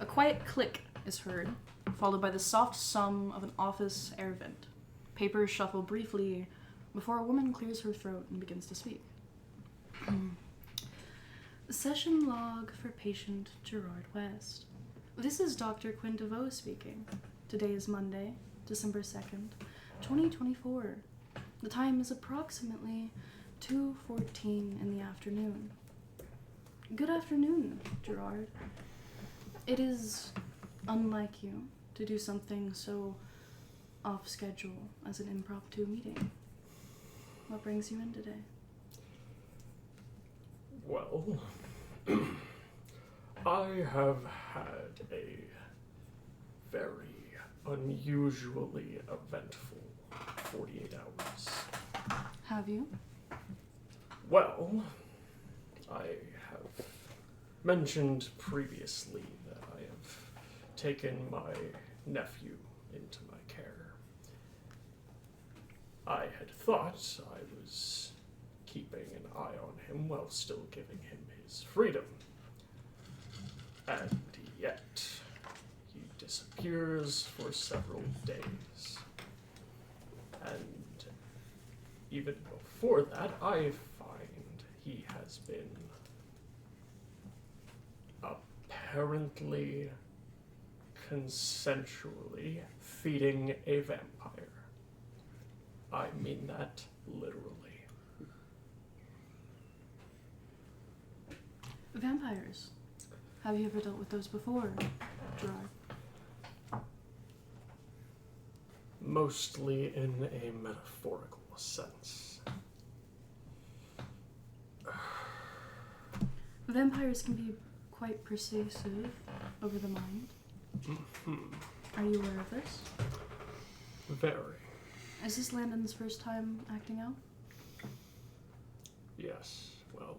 A quiet click is heard, followed by the soft sum of an office air vent. Papers shuffle briefly before a woman clears her throat and begins to speak. Session log for patient Gerard West. This is Dr. Quinn DeVoe speaking. Today is Monday, December 2nd, 2024. The time is approximately 2:14 in the afternoon. Good afternoon, Gerard. It is unlike you to do something so off schedule as an impromptu meeting. What brings you in today? Well, I have had a very unusually eventful 48 hours. Have you? Well, I have mentioned previously that I have taken my nephew into my care. I had thought I was keeping an eye on him while still giving him his freedom. And yet, he disappears for several days. And even before that, I find he has been apparently consensually feeding a vampire. I mean that literally. Vampires. Have you ever dealt with those before, Gerard? Mostly in a metaphorical sense. Vampires can be quite persuasive over the mind. Mm-hmm. Are you aware of this? Very. Is this Landon's first time acting out? Yes, well.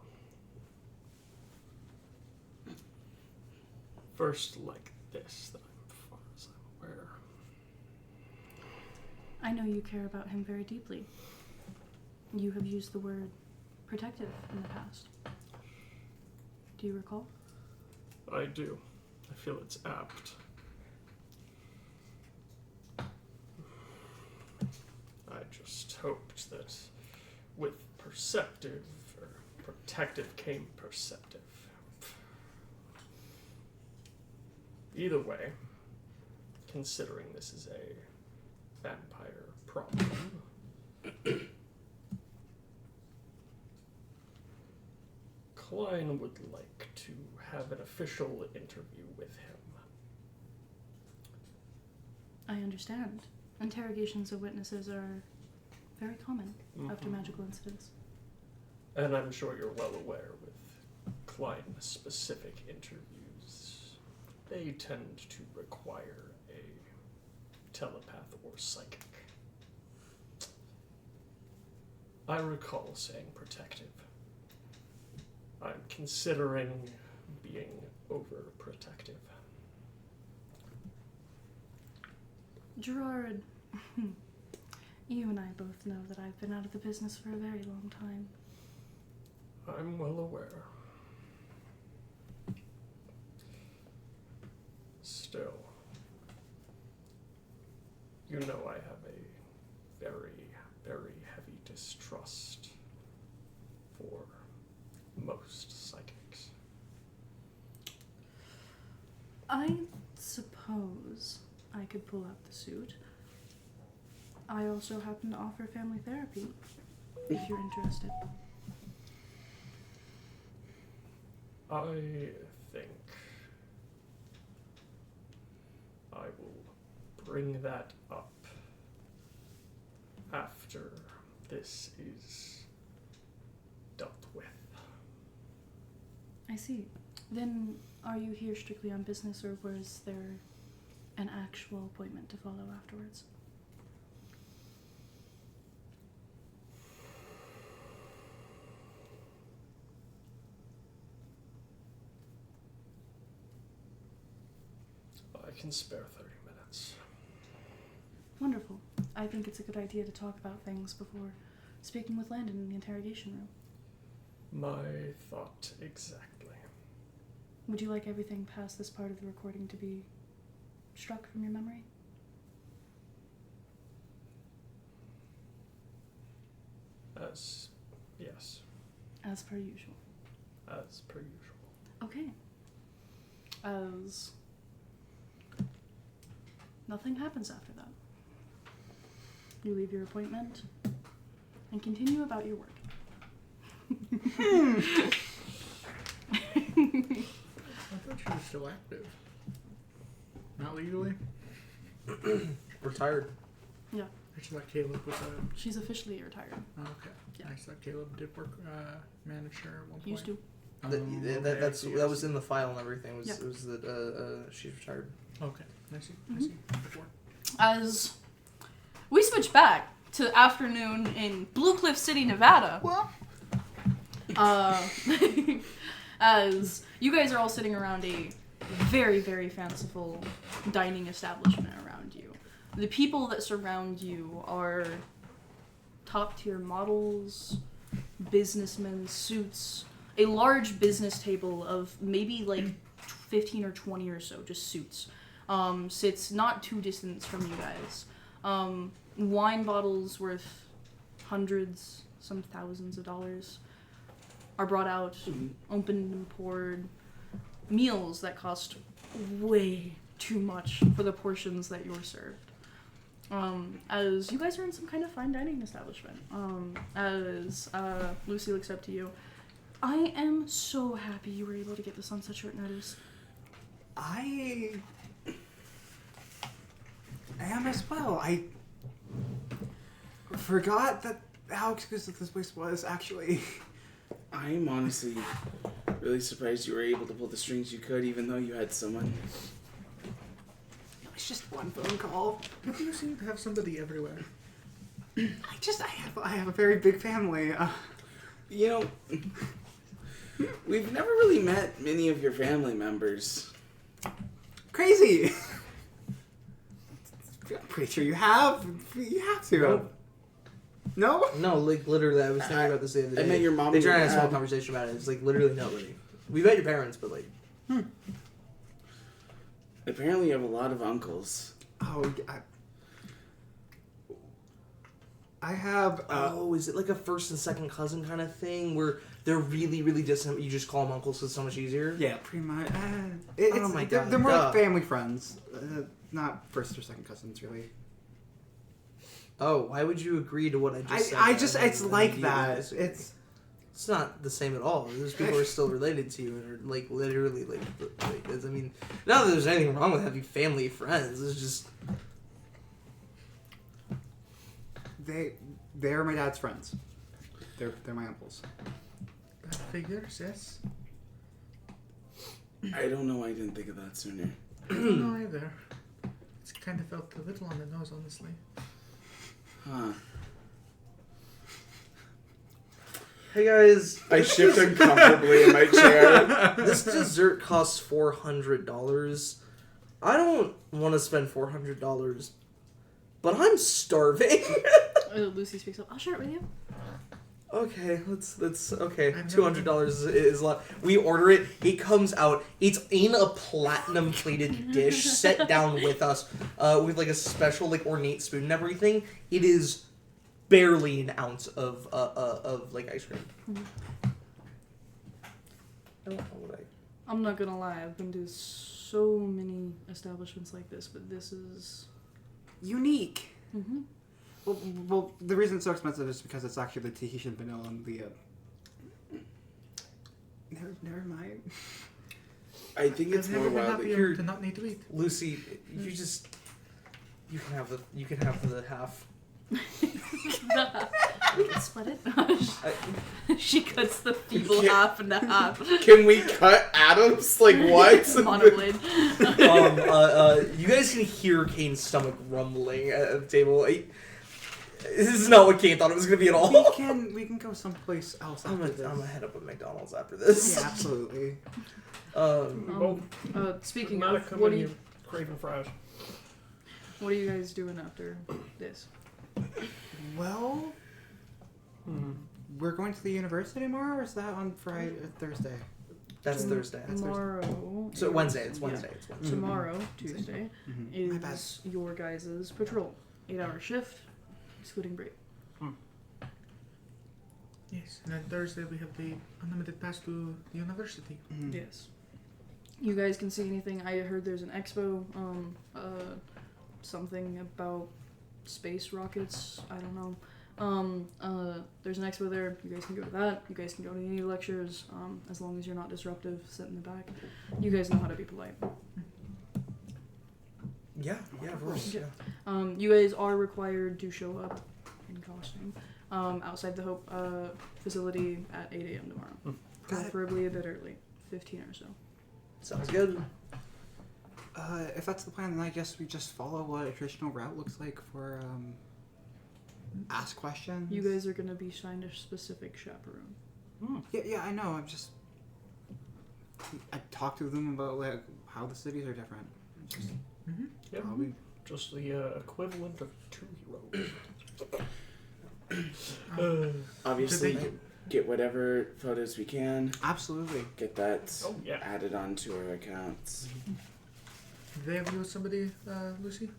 First like this, that I'm far as I'm aware. I know you care about him very deeply. You have used the word protective in the past. Do you recall? I do. I feel it's apt. I just hoped that with perceptive or protective came perceptive. Either way, considering this is a vampire problem, Klein would like to have an official interview with him. I understand. Interrogations of witnesses are very common after magical incidents. And I'm sure you're well aware with Klein-specific interviews, they tend to require a telepath or psychic. I recall saying protective. I'm considering being overprotective. Gerard, you and I both know that I've been out of the business for a very long time. I'm well aware. Still, you know I have a very, very heavy distrust for most psychics. I suppose I could pull out the suit. I also happen to offer family therapy, if you're interested. I think I will bring that up after this is dealt with. I see. Then, are you here strictly on business, or was there an actual appointment to follow afterwards? I can spare 30 minutes. Wonderful. I think it's a good idea to talk about things before speaking with Landon in the interrogation room. My thought exactly. Would you like everything past this part of the recording to be struck from your memory? Yes. As per usual. As per usual. Okay. As nothing happens after that. You leave your appointment and continue about your work. I thought she was still active. Not legally? Retired. Yeah, I just thought Caleb was a... she's officially retired. Oh, okay. Yeah. I thought Caleb did work manager at one point. Used to. That was in the file and everything. Yeah. It was that she's retired. Okay. I see. I see. Before. As we switch back to afternoon in Blue Cliff City, Nevada. What? As you guys are all sitting around a very, very fanciful dining establishment around you. The people that surround you are top-tier models, businessmen, suits, a large business table of maybe like 15 or 20 or so, just suits, sits not too distant from you guys. Wine bottles worth hundreds, some thousands of dollars are brought out, opened and poured. Meals that cost way too much for the portions that you're served. As you guys are in some kind of fine dining establishment. As Lucy looks up to you. I am so happy you were able to get this on such short notice. I am as well. I forgot how exclusive this place was, actually. I'm honestly really surprised you were able to pull the strings you could, even though you had someone. It was just one phone call. But you seem to have somebody everywhere. I have a very big family. You know, we've never really met many of your family members. Crazy. I'm pretty sure you have. You have to. Nope. No? No, like literally, I was thinking about this the other day. I met your mom They and tried to your have a small dad. conversation about it. It's like literally nobody. We met your parents, but like. Apparently you have a lot of uncles. Oh, I have. Oh, is it like a first and second cousin kind of thing where they're really, really distant? But you just call them uncles because it's so much easier. Yeah, pretty much. Oh my God, They're more like duh. family friends, not first or second cousins, really. Oh, why would you agree to what I just said? It's like that. It's not the same at all. Those people are still related to you and are like literally like I mean, not that there's anything wrong with having family friends. It's just they're my dad's friends. They're my uncles. That figures, yes. I don't know why I didn't think of that sooner. I don't know either. It's kind of felt a little on the nose, honestly. Huh. hey guys, I shift uncomfortably in my chair. this dessert costs $400. I don't want to spend $400, but I'm starving. Lucy speaks up. I'll share it with you. Okay, let's okay. I've $200 is a lot. We order it. It comes out. It's in a platinum plated dish, set down with us, with like a special like ornate spoon and everything. It is barely an ounce of like ice cream. I don't know what I'm not gonna lie, I've been to so many establishments like this, but this is... unique. Mm-hmm. Well, the reason it's so expensive is because it's actually the Tahitian vanilla and the. Never mind. I think it's I've more never been wild. happier to not need to eat. Lucy, you can have the half. We can split it. She cuts the feeble Yeah. half into half. Can we cut Adams? Like what? Monoblade. You guys can hear Kane's stomach rumbling at the table. This is not what Kane thought it was gonna be at all. We can go someplace else I'm after gonna this. head up at McDonald's after this. Yeah, absolutely. Speaking Not of, come what in are you here craving fries. What are you guys doing after this? Well, we're going to the university tomorrow, or is that on Friday or Thursday? That's Thursday. That's Thursday. Tomorrow. So Wednesday. It's Wednesday. Yeah. It's Wednesday. Tomorrow, Tuesday, My bad. is your guys' patrol. 8-hour shift, excluding break. Yes, and then Thursday we have the unlimited pass to the university. Yes. You guys can see anything. I heard there's an expo, something about space rockets. I don't know. There's an expo there. You guys can go to that. You guys can go to any lectures, as long as you're not disruptive, sit in the back. You guys know how to be polite. Yeah, of course. Yeah. Yeah. You guys are required to show up in costume outside the Hope facility at 8 a.m. tomorrow. Got it. Preferably a bit early, 15 or so. Sounds good. If that's the plan, then I guess we just follow what a traditional route looks like for ask questions. You guys are going to be assigned a specific chaperone. Yeah, I know. I talked to them about like how the cities are different. Just Yep. probably Just the equivalent of 2 heroes. Obviously, Did get whatever photos we can. absolutely. Get that Oh, yeah. added onto our accounts. Did they have you with somebody, Lucy?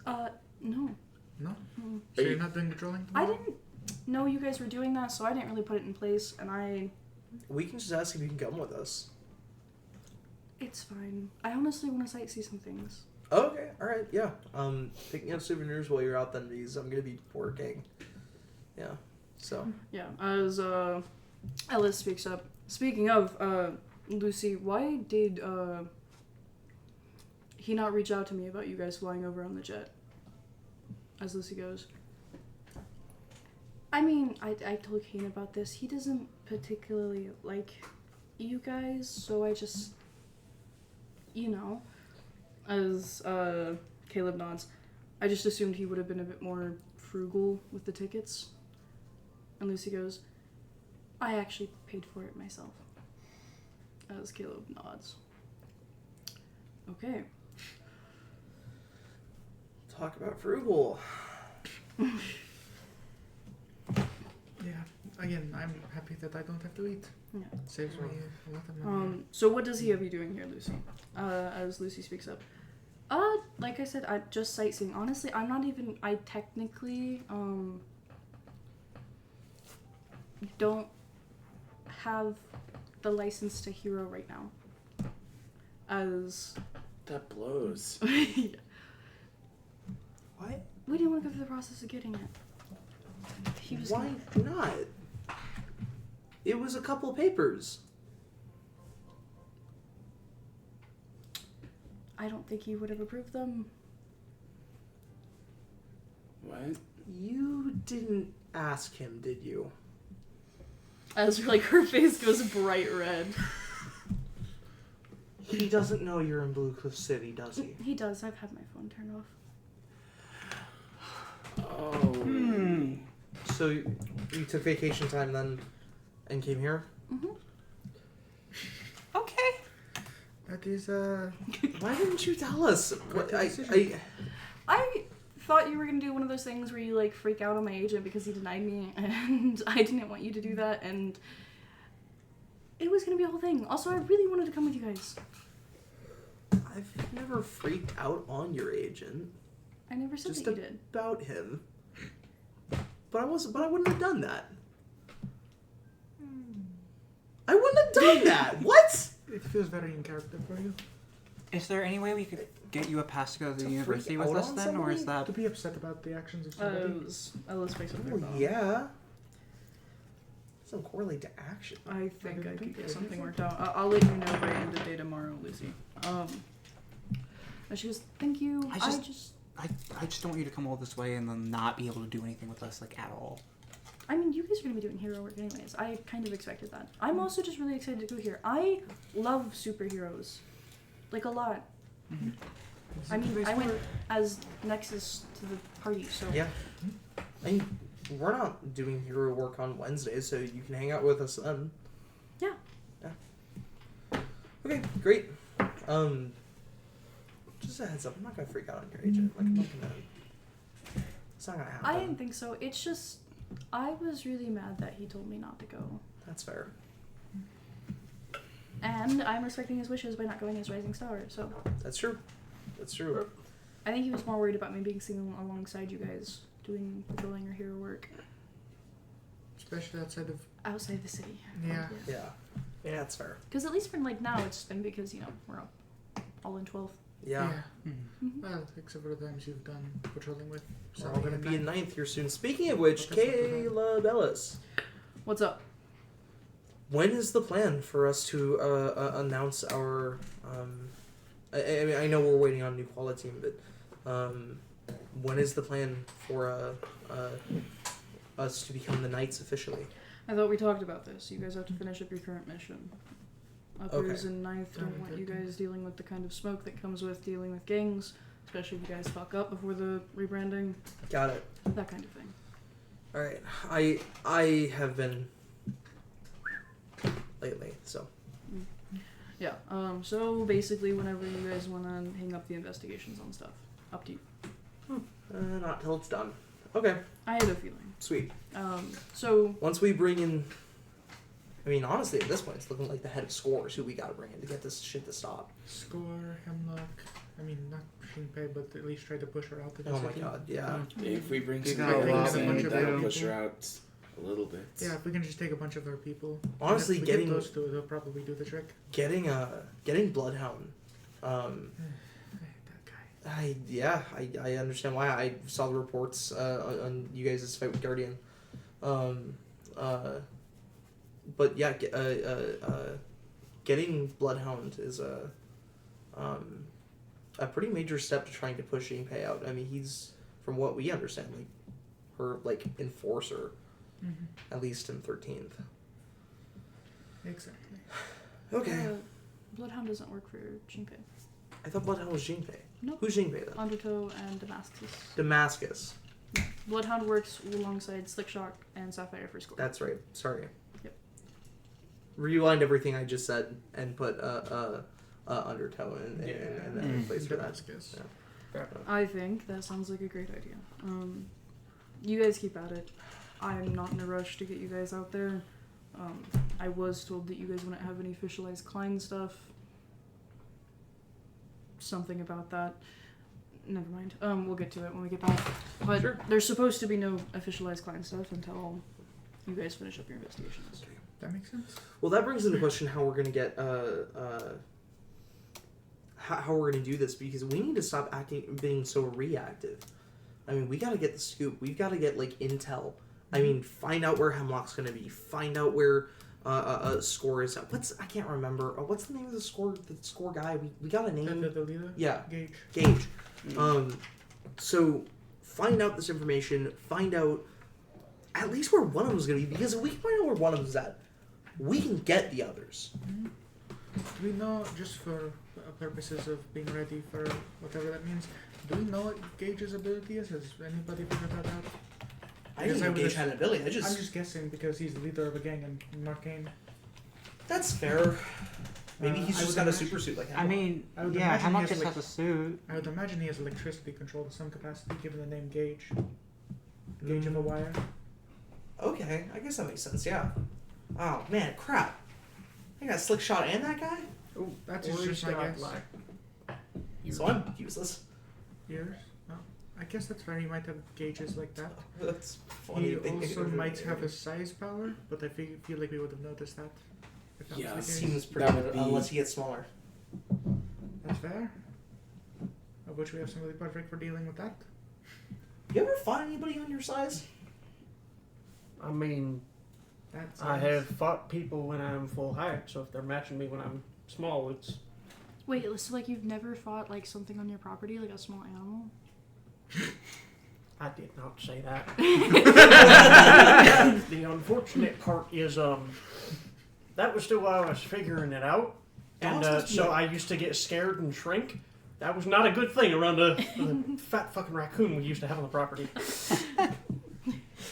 No. No? Mm. So Are you're you- not doing the drawing I tomorrow? didn't know you guys were doing that, so I didn't really put it in place, and We can just ask if you can come with us. it's fine. I honestly want to sightsee some things. Oh, okay, all right, yeah. Picking up souvenirs while you're out then, because I'm gonna be working. Yeah. So. Yeah, as Ellis speaks up. Speaking of, Lucy, why did he not reach out to me about you guys flying over on the jet? As Lucy goes. I mean, I told Kane about this. He doesn't particularly like you guys, so I just, as Caleb nods, I just assumed he would have been a bit more frugal with the tickets. And Lucy goes, I actually paid for it myself. As Caleb nods. Okay. Talk about frugal. Yeah. Again, I'm happy that I don't have to eat. Yeah. Saves me a lot of money. So what does he have you doing here, Lucy? As Lucy speaks up. Like I said, I just sightseeing. Honestly, I technically, don't have the license to hero right now. As That blows. we What? didn't want to go through the process of getting it. He was Why not? It was a couple papers. I don't think he would have approved them. What? You didn't ask him, did you? As like her face goes bright red. He doesn't know you're in Blue Cliff City, does he? He does. I've had my phone turned off. Oh. So you took vacation time then and came here? Mm-hmm. Okay. That is, Why didn't you tell us? What, I thought you were gonna do one of those things where you like freak out on my agent because he denied me, and I didn't want you to do that, and it was gonna be a whole thing. Also, I really wanted to come with you guys. I've never freaked out on your agent. I never said Just that you did. about him. But I wouldn't have done that. I wouldn't have done that. What? it feels very in character for you. Is there any way we could get you a pass to go to the To university freak with out us on then, or is somebody? that? To be upset about the actions of somebody. Ellis makes up their Oh, phone. yeah. Doesn't correlate to action. I think I didn't could think get so. something worked out. I'll let you know by end of day tomorrow, Lucy. And she goes, thank you. I just don't want you to come all this way and then not be able to do anything with us, like, at all. I mean, you guys are gonna be doing hero work anyways. I kind of expected that. I'm also just really excited to go here. I love superheroes, like a lot. I mean, I went as Nexus to the party, so Yeah. I mean, we're not doing hero work on Wednesday, so you can hang out with us then. Yeah. Yeah. Okay, great. Just a heads up, I'm not gonna freak out on your agent. Like, I'm not gonna. It's not gonna happen. I didn't think so. It's just I was really mad that he told me not to go. That's fair. And I'm respecting his wishes by not going as Rising Star, so... That's true. That's true. I think he was more worried about me being seen alongside you guys doing patrolling or hero work. Especially outside of... Outside the city. Yeah. Yeah. Yeah, that's fair. Because at least for, like, now, it's been because, you know, we're all in 12th. Yeah. Mm-hmm. Well, except for the times you've done patrolling with. We're all going to be in 9th here soon. Speaking of which, Okay. Caleb Ellis, What's up? when is the plan for us to announce our... I mean, I know we're waiting on a new quality team, but when is the plan for us to become the Knights officially? I thought we talked about this. You guys have to finish up your current mission. Uppers Okay. in 9th don't want you guys dealing with the kind of smoke that comes with dealing with gangs, especially if you guys fuck up before the rebranding, Got it. that kind of thing. All right. I have been lately, so Yeah, so basically whenever you guys want to hang up the investigations on stuff, up to you. not till it's done. Okay, I had a feeling. sweet. So, Once we bring in, I mean, honestly, at this point, it's looking like the head of scores who we gotta bring in to get this shit to stop. Score, Hemlock. I mean, not Shinpei, but at least try to push her out to the Oh my city. god, yeah. If we bring You some gotta girls bring a bunch in, of that'll people. push her out a little bit. Yeah, if we can just take a bunch of our people. Honestly, and if we getting- get those two, they'll probably do the trick. Getting Bloodhound. I hate that guy. I understand why. I saw the reports on you guys' fight with Guardian. But yeah, getting Bloodhound is a pretty major step to trying to push Shinpei out. I mean, he's, from what we understand, like her enforcer, at least in 13th. Exactly. Okay. Bloodhound doesn't work for Shinpei. I thought Bloodhound was Shinpei. Nope. Who's Shinpei then? Undertow and Damascus. Damascus. Bloodhound works alongside Slickshock and Sapphire for score. That's right. Sorry. Yep. Rewind everything I just said and put Undertow in that place for that. Damascus. Yeah. I think that sounds like a great idea. You guys keep at it. I'm not in a rush to get you guys out there. I was told that you guys wouldn't have any officialized Klein stuff. Something about that. Never mind. We'll get to it when we get back. But Sure. there's supposed to be no officialized Klein stuff until you guys finish up your investigations. That makes sense. Well, that brings into question how we're gonna get how we're gonna do this, because we need to stop being so reactive. I mean, we gotta get the scoop. We've got to get intel. I mean, find out where Hemlock's gonna be. Find out where Score is. I can't remember. What's the name of the Score guy? We got a name. The leader? Yeah. Gage. So find out this information. Find out at least where one of them is gonna be, because if we can find out where one of them's at, we can get the others. Do we know, just for purposes of being ready for whatever that means, do we know what Gage's ability is? Has anybody figured that out? I didn't know Gage had an ability. I'm just guessing because he's the leader of a gang in Marcainne. That's fair. Maybe he's I just would got a imagine- super suit like I him. mean, I would yeah, imagine Hemlock he has, just like- has a suit. I would imagine he has electricity control to some capacity, given the name Gage. Gage of a wire. Okay, I guess that makes sense. Yeah. Oh man, crap! I got Slick Shot and that guy, Oh, that's Or just my guess. so I'm useless. Yours? No. I guess that's fair. He might have gauges like that. That's funny. He also might have a size power, but I feel like we would have noticed that. If that Yeah, was the case. Seems pretty That good would be- unless he gets smaller. That's fair. Of which we have somebody perfect for dealing with that. You ever fought anybody on your size? I mean, That's I have fought people when I'm full height, so if they're matching me when I'm small, it's... Wait, so you've never fought something on your property, like a small animal? I did not say that. The unfortunate part is, that was still while I was figuring it out. And so I used to get scared and shrink. That was not a good thing around the fat fucking raccoon we used to have on the property.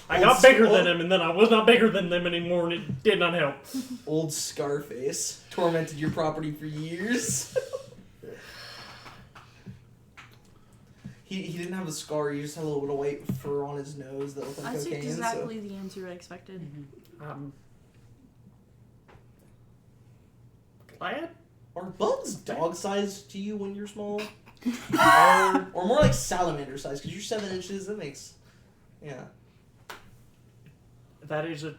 I got bigger than him, and then I was not bigger than them anymore, and it did not help. Old Scarface tormented your property for years. He didn't have a scar. He just had a little bit of white fur on his nose that looked like That's cocaine. exactly the answer I expected. Lad? Are bugs dog-sized to you when you're small? Or Or more like salamander size, because you're 7 inches, that makes... Yeah. that is a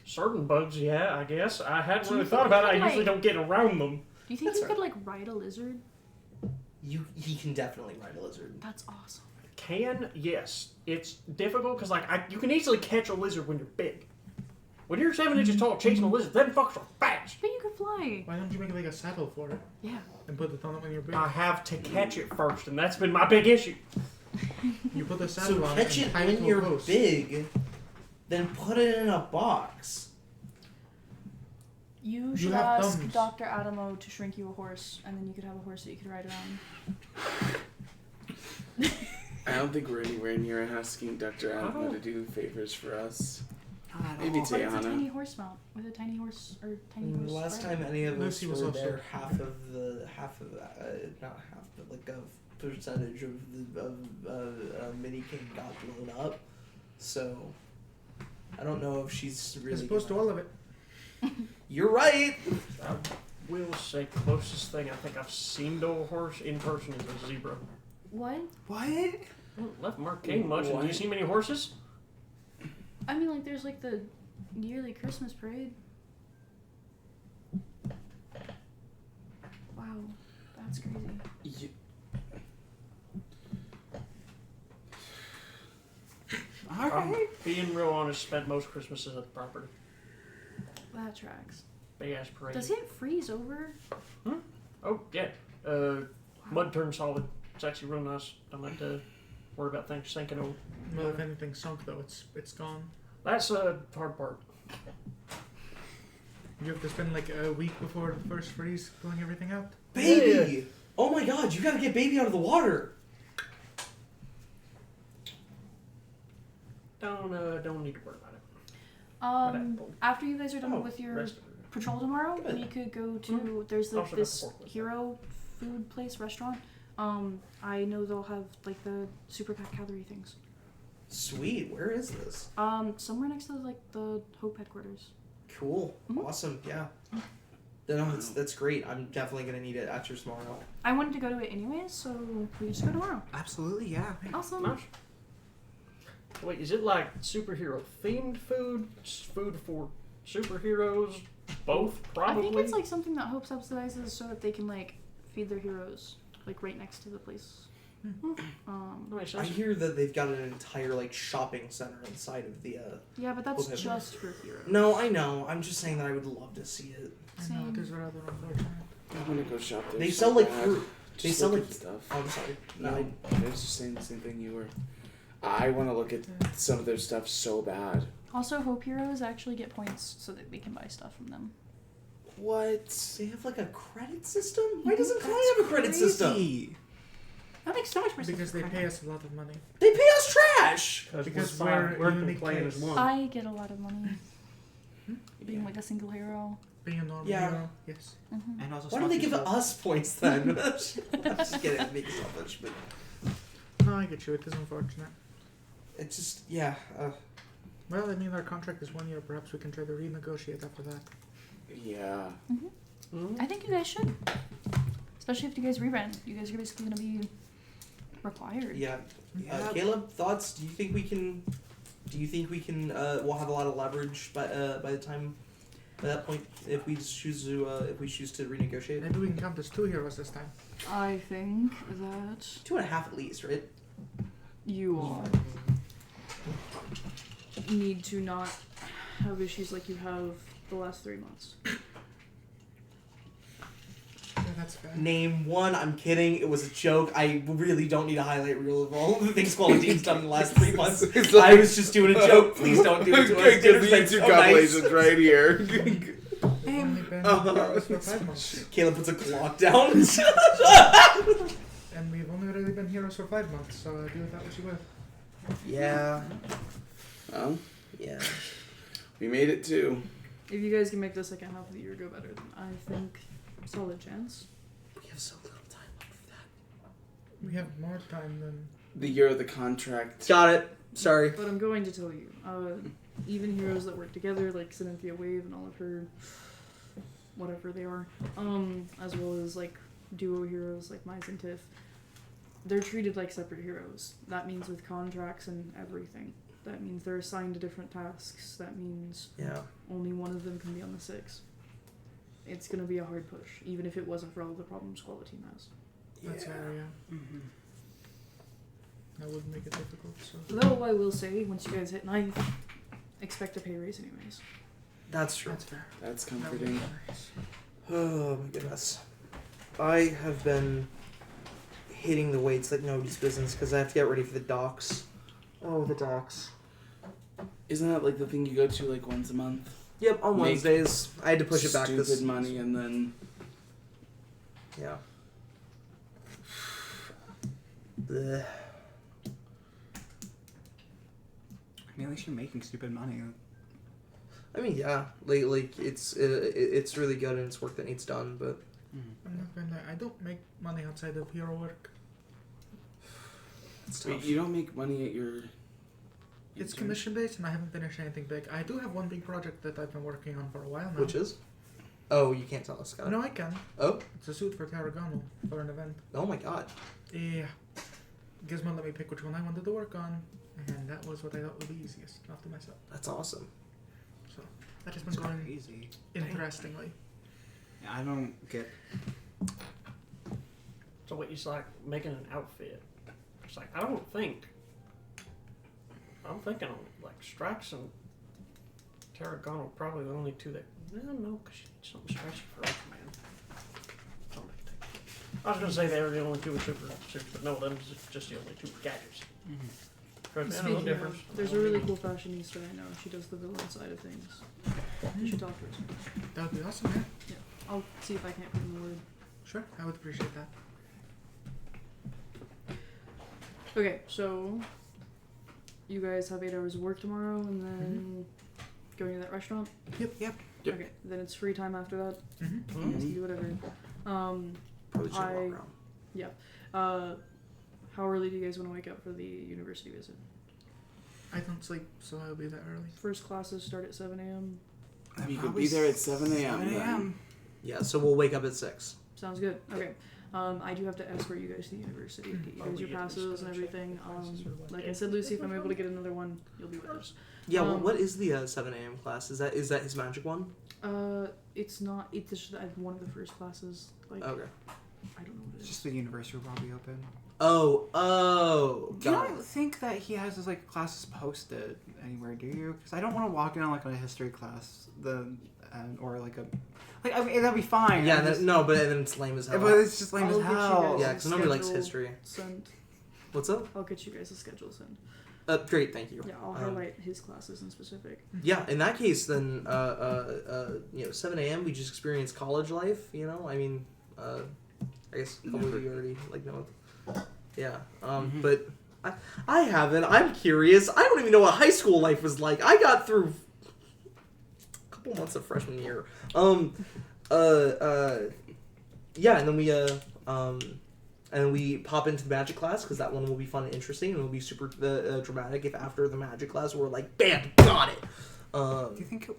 certain bugs, yeah, I guess. I hadn't Do you really think thought about it. you I could, usually like- don't get around them. Do you think That's you could like ride a lizard? He can definitely ride a lizard. That's awesome. Can, yes. It's difficult because you can easily catch a lizard when you're big. When you're 7 inches tall chasing a lizard, them fuckers are fast. But you could fly. Why don't you make like a saddle for it Yeah. and put it on it when you're big? I have to catch it first, and that's been my big issue. You put the saddle So on catch and it tie when to a you're post. big, then put it in a box. You should have ask thumbs. Dr. Adamo to shrink you a horse, and then you could have a horse that you could ride around. I don't think we're anywhere near asking Dr. Adamo Oh. to do favors for us. Not at Maybe all. But it's a Tayana. tiny horse mount with a tiny horse or tiny horse. Last rider. time any of us Lucy was were also- there, half of not half, but like a percentage of the Mini King got blown up. So I don't know if she's really. As opposed to all of it. You're right. I will say closest thing I think I've seen to a horse in person is a zebra. What? What? I haven't left Marcainne much. And do you What? see many horses? I mean, like, there's like the yearly Christmas parade. Wow, that's crazy. Alright. Being real honest, spent most Christmases at the property. That tracks. Big ass parade. Does it freeze over? Oh, yeah. Mud turns solid. It's actually real nice. Don't have to worry about things sinking over. Well, if anything sunk though, it's gone. That's the hard part. You have to spend like a week before the first freeze pulling everything out. Baby! Oh my god, you gotta get baby out of the water! Don't need to worry about it. After you guys are done Oh, with your Rest patrol tomorrow, Good. we could go to there's like Also got this the forklift. hero food place restaurant. I know they'll have like the super packed calorie things. Sweet, where is this? Somewhere next to like the Hope headquarters. Cool. Mhm. Awesome, yeah. No, that's great. I'm definitely gonna need it at yours tomorrow. I wanted to go to it anyways, so we just go tomorrow. Absolutely, yeah. Awesome. Nice. Wait, is it like superhero themed food? Food for superheroes? Both, probably? I think it's like something that Hope subsidizes so that they can like feed their heroes like right next to the place. That makes I sense. hear that they've got an entire like shopping center inside of the Yeah, but that's Okay. just for heroes. No, I know. I'm just saying that I would love to see it. I know Same. it is rather unfortunate. I want to go shop there. They so sell like bad. fruit. Just They sell look like at stuff. Oh, I'm sorry. No, No. I was just saying the same thing you were. I want to look at some of their stuff so bad. Also, Hope heroes actually get points so that we can buy stuff from them. What? They have like a credit system? Why doesn't Klein have a credit system? Crazy. That makes so much more sense. Because they for pay us a lot of money. They pay us trash! Because we're we're five. unique playing case. as one. I get a lot of money. Being like a single hero. Being a normal Yeah. hero, yes. Mm-hmm. And also Why don't they give sponsors us points then? I'm just kidding, I'm being selfish, but No, I get you. It is unfortunate. it's just, yeah. Well, I mean, our contract is 1 year. Perhaps we can try to renegotiate after that. Yeah. Mhm. I think you guys should. Especially if you guys re-rent. You guys are basically going to be required. Yeah. Yeah. Caleb, thoughts? Do you think we can? We'll have a lot of leverage by the time, by that point, if we choose to renegotiate? Maybe we can count as 2 heroes this time. I think that 2.5 at least, right? you all need to not have issues like you have the last 3 months. Yeah, that's fair. Name one. I'm kidding. It was a joke. I really don't need a highlight reel of all the things Quality Team's done in the last 3 months. It's I was just doing a joke. Please don't do it to us. Because Dinner's the been YouTube so nice. compilation's right here. We've only been heroes for 5 months. Caleb puts a clock down. And we've only really been heroes for 5 months, so do with that what you will. Yeah. Well, Yeah. we made it too. If you guys can make the second half of the year go better, then I think solid chance. We have so little time left for that. We have more time than... The year of the contract. Got it. Sorry. But I'm going to tell you, even heroes that work together, like Cynthia Wave and all of her whatever they are, as well as like duo heroes like Mize and Tiff. They're treated like separate heroes. That means with contracts and everything. That means they're assigned to different tasks. That means only one of them can be on the 6. It's gonna be a hard push, even if it wasn't for all the problems Squalla team has. That's fair, yeah. Mm-hmm. That would make it difficult, so. Though I will say, once you guys hit 9th, expect a pay raise anyways. That's true. That's fair. That's That would comforting. be nice. Oh my goodness. I have been hitting the weights like nobody's business because I have to get ready for the docks. Oh, the docks. Isn't that like the thing you go to like once a month? Yep, on Make Wednesdays. I had to push it back Stupid this money and then Yeah. Blech. I mean, at least you're making stupid money. I mean, yeah, like it's really good and it's work that needs done, but I'm not gonna lie, I don't make money outside of hero work. it's wait, tough. you don't make money at your It's intern- commission based and I haven't finished anything big. I do have one big project that I've been working on for a while now. Which is? Oh, you can't tell us, Scott. No, I can. Oh? It's a suit for Tarragano for an event. Oh my god. Yeah. Gizmo let me pick which one I wanted to work on, and that was what I thought would be easiest, not to mess up. That's awesome. So that has been It's going crazy. interestingly. Yeah, I don't get. So what, it's like making an outfit. It's like, I'm thinking like Strax and Tarragona are probably the only two that, no, because you need something stretchy for Ultraman. Somebody can take it. I was going to say they were the only two with super suits, but no, them is just the only two with gadgets. Because no Speaking difference. of, there's a really cool fashionista I know. She does the villain side of things. You should talk to her. That would be awesome, yeah. I'll see if I can't put in the word. Sure, I would appreciate that. Okay, so you guys have 8 hours of work tomorrow, and then going to that restaurant. Yep. Okay, then it's free time after that. Mm-hmm. You guys can do whatever. Probably should I- walk around. How early do you guys want to wake up for the university visit? I don't sleep, so I'll be there early. First classes start at 7 a.m. You could be there at 7 a.m. 7 a.m. Yeah, so we'll wake up at 6. Sounds good. Okay. I do have to escort you guys to the university, get you Oh, guys we your get to passes and check everything. classes or what? Like I said, Lucy, if I'm able to get another one, you'll be with us. Yeah, Um, what is the 7 a.m. class? Is that his magic one? It's not. It's just one of the first classes. Like Okay. I don't know what it It's is. just the university will probably open. Oh, You got don't it. think that he has his like classes posted anywhere, do you? Because I don't want to walk in on like a history class, or like a, like I mean that'd be fine. Yeah, I just- no, but then it's lame as hell. but it's just lame I'll as get you hell. guys- Yeah, because nobody likes schedule history. Sent. What's up? I'll get you guys a schedule sent. Great, thank you. Yeah, I'll highlight his classes in specific. Yeah, in that case, then 7 a.m. we just experience college life. You know, I mean, I guess a couple of you already like know. Yeah, but I haven't. I'm curious. I don't even know what high school life was like. I got through a couple months of freshman year. Yeah, and then we pop into the magic class because that one will be fun and interesting, and it'll be super dramatic if after the magic class we're like, bam, got it. Do you think?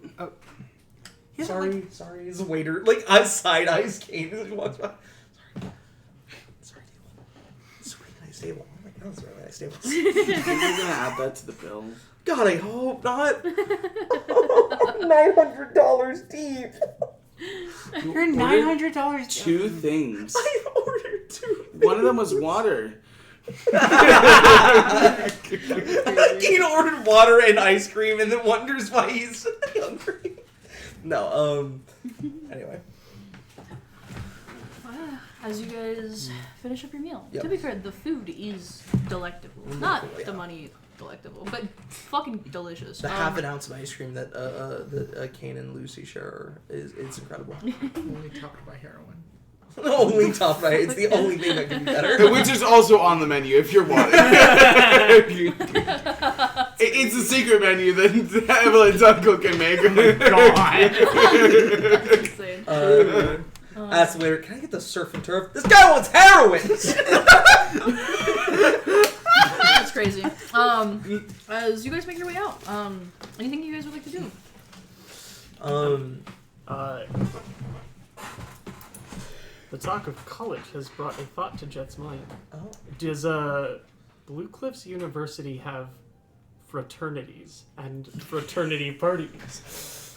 Yeah, Sorry, sorry, as a waiter, like I side eyes Kane as he walks by. Sorry, table. It's a really nice table. Oh my god, it's a really nice table. You're gonna add that to the bill. God, I hope not. $900 deep. You're $900. Two things. I ordered 2. One of them was water. Kane ordered water and ice cream and then wonders why he's hungry. No, anyway. As you guys finish up your meal. Yep. To be fair, the food is delectable. Wonderful, Not yeah. the money delectable, but fucking delicious. The half an ounce of ice cream that Kane and Lucy share is incredible. Only topped by heroin. Only top right. It's the only thing that can be better. Which is also on the menu if you're wanting. It's a secret menu that Evelyn's uncle can make. Oh my That's insane. That's weird. Can I get the surf and turf? This guy wants heroin! That's crazy. As you guys make your way out, anything you guys would like to do? The talk of college has brought a thought to Jet's mind. Oh. Does Blue Cliffs University have fraternities and fraternity parties?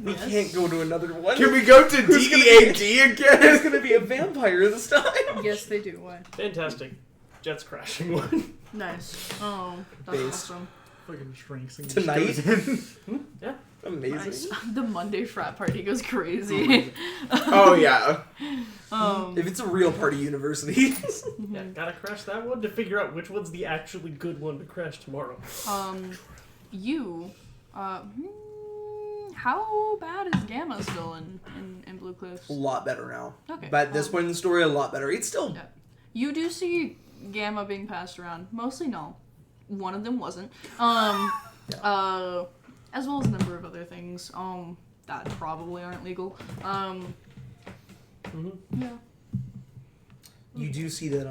We can't go to another one. Can we go to Who's gonna DEAD There's again? gonna be a vampire this time. Yes, they do. Why? Fantastic. Jet's crashing one. Nice. Oh, that's Based. awesome. Fucking shrinks and Tonight? just goes in. Amazing. Nice. The Monday frat party goes crazy. Oh yeah. If it's a real party university. Yeah, gotta crash that one to figure out which one's the actually good one to crash tomorrow. How bad is Gamma still in Blue Cliffs? A lot better now. Okay. But at this point in the story, a lot better. It's still Yeah. You do see Gamma being passed around. Mostly no. One of them wasn't. As well as a number of other things. That probably aren't legal. Yeah. you do see that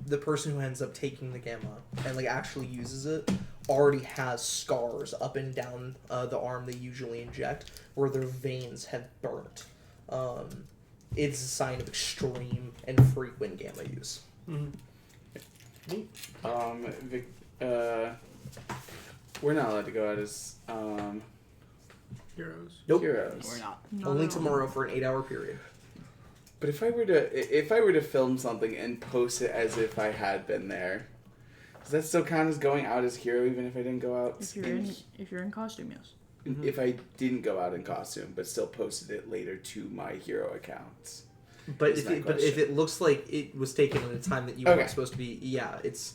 the person who ends up taking the gamma and like actually uses it already has scars up and down the arm they usually inject where their veins have burnt. It's a sign of extreme and frequent gamma use. Vic, we're not allowed to go out as Heroes. Nope. heroes. We're not. Only tomorrow for an 8-hour period. But if I were to film something and post it as if I had been there, does that still count as going out as hero even if I didn't go out? If you're in costume, yes. If I didn't go out in costume, but still posted it later to my hero accounts. But Is if my it, question. it looks like it was taken at a time that you weren't supposed to be, yeah, it's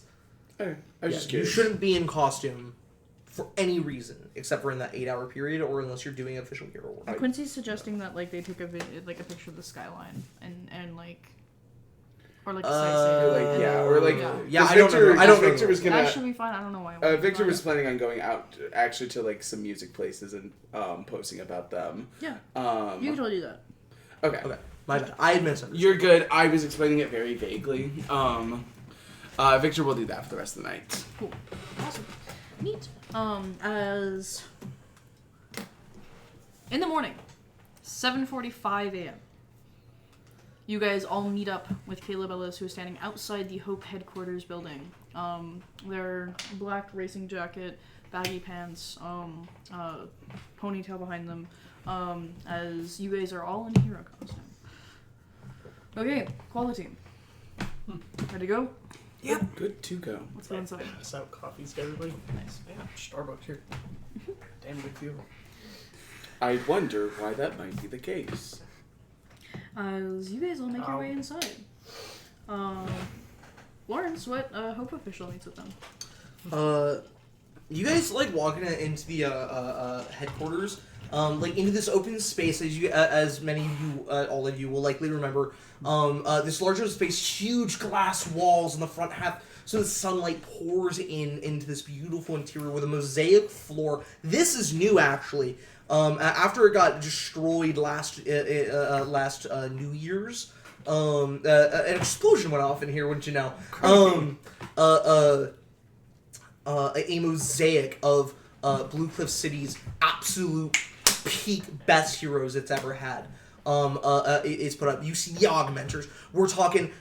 Okay. I was yeah, just you curious. shouldn't be in costume for any reason except for in that 8-hour period or unless you're doing official hero work. Quincy's suggesting that like they take a picture of the skyline and like or like a Or sightseeing. like yeah, or like Yeah, 'cause I don't Victor, know. I don't Victor know. was gonna. That should be fine. I don't know why. Victor was planning on going out actually to like some music places and posting about them. Yeah. Um, You can totally do that. okay. Okay, my bad. I had misunderstood. You're good. I was explaining it very vaguely. Victor will do that for the rest of the night. Cool. Awesome. Neat. As in the morning, 7:45 a.m. You guys all meet up with Caleb Ellis, who is standing outside the Hope headquarters building. Their black racing jacket, baggy pants, ponytail behind them. As you guys are all in hero costume. Okay, quality. Ready to go? Yep. Good to go. Let's go inside. Pass out coffees to everybody. Nice. Yeah, Starbucks here. Damn good fuel. I wonder why that might be the case. As you guys all make your way inside. Lawrence, what Hope official meets with them? You guys like walking into the headquarters, like into this open space as many of you, all of you will likely remember. This larger space, huge glass walls in the front half, so the sunlight pours into this beautiful interior with a mosaic floor. This is new, actually. After it got destroyed last New Year's, an explosion went off in here, wouldn't you know? A mosaic of Blue Cliff City's absolute peak best heroes it's ever had. Is put up. You see augmenters. We're talking.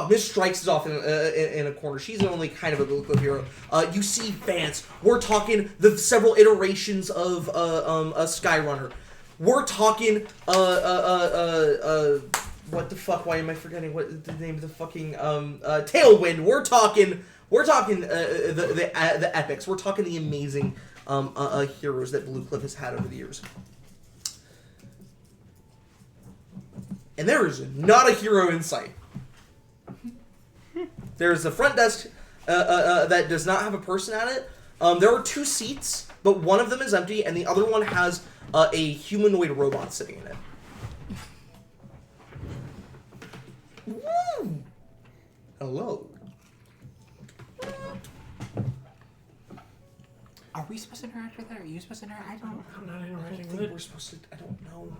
Miss Strikes is off in a corner. She's only kind of a Blue Cliff hero. You see Vance. We're talking the several iterations of a Skyrunner. We're talking. What the fuck? Why am I forgetting what the name of the fucking Tailwind? We're talking the epics. We're talking the amazing heroes that Blue Cliff has had over the years. And there is not a hero in sight. There's a front desk that does not have a person at it. There are 2 seats, but one of them is empty, and the other one has a humanoid robot sitting in it. Woo! Hello. Are we supposed to interact with that? Are you supposed to interact? I don't. I'm not I don't interacting with think it. we're supposed to. I don't know.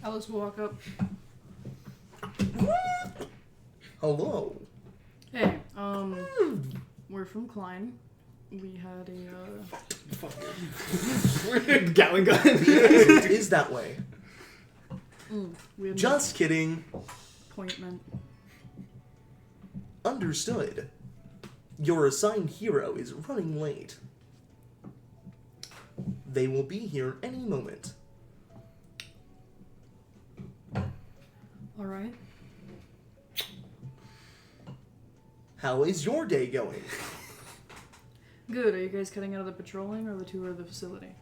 Alice will walk up. Hello. Hey, we're from Klein. We had a, Gatling gun. It is that way. we had Just kidding. an appointment. Understood. Your assigned hero is running late. They will be here any moment. Alright. How is your day going? Good. Are you guys cutting out of the patrolling or the tour of the facility?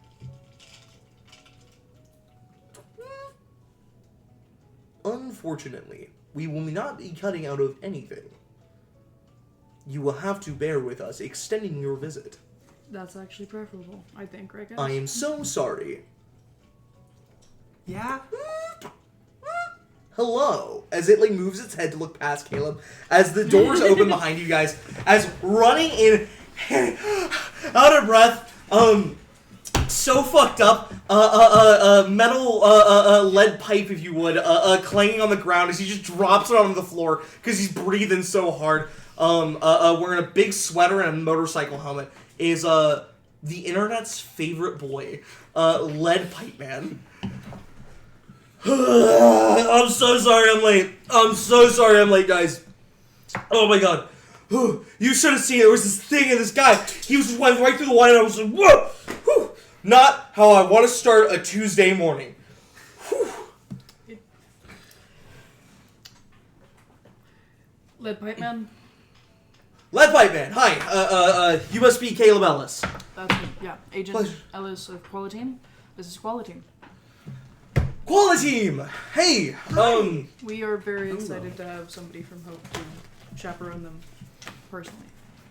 Unfortunately, we will not be cutting out of anything. You will have to bear with us extending your visit. That's actually preferable, I think, right guys? I am so sorry. Yeah. Hello, as it like moves its head to look past Caleb, as the doors open behind you guys, as running in, out of breath, so fucked up, metal, lead pipe, if you would, clanging on the ground as he just drops it onto the floor because he's breathing so hard. Wearing a big sweater and a motorcycle helmet is the internet's favorite boy, Lead Pipe Man. I'm so sorry I'm late. I'm so sorry I'm late, guys. Oh my god. You should have seen it. There was this thing and this guy. He just went right through the line and I was like, whoa! Whew. Not how I want to start a Tuesday morning. Whew. Lead Pipe Man? Lead Pipe Man, hi. You must be Caleb Ellis. That's me. Yeah. Agent Pleasure. Ellis of Qualiteam. This is Qualiteam. Quality Team! Hey! We are very excited to have somebody from Hope to chaperone them personally.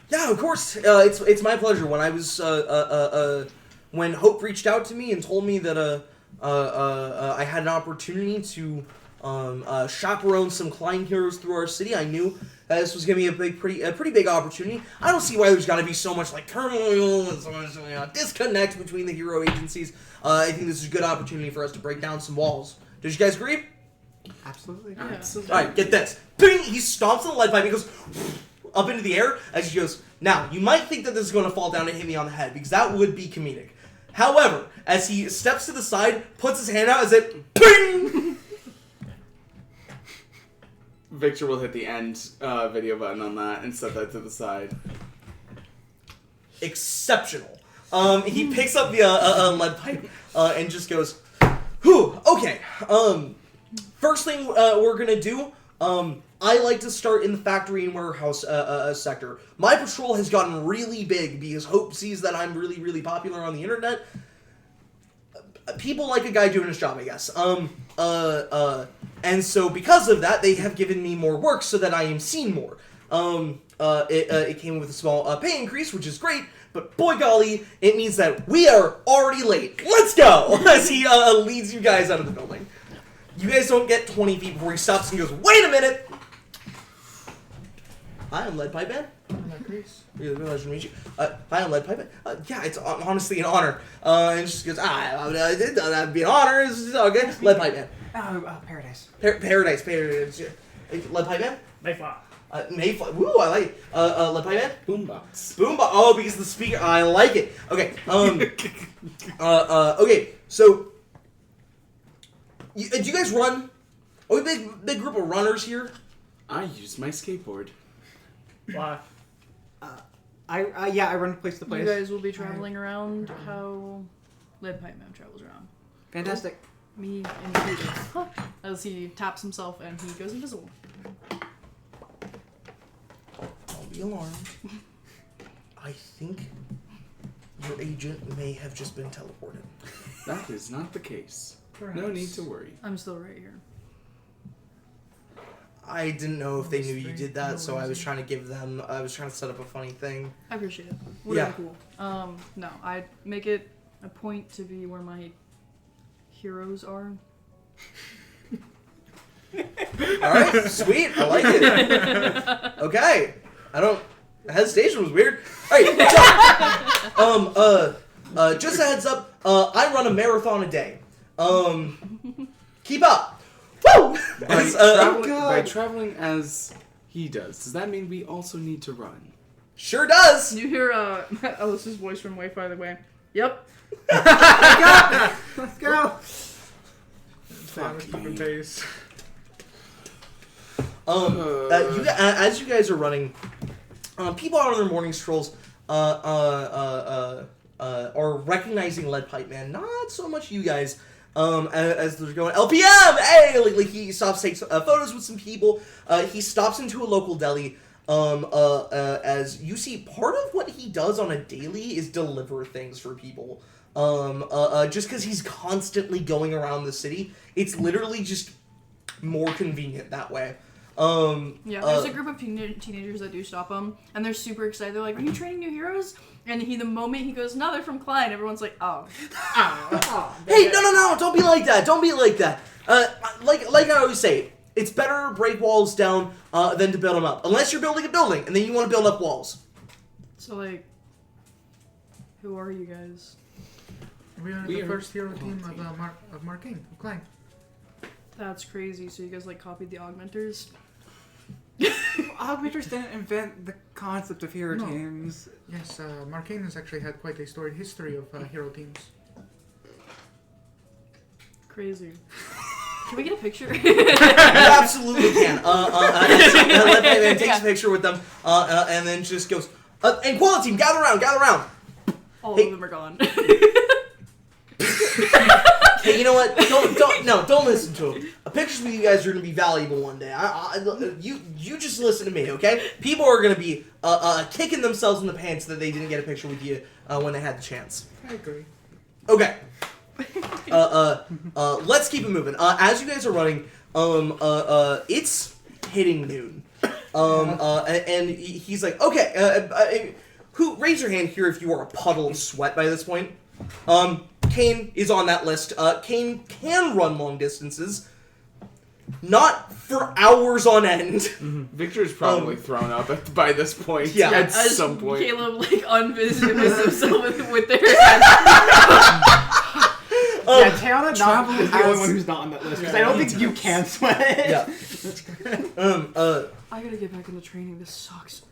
Yeah, of course. It's my pleasure. When I was when Hope reached out to me and told me that I had an opportunity to chaperone some Klein heroes through our city, I knew that this was gonna be a pretty big opportunity. I don't see why there's gotta be so much like turmoil and so much disconnect between the hero agencies. I think this is a good opportunity for us to break down some walls. Did you guys agree? Absolutely. Yeah. Absolutely. Alright, get this. Bing! He stomps on the lead pipe and goes up into the air as he goes, now, you might think that this is going to fall down and hit me on the head, because that would be comedic. However, as he steps to the side, puts his hand out, as it, ping! Victor will hit the end video button on that and set that to the side. Exceptional. He picks up the lead pipe and just goes, whew, okay. First thing we're going to do, I like to start in the factory and warehouse sector. My patrol has gotten really big because Hope sees that I'm really, really popular on the internet. People like a guy doing his job, I guess. And so because of that, they have given me more work so that I am seen more. It came with a small pay increase, which is great, but boy golly, it means that we are already late. Let's go! As he leads you guys out of the building. You guys don't get 20 feet before he stops and goes, wait a minute! Hi, I'm Lead Pipe Man. I'm not Greece. Really pleasure to meet you. Hi, I'm Lead Pipe Man. Yeah, it's honestly an honor. And she goes, that'd be an honor. It's all good. Lead Pipe Man. Paradise. Paradise. Lead Pipe Man? Mayflower. Mayflower. Woo, I like it. Lead Pipe Man? Boombox. Boombox. Oh, because the speaker. I like it. Okay. Okay. So, do you guys run? Are we a big group of runners here? I use my skateboard. Why? I run place to place. You guys will be traveling around how Lead Pipe Man travels around. Fantastic. Me included. As he taps himself and he goes invisible. Don't be alarmed. I think your agent may have just been teleported. That is not the case. Perhaps. No need to worry. I'm still right here. I didn't know if they knew you did that, so I was trying to set up a funny thing. I appreciate it. Whatever, Yeah. cool. No, I make it a point to be where my heroes are. Alright, sweet, I like it. Okay. The hesitation was weird. Alright, just a heads up, I run a marathon a day. Keep up. Woo! By, As, by traveling as he does that mean we also need to run? Sure does. You hear Alice's voice from way farther away. Yep. Let's go. Damage to the base. As you guys are running, people out on their morning strolls are recognizing Lead Pipe Man. Not so much you guys. As they're going, LPM, hey! Like he stops, takes photos with some people. He stops into a local deli. As you see, part of what he does on a daily is deliver things for people. Just because he's constantly going around the city, it's literally just more convenient that way. Yeah, there's a group of teenagers that do stop him, and they're super excited. They're like, "Are you training new heroes?" And the moment he goes, "No, they're from Klein," everyone's like, "Oh." Hey, no, don't be like that. Don't be like that. Like I always say, it's better to break walls down than to build them up. Unless you're building a building, and then you want to build up walls. So, like, who are you guys? We are the first hero team of Marcainne, of Klein. That's crazy. So you guys, like, copied the Augmenters? Augmenters didn't invent the concept of hero teams. Yes, Marcainne has actually had quite a storied history of hero teams. Crazy. Can we get a picture? You absolutely can. Let that man takes a picture with them, and then just goes, and quality team, gather around. All of them are gone. Hey, you know what? Don't listen to him. Pictures with you guys are going to be valuable one day. You just listen to me, okay? People are going to be kicking themselves in the pants that they didn't get a picture with you when they had the chance. I agree. Okay. Let's keep it moving. As you guys are running, it's hitting noon. And he's like, okay, who? Raise your hand here if you are a puddle of sweat by this point. Kane is on that list. Kane can run long distances. Not for hours on end. Victor's probably thrown up by this point. Yeah. At some point. Caleb, like, unvisits himself with their Yeah, Taylor is the only one who's not on that list, because I don't think you can sweat. Yeah. I gotta get back into training. This sucks.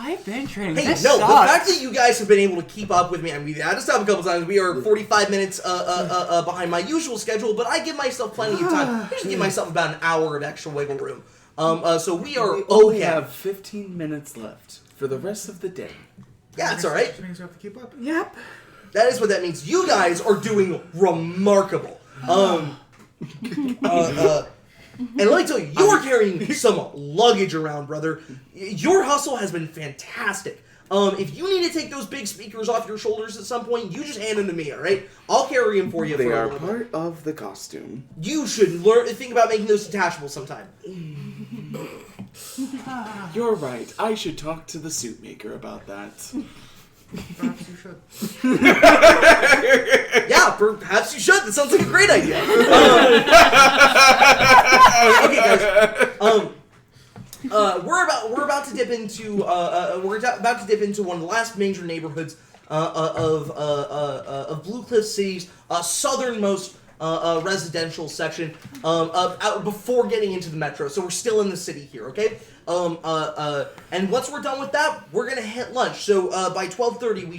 I've been training. Hey, this no, sucks. the fact that you guys have been able to keep up with me, I mean, we've had to stop a couple times. We are 45 minutes behind my usual schedule, but I give myself plenty of time. I just give myself about an hour of extra wiggle room. So we are We only okay. have 15 minutes left for the rest of the day. Yeah, it's alright. Which means we have to keep up. Yep. That is what that means. You guys are doing remarkable. And let me tell you, you are carrying some luggage around, brother. Your hustle has been fantastic. If you need to take those big speakers off your shoulders at some point, you just hand them to me, alright? I'll carry them for you. They for a are little bit. part of the costume. You should learn to think about making those detachable sometime. You're right. I should talk to the suit maker about that. Perhaps you should. Yeah, perhaps you should. That sounds like a great idea. Okay, guys. We're about to dip into one of the last major neighborhoods of Blue Cliff City's southernmost residential section before getting into the metro. So we're still in the city here, okay? And once we're done with that, we're gonna hit lunch. So by 12:30, we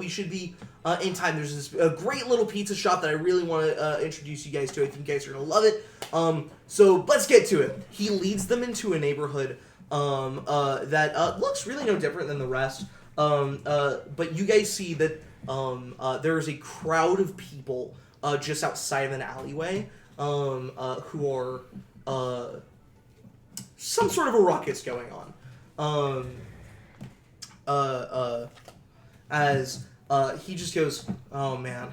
should be in time. There's this great little pizza shop that I really want to introduce you guys to. I think you guys are gonna love it. So let's get to it. He leads them into a neighborhood that looks really no different than the rest. But you guys see that there is a crowd of people just outside of an alleyway who are some sort of a ruckus going on. As he just goes, oh man,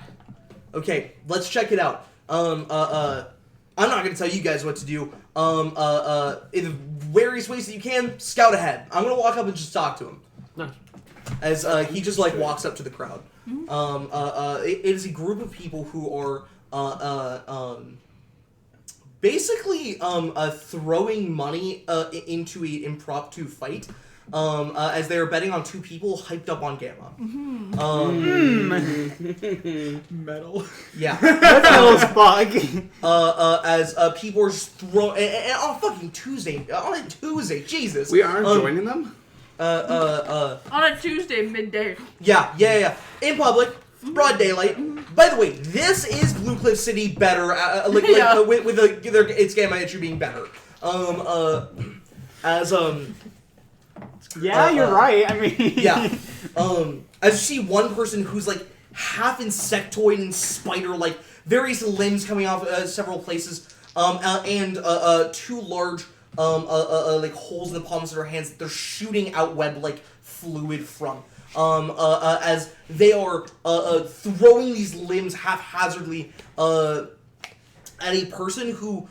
okay, let's check it out. I'm not gonna tell you guys what to do. In the various ways that you can, scout ahead. I'm gonna walk up and just talk to him. No. As he just like walks up to the crowd. It is a group of people who are basically throwing money into an impromptu fight. As they are betting on two people hyped up on Gamma. Metal. Yeah. That feels bug. As people are just throwing... And on fucking Tuesday. On a Tuesday, Jesus. We aren't joining them? On a Tuesday midday. Yeah. In public, broad daylight. By the way, this is Blue Cliff City better, Yeah. with its gamma issue being better. Yeah, you're right. I mean, Yeah. As you see one person who's like half insectoid and spider-like, various limbs coming off several places, and two large like holes in the palms of their hands that they're shooting out web-like fluid from. As they are throwing these limbs haphazardly at a person who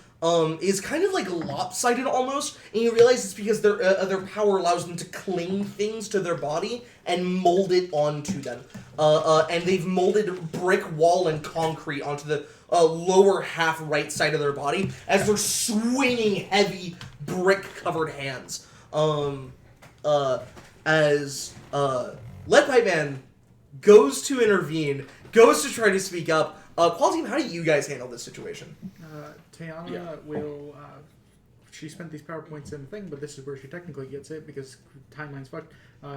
is kind of like lopsided almost, and you realize it's because their power allows them to cling things to their body and mold it onto them. And they've molded brick wall and concrete onto the lower half right side of their body as they're swinging heavy brick-covered hands. As Lead Pipe Man goes to intervene, goes to try to speak up. Quality Team, how do you guys handle this situation? Tiana will. She spent these PowerPoints in the thing, but this is where she technically gets it because timeline's fucked.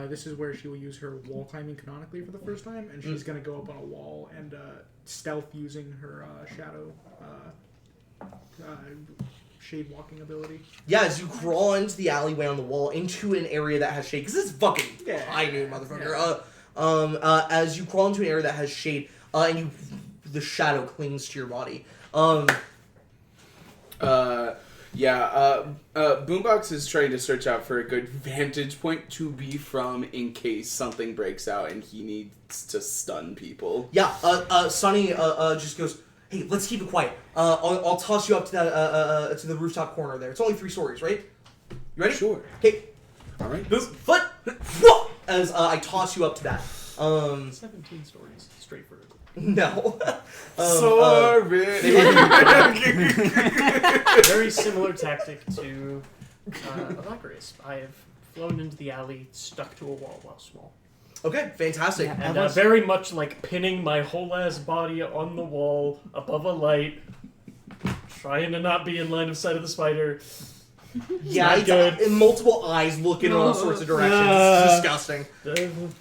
This is where she will use her wall climbing canonically for the first time, and she's going to go up on a wall and stealth using her shadow shade walking ability. Yeah, as you crawl into the alleyway on the wall into an area that has shade, because it's fucking high noon, motherfucker. As you crawl into an area that has shade, and the shadow clings to your body. Boombox is trying to search out for a good vantage point to be from in case something breaks out and he needs to stun people. Yeah, Sonny just goes, hey, let's keep it quiet. I'll toss you up to that to the rooftop corner there. It's only 3 stories, right? You ready? Sure. Okay. All right. Boom, foot, whoa, as I toss you up to that. 17 stories, straight vertical. No. Sorry. Very similar tactic to Evacuous. I have flown into the alley, stuck to a wall while small. Okay, fantastic. Yeah. And very much like pinning my whole ass body on the wall above a light, trying to not be in line of sight of the spider. Yeah, Not it's good. Multiple eyes looking in all sorts of directions. It's disgusting.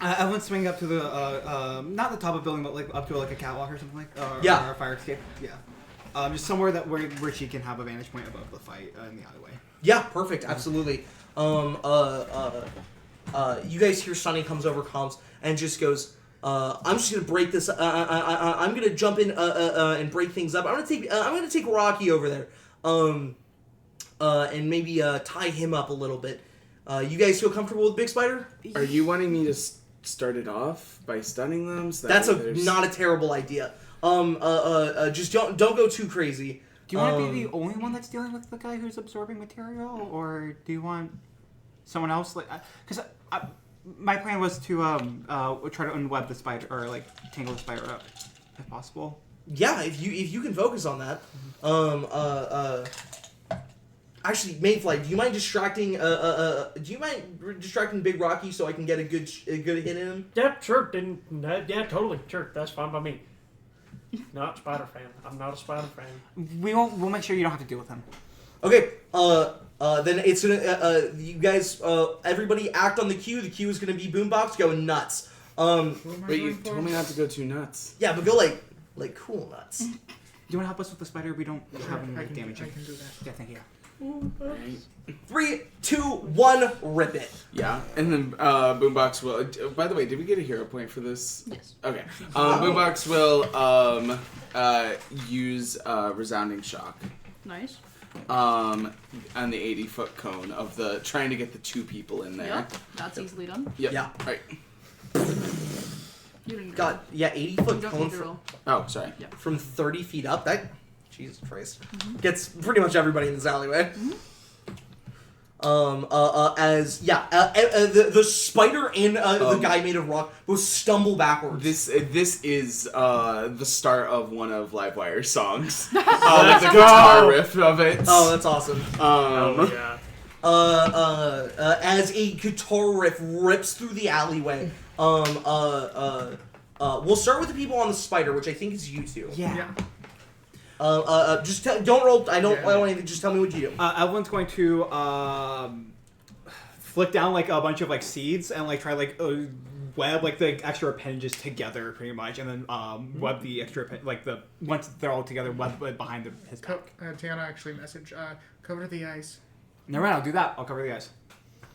I went swinging up to the not the top of the building, but like up to like a catwalk or something like, or a fire escape. Yeah, just somewhere that where she can have a vantage point above the fight in the alleyway. Yeah, perfect. Absolutely. You guys hear Sonny comes over comms and just goes, I'm just gonna break this. I'm gonna jump in and break things up. I'm gonna take Rocky over there. And maybe tie him up a little bit. You guys feel comfortable with Big Spider? Are you wanting me to start it off by stunning them? So That's not a terrible idea. Just don't go too crazy. Do you want to be the only one that's dealing with the guy who's absorbing material, or do you want someone else? Like, because my plan was to try to unweb the spider or like tangle the spider up, if possible. Yeah, if you can focus on that. Actually, Mayfly, do you mind distracting Big Rocky so I can get a good hit in him? Yeah, sure. Yeah, totally. Sure, that's fine by me. Not Spider fan. I'm not a Spider fan. We'll make sure you don't have to deal with him. Okay. Then it's gonna you guys everybody act on the cue. The cue is gonna be Boombox going nuts. Wait, you told me not to go too nuts. Yeah, but go like cool nuts. Do you want to help us with the spider? We don't have any I can damage. do that. Yeah, thank you. Right. 3, 2, 1, rip it. Yeah, and then Boombox will. By the way, did we get a hero point for this? Yes. Okay. Boombox will use resounding shock. Nice. On the 80-foot cone of the trying to get the 2 people in there. Yep. That's easily done. Yep. Yeah. Right. You didn't God, yeah, 80-foot You cone don't need to roll. Oh, sorry. from 30 feet up. That, Jesus Christ, gets pretty much everybody in this alleyway. The spider and the guy made of rock both stumble backwards. This is the start of one of Livewire's songs. Let's the go! guitar riff of it. Oh, that's awesome. Oh yeah. As a guitar riff rips through the alleyway. We'll start with the people on the spider, which I think is you two. Yeah. Just don't roll. I don't want anything. Just tell me what you do. Everyone's going to flick down like a bunch of like seeds and like try like web like the extra appendages together pretty much, and then web the extra like the once they're all together web it behind his back. Tiana actually messaged, cover the eyes. Never mind, I'll do that. I'll cover the eyes.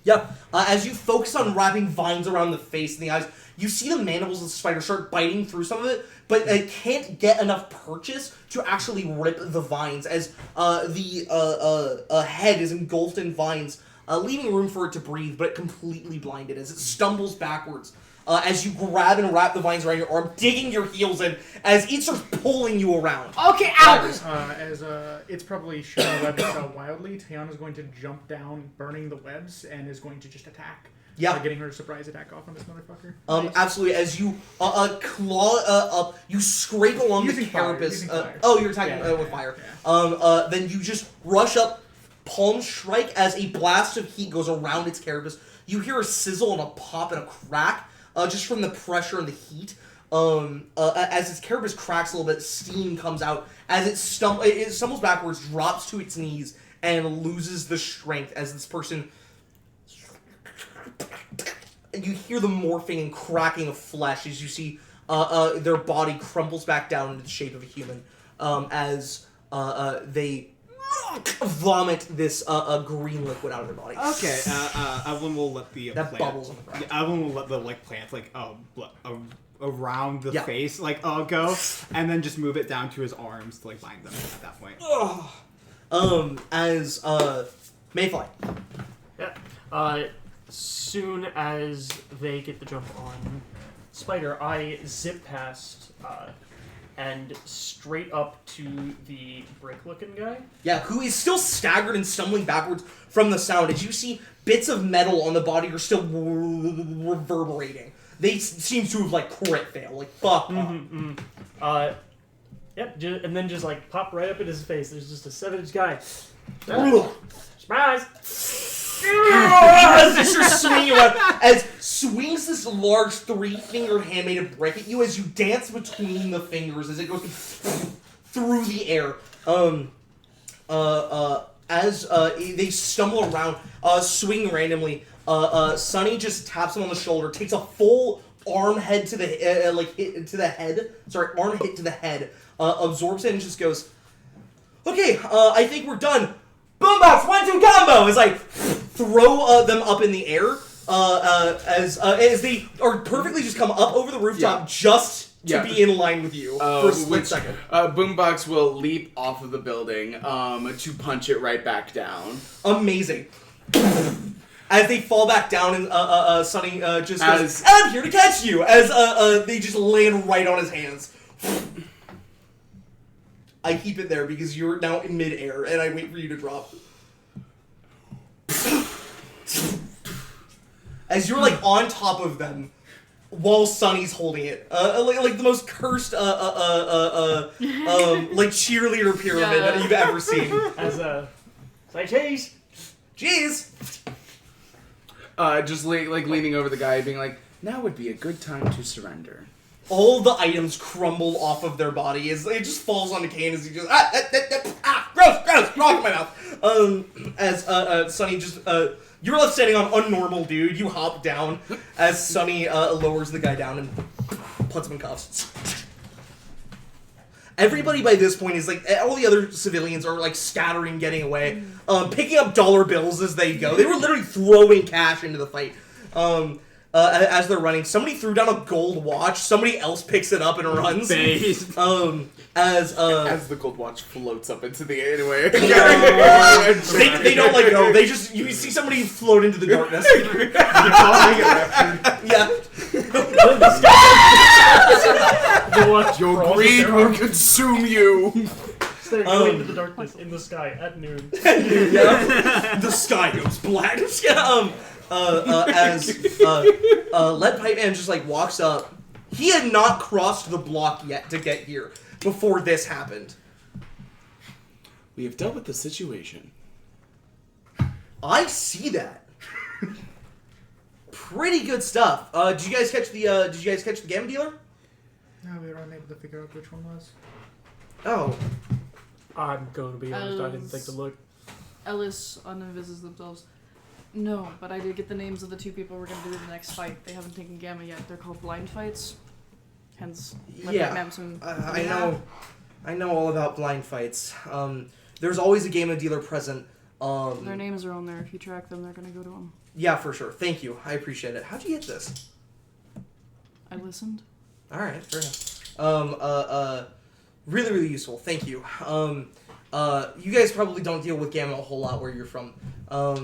Yeah, as you focus on wrapping vines around the face and the eyes, you see the mandibles of the spider start biting through some of it, but it can't get enough purchase to actually rip the vines, as the head is engulfed in vines, leaving room for it to breathe, but completely blinded as it stumbles backwards. As you grab and wrap the vines around your arm, digging your heels in, as it starts pulling you around. Okay, out! As it's probably shooting the web itself wildly, Tiana's going to jump down, burning the webs, and is going to just attack. Yeah. Getting her surprise attack off on this motherfucker. Nice. Absolutely. As you claw up, you scrape along the carapace. You're attacking with fire. Yeah. Then you just rush up, palm strike as a blast of heat goes around its carapace. You hear a sizzle and a pop and a crack, just from the pressure and the heat. As its carapace cracks a little bit, steam comes out. As it stumbles backwards, drops to its knees, and loses the strength as this person... And you hear the morphing and cracking of flesh as you see their body crumbles back down into the shape of a human, as they vomit this green liquid out of their body. Okay, Evelyn will let the that plant, bubbles on the ground. Yeah, Evelyn will let the plant around the Yeah. face go, and then just move it down to his arms to bind them at that point. As Mayfly. Yeah. Soon as they get the jump on Spider, I zip past and straight up to the brick-looking guy. Yeah, who is still staggered and stumbling backwards from the sound. As you see, bits of metal on the body are still reverberating. They seem to have crit fail, fuck. Yep, and then just pop right up in his face. There's just a 7-inch guy. Surprise! As you're swinging around, as swings this large 3-fingered hand-made brick at you as you dance between the fingers as it goes through the air. As they stumble around, swing randomly, Sunny just taps him on the shoulder, takes a full arm hit to the head, absorbs it and just goes, "Okay, I think we're done. Boombox 1-2 combo!" Is throw them up in the air as they are perfectly just come up over the rooftop just to be in line with you for a split second. Boombox will leap off of the building to punch it right back down. Amazing. As they fall back down and Sunny just goes, "And I'm here to catch you!" As they just land right on his hands. I keep it there because you're now in midair, and I wait for you to drop. As you're on top of them, while Sunny's holding it, like the most cursed cheerleader pyramid that you've ever seen. As say cheese, jeez. Just leaning over the guy, being like, "Now would be a good time to surrender." All the items crumble off of their body as it just falls on Kane as he just gross, rock in my mouth. As Sunny just you're left standing on unnormal dude. You hop down as Sunny lowers the guy down and puts him in cuffs. Everybody by this point is all the other civilians are scattering, getting away, picking up dollar bills as they go. They were literally throwing cash into the fight. As they're running, somebody threw down a gold watch. Somebody else picks it up and runs. As the gold watch floats up into the air anyway. they don't go. They just you see somebody float into the darkness. Yeah. Your greed will consume you. They're going into the darkness in the sky at noon. Yeah. The sky goes black. As Lead Pipe Man just walks up. He had not crossed the block yet to get here before this happened. We have dealt with the situation. I see that. Pretty good stuff. Did you guys catch the Gamma Dealer? No, we were unable to figure out which one was. Oh. I'm going to be honest, I didn't think to look. Ellis uninvises themselves. No, but I did get the names of the 2 people we're gonna do in the next fight. They haven't taken Gamma yet. They're called blind fights. Hence, Yeah, I know all about blind fights. There's always a Gamma dealer present. Their names are on there. If you track them, they're gonna go to them. Yeah, for sure. Thank you. I appreciate it. How'd you get this? I listened. All right, fair enough. Really, really useful. Thank you. You guys probably don't deal with Gamma a whole lot where you're from. No,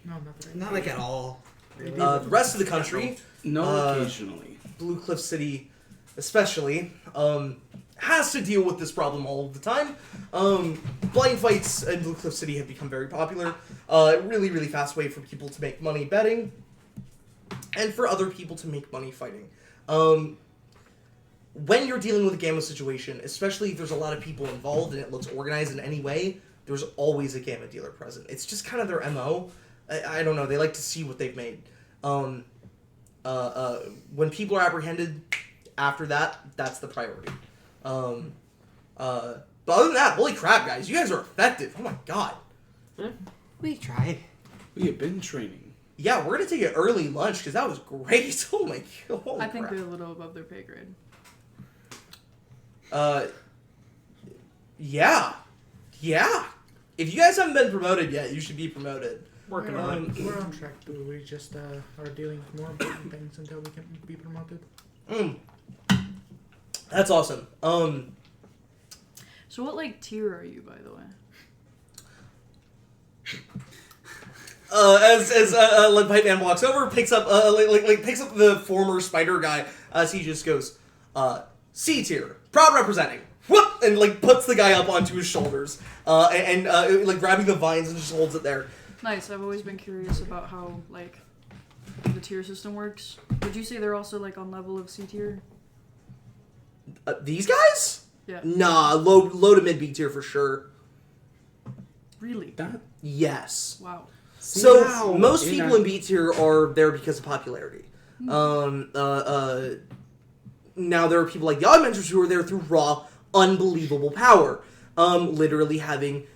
not that I Not like at all. The rest of the country, No, occasionally. Blue Cliff City especially, has to deal with this problem all of the time. Blind fights in Blue Cliff City have become very popular. Really, really fast way for people to make money betting, and for other people to make money fighting. When you're dealing with a Gamma situation, especially if there's a lot of people involved and it looks organized in any way, there's always a Gamma dealer present. It's just kind of their MO. I don't know. They like to see what they've made. When people are apprehended, after that, that's the priority. But other than that, holy crap, guys, you guys are effective. Oh my god. We tried. We have been training. Yeah, we're gonna take an early lunch because that was great. Oh my god. Holy I think crap. they're a little above their pay grade. Yeah. If you guys haven't been promoted yet, you should be promoted. Working we're on it. We're on track, but we just are dealing with more important things until we can be promoted. That's awesome. So what, like, tier are you, by the way? As Pipe Man walks over, picks up picks up the former spider guy, as he just goes, C tier, proud representing, whoop, and like puts the guy up onto his shoulders, and like grabbing the vines and just holds it there. Nice. I've always been curious about how, like, the tier system works. Would you say they're also, like, on level of C tier? These guys? Yeah. Nah, low to mid B tier for sure. Really? That Yes. Wow. So Wow. most In people a- in B tier are there because of popularity. Now there are people like the Augmenters who are there through raw, unbelievable power. Literally having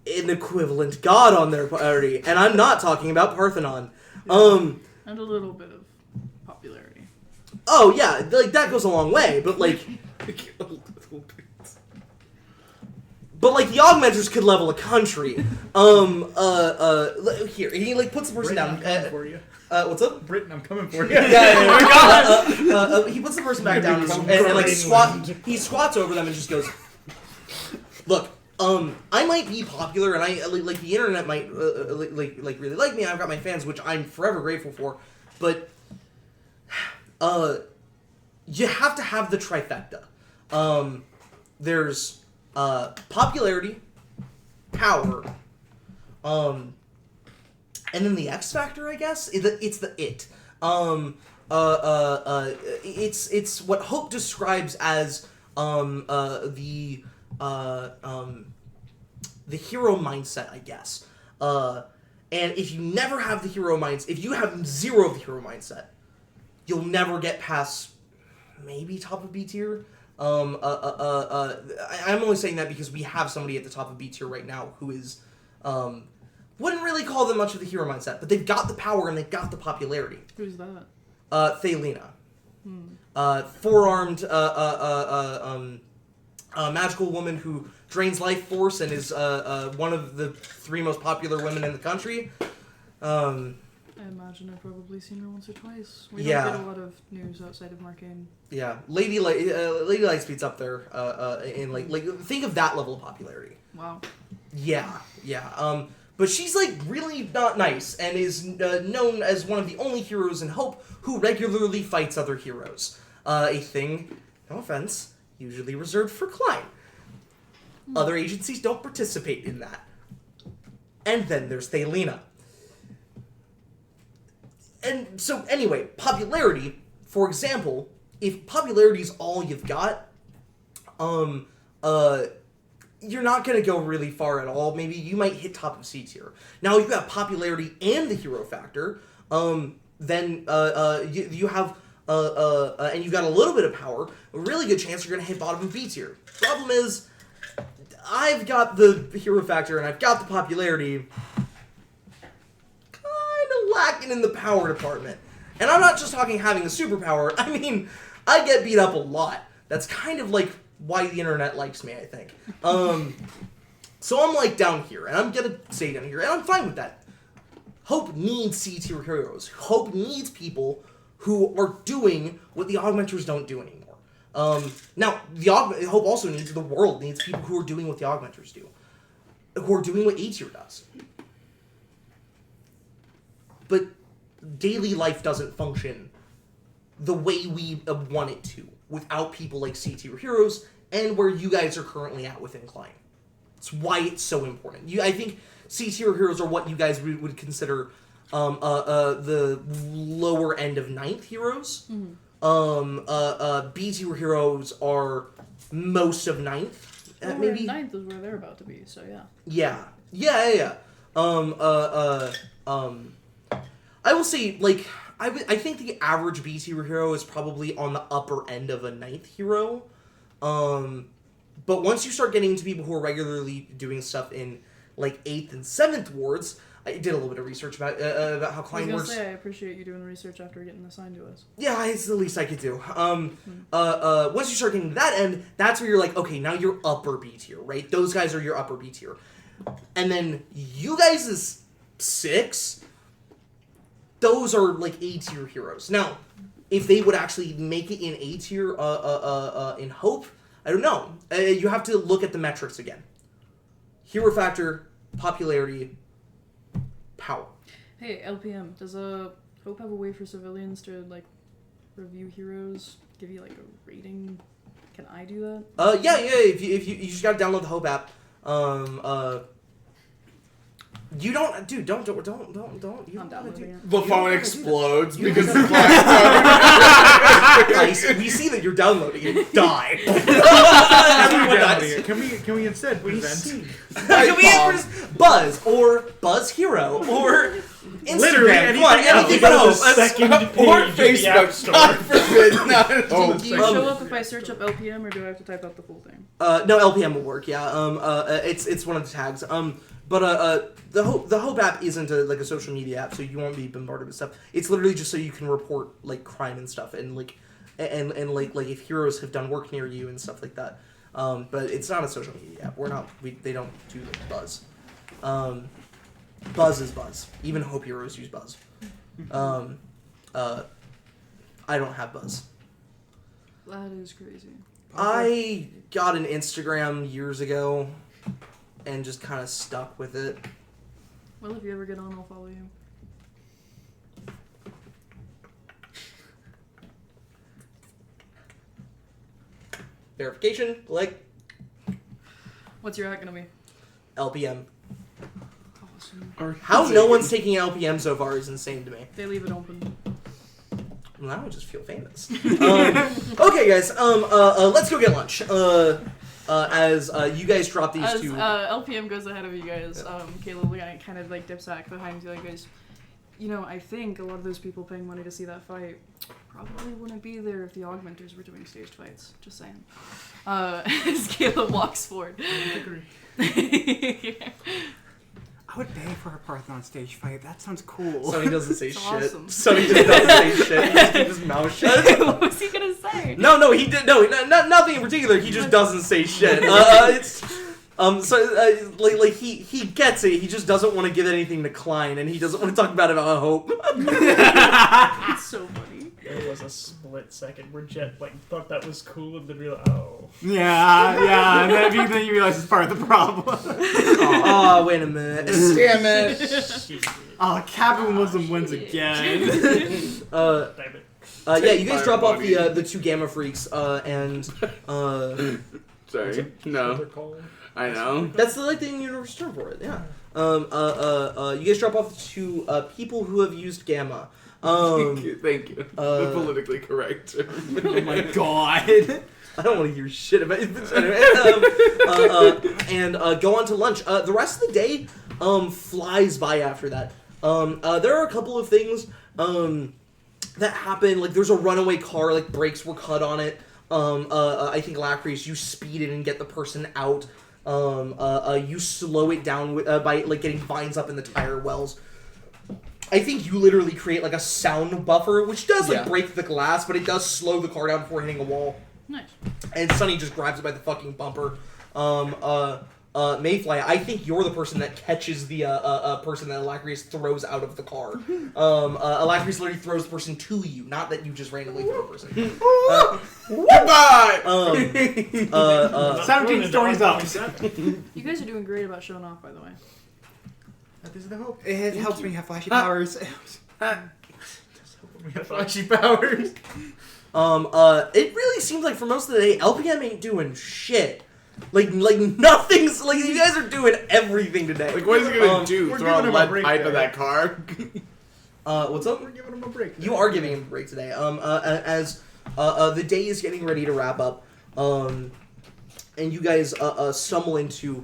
an equivalent god on their party, and I'm not talking about Parthenon. And a little bit of popularity. Oh yeah, like that goes a long way, but like the Augmenters could level a country. Here, he like puts the person Britain, down. I'm coming for you. What's up? Britain, I'm coming for you. He puts the person back down and like he squats over them and just goes, "Look, I might be popular and I like the internet might like really like me. I've got my fans, which I'm forever grateful for, but you have to have the trifecta. There's popularity, power, and then the X factor, I guess. It's the it. It's what Hope describes as the hero mindset, I guess. And if you never have the hero mindset, if you have zero of the hero mindset, you'll never get past maybe top of B tier. I'm only saying that because we have somebody at the top of B tier right now who is, wouldn't really call them much of the hero mindset, but they've got the power and they've got the popularity. Who's that? Thelina. Four-armed, magical woman who drains life force and is one of the 3 most popular women in the country. I imagine I've probably seen her once or twice. We Yeah. don't get a lot of news outside of Marcainne. Yeah, Lady Lightspeed's up there. In like think of that level of popularity. Wow. Yeah. But she's like really not nice and is known as one of the only heroes in Hope who regularly fights other heroes. A thing, no offense, usually reserved for Klein. Other agencies don't participate in that. And then there's Thelina. And so anyway, popularity, for example, if popularity is all you've got, you're not going to go really far at all. Maybe you might hit top of C tier. Now, if you have popularity and the hero factor, then you have, and you've got a little bit of power, a really good chance you're going to hit bottom of B tier. Problem is, I've got the hero factor and I've got the popularity. Kind lacking in the power department. And I'm not just talking having a superpower. I mean, I get beat up a lot. That's kind of like why the internet likes me, I think. So I'm like down here, and I'm gonna stay down here, and I'm fine with that. Hope needs C-tier heroes. Hope needs people who are doing what the Augmenters don't do anymore. Now, Hope also needs, the world needs people who are doing what the Augmenters do. Who are doing what A-tier does. But daily life doesn't function the way we want it to without people like C-tier heroes and where you guys are currently at within Klein. It's why it's so important. I think C-tier heroes are what you guys would consider the lower end of 9th heroes. Mm-hmm. B-tier heroes are most of 9th. Maybe 9th is where they're about to be, so yeah. Yeah. I will say, like, I think the average B-tier hero is probably on the upper end of a 9th hero. But once you start getting into people who are regularly doing stuff in, like, 8th and 7th wards, I did a little bit of research about how Klein works. I appreciate you doing the research after getting assigned to us. Yeah, it's the least I could do. Once you start getting to that end, that's where you're like, okay, now you're upper B tier, right? Those guys are your upper B tier. And then you guys is 6. Those are like A tier heroes. Now, if they would actually make it in A tier in Hope, I don't know. You have to look at the metrics again. Hero factor, popularity, power. Hey, LPM, does Hope have a way for civilians to, like, review heroes, give you, like, a rating? Can I do that? Yeah. If you just gotta download the Hope app. You don't, dude. Don't. You I'm downloading it. The phone explodes because Guys, we see that you're downloading it. Die. Everyone dies. Can we instead present? Can we Buzz or Buzz Hero or Instagram? Literally Come on, anything but Hope. Second or page of the App Facebook? Store. God forbid. No. Do you show up if I search up LPM, or do I have to type out the full thing? No, LPM will work. Yeah. It's one of the tags. But the Hope app isn't a social media app, so you won't be bombarded with stuff. It's literally just so you can report like crime and stuff, and like if heroes have done work near you and stuff like that. But it's not a social media app. They don't do like Buzz. Buzz is Buzz. Even Hope heroes use Buzz. I don't have Buzz. That is crazy. I got an Instagram years ago and just kind of stuck with it. Well, if you ever get on, I'll follow you. Verification, like What's your hat gonna be? LPM. Awesome. How no one's taking LPM so far is insane to me. They leave it open. Well, now I just feel famous. Okay, guys. Let's go get lunch. As you guys drop these As two. LPM goes ahead of you guys, Caleb kind of like dips back behind you, like goes, I think a lot of those people paying money to see that fight probably wouldn't be there if the Augmenters were doing staged fights. Just saying. As Caleb walks forward. I would pay for a Parthenon stage fight. That sounds cool. Sonny doesn't say It's shit. awesome. Sonny just doesn't say shit. He just keeps his mouth shut. What was he gonna say? No, he did. No, nothing in particular. He just doesn't say shit. He gets it. He just doesn't want to give anything to Klein, and he doesn't want to talk about Hope. It's so funny. There was a split second where Jet thought that was cool, and then realized, oh. Yeah, and then you realize it's part of the problem. Oh, wait a minute. Damn it. Shit. Oh, capitalism wins again. Damn it. Yeah, you guys Fire drop off body. the two Gamma Freaks, and Sorry. What No. they're called. I know. that's the like thing universe term for it. Yeah. You guys drop off the two people who have used Gamma. Thank you. The politically correct term. Oh my god. I don't want to hear shit about it. And go on to lunch. The rest of the day flies by after that. There are a couple of things that happen. Like there's a runaway car. Like brakes were cut on it. I think Lacrease, you speed it and get the person out. You slow it down by like getting vines up in the tire wells. I think you literally create like a sound buffer, which does like Yeah. break the glass, but it does slow the car down before hitting a wall. Nice. And Sunny just grabs it by the fucking bumper. Mayfly, I think you're the person that catches the person that Alacrius throws out of the car. Alacrius literally throws the person to you, not that you just randomly throw a person. Goodbye. 17 stories up. You guys are doing great about showing off, by the way. That is the hope. It helps me have flashy powers. We have flashy powers. It really seems like for most of the day, LPM ain't doing shit. Like nothing's like you guys are doing everything today. Like, what is he gonna do? we're Throw a giving him a lead break pipe there. at that car? What's up? We're giving him a break. You are giving him a break today. As the day is getting ready to wrap up, and you guys stumble into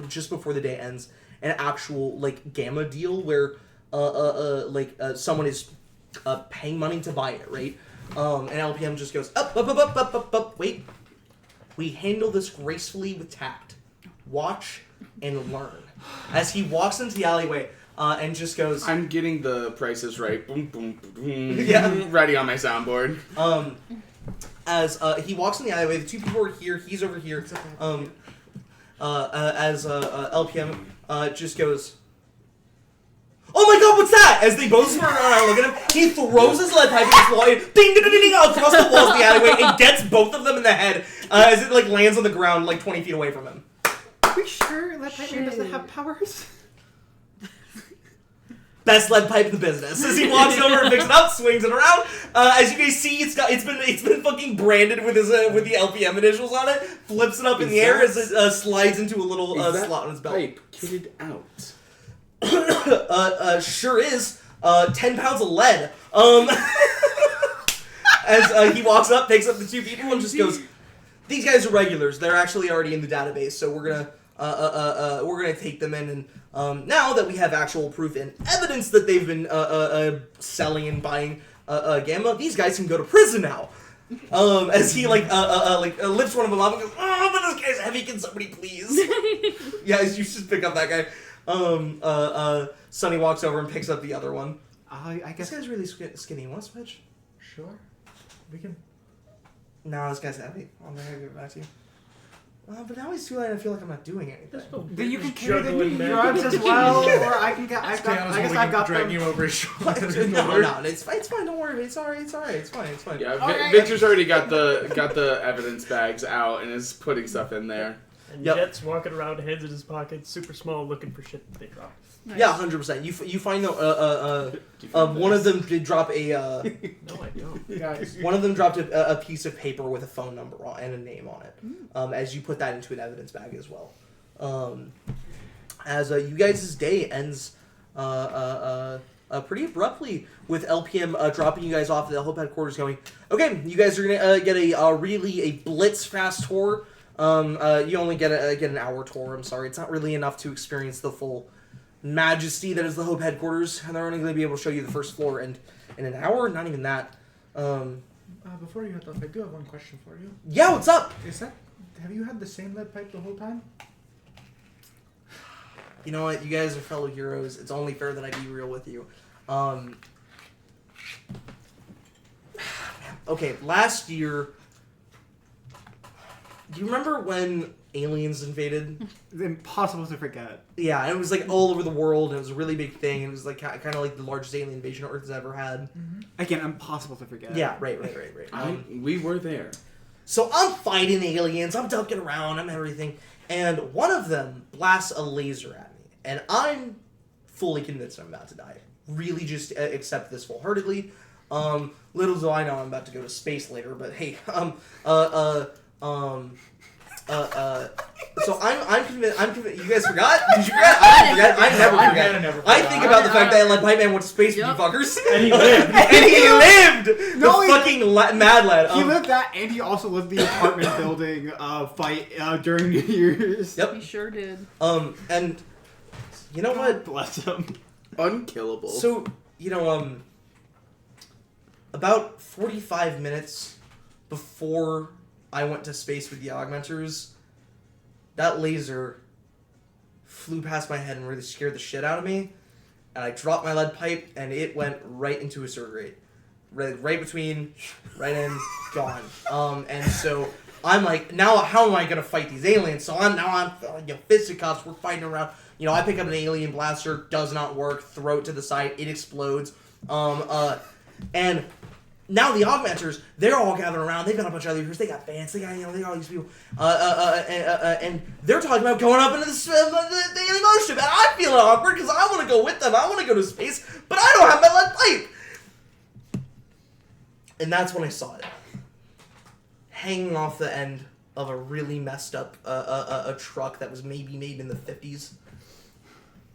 just before the day ends, an actual like gamma deal where someone is paying money to buy it, right? And LPM just goes up, wait. We handle this gracefully with tact. Watch and learn. As he walks into the alleyway and just goes, I'm getting the prices right. Boom, boom, boom. Yeah. Ready on my soundboard. As he walks in the alleyway, the two people are here, he's over here. As LPM just goes, oh my god, what's that? As they both turn around and look at him, he throws his lead pipe in his wall, ding, ding, ding, ding, across the walls of the alleyway, and gets both of them in the head as it like lands on the ground like 20 feet away from him. Are we sure that Batman doesn't have powers? Best lead pipe in the business. As he walks over and picks it up, swings it around. As you guys see, it's been fucking branded with with the LPM initials on it. Flips it up in the air as it slides into a little slot on his belt. Pipe kitted out. Sure is. 10 pounds of lead. As he walks up, picks up the two people, and just goes, "These guys are regulars. They're actually already in the database, so we're gonna take them in. And now that we have actual proof and evidence that they've been selling and buying Gamma, these guys can go to prison now." As he lifts one of them up and goes, "Oh, but this guy's heavy. Can somebody please?" Yeah, you should pick up that guy. Sonny walks over and picks up the other one. I This guess. guy's really skinny. Want to switch? Sure. We can. No, this guy's heavy. I'm gonna give it back to you. But now he's too late. I feel like I'm not doing anything. Then you can carry the Juggling new man. drugs as well, or I can get. I Stay on his guess way, I've got drag them. you over his shoulder. No, it's fine. Don't worry. It's alright. It's fine. Yeah, Alright. Victor's already got the evidence bags out and is putting stuff in there. And Yep. Jet's walking around, hands in his pockets, super small, looking for shit that they drop. Nice. Yeah, 100%. You find one of them did drop a No, I don't. Guys, one of them dropped a piece of paper with a phone number on and a name on it. As you put that into an evidence bag as well. As you guys' day ends pretty abruptly with LPM dropping you guys off at the Hope headquarters, going, okay, you guys are gonna get a blitz fast tour. You only get an hour tour. I'm sorry, it's not really enough to experience the full majesty that is the Hope headquarters, and they're only going to be able to show you the first floor, and in an hour, not even that. before you head off, I do have one question for you. Yeah, what's up? Have you had the same lead pipe the whole time? You know what? You guys are fellow heroes. It's only fair that I be real with you. Okay, last year. Do you remember when aliens invaded? It's impossible to forget. Yeah, and it was like all over the world, and it was a really big thing. It was like kind of like the largest alien invasion Earth has ever had. Again, impossible to forget. Yeah, right. We were there. So I'm fighting aliens, I'm ducking around, I'm everything, and one of them blasts a laser at me, and I'm fully convinced I'm about to die. Really just accept this wholeheartedly. Little do I know I'm about to go to space later, but hey, so I'm convinced. You guys forgot? Did you forget? I didn't forget. I never forget. I think about the fact that like Pipe Man went to space with you fuckers, And he lived. and he lived. No, The he- fucking mad lad. He lived that, and he also lived the apartment building fight during New Year's. Yep. He sure did. And you know what? Bless him. Unkillable. So about 45 minutes before I went to space with the augmenters, that laser flew past my head and really scared the shit out of me. And I dropped my lead pipe, and it went right into a surgery. Right between, right in, gone. And so I'm like, now how am I gonna fight these aliens? So I'm fisticuffs, we're fighting around. You know, I pick up an alien blaster, does not work, throw it to the side, it explodes. And now the augmenters, they're all gathered around. They've got a bunch of other people. They got fans. They got they got all these people. And they're talking about going up into the alien mothership. And I feel awkward because I want to go with them. I want to go to space, but I don't have my lead pipe. And that's when I saw it, hanging off the end of a really messed up a truck that was maybe made in the 50s,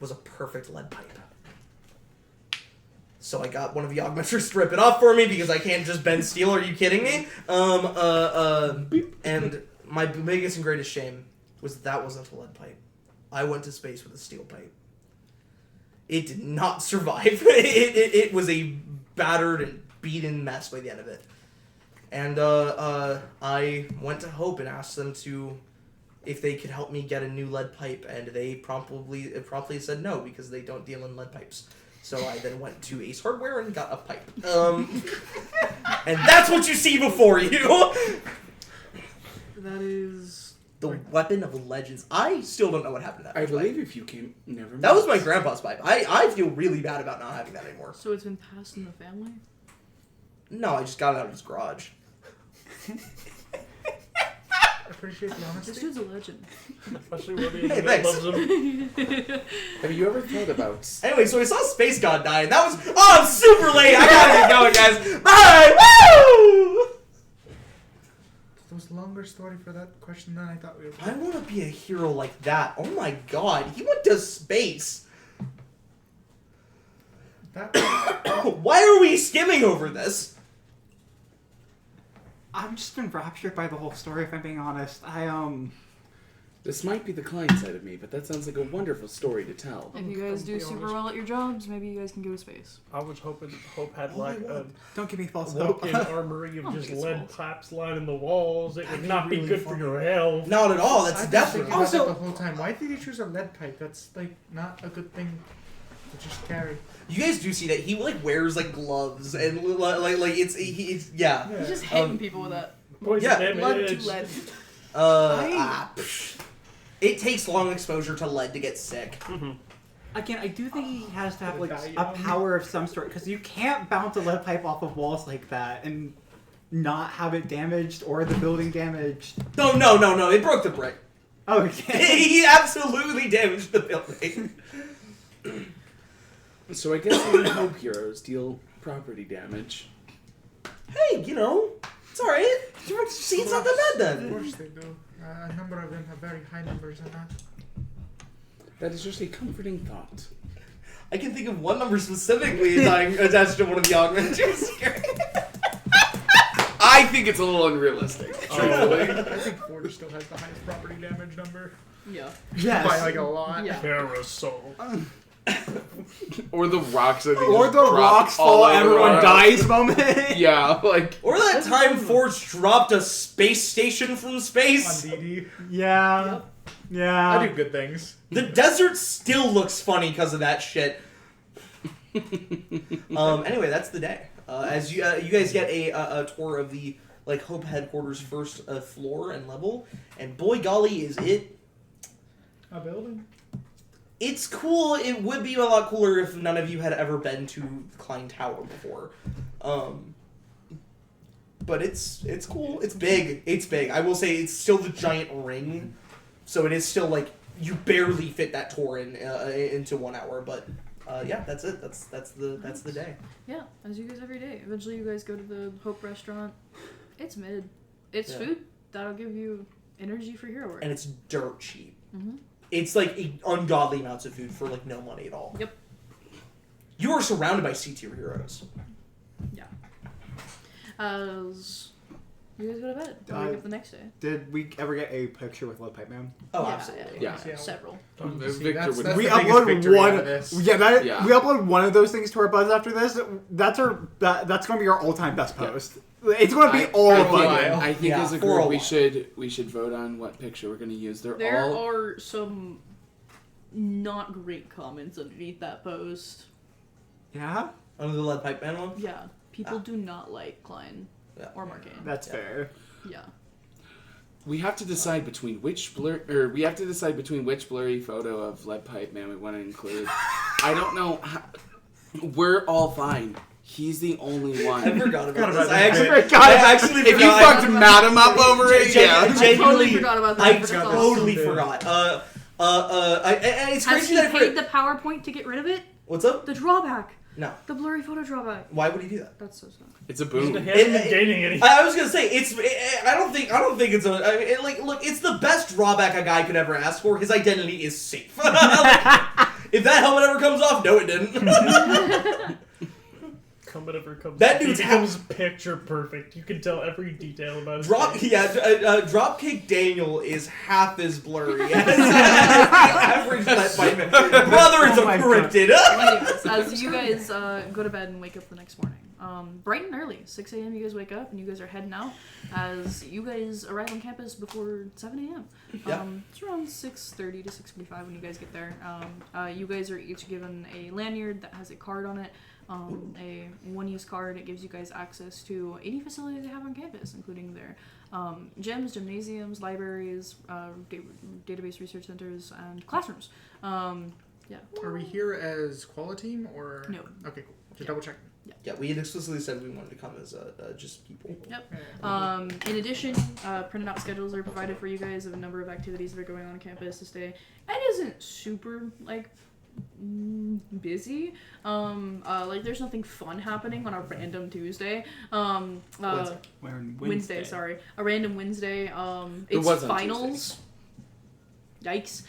was a perfect lead pipe. So I got one of the augmenters to rip it off for me because I can't just bend steel. Are you kidding me? And my biggest and greatest shame was that wasn't a lead pipe. I went to space with a steel pipe. It did not survive. It was a battered and beaten mess by the end of it. And I went to Hope and asked them if they could help me get a new lead pipe, and they promptly said no because they don't deal in lead pipes. So I then went to Ace Hardware and got a pipe. And that's what you see before you! That is... The weapon of legends. I still don't know what happened to that I pipe. believe if you came, never mind. That was my grandpa's pipe. I feel really bad about not having that anymore. So it's been passed in the family? No, I just got it out of his garage. Appreciate the This honesty. dude's a legend. Especially when the Hey, internet thanks. loves him. Have you ever thought about? Anyway, so I saw Space God die, and that was... Oh, I'm super late! I gotta get going, guys! Bye! Woo! There was a longer story for that question than I thought we were. I want to be a hero like that. Oh my god, he went to space. That Why are we skimming over this? I'm just enraptured by the whole story, if I'm being honest. This might be the Klein side of me, but that sounds like a wonderful story to tell. If you guys do super well at your jobs, maybe you guys can go to space. I was hoping Hope had like a Don't give me false hope. walk-in armory of just it's lead false. pipes lining the walls. It would not be really good for funny. your health. Not at all, that's I've been definitely... thinking about that Also- the whole time. Why did he choose a lead pipe? That's like not a good thing to just carry. You guys do see that he like wears like gloves and like it's yeah. He's just hitting people with that. Poison Yeah. Blood to damage. lead. It takes long exposure to lead to get sick. Again, I do think he has to have like Die a young. power of some sort, because you can't bounce a lead pipe off of walls like that and not have it damaged or the building damaged. No, it broke the brick. Okay. He absolutely damaged the building. So I guess only Hope heroes deal property damage. Hey, you know, it's alright. See, it's not that bad Of then. course they do. A number of them have very high numbers in that. That is just a comforting thought. I can think of one number specifically attached to one of the augmenters here. I think it's a little unrealistic. Truthfully. I think Ford still has the highest property damage number Yeah. Yes. by like a lot. Yeah. Parasol. Or the rocks that they Or just the drop rocks all fall, over everyone our- dies moment. Yeah, like Or that time Forge dropped a space station from On space. DD. Yeah. Yep. Yeah. I do good things. The desert still looks funny because of that shit. Anyway, that's the day. As you guys get a tour of the like Hope headquarters first floor and level, and boy golly, is it. A building? It's cool. It would be a lot cooler if none of you had ever been to Klein Tower before. But it's cool. It's big. It's big. I will say it's still the giant ring, so it is still like you barely fit that tour into 1 hour. But yeah, that's it. That's the day. Yeah, as you guys every day. Eventually you guys go to the Hope restaurant. It's mid. It's Yeah. food. That'll give you energy for hero work. And it's dirt cheap. Mm-hmm. It's like ungodly amounts of food for like no money at all. Yep. You are surrounded by C-tier heroes. Yeah. As you guys go to bed. Wake up the next day. Did we ever get a picture with Lead Pipe Man? Oh, Yeah, absolutely. Yeah. Several. Victor that's- would. that's We the biggest upload victory out one. of this. Yeah, Yeah. we upload one of those things to our buzz after this. That's that's going to be our all-time best post. It's going to be all I of think, them. I think Yeah, as a for a group while. we should vote on what picture we're going to use. They're There all are some not great comments underneath that post. Yeah, Under the lead pipe man one. Yeah, people do not like Klein Yeah. or Marcainne. that's fair. Yeah. We have to decide between which blurry photo of Lead Pipe Man we want to include. I don't know. We're all fine. He's the only I one. forgot about about this. that. I actually If you forgot. fucked Madam up over it, yeah. I totally Genuinely, forgot about that. I That's awesome. totally awesome. forgot. It's Has crazy he that paid the PowerPoint to get rid of it? What's up? The drawback. No. The blurry photo drawback. Why would he do that? That's so sad. It's a He boom. hasn't been gaining any. I was gonna say I don't think it's a. I mean, look, it's the best drawback a guy could ever ask for. His identity is safe. If that helmet ever comes off, no, it didn't. Helmet ever comes. That he dude's becomes picture perfect. You can tell every detail about his face. Dropkick Daniel is half as blurry as the average Lead Pipe Man. Brother, it's Oh my a cryptid. Anyways, as you guys go to bed and wake up the next morning, bright and early, 6 a.m. you guys wake up and you guys are heading out. As you guys arrive on campus before 7 a.m. Yeah. It's around 6:30 to 6:45 when you guys get there. You guys are each given a lanyard that has a card on it. A one-use card. It gives you guys access to any facility they have on campus, including their gyms, gymnasiums, libraries, database research centers, and classrooms. Yeah. Are we here as quality team or No. Okay, cool. Just double check. Yeah, we had explicitly said we wanted to come as just people. Yep. In addition, printed out schedules are provided for you guys of a number of activities that are going on campus this day. It isn't super busy. There's nothing fun happening on a random Tuesday. Wednesday, sorry. A random Wednesday. It's wasn't finals. Yikes.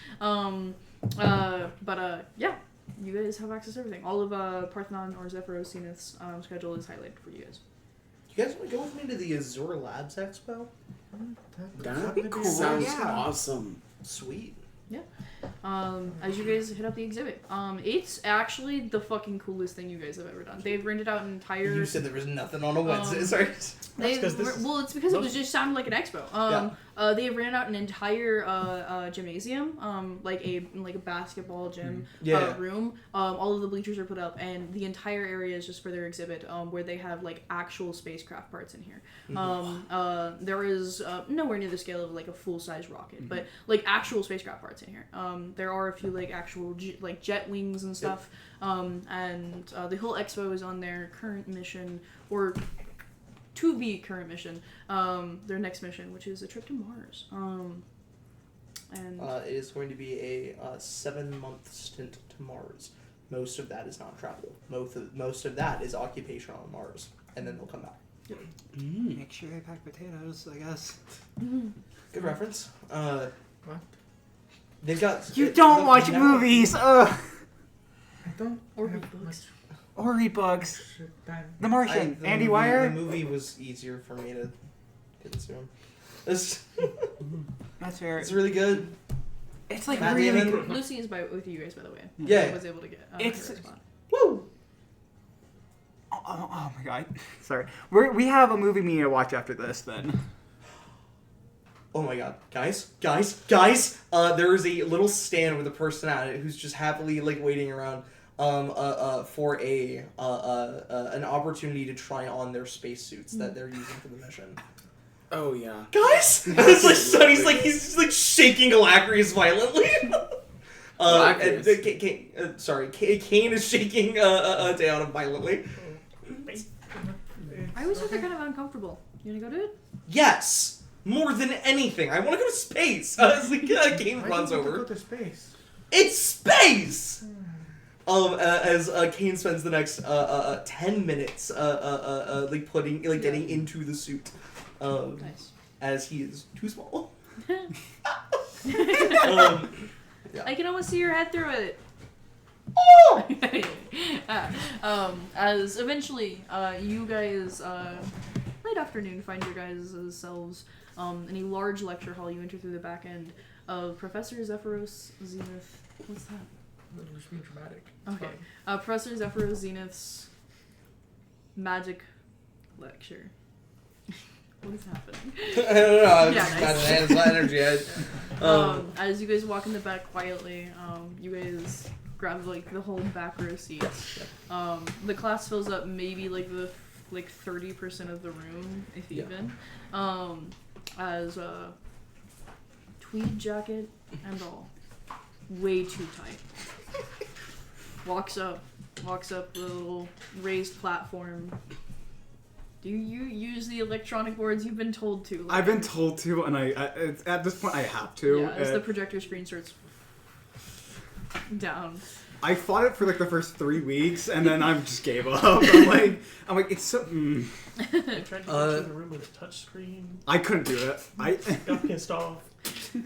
Yeah. You guys have access to everything. All of Parthenon or Zephyros Zenith's schedule is highlighted for you guys. You guys want to go with me to the Azure Labs Expo? That'd be cool. cool, Sounds yeah. awesome. Sweet. As you guys hit up the exhibit, it's actually the fucking coolest thing you guys have ever done. They've rented out an entire. You said there was nothing on a Wednesday, sorry. It's because it was just sounded like an expo. They have rented out an entire gymnasium, like a basketball gym room. All of the bleachers are put up, and the entire area is just for their exhibit, where they have like actual spacecraft parts in here. There is nowhere near the scale of like a full size rocket, but like actual spacecraft parts in here. There are a few like actual jet wings and stuff, and the whole expo is on their current mission or to be current mission, their next mission, which is a trip to Mars. It is going to be a 7-month stint to Mars. Most of that is not travel. Most of that is occupation on Mars, and then they'll come back. Make sure they pack potatoes, I guess. Good reference. What? They've got. You don't watch movies! Ugh! I don't. Or have read books. Or read books. much time. The Martian. Andy The Weir. movie was easier for me to consume. It's That's fair. really good. It's like Matt really Damon. good. Lucy is with you guys, by the way. Yeah. I was able to get It's- her spot. Woo! Oh my god. Sorry. We have a movie meeting to watch after this then. Oh my god, guys! There is a little stand with a person at it who's just happily waiting around for an opportunity to try on their spacesuits that they're using for the mission. Oh yeah. Guys, it's like Sonny's he's just shaking Alacrius violently. Kane is shaking Diana violently. I always thought they're kind of uncomfortable. You wanna go do it? Yes. More than anything, I want to go to space. Kane runs over. Go to space. It's space. As Kane spends the next 10 minutes getting into the suit, Nice. as he is too small. I can almost see your head through it. Oh! As eventually, you guys, late afternoon, find your guys' selves in a large lecture hall. You enter through the back end of Professor Zephyros Zenith. What's that? We're just being dramatic. Okay. Professor Zephyros Zenith's magic lecture. What is happening? I don't know. I've Yeah, just nice. got an energy. As you guys walk in the back quietly, you guys grab like the whole back row seats. The class fills up maybe like the 30% of the room, if Yeah. even. As tweed jacket and all, way too tight. Walks up the little raised platform. Do you use the electronic boards you've been told to? I've been told to, and at this point I have to. Yeah, as the projector screen starts down. I fought it for like the first 3 weeks, and then I just gave up. I'm like, it's so. I tried to get you in the room with a touchscreen. I couldn't do it. I Got pissed off.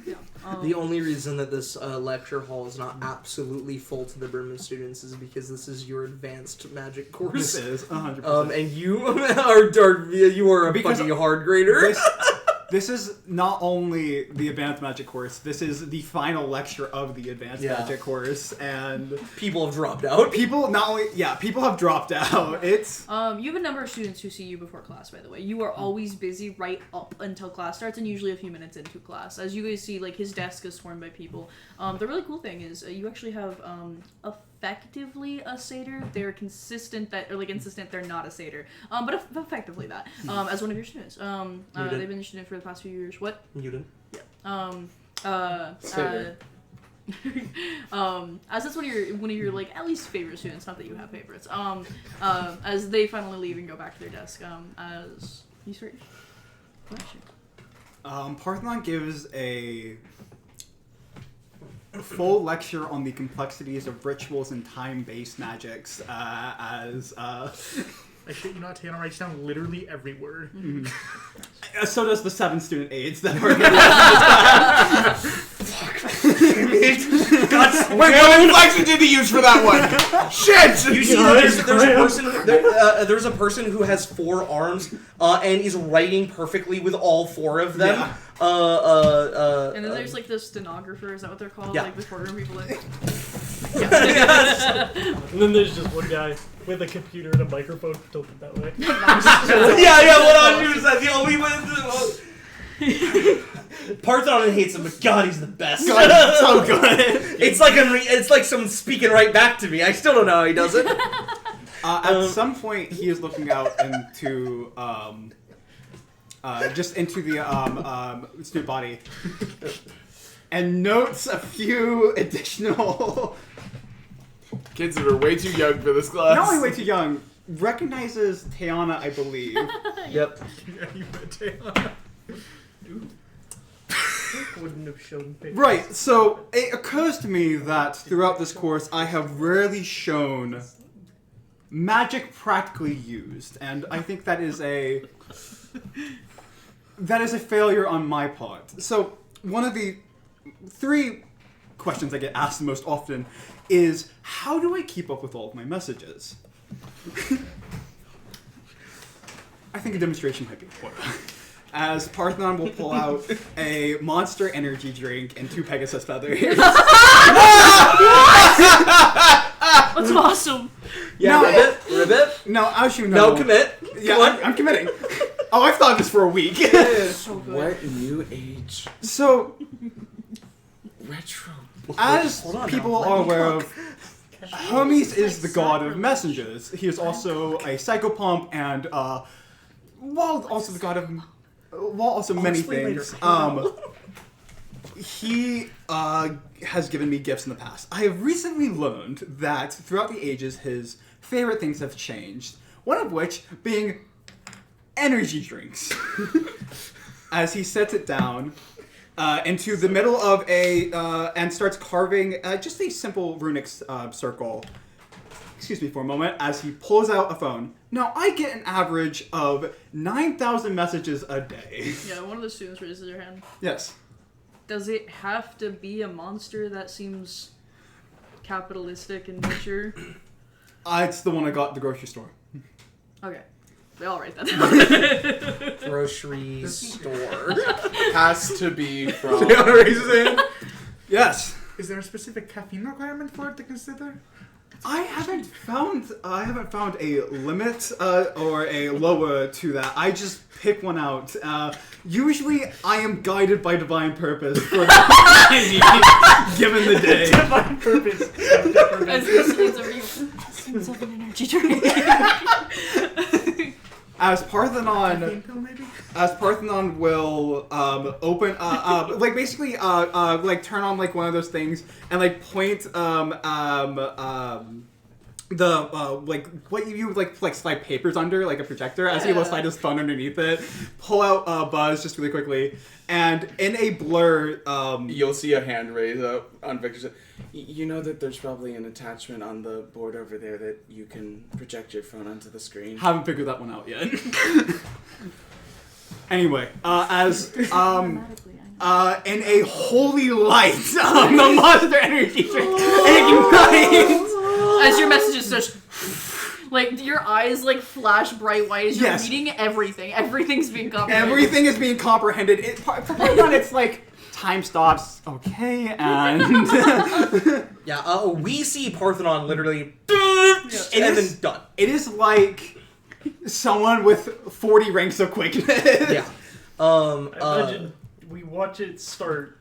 Yeah. The only reason that this lecture hall is not absolutely full to the brim of students is because this is your advanced magic course. This is 100%. And you are a Because fucking hard grader. This is not only the advanced magic course. This is the final lecture of the advanced magic course, and People have dropped out. people have dropped out. It's You have a number of students who see you before class, by the way. You are always busy right up until class starts, and usually a few minutes into class. As you guys see, like, his desk is swarmed by people. The really cool thing is you actually have effectively a satyr. They're consistent insistent they're not a satyr. But effectively that. As one of your students. They've been a student for the past few years. What? Muted. Satyr. As that's one of your like at least favorite students, not that you have favorites. As they finally leave and go back to their desk, as you start lecture. Parthenon gives a full lecture on the complexities of rituals and time-based magics. I shit you not, Taylor writes down literally every word. So does the 7 student aides that are. Wait, what inflection did he use for that one? Shit! You see that there's a person who has 4 arms and is writing perfectly with all 4 of them. Yeah. And then there's like the stenographer, is that what they're called? Yeah. Like the courtroom people that And then there's just one guy with a computer and a microphone tilted that way. Yeah, 100%. The only way. Parthenon hates him, but God, he's the best. God, it's so good. It's like someone speaking right back to me. I still don't know how he does it. At some point, he is looking out into just into the student body, and notes a few additional. Kids that are way too young for this class. Not only way too young, recognizes Tiana, I believe. Yep. You met Taylor. Wouldn't have shown pictures. Right, so it occurs to me that throughout this course, I have rarely shown magic practically used, and I think that is a failure on my part. So one of the 3 questions I get asked the most often is, how do I keep up with all of my messages? I think a demonstration might be important. As Parthenon will pull out a Monster energy drink and 2 Pegasus feathers. That's awesome. Yeah, No. ribbit. No, as you know. No, commit. Yeah, Come on. I'm committing. Oh, I've thought of this for a week. So good. What new age So, retro? as Hold on people now, let are me aware cook. of, Hermes is the god of messengers. He is also a psychopomp and, while also the god of, while also many explain things, later. he has given me gifts in the past. I have recently learned that throughout the ages, his favorite things have changed. One of which being energy drinks. As he sets it down into the middle of and starts carving just a simple runic circle. Excuse me for a moment, as he pulls out a phone. Now, I get an average of 9,000 messages a day. Yeah, one of the students raises their hand. Yes. Does it have to be a monster that seems capitalistic in nature? It's the one I got at the grocery store. Okay. They all write that down. Grocery store. Has to be from. Raises in. Yes. Is there a specific caffeine requirement for it to consider? I haven't found a limit or a lower to that. I just pick one out. Usually, I am guided by divine purpose for the given the day. Divine purpose. As this needs a essence of an energy drink. As Parthenon will open like basically like turn on like one of those things and like point the like what you would like slide papers under like a projector as he will slide his phone underneath it, pull out Buzz just really quickly, and in a blur You'll see a hand raised up on Victor's. You know that there's probably an attachment on the board over there that you can project your phone onto the screen. haven't figured that one out yet. Anyway, as in a holy light, the monster energy drink ignites. As your messages such, like your eyes like flash bright white as you're reading everything. Everything's being comprehended. Everything is being comprehended. For Parthenon, it's like time stops. Okay, and Yeah, we see Parthenon literally, and then done. it is like someone with 40 ranks of quickness. Yeah. Imagine we watch it start,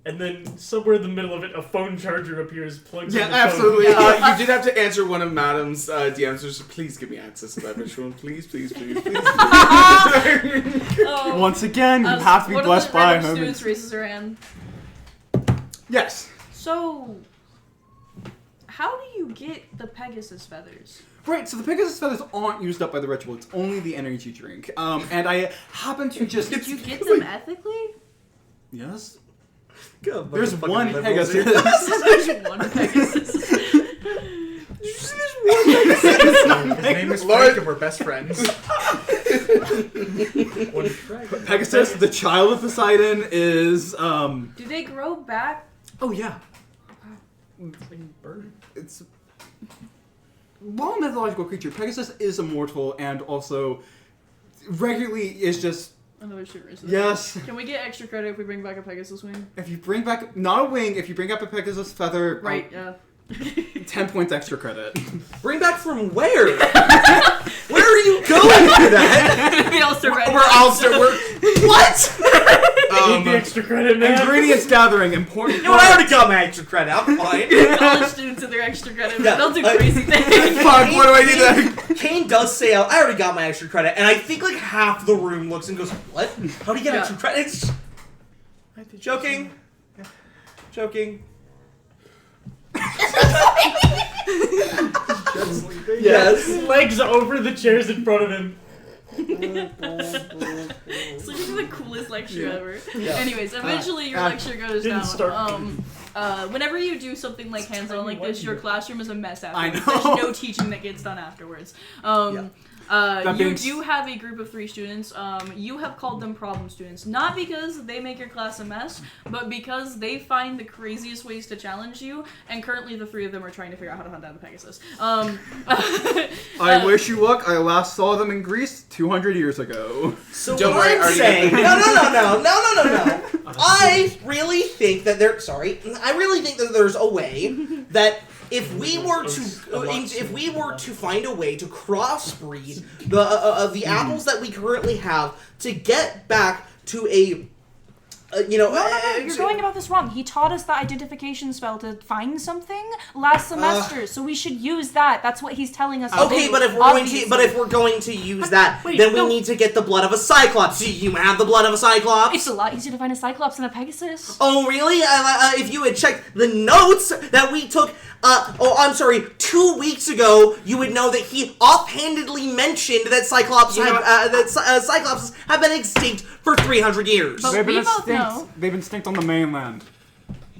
and then somewhere in the middle of it, a phone charger appears, plugs in the phone. absolutely. You did have to answer one of Madam's DMs. So please give me access to that ritual. Please. Oh, Once again, you have to be blessed by him. him. Students raises her hand. Yes. So, how do you get the Pegasus feathers? Right, so the Pegasus feathers aren't used up by the ritual. It's only the energy drink. And I happen to just... Did you get them ethically? Yes? Good, There's motherfucking one liberals Pegasus. here. There's one Pegasus. His name is Frank and we're best friends. Pegasus, the child of Poseidon, is... Do they grow back? Oh, yeah. Bird. It's... While a mythological creature, Pegasus is immortal and also regularly is just... Another shit race. Yes. Can we get extra credit if we bring back a Pegasus wing? If you bring back... Not a wing, if you bring up a Pegasus feather... Right, yeah. 10 points extra credit. Bring back from where? Where are you going with that? We all start writing. What? Need the extra credit, man. Ingredients gathering, important... You know what? I already got my extra credit. I'm fine. College students and their extra credit. Yeah, They'll do crazy things. Fuck, what do I need that? Kane does say out, I already got my extra credit, and I think like half the room looks and goes, what? How do you get extra credits? Joking. Joking. Yes. Legs over the chairs in front of him. So this is the coolest lecture ever. Yeah. Anyways, eventually your lecture goes didn't down. start Whenever you do something like hands-on like this, your classroom is a mess afterwards. I know. There's no teaching that gets done afterwards. That You means- do have a group of 3 students. You have called them problem students. Not because they make your class a mess, but because they find the craziest ways to challenge you, and currently the 3 of them are trying to figure out how to hunt down the Pegasus. I wish you luck. I last saw them in Greece 200 years ago. So Don't what worry, I I'm already saying, got no. I really think that there's a way that if we were to find a way to crossbreed the apples that we currently have to get back to a No, you're going about this wrong. He taught us the identification spell to find something last semester, so we should use that. That's what he's telling us. Okay, to but do, if we're going to use that, wait, then we no. need to get the blood of a Cyclops. Do you have the blood of a Cyclops? It's a lot easier to find a Cyclops than a Pegasus. Oh, really? If you had checked the notes that we took, 2 weeks ago, you would know that he offhandedly mentioned that Cyclopses have been extinct for 300 years. But They've been we both extinct. know. They've been extinct on the mainland.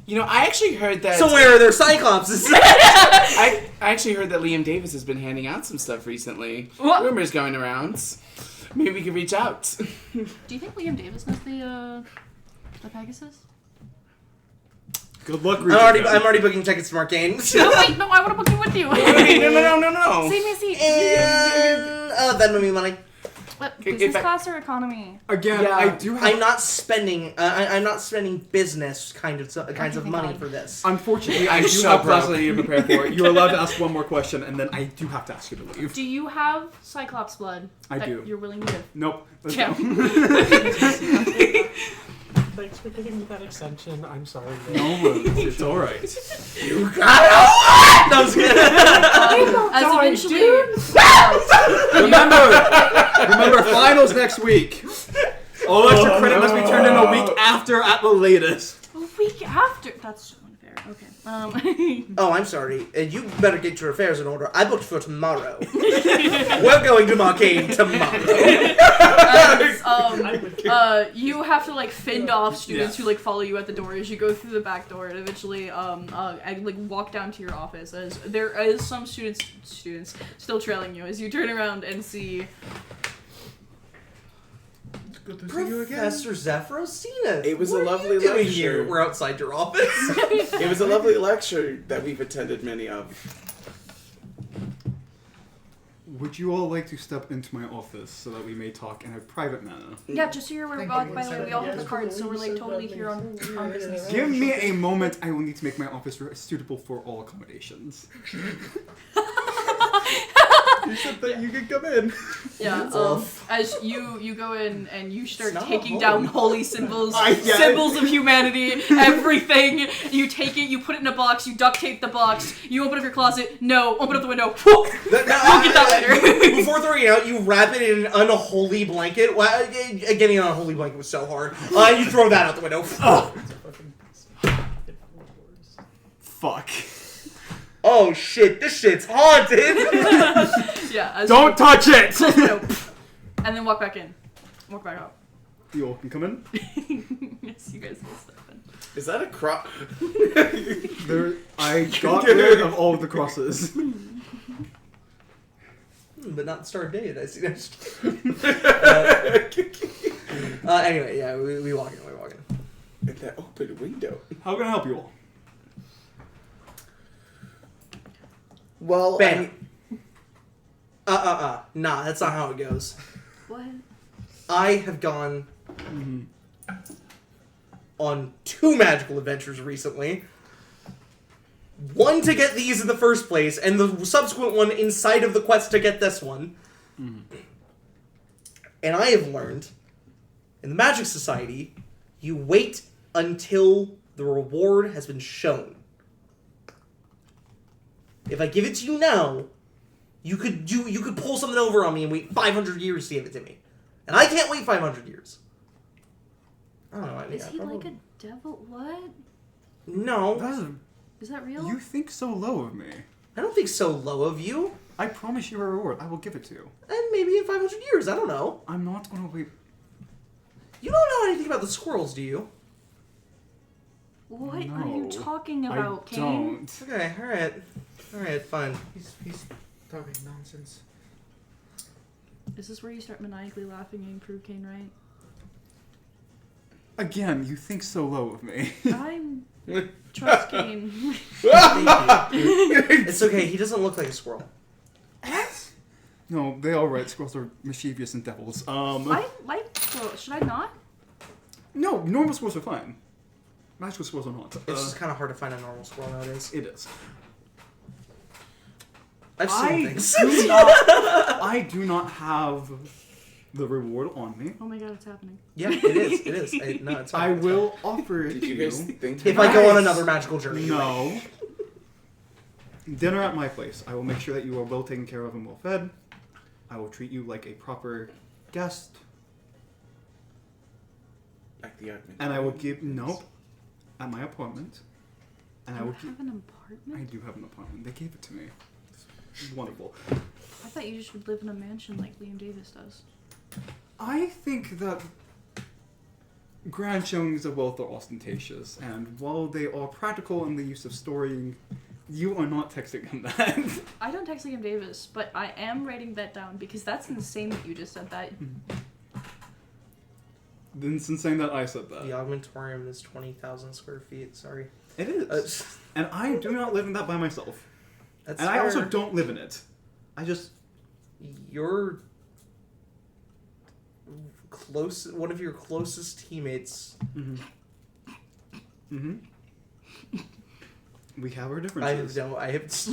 You know, I actually heard that. So where are their Cyclopses? I actually heard that Liam Davis has been handing out some stuff recently. What? Rumors going around. Maybe we could reach out. Do you think Liam Davis knows the Pegasus? Good luck, I'm already booking tickets to Marcainne. No, wait, no, I want to book you with you. No. Save me a seat. And Venmo me money. What, If business I- class or economy? Again, Yeah. I do have. I'm not spending. I'm not spending business kinds of thank money God. for this. Unfortunately, I I'm do so have class broke. that I need to prepare for. You're allowed to ask one more question, and then I do have to ask you to leave. Do you have Cyclops blood? I that do. You're willing to give? Nope. Let's Yeah. go. Thanks for giving me that extension. I'm sorry. No worries. It's all right. You got a what? No, I was kidding. As eventually, Remember, finals next week. All extra credit must be turned in a week after at the latest. a week after. That's so unfair. Okay. Oh, I'm sorry. You better get your affairs in order. I booked for tomorrow. We're going to Marcainne tomorrow. You have to like fend off students Yeah. who like follow you at the door as you go through the back door, and eventually I like walk down to your office as there is some students still trailing you as you turn around and see Good to see you again. Professor Zephyrosina. It was what a lovely are you doing lecture. here? We're outside your office. It was a lovely lecture that we've attended many of. Would you all like to step into my office so that we may talk in a private manner? Yeah, just so you're aware. Thank By you. the way, we all have the cards, so we're like totally here on business. Give me a moment. I will need to make my office suitable for all accommodations. You said that you could come in. yeah as you go in and you start It's not taking a down hole. holy symbols, Yeah. symbols of humanity, everything. You take it, you put it in a box, you duct tape the box, you open up your closet. No, open up the window. We'll get that later. Before throwing it out, you wrap it in an unholy blanket. Well, getting an unholy blanket was so hard. You throw that out the window. Fuck. Oh shit, this shit's haunted. Yeah. As Don't touch it! you, no, and then walk back in. Walk back out. You all can come in. Yes, you guys will step in. Is that a crop? I got rid of all of the crosses. But not start date. I see. Anyway, yeah, we walk in. We walk in. At that open window. How can I help you all? Well, Bam. Nah, that's not how it goes. What? I have gone on 2 magical adventures recently. One to get these in the first place, and the subsequent one inside of the quest to get this one. And I have learned, in the Magic Society, you wait until the reward has been shown. If I give it to you now, you could pull something over on me and wait 500 years to give it to me. And I can't wait 500 years. I don't know. I mean, Is he like a devil? What? No. Is that real? You think so low of me. I don't think so low of you. I promise you a reward. I will give it to you. And maybe in 500 years. I don't know. I'm not going to wait. You don't know anything about the squirrels, do you? What are No, you talking about, I Kane? don't. Okay, alright. Alright, fine. He's talking nonsense. Is this where you start maniacally laughing and prove Kane right? Again, you think so low of me. I'm trust Kane. It's okay, he doesn't look like a squirrel. No, they are right. Squirrels are mischievous and devils. I like squirrels. Should I not? No, normal squirrels are fine. Magical squirrels are not. It's just kind of hard to find a normal squirrel nowadays. It is. I've seen things. I do not have the reward on me. Oh my god, it's happening. Yeah, it is. It is. No, it's fine. I it's will offer it did to you guys think? If I go on Nice. another magical journey. you're right. No. Dinner at my place. I will make sure that you are well taken care of and well fed. I will treat you like a proper guest. Like the argument. And I will give... Nope. At my apartment. And I You will have an apartment? I do have an apartment. They gave it to me. It's wonderful. I thought you just would live in a mansion like Liam Davis does. I think that grand showings of wealth are ostentatious, and while they are practical in the use of storying, you are not texting him that. I don't text Liam Davis, but I am writing that down because that's insane that you just said that. Then since saying that, I said that. The augmentorium is 20,000 square feet. Sorry. It is. And I do not live in that by myself. That's And I also fair. don't live in it. I just... You're... one of your closest teammates. We have our differences.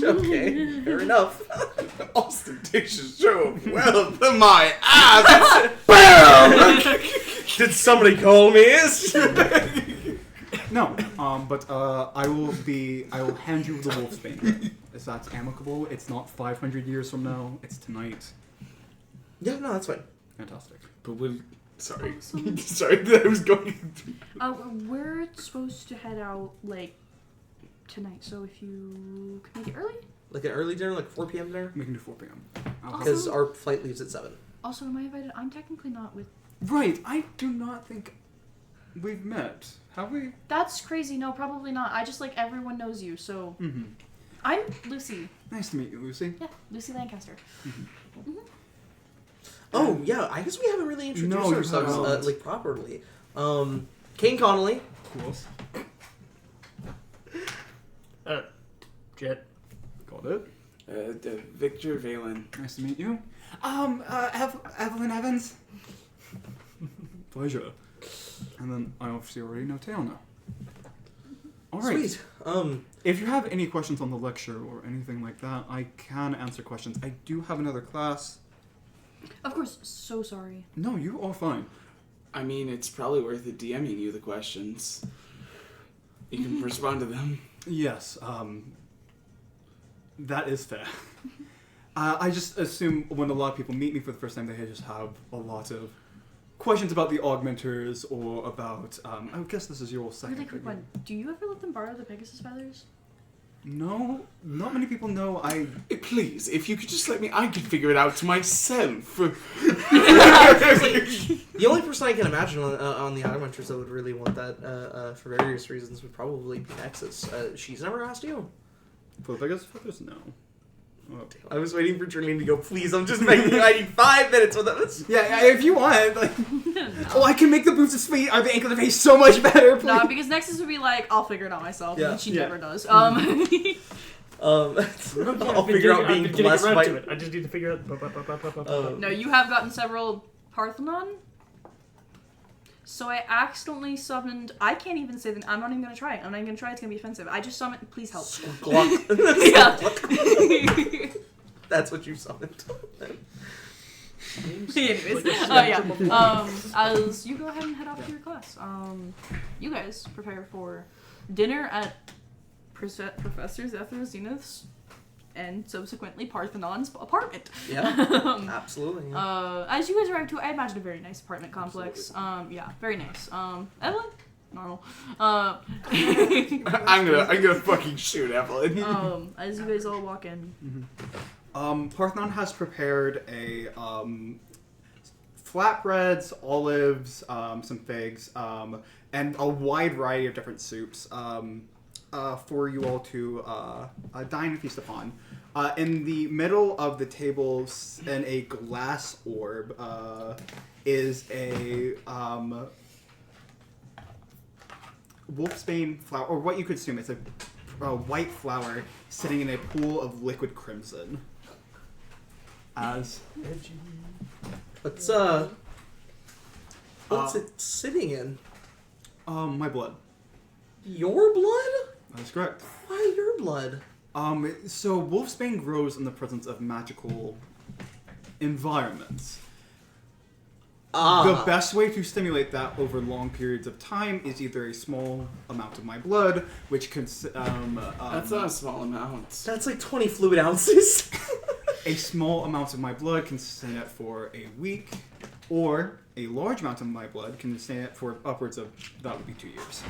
Okay, fair enough. Ostentatious show of wealth in my ass. Bam! Did somebody call me? No, but I will hand you the Wolfsbane. If that's amicable, it's not 500 years from now, it's tonight. Yeah, no, that's fine. Fantastic. But sorry. Awesome. Sorry, I was going. We're supposed to head out, like, tonight, so if you could make it early? Like an early dinner, like 4 p.m. dinner? We can do 4 p.m. Because our flight leaves at 7. Also, am I invited? I'm technically not with... Right, I do not think we've met. Have we? That's crazy. No, probably not. I just, like, everyone knows you, so... I'm Lucy. Nice to meet you, Lucy. Yeah, Lucy Lancaster. Oh, yeah, I guess we haven't really introduced ourselves, like, properly. Kane Connolly. Cool. Jet. Got it. Victor Valen. Nice to meet you. Evelyn Evans. Pleasure. And then I obviously already know Tail now. Alright. Sweet. If you have any questions on the lecture or anything like that, I can answer questions. I do have another class. Of course, so sorry. No, you are fine. I mean, it's probably worth it DMing you the questions. You can respond to them. Yes, that is fair. I just assume when a lot of people meet me for the first time, they just have a lot of questions about the augmenters or about, I guess this is your second Really quick one. Do you ever let them borrow the Pegasus feathers? No, not many people know. Please, if you could just let me, I could figure it out myself. The only person I can imagine on the augmenters that would really want that for various reasons would probably be Nexus. She's never asked you. For the biggest feathers, no. Oh, I was waiting for Trinity to go, please, I'm just begging you, I need 5 minutes with this. yeah, if you want. Like, oh, I can make the boots of speed or the ankle of face so much better, please. No, because Nexus would be like, I'll figure it out myself, Yeah. and she Yeah. never does. I'll figure out being blessed by... To it. I just need to figure out... No, you have gotten several Parthenon. So I accidentally summoned. I can't even say that. I'm not even gonna try it. I'm not even gonna try it. It's gonna be offensive. I just summoned. Please help. Yeah. That's what you summoned. Anyways, yeah. As you go ahead and head off to your class, you guys prepare for dinner at Professor Zephyr Zenith's and subsequently Parthenon's apartment. Yeah, absolutely. Yeah. As you guys arrive to, I imagine a very nice apartment complex. Yeah, very nice. Evelyn, normal. I'm gonna fucking shoot Evelyn. As you guys all walk in. Parthenon has prepared a flatbreads, olives, some figs, and a wide variety of different soups for you all to dine and feast upon. In the middle of the table, in a glass orb, is a wolfsbane flower, or what you could assume is a white flower sitting in a pool of liquid crimson. What's it sitting in? My blood. Your blood? That's correct. Why your blood? So wolfsbane grows in the presence of magical environments. The best way to stimulate that over long periods of time is either a small amount of my blood, which can That's not a small amount. That's like 20 fluid ounces. a small amount of my blood can sustain it for a week, or a large amount of my blood can sustain it for upwards of, that would be 2 years.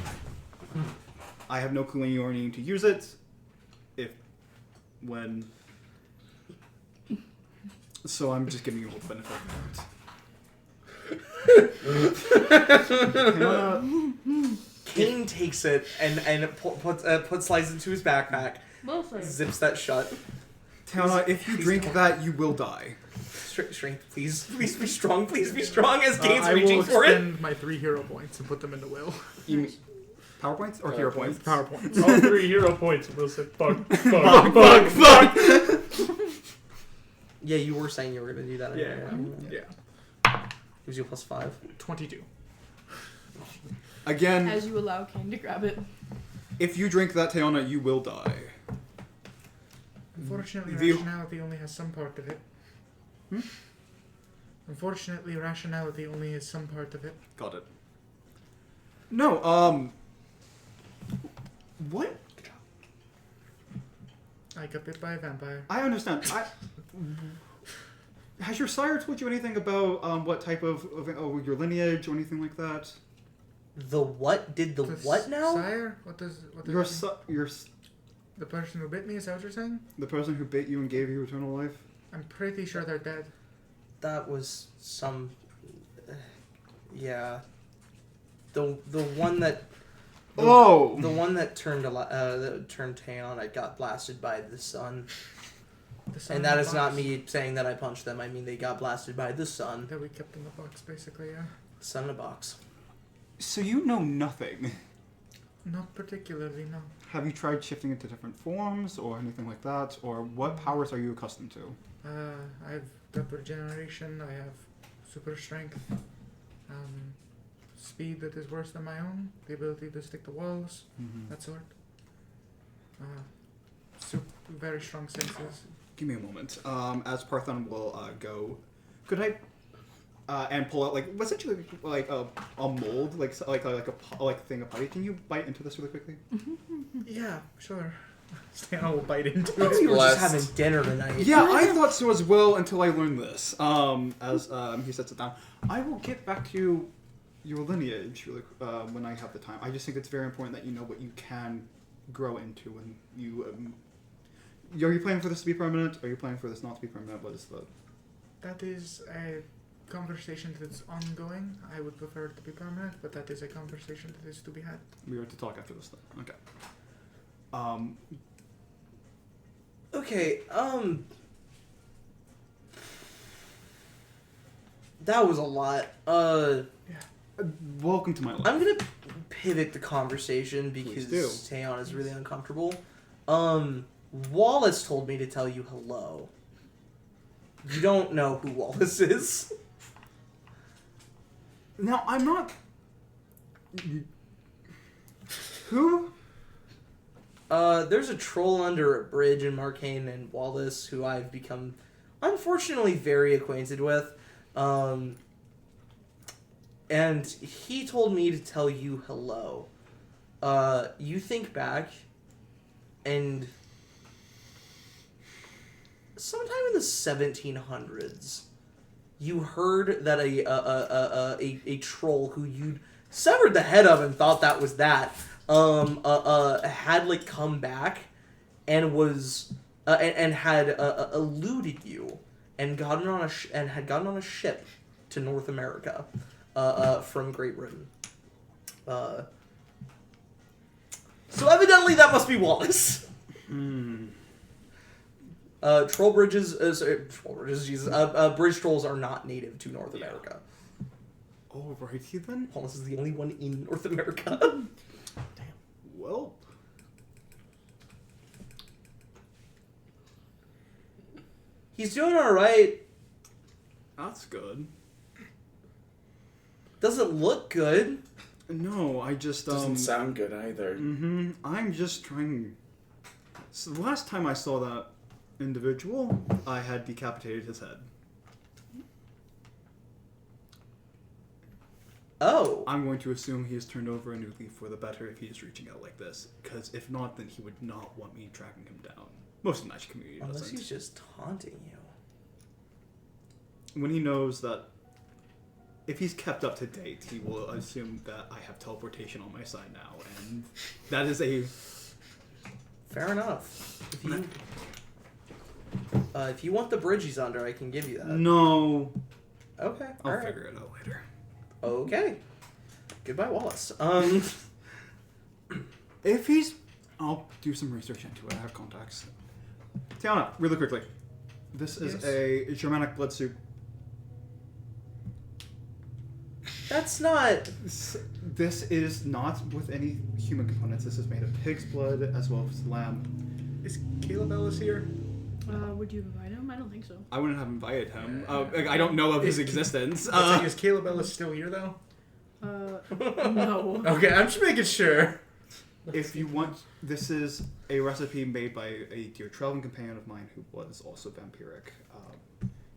I have no clue when you are needing to use it, so I'm just giving you all the benefit of it. Kane takes it and slides into his backpack, zips that shut. Tana, if you drink that, you will die. Strength, please be strong, please be strong. As Kane's I will reaching for extend it. my 3 hero points and put them into Will. You mean PowerPoints or hero points? PowerPoints. All 3 hero points. We'll say fuck. Yeah, you were saying you were gonna do that. Yeah. Gives you a +5. 22. Again, As you allow Kane to grab it. if you drink that Teona, you will die. Unfortunately, The- rationality only has some part of it. Unfortunately, rationality only has some part of it. Got it. No, what? I got bit by a vampire. I understand. Has your sire told you anything about what type of your lineage or anything like that? The what? Did the what now? Sire? What does Your that mean? your The person who bit me, is that what you're saying? the person who bit you and gave you eternal life. I'm pretty sure they're dead. That was some. Yeah. The one that. The one that turned Taeon, I got blasted by the sun. The son And in that the is not box me saying that I punched them. I mean they got blasted by the sun. that we kept in the box, basically, yeah. Sun in a box. So you know nothing. Not particularly, no. Have you tried shifting into different forms or anything like that? Or what powers are you accustomed to? I have double regeneration, I have super strength, speed that is worse than my own, the ability to stick to walls, that sort. Very strong senses. Give me a moment. As Parthon will go, could I and pull out like essentially like a mold, like a thing of putty. Can you bite into this really quickly? Yeah, sure. Stana will bite into I thought it. we were just Blessed. having dinner tonight. Yeah, I thought so as well until I learned this. As he sets it down, I will get back to your lineage really, when I have the time. I just think it's very important that you know what you can grow into when you. Are you planning for this to be permanent? Are you planning for this not to be permanent? What is the? That is a conversation that's ongoing. I would prefer it to be permanent, but that is a conversation that is to be had. We are to talk after this then. Okay. Okay, that was a lot. Welcome to my life. I'm gonna pivot the conversation Please because do. Taeon is really uncomfortable. Wallace told me to tell you hello. You don't know who Wallace is. Now I'm not. Who? There's a troll under a bridge in Marcainne named Wallace who I've become, unfortunately, very acquainted with. And he told me to tell you hello. You think back, and sometime in the 1700s, you heard that a troll who you'd severed the head of and thought that was that, had like come back and was and had eluded you and gotten on had gotten on a ship to North America from Great Britain. So evidently that must be Wallace. Bridge trolls are not native to North America. Alrighty then. Wallace is the only one in North America. Well. He's doing alright. That's good. Doesn't look good. No, I just Doesn't sound good either. I'm just trying. So the last time I saw that individual, I had decapitated his head. Oh. I'm going to assume he has turned over a new leaf for the better if he is reaching out like this. Because if not, then he would not want me tracking him down. Most of the Magic community Unless doesn't. he's just taunting you. When he knows that if he's kept up to date, he will assume that I have teleportation on my side now, and that is a... Fair enough. If you want the bridge he's under, I can give you that. No. Okay. I'll alright. figure it out later. Okay. Goodbye, Wallace. If he's... I'll do some research into it. I have contacts. Tiana, really quickly. This is Yes. a Germanic blood soup. That's not... This is not with any human components. This is made of pig's blood as well as lamb. Is Caleb Ellis here? Would you invite him? I don't think so. I wouldn't have invited him. I don't know of his existence. Is Caleb Ellis still here though? No. Okay, I'm just making sure. If you want, this is a recipe made by a dear traveling companion of mine who was also vampiric.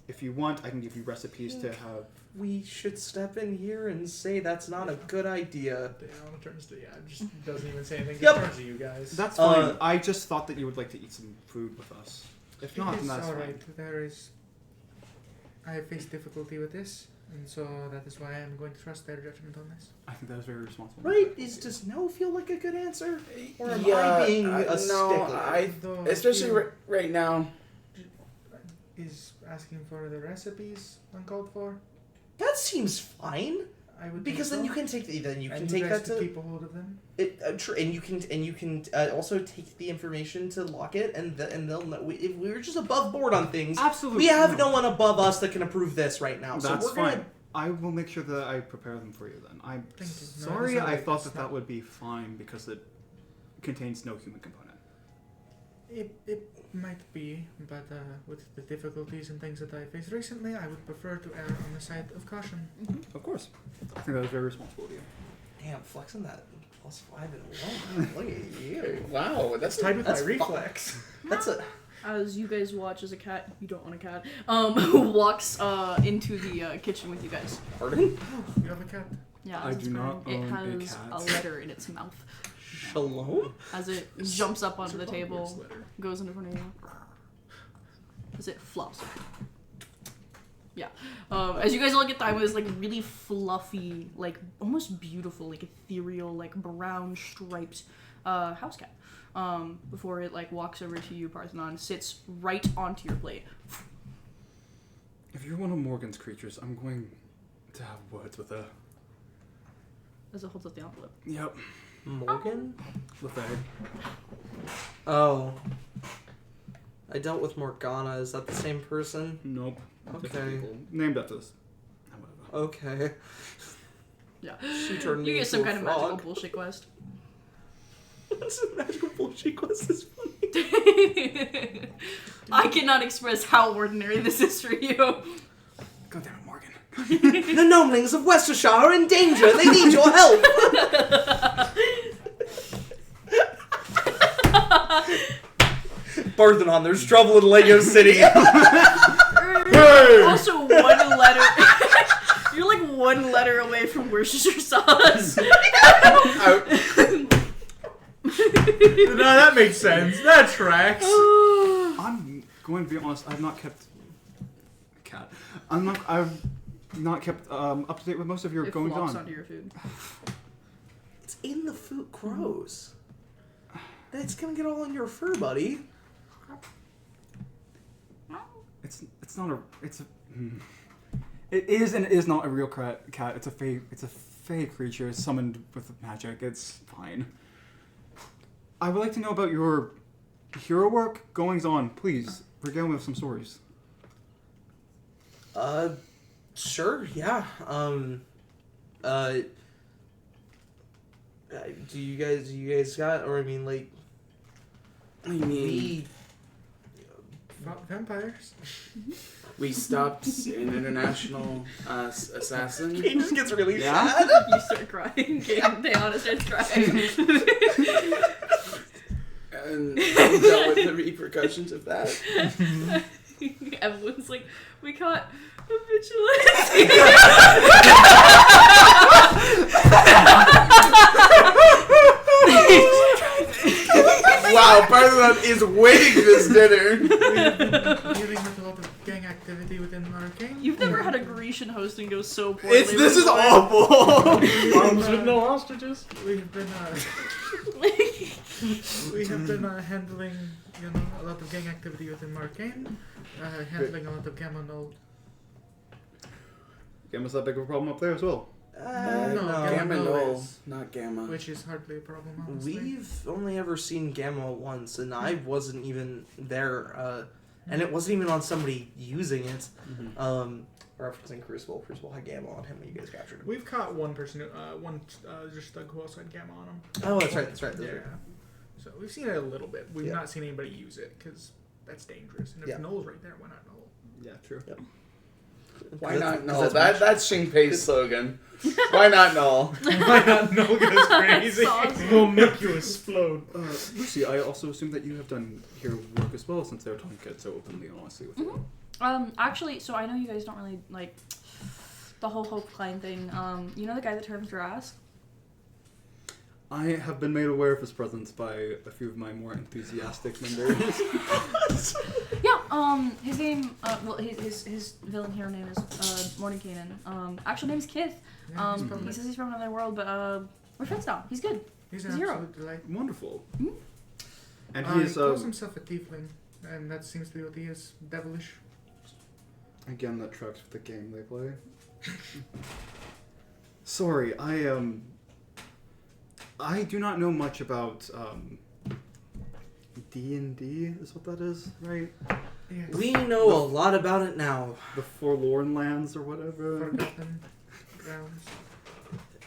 If you want, I can give you recipes to have. We should step in here and say that's not a good idea. Dale turns to just doesn't even say anything. Yep. Just turns to you guys. That's fine. I just thought that you would like to eat some food with us. If not, then It's that's all fine. right. I have faced difficulty with this, and so that is why I'm going to trust their judgment on this. I think that was very responsible. Right? Does no feel like a good answer? Or am Yeah, I being a no, stickler? Though especially feel- right now. is asking for the recipes uncalled for. That seems fine. I would Because think then so. you can take And take guys that could to keep a hold of them. and you can also take the information to Lockett and they'll know if we're just above board on things. Absolutely. We have no one above us that can approve this right now. That's so we're fine. Gonna, I will make sure that I prepare them for you then. I'm Thank you. No, sorry it's I alright. thought It's that not- that would be fine because it contains no human component. It might be, but with the difficulties and things that I faced recently, I would prefer to err on the side of caution. Of course. I think that was very responsible of you. damn, flexing that +5 in a Look at you. Wow, That's tied with That's my reflex. That's a As you guys watch as a cat, you don't want a cat, walks into the kitchen with you guys. pardon. You have a cat. Yeah, I as it's do not crying. It own a has cat. a letter in its mouth. Shalom. As it jumps up onto the It's a table, Hogwarts letter. goes into front of you. As it flops. Yeah. As you guys all get time with this like really fluffy, like almost beautiful, like ethereal, like brown striped house cat. Before it like walks over to you, Parthenon, sits right onto your plate. If you're one of Morgan's creatures, I'm going to have words with her. As it holds up the envelope. Yep. Morgan? Lefay. Oh. I dealt with Morgana. Is that the same person? Nope. Okay. Different people. Named after this. Whatever. Okay. Yeah. She turned You me get some into kind a of magical frog. bullshit quest. That's a magical bullshit quest. Is funny. I cannot express how ordinary this is for you. God damn it, Morgan. The gnomelings of Westershire are in danger. They need your help. Parthenon, there's trouble in Lego City. Also, one letter. You're like one letter away from Worcestershire sauce. No, that makes sense. That tracks. I'm going to be honest, I've not kept I've not kept up to date with most of your It goings flops on. onto your food. It's in the food. Gross. That's gonna get all in your fur, buddy. It's not a it is and it is not a real cat. It's a fey creature summoned with magic. It's fine. I would like to know about your hero work, goings on. Please regale me with some stories. Sure, yeah. Do you guys got, or I mean, like, I mean, Vampires. we stopped an international assassin. he just gets really Yeah? sad. You start crying. Deanna starts crying. And dealt with the repercussions of that. Evelyn's like, we caught a vigilante. Wow, Parthenon is waiting this dinner. We've been dealing with a lot of gang activity within Marcainne. You've never had a Grecian hosting go so poorly. This is before. awful. Arms with no hostages. We've been we have been handling, a lot of gang activity within Marcainne, handling a lot of gamma null. Gamma's that big of a problem up there as well. No, Gamma Gamma null, is- not gamma. Which is hardly a problem, honestly. We've only ever seen Gamma once, and I wasn't even there, and it wasn't even on somebody using it. Referencing Crucible. Crucible had Gamma on him when you guys captured him. We've caught one person, just thug who also had gamma on him. Oh, that's right. Yeah. So we've seen it a little bit. We've Yeah. not seen anybody use it because that's dangerous. And if Yeah. Null's right there, why not Null? Yeah, true. Yep. Why not Null? That's That's Xingpei's slogan. Why not Null? Why not Null goes crazy? We'll make you explode. Lucy, I also assume that you have done hero work as well, since they're talking kids so openly and honestly with you. Actually, so I know you guys don't really like the whole Hope Klein thing. You know the guy that turns your ass? I have been made aware of his presence by a few of my more enthusiastic members. Yeah, his name, well, his villain hero name is Marcainne. Actual name is Kith. Yeah, he's He probably- says he's from another world, but we're friends now. He's good. He's he's an a hero. absolute delight. Wonderful. Mhm. And He he's calls himself a tiefling, and that seems to be what he is. Devilish. again that tracks with the game they play. Sorry, I do not know much about D&D is what that is, right? Yes. We know a lot about it now. The Forlorn Lands or whatever. Forgotten grounds.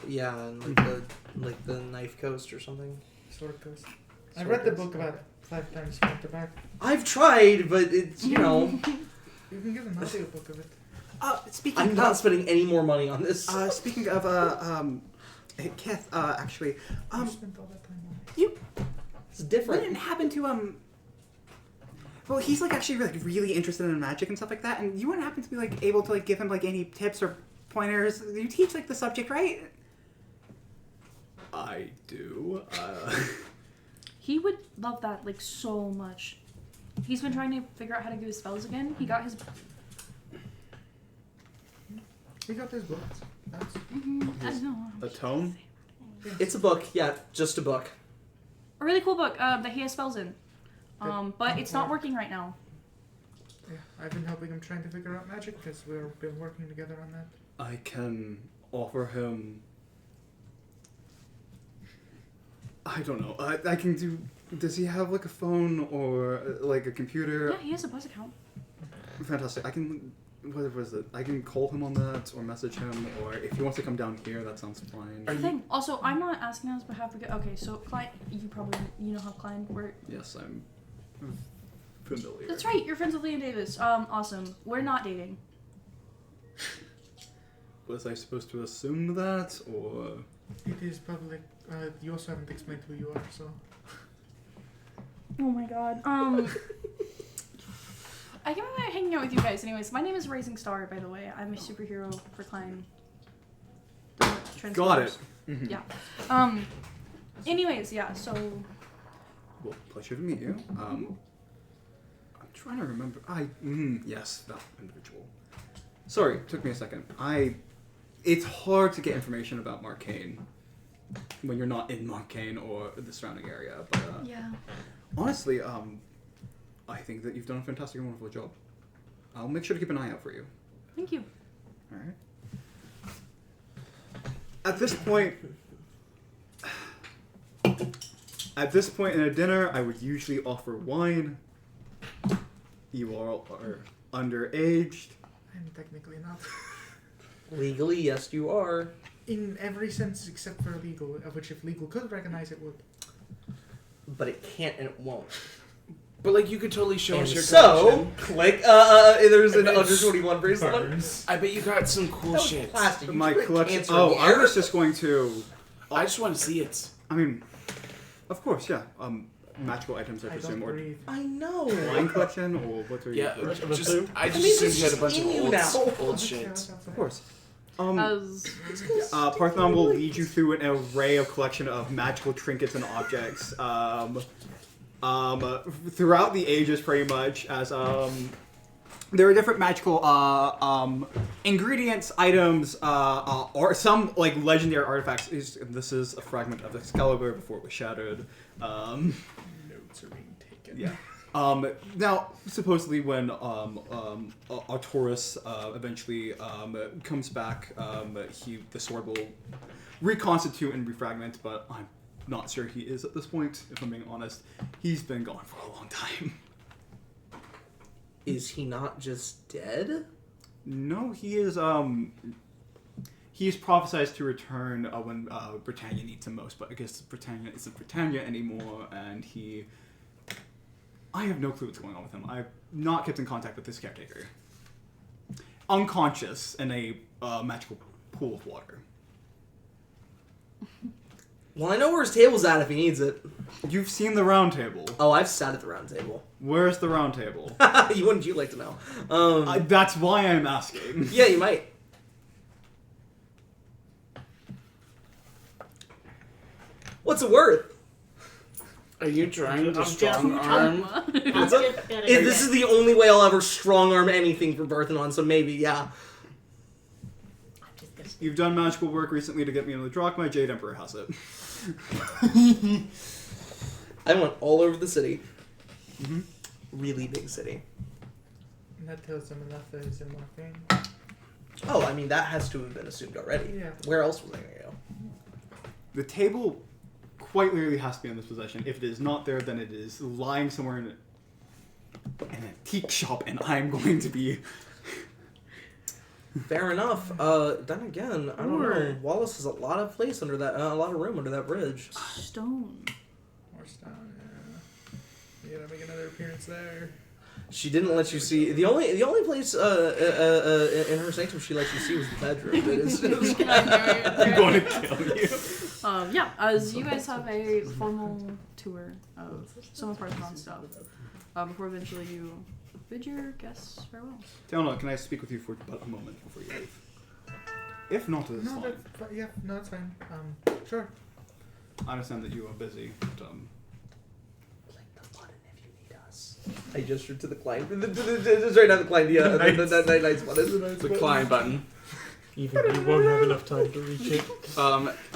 Yeah, and like the Knife Coast or something. Sword Coast. I Sword read the Coast. book about 5 times front to back. I've tried, but it's You can get an audio book of it. Speaking I'm not spending any more money on this. speaking of Keth, actually, You spent all that time on it. It's different. Wouldn't happen to well, he's like actually really interested in magic and stuff like that, and you wouldn't happen to be like able to like give him like any tips or pointers. You teach like the subject, right? I do. He would love that like so much. He's been trying to figure out how to do his spells again. He got his. He got this book. That's I don't know. A tome? It's a book, yeah, just a book. A really cool book that he has spells in. But it's not working right now. yeah. I've been helping him trying to figure out magic because we've been working together on that. I can offer him. I don't know. I can do. Does he have like a phone or like a computer? Yeah, he has a Buzz account. Fantastic. I can. What was it? I can call him on that or message him, or if he wants to come down here, that sounds fine. The thing. Also, I'm not asking on his behalf. Okay, so Klein, you know how Klein works. Yes, I'm familiar. That's right. You're friends with Liam Davis. Awesome. We're not dating. Was I supposed to assume that, or? It is public. You also haven't explained who you are, so. Oh my god. I came out hanging out with you guys. Anyways, my name is Rising Star, by the way. I'm a superhero for Klein. Got it. Mhm. Yeah. Anyways, yeah. So. Well, pleasure to meet you. I'm trying to remember. Yes, that individual. Sorry, took me a second. It's hard to get information about Marcainne when you're not in Marcainne or the surrounding area. But Yeah. honestly, I think that you've done a fantastic and wonderful job. I'll make sure to keep an eye out for you. Thank you. All right. At this point in a dinner, I would usually offer wine. You all are underaged. I'm technically not. Legally, yes, you are. In every sense except for legal, of which if legal could recognize it would. But it can't and it won't. But like you could totally show And us your so, collection. click, there's an And under it's 21 bracelet. Burns. I bet you got some cool That was shit. plastic. You My put collection. cancer in Oh, the I air. was just going to. I just want to see it. I mean, of course, yeah. Magical items, I I presume, don't or breathe. I know. wine collection, or what are you? Yeah, Of just two? I just means assumed it's you had a just bunch of in you old, now. old shit. Of course. As Parthenon will lead you through an array of collection of magical trinkets and objects. Throughout the ages, pretty much, as there are different magical ingredients, items, or some like legendary artifacts. This is a fragment of Excalibur before it was shattered. Notes are being taken. Yeah. Now, supposedly, when Arturus eventually comes back, the sword will reconstitute and refragment, but I'm not sure he is at this point, if I'm being honest. He's been gone for a long time. Is he not just dead? No, he is, he's prophesized to return when Britannia needs him most, but I guess Britannia isn't Britannia anymore, and he I have no clue what's going on with him. I've not kept in contact with this caretaker. Unconscious in a magical pool of water. Well, I know where his table's at if he needs it. You've seen the round table. Oh, I've sat at the round table. Where's the round table? Wouldn't you like to know? That's why I'm asking. Yeah, you might. What's it worth? Are you trying to I'm strong arm? This is the only way I'll ever strong arm anything for Barthanon, so maybe, yeah. You've done magical work recently to get me into the Drachma. Jade Emperor has it. I went all over the city. Mm-hmm. Really big city. And that tells them enough that he's in Marcainne. Oh, I mean, that has to have been assumed already. Yeah. Where else was I going to go? The table quite literally has to be in this possession. If it is not there, then it is lying somewhere in an antique shop, and I'm going to be... Fair enough. Then again, I don't know. Wallace has a lot of place under that, a lot of room under that bridge. Stone. Or stone, yeah. You gotta make another appearance there. She didn't let you see the only place in her sanctum she let you see was the bedroom. I'm going to kill you. Yeah, as you guys have a formal tour of some of Parthenon's stuff, before eventually you bid your guests farewell. Telna, can I speak with you for about a moment before you leave? If not, it's No, fine. that's fine. Sure. I understand that you are busy, but Click the button if you need us. I gestured to the client. Just right now the client. Yeah, the night's button. The Klein button. Even you won't have enough time to reach it.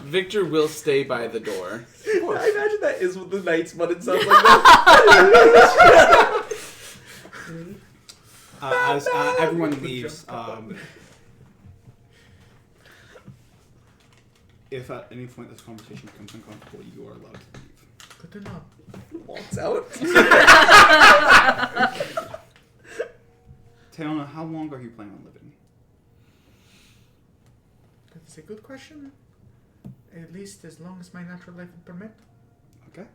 Victor will stay by the door. I imagine that is what the knight's button sounds like. as everyone leaves, if at any point this conversation becomes uncomfortable, you are allowed to leave. Good to know. Walks out. Telna, how long are you planning on living? That's a good question. At least as long as my natural life would permit. Okay.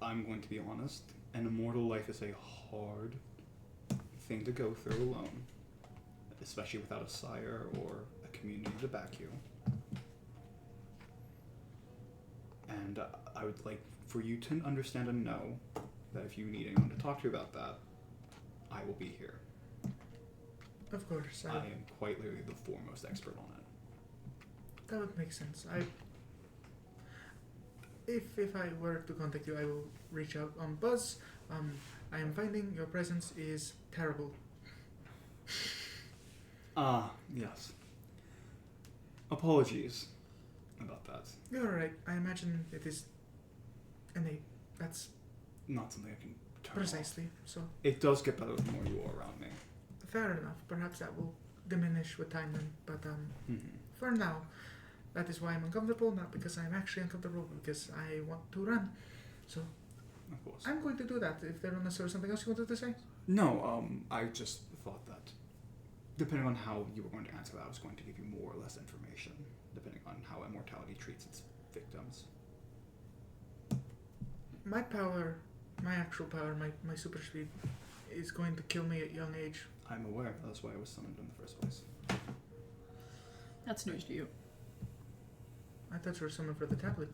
I'm going to be honest. An immortal life is a hard thing to go through alone, especially without a sire or a community to back you. And I would like for you to understand and know that if you need anyone to talk to about that, I will be here. Of course. I am quite literally the foremost expert on it. That would make sense. If I were to contact you, I will reach out on Buzz. I am finding your presence is terrible. Yes. Apologies about that. You're right. I imagine it is innate. That's Not something I can turn precisely. off. So It does get better the more you are around me. fair enough. Perhaps that will diminish with time then. But for now, that is why I'm uncomfortable. Not because I'm actually uncomfortable, but because I want to run. So Of course. I'm going to do that. If there unless there was something else you wanted to say. No, I just thought that depending on how you were going to answer that, I was going to give you more or less information, depending on how immortality treats its victims. My power, my actual power, my super speed is going to kill me at young age. I'm aware. That's why I was summoned in the first place. That's news to you. I thought you were summoned for the tablet.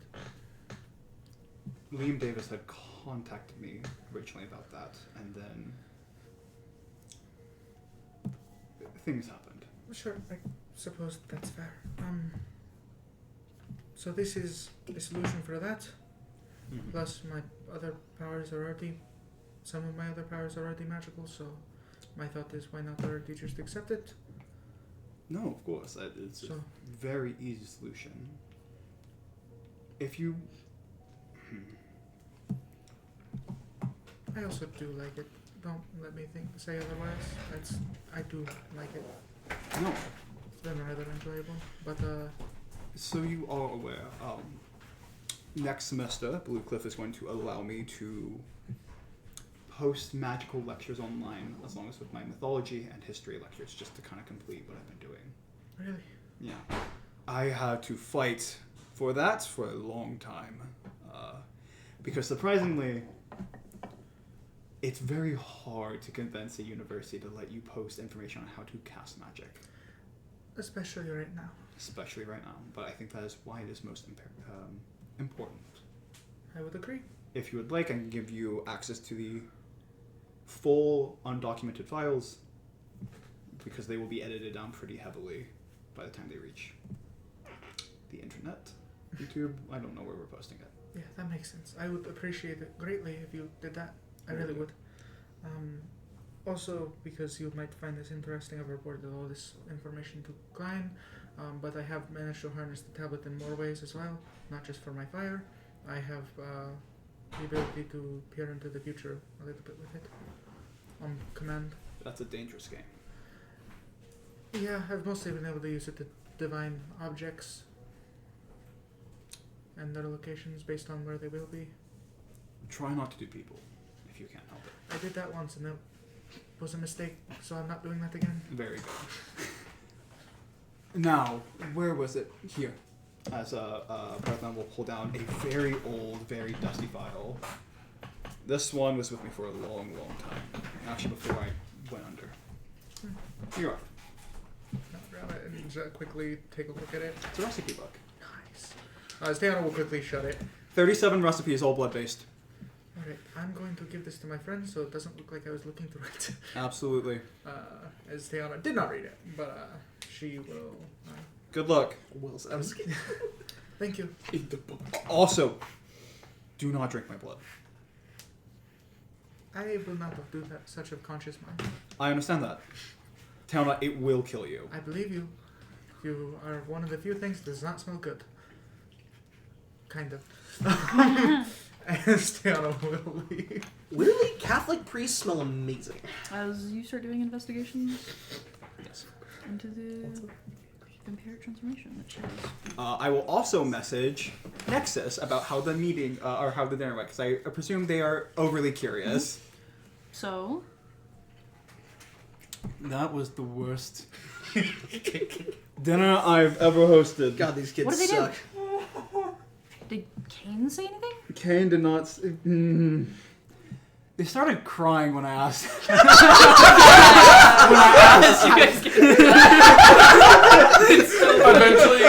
Liam Davis had contacted me originally about that, and then things happened. Sure, I suppose that's fair. So this is a solution for that. Mhm. Plus my other powers are already, some of my other powers are already magical, so my thought is why not already just accept it? No, of course. It's a So very easy solution. If you... I also do like it. Don't let me say otherwise. I do like it. No. It's been rather enjoyable. But So you are aware, next semester, Blue Cliff is going to allow me to post magical lectures online, as long as with my mythology and history lectures, just to kind of complete what I've been doing. really, Yeah. I had to fight for that for a long time. Because surprisingly, it's very hard to convince a university to let you post information on how to cast magic. Especially right now. Especially right now. But I think that is why it is most important. I would agree. If you would like, I can give you access to the full undocumented files, because they will be edited down pretty heavily by the time they reach the internet. YouTube, I don't know where we're posting it. Yeah, that makes sense. I would appreciate it greatly if you did that. I really would. Also, because you might find this interesting, I've reported all this information to Klein, but I have managed to harness the tablet in more ways as well, not just for my fire. I have the ability to peer into the future a little bit with it on command. That's a dangerous game. Yeah, I've mostly been able to use it to divine objects and their locations based on where they will be. Try not to do people, if you can't help it. I did that once and that was a mistake, so I'm not doing that again. Very good. Now, where was it? Here. As Parthenon will pull down a very old, very dusty file. This one was with me for a long, long time. Actually, before I went under. Here you are. I'll grab it and quickly take a look at it. It's a recipe book. Nice. Steano will quickly shut it. 37 recipes, all blood-based. Alright, I'm going to give this to my friend so it doesn't look like I was looking through it. Absolutely. As Steano did not read it, but she will. Good luck. Wilson. I was Thank you. Eat the book. Also, do not drink my blood. I will not do that. Such a conscious mind. I understand that. Taona, it will kill you. I believe you. You are one of the few things that does not smell good. Kind of. And Steano will leave. Literally, Catholic priests smell amazing. As you start doing investigations Yes. into the impaired transformation that she has. I will also message Nexus about how the meeting, or how the dinner went, because I presume they are overly curious. So, That was the worst dinner I've ever hosted. God, these kids what did they suck. do? Did Kane say anything? Kane did not. They started crying when I asked. Eventually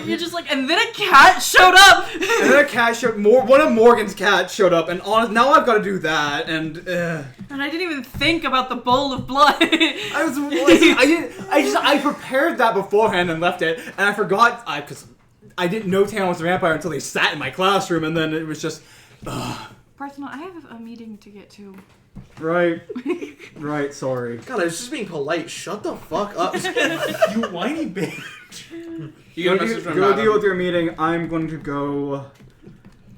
You're just like, and then a cat showed up. And then a cat showed. One of Morgan's cats showed up, and now I've got to do that. And And I didn't even think about the bowl of blood. I prepared that beforehand and left it, and I forgot because I didn't know Tan was a vampire until they sat in my classroom, and then it was just. Parthenon, I have a meeting to get to. Right, sorry. God, I was just being polite. Shut the fuck up. You whiny bitch. You get a message from Go Madam. deal with your meeting. I'm going to go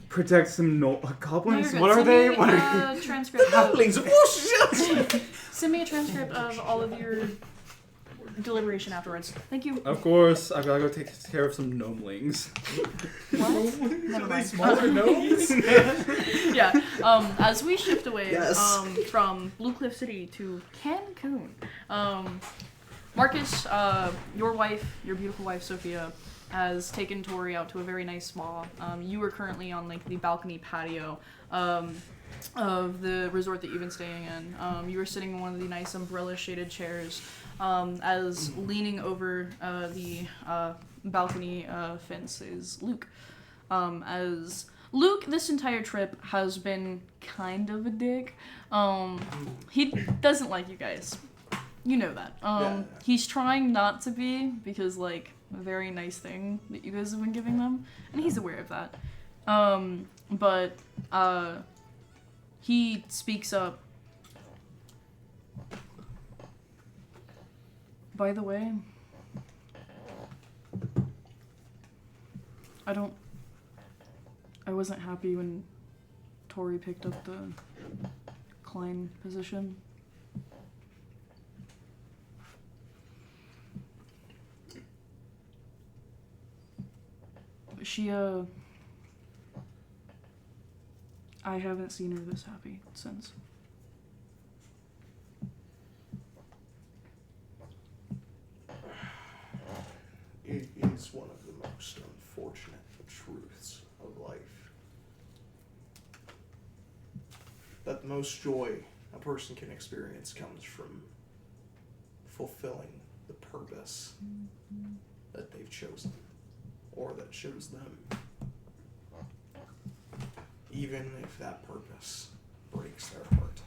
protect some goblins. No, What are Send they? me What are a transcript. Of, Halflings. Whoosh! send me a transcript of all of your deliberation afterwards. Thank you. Of course, I've got to go take care of some gnomelings. What? Never Are they mind. smaller gnomes? Yeah. As we shift away Yes. from Blue Cliff City to Cancun, Marcus, your beautiful wife Sophia, has taken Tori out to a very nice spa. You are currently on like the balcony patio of the resort that you've been staying in. You were sitting in one of the nice umbrella shaded chairs, as leaning over the balcony fence is Luke. As Luke, this entire trip has been kind of a dick. He doesn't like you guys. You know that. He's trying not to be, because, like, a very nice thing that you guys have been giving them, and he's aware of that. But he speaks up. By the way, I wasn't happy when Tori picked up the Klein position. She, I haven't seen her this happy since. It is one of the most unfortunate truths of life. that the most joy a person can experience comes from fulfilling the purpose that they've chosen, or that chose them. Even if that purpose breaks their heart.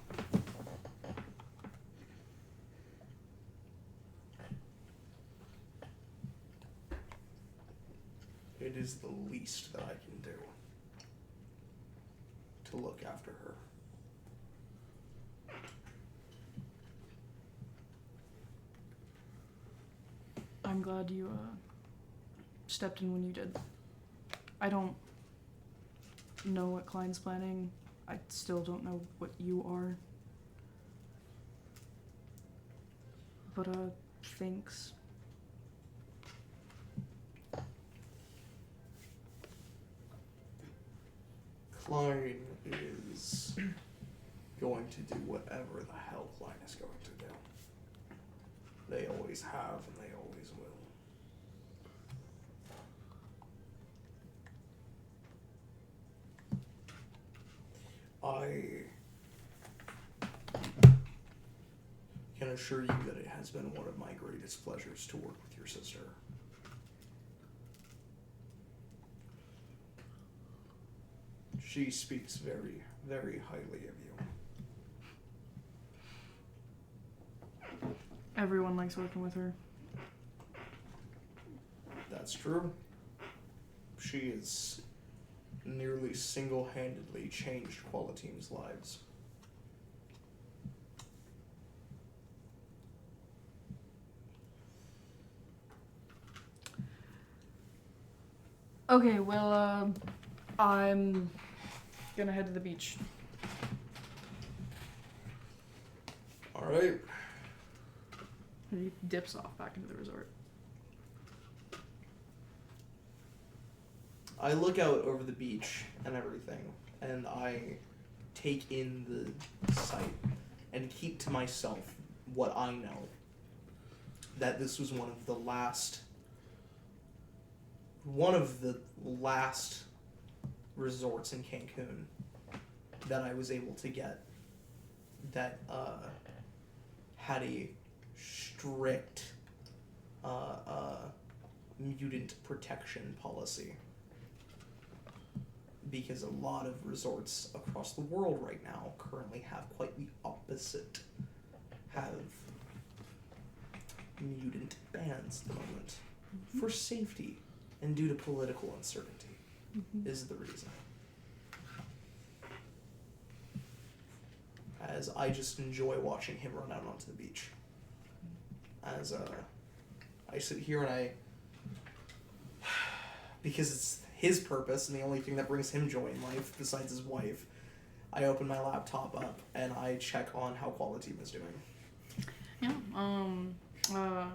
It is the least that I can do to look after her. I'm glad you stepped in when you did. I don't know what Klein's planning. I still don't know what you are. But thanks. Klein is going to do whatever the hell Klein is going to do. They always have and they always will. I can assure you that it has been one of my greatest pleasures to work with your sister. She speaks very, very highly of you. Everyone likes working with her. That's true. She has nearly single-handedly changed Qualiteam's lives. Okay, well, I'm gonna head to the beach. Alright. He dips off back into the resort. I look out over the beach and everything, and I take in the sight and keep to myself what I know. That this was one of the last resorts in Cancun that I was able to get that had a strict mutant protection policy. Because a lot of resorts across the world right now currently have quite the opposite. Have mutant bans at the moment. For safety and due to political uncertainty is the reason. As I just enjoy watching him run out onto the beach. As I sit here and because it's his purpose and the only thing that brings him joy in life besides his wife, I open my laptop up and I check on how Qualiteam is doing. Yeah,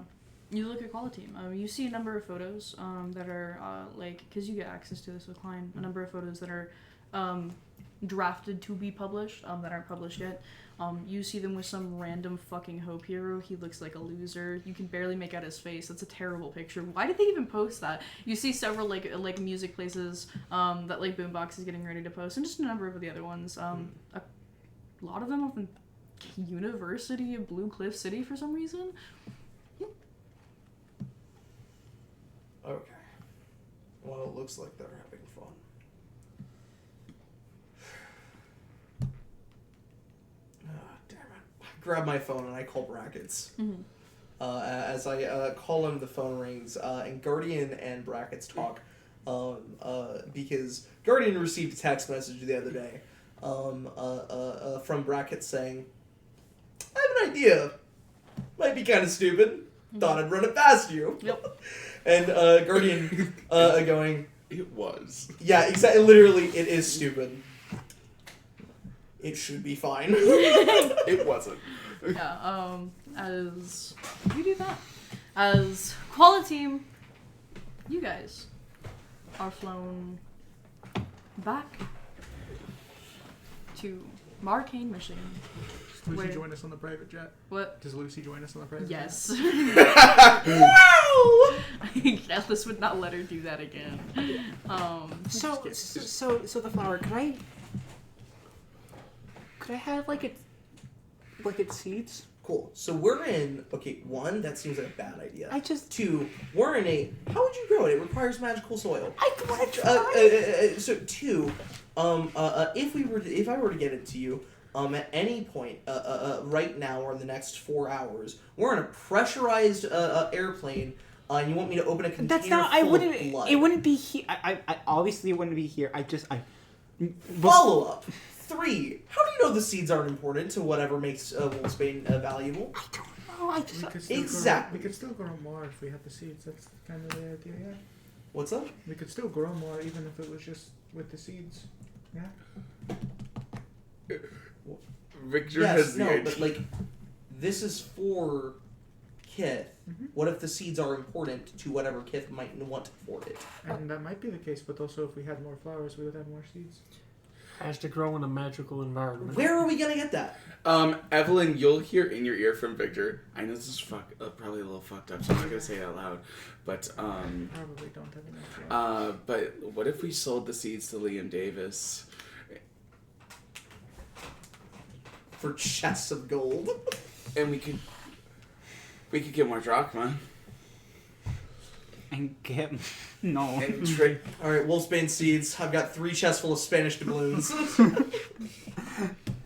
you look at Qualiteam. You see a number of photos that are, because you get access to this with Klein, a number of photos that are drafted to be published, that aren't published yet. You see them with some random fucking Hope hero. He looks like a loser. You can barely make out his face. That's a terrible picture. Why did they even post that? You see several like music places that like Boombox is getting ready to post, and just a number of the other ones. A lot of them up in University of Blue Cliff City for some reason. Okay. Well, it looks like they're having fun. Damn it. I grab my phone and I call Brackets. Mm-hmm. As I call him, the phone rings, and Guardian and Brackets talk, because Guardian received a text message the other day from Brackets saying, I have an idea. Might be kind of stupid. Thought I'd run it past you. Yep. And Guardian going, It was. yeah, exactly. Literally, it is stupid. It should be fine. It wasn't. Yeah, as you do that, as Qualiteam, you guys are flown back to Marcainne, Michigan. Does Lucy Where- join us on the private jet? What? Does Lucy join us on the private Yes. jet? Atlas would not let her do that again. So the flower. Could I have like its seeds? Cool. So we're in. Okay, one, that seems like a bad idea. I just. Two, we're in a. How would you grow it? It requires magical soil. I want to try. So two, if I were to get it to you, at any point, right now or in the next 4 hours, we're in a pressurized airplane, and you want me to open a container That's not. full I wouldn't. of blood. It wouldn't be here. I obviously it wouldn't be here. Follow up. 3. How do you know the seeds aren't important to whatever makes Wolfsbane valuable? I don't know. I just. Exactly. We could still grow more if we had the seeds. That's kind of the idea, yeah. What's up? We could still grow more even if it was just with the seeds. Yeah. Victor has Yes, the no, idea. but like, this is for Kith. Mhm. What if the seeds are important to whatever Kith might want for it? And that might be the case, but also if we had more flowers, we would have more seeds. Has to grow in a magical environment. Where are we gonna get that? Evelyn, you'll hear in your ear from Victor. I know this is probably a little fucked up, so I'm not gonna say it out loud. But Probably don't have enough. but what if we sold the seeds to Liam Davis? For chests of gold? And we could get more drachma And get no. and trick. Alright, Wolfsbane seeds. I've got 3 chests full of Spanish doubloons.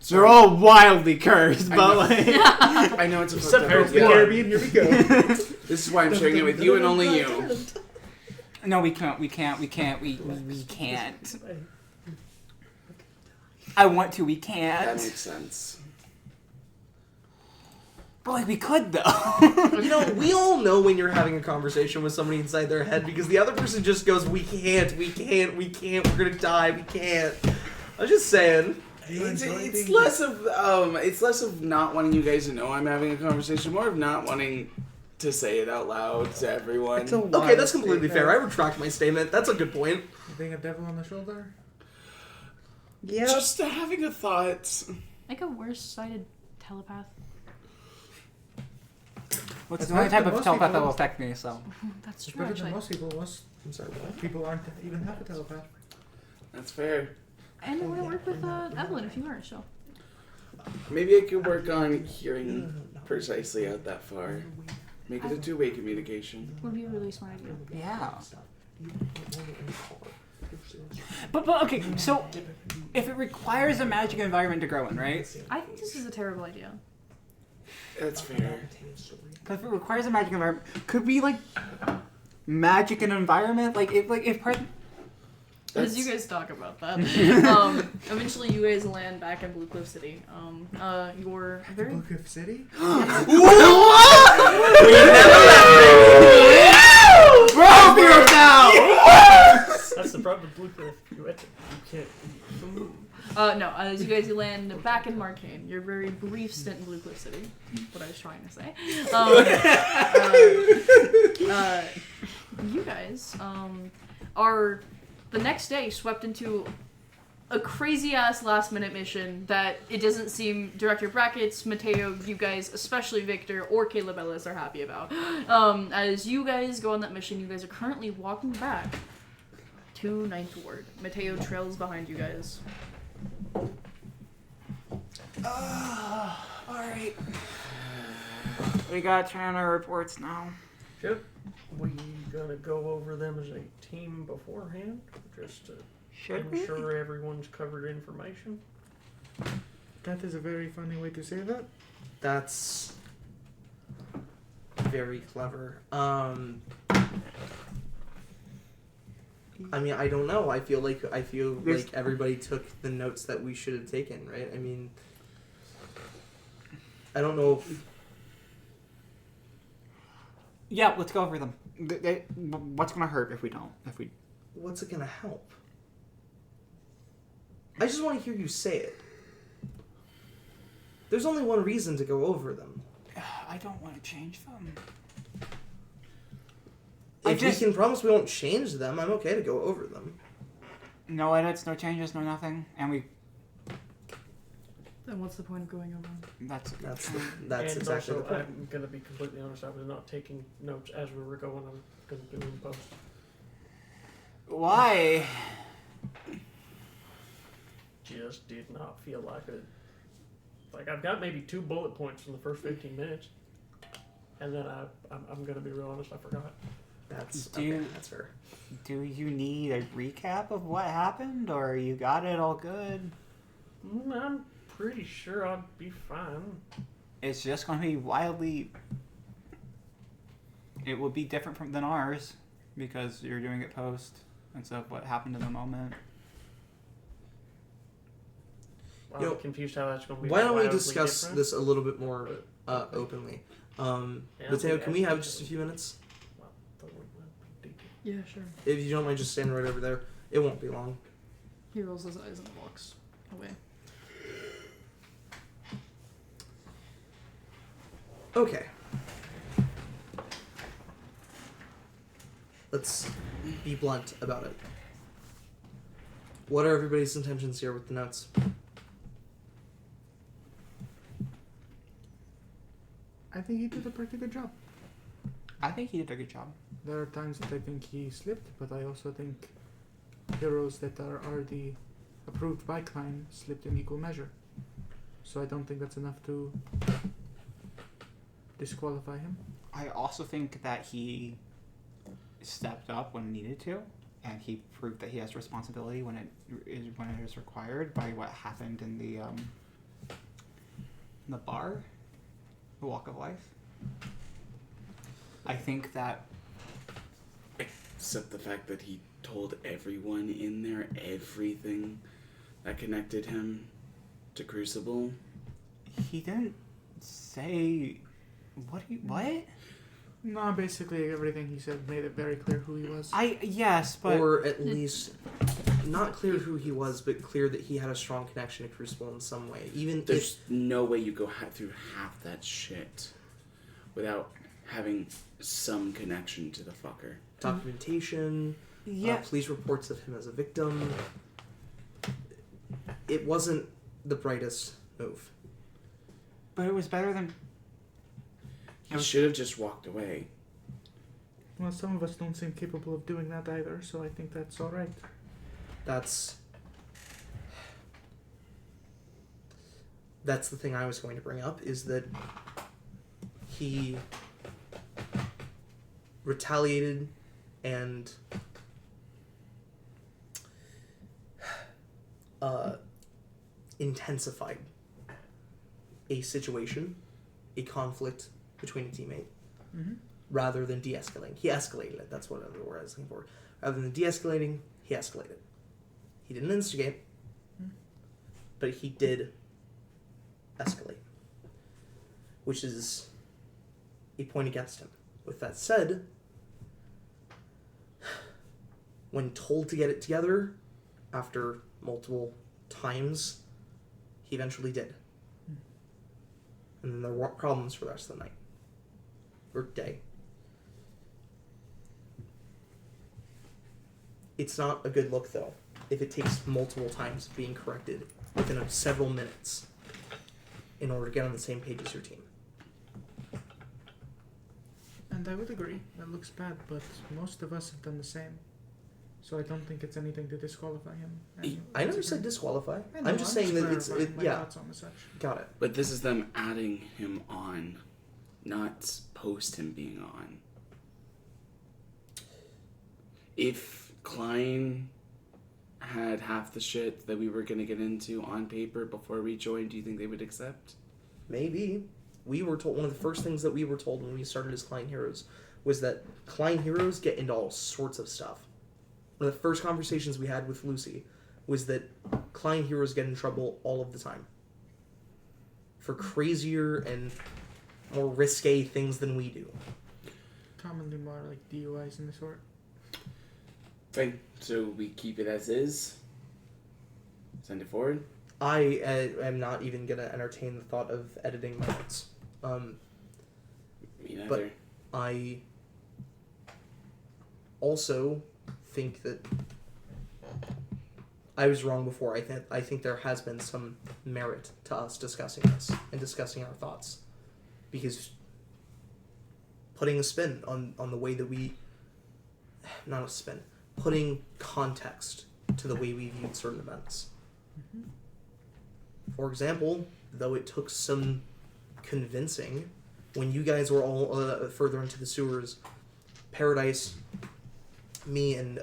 They're all wildly cursed, I but know. like. I know it's a Except fucked up for The idea. Caribbean, here we go. This is why I'm sharing it with you and only you. No, we can't. We can't. I want to. We That can't. makes sense. But like we could though. You know, we all know when you're having a conversation with somebody inside their head because the other person just goes, we can't, we're gonna die, we can't. I was just saying. It's less of not wanting you guys to know I'm having a conversation, more of not wanting to say it out loud to everyone. It's a Okay, that's completely fair. I retract my statement. That's a good point. Being a devil on the shoulder? Yeah. Just having a thought. Like a worse-sighted telepath. What's That's the only right, type but of most telepath that people- will affect me? So. That's It's true, better than actually. most people. Most I'm sorry, what? people aren't even half a telepath. That's fair. And it would have worked with Evelyn if you weren't, so. Maybe I could work on hearing precisely out that far. Make it a two-way communication. Would be a really smart idea. Yeah. But okay, so if it requires a magic environment to grow in, right? I think this is a terrible idea. That's fair. Because if it requires a magic environment, could we like magic an environment? Like if part. As you guys talk about that, eventually you guys land back in Blue Cliff City. You're very Blue Cliff City? Bro, now! That's the problem with Blue Cliff. You can't eat food. no. As you guys land back in Marcainne, your very brief stint in Blue Cliff City. What I was trying to say. You guys are the next day swept into a crazy ass last minute mission that it doesn't seem Director Brackets, Mateo, you guys, especially Victor or Caleb Ellis are happy about. As you guys go on that mission, you guys are currently walking back to Ninth Ward. Mateo trails behind you guys. Alright. We gotta turn our reports now. Yep. We gonna go over them as a team beforehand, just to Should we? ensure everyone's covered information. That is a very funny way to say that. That's very clever. I mean, I don't know. I feel like everybody took the notes that we should have taken, right? I mean, I don't know if Yeah, let's go over them. What's gonna hurt if we don't? what's it gonna help. I just want to hear you say it. There's only one reason to go over them. I don't want to change them. If we can promise we won't change them, I'm okay to go over them. No edits, no changes, no nothing, and we. Then what's the point of going over? That's That's And exactly also, the point. I'm gonna be completely honest. I was not taking notes as we were going. I'm gonna do them in post. Why? Just did not feel like it Like, I've got maybe 2 bullet points from the first 15 minutes. And then I'm going to be real honest, I forgot. That's fair. Do you need a recap of what happened, or you got it all good? I'm pretty sure I'll be fine. It's just going to be wildly... It will be different than ours, because you're doing it post instead of what happened in the moment. I'm confused how that's going to be. Why don't we wildly discuss different. this a little bit more openly? Mateo, can we have just a few minutes? Yeah, sure. If you don't mind just standing right over there. It won't be long. He rolls his eyes and walks away. Okay. Let's be blunt about it. What are everybody's intentions here with the notes? I think he did a pretty good job. I think he did a good job. There are times that I think he slipped, but I also think heroes that are already approved by Klein slipped in equal measure. So I don't think that's enough to disqualify him. I also think that he stepped up when needed to, and he proved that he has responsibility when it is required by what happened in the bar, the Walk of Life. I think that... Except the fact that he told everyone in there everything that connected him to Crucible. He didn't say... What? No, basically everything he said made it very clear who he was. Yes, but... Or at least not clear who he was, but clear that he had a strong connection to Crucible in some way. Even There's no way you go through half that shit without having some connection to the fucker. Documentation, police reports of him as a victim. It wasn't the brightest move. But it was better than... He should have just walked away. Well, some of us don't seem capable of doing that either, so I think that's alright. That's the thing I was going to bring up, is that he retaliated and intensified a situation, a conflict between a teammate, rather than de-escalating. He escalated it. That's what the word I was looking for. Rather than de-escalating, he escalated. He didn't instigate, but he did escalate, which is a point against him. With that said, when told to get it together after multiple times, he eventually did. And then there weren't problems for the rest of the night. Or day. It's not a good look, though, if it takes multiple times being corrected within several minutes in order to get on the same page as your team. And I would agree, that looks bad, but most of us have done the same. So I don't think it's anything to disqualify him. And I never said disqualify. I know, I'm just saying that clarifying my yeah. thoughts on the such. Got it. But this is them adding him on, not post him being on. If Klein had half the shit that we were going to get into on paper before we joined, do you think they would accept? Maybe. We were told, one of the first things that we were told when we started as Klein Heroes was that Klein Heroes get into all sorts of stuff. One of the first conversations we had with Lucy was that Klein Heroes get in trouble all of the time for crazier and more risque things than we do. Commonly more like DUIs and the sort. Fine. So we keep it as is? Send it forward? I am not even going to entertain the thought of editing my notes. Me neither. But I also think that I was wrong before. I think there has been some merit to us discussing this and discussing our thoughts, because putting a spin on the way that we, not a spin, putting context to the way we viewed certain events. For example, though it took some convincing, when you guys were all further into the sewers, Paradise, me, and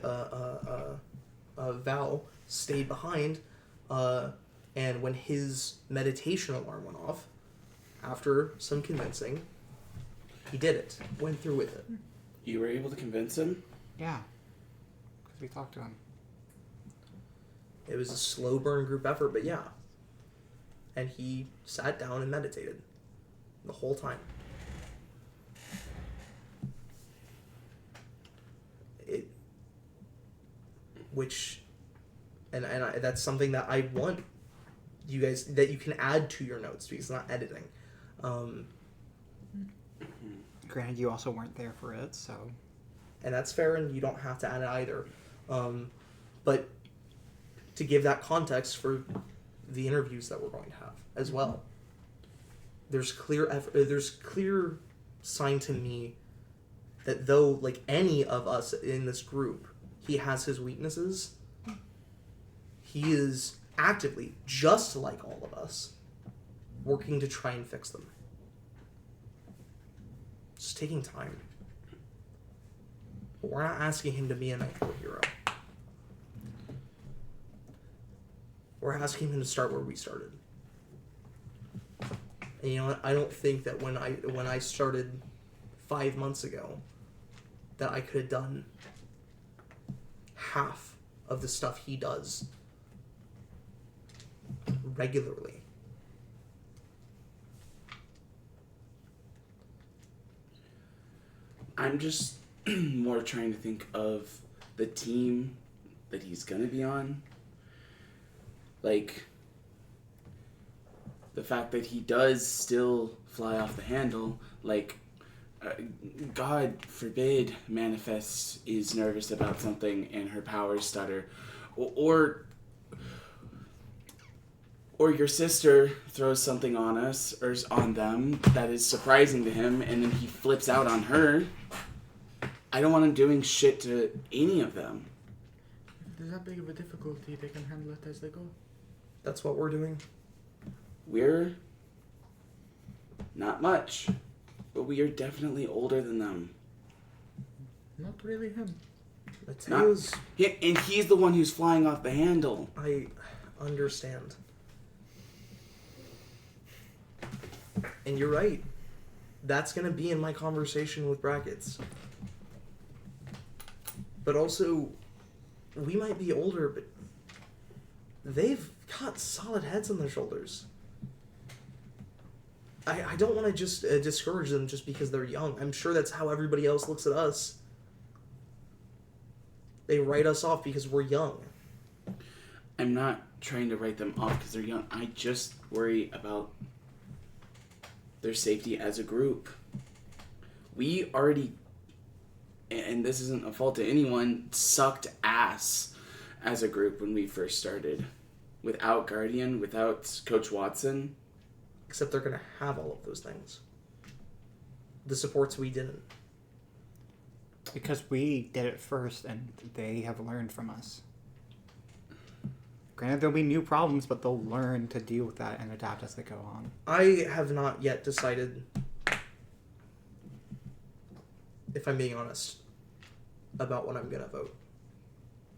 Val stayed behind, and when his meditation alarm went off, after some convincing, he did it. Went through with it. You were able to convince him? Yeah. Because we talked to him. It was a slow burn group effort, but yeah. And he sat down and meditated the whole time. That's something that I want you guys, that you can add to your notes, because it's not editing. Granted, you also weren't there for it, so... And that's fair, and you don't have to add it either. But to give that context for the interviews that we're going to have as well, there's clear sign to me that though, like any of us in this group, he has his weaknesses, he is actively, just like all of us, working to try and fix them. It's taking time. But we're not asking him to be a nightcore hero. We're asking him to start where we started. And you know what? I don't think that when I started 5 months ago, that I could have done half of the stuff he does regularly. I'm just more trying to think of the team that he's gonna be on. Like, the fact that he does still fly off the handle, like, God forbid Manifest is nervous about something and her powers stutter. Or your sister throws something on us, or on them, that is surprising to him, and then he flips out on her. I don't want him doing shit to any of them. If there's that big of a difficulty, they can handle it as they go. That's what we're doing. We're not much, but we are definitely older than them. Not really him. Mateo's... Yeah, and he's the one who's flying off the handle. I understand. And you're right. That's going to be in my conversation with Brackets. But also, we might be older, but they've got solid heads on their shoulders. I don't want to just discourage them just because they're young. I'm sure that's how everybody else looks at us. They write us off because we're young. I'm not trying to write them off because they're young. I just worry about their safety as a group. We already, and this isn't a fault to anyone, sucked ass as a group when we first started. Without Guardian, without Coach Watson. Except they're going to have all of those things. The supports we didn't. Because we did it first, and they have learned from us. Granted, there'll be new problems, but they'll learn to deal with that and adapt as they go on. I have not yet decided, if I'm being honest, about what I'm going to vote.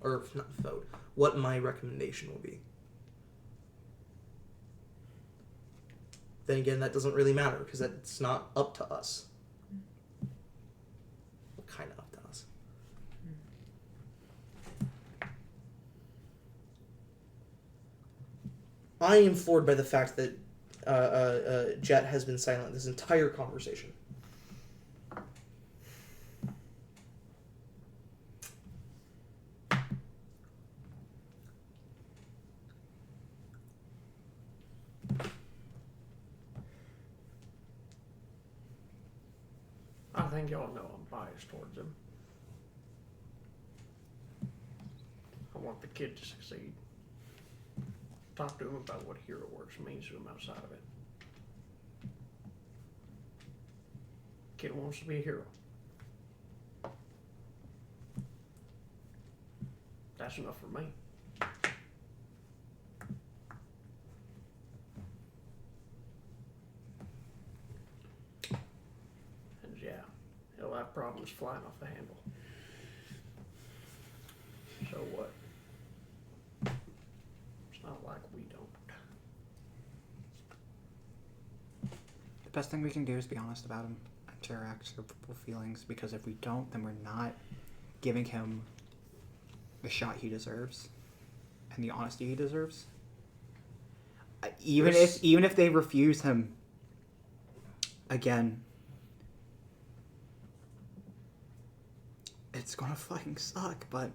Or not vote. What my recommendation will be. Then again, that doesn't really matter, because it's not up to us. Well, kind of up to us. I am floored by the fact that Jet has been silent this entire conversation. I think y'all know I'm biased towards him. I want the kid to succeed. Talk to him about what hero works means to him outside of it. Kid wants to be a hero. That's enough for me. got problems flying off the handle. So what? It's not like we don't. The best thing we can do is be honest about him and share our actual feelings, because if we don't, then we're not giving him the shot he deserves and the honesty he deserves. Even if they refuse him again, it's gonna fucking suck. But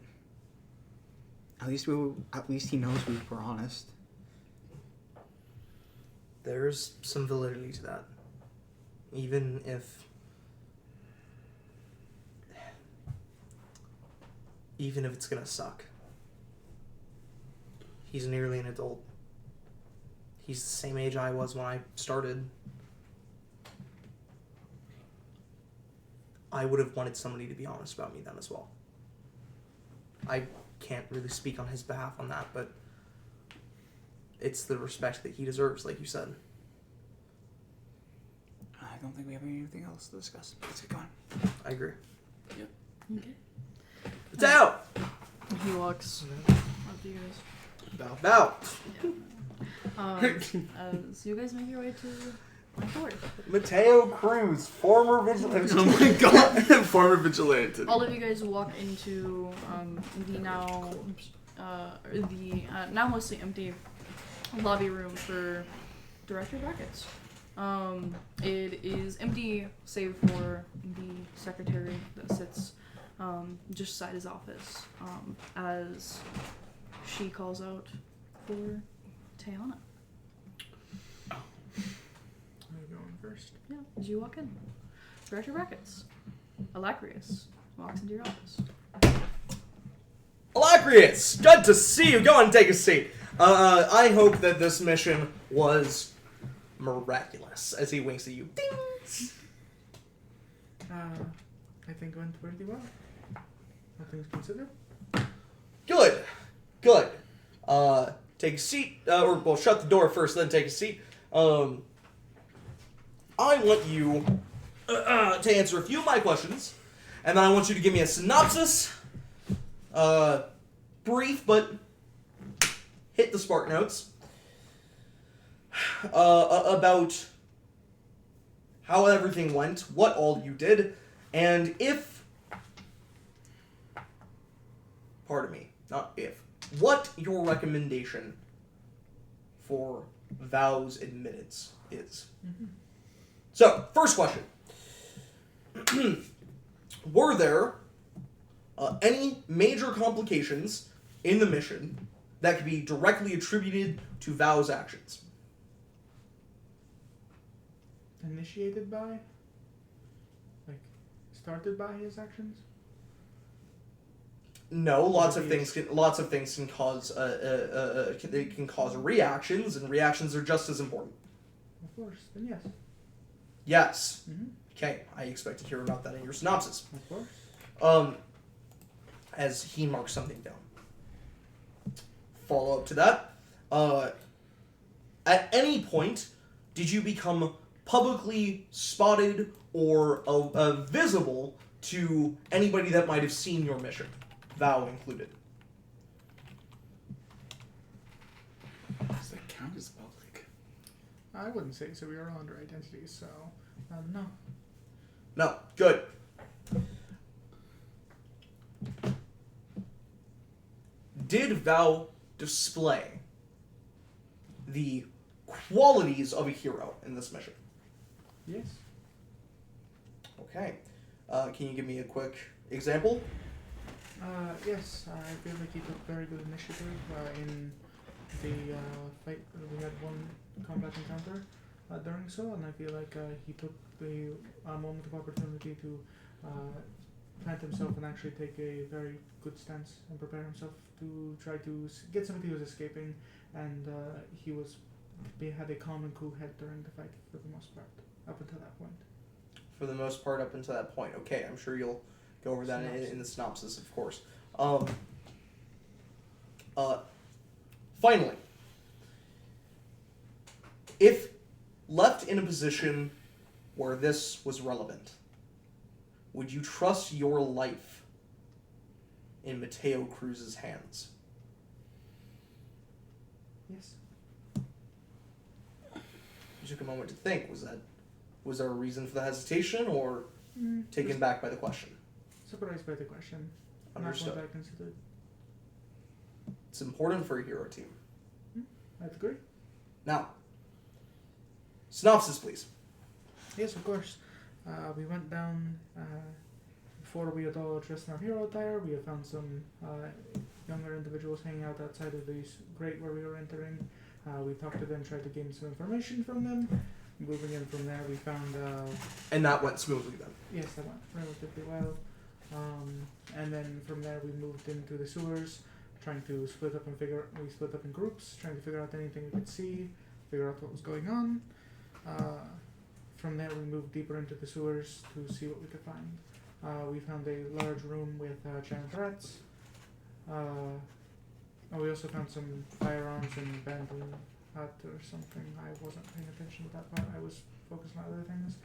at least he knows we were honest. There's some validity to that. Even if it's gonna suck. He's nearly an adult. He's the same age I was when I started. I would have wanted somebody to be honest about me then as well. I can't really speak on his behalf on that, but it's the respect that he deserves, like you said. I don't think we have anything else to discuss. Let's get going. I agree. Okay. It's out! He walks up to you guys. Bow. As you guys make your way to my door. Mateo Cruz, former vigilante. Oh my god, former vigilante. All of you guys walk into the now mostly empty lobby room for Director Brackets. It is empty save for the secretary that sits just beside his office as she calls out for Tayana. I'm going first. Yeah, as you walk in. Director Brackets. Alacrius walks into your office. Alacrius, good to see you. Go on and take a seat. I hope that this mission was miraculous. As he winks at you. Ding! I think it went pretty well. All things considered. Good. Take a seat, or shut the door first, then take a seat. I want you to answer a few of my questions, and then I want you to give me a synopsis, brief, but hit the spark notes, about how everything went, what all you did, and what your recommendation for Vow's admittance is. Mm-hmm. So, first question. Were there any major complications in the mission that could be directly attributed to Vow's actions? Initiated by? Like, started by his actions? No, lots of things can cause they can cause reactions, and reactions are just as important. Of course, then yes. Yes. Mm-hmm. Okay, I expect to hear about that in your synopsis. Of course. As he marks something down. Follow up to that. At any point, did you become publicly spotted or visible to anybody that might have seen your mission? Vow included. Does that count as public? I wouldn't say so. We are all under identity, so no. No. Good. Did Vow display the qualities of a hero in this mission? Yes. Okay. Can you give me a quick example? Yes, I feel like he took very good initiative in the fight. We had one combat encounter during so, and I feel like he took the moment of opportunity to plant himself and actually take a very good stance and prepare himself to try to get somebody who was escaping, and he had a calm and cool head during the fight for the most part, up until that point. For the most part, up until that point. Okay, I'm sure you'll go over that in the synopsis, of course. Finally, if left in a position where this was relevant, would you trust your life in Mateo Cruz's hands? Yes. You took a moment to think. Was there a reason for the hesitation, or taken back by the question? Surprised by the question. Understood. Not what I considered. It's important for a hero team. I agree. Now, synopsis, please. Yes, of course. We went down, before we had all dressed in our hero attire, we had found some younger individuals hanging out outside of this grate where we were entering. We talked to them, tried to gain some information from them. Moving in from there, we found... And that went smoothly then? Yes, that went relatively well. And then from there we moved into the sewers, trying to split up in groups, trying to figure out anything we could see, figure out what was going on. From there we moved deeper into the sewers to see what we could find. We found a large room with giant rats. We also found some firearms in an abandoned hut or something. I wasn't paying attention to that part. I was focused on other things.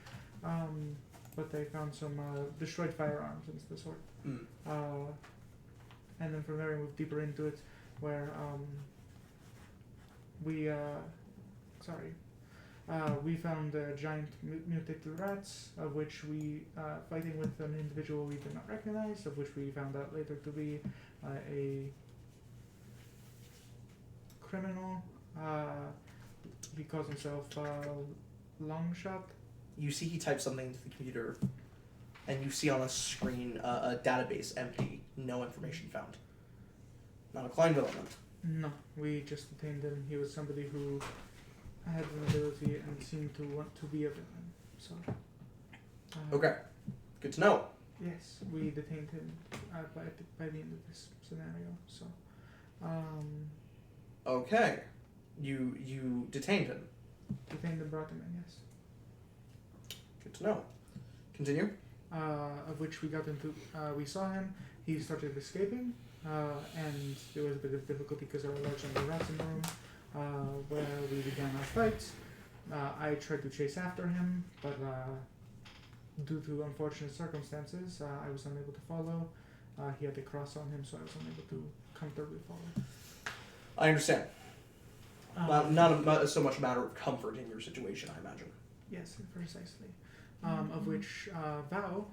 But they found some destroyed firearms and the sort. And then from there we moved deeper into it, where we found giant mutated rats, of which we fighting with an individual we did not recognize, of which we found out later to be a criminal. He calls himself Longshot. You see he types something into the computer, and you see on a screen a database empty, no information found. Not a client element. No, we just detained him. He was somebody who had an ability and seemed to want to be a villain. So. Okay, good to know. Yes, we detained him by the end of this scenario. So. Okay, you detained him. Detained and brought him in. Yes. Good to know. Continue. Of which we got into. We saw him. He started escaping, and there was a bit of difficulty because there were a large number of rats in the room. Where we began our fight. I tried to chase after him, but due to unfortunate circumstances, I was unable to follow. He had a cross on him, so I was unable to comfortably follow. I understand. Not so much a matter of comfort in your situation, I imagine. Yes, precisely. Of which Val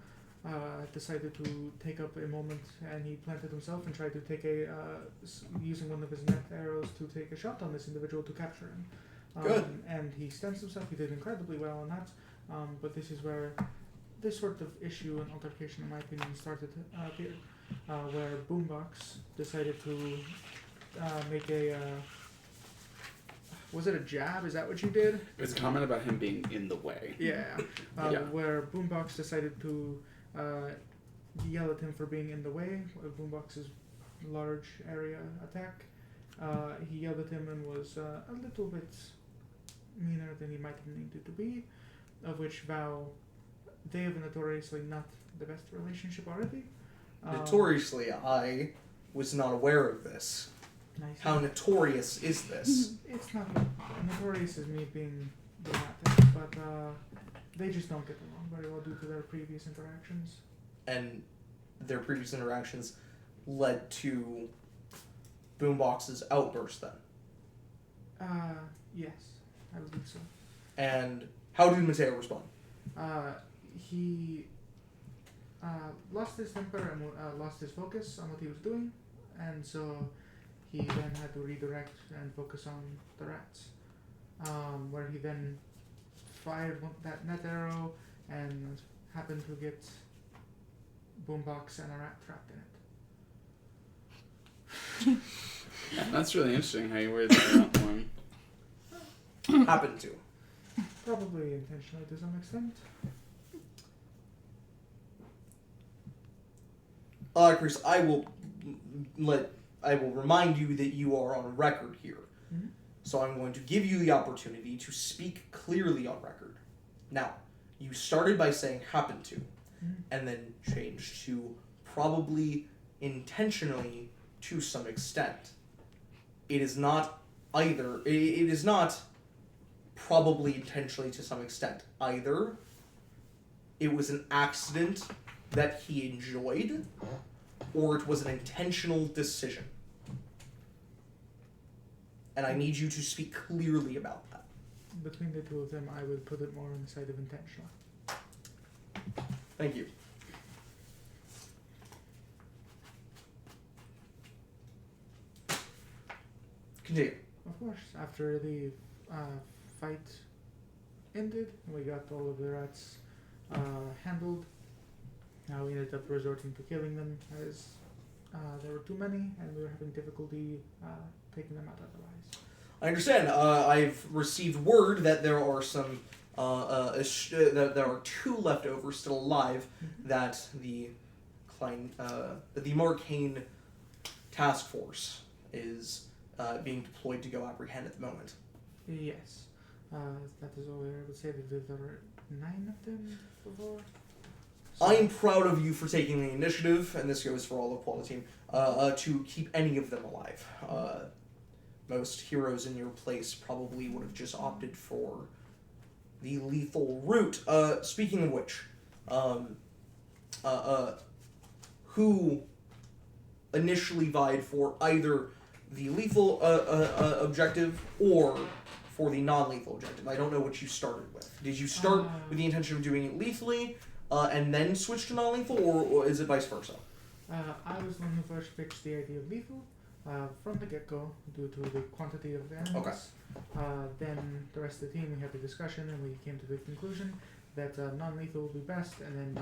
decided to take up a moment, and he planted himself and tried to take using one of his net arrows to take a shot on this individual to capture him. Good. And he stanced himself. He did incredibly well on that. But this is where this sort of issue and altercation, in my opinion, started to appear, where Boombox decided to make a. Was it a jab? Is that what you did? It was a comment about him being in the way. Yeah. Yeah. Where Boombox decided to yell at him for being in the way of Boombox's large area attack. He yelled at him and was a little bit meaner than he might have needed to be, of which they have notoriously not the best relationship already. Notoriously, I was not aware of this. Nice. How notorious is this? It's not notorious as me being dramatic, but they just don't get along very well due to their previous interactions. And their previous interactions led to Boombox's outburst then? Yes, I believe so. And how did Mateo respond? He lost his temper and lost his focus on what he was doing, and so he then had to redirect and focus on the rats, where he then fired that net arrow and happened to get Boombox and a rat trapped in it. Yeah, that's really interesting how you worded that one. Happened to. Probably intentionally to some extent. Chris, I will remind you that you are on record here. Mm-hmm. So I'm going to give you the opportunity to speak clearly on record. Now, you started by saying happened to, and then changed to probably intentionally to some extent. It is not either. It is not probably intentionally to some extent. Either it was an accident that he enjoyed, or it was an intentional decision. And I need you to speak clearly about that. Between the two of them, I would put it more on the side of intentional. Thank you. Continue. Of course, after the fight ended, we got all of the rats handled. Now we ended up resorting to killing them as there were too many, and we were having difficulty taking them out otherwise. I understand. I've received word that there are some, that there are 2 left over still alive. That the Marcainne task force is being deployed to go apprehend at the moment. Yes, that is all. I would say that there were 9 of them before. So I'm proud of you for taking the initiative, and this goes for all the Quality team, to keep any of them alive. Most heroes in your place probably would have just opted for the lethal route. Speaking of which, who initially vied for either the lethal objective or for the non-lethal objective? I don't know what you started with. Did you start with the intention of doing it lethally and then switch to non-lethal, or is it vice versa? I was the one who first pitched the idea of lethal from the get-go due to the quantity of enemies. Then the rest of the team, we had the discussion and we came to the conclusion that non-lethal would be best, and then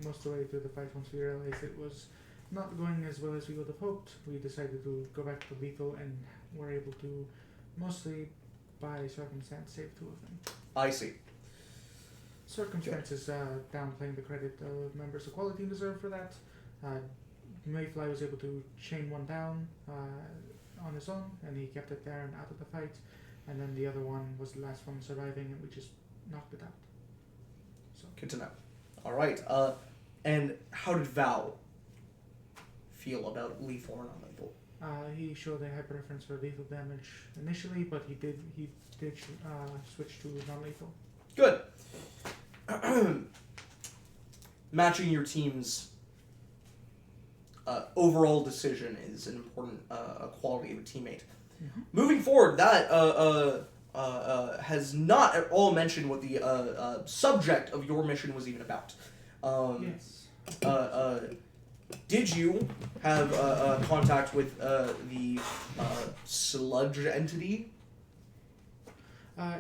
most of the way through the fight, once we realized it was not going as well as we would have hoped, we decided to go back to lethal and were able to mostly by circumstance save 2 of them. I see. Circumstances downplaying the credit members of Quality deserve for that. Mayfly was able to chain one down on his own, and he kept it there and out of the fight. And then the other one was the last one surviving, and we just knocked it out. So Good to know. All right. And how did Val feel about lethal or non-lethal? he showed a high preference for lethal damage initially, but he did switch to non-lethal. Good. Matching your team's overall decision is an important quality of a teammate. Mm-hmm. Moving forward, that has not at all mentioned what the subject of your mission was even about. Yes. Did you have contact with the sludge entity?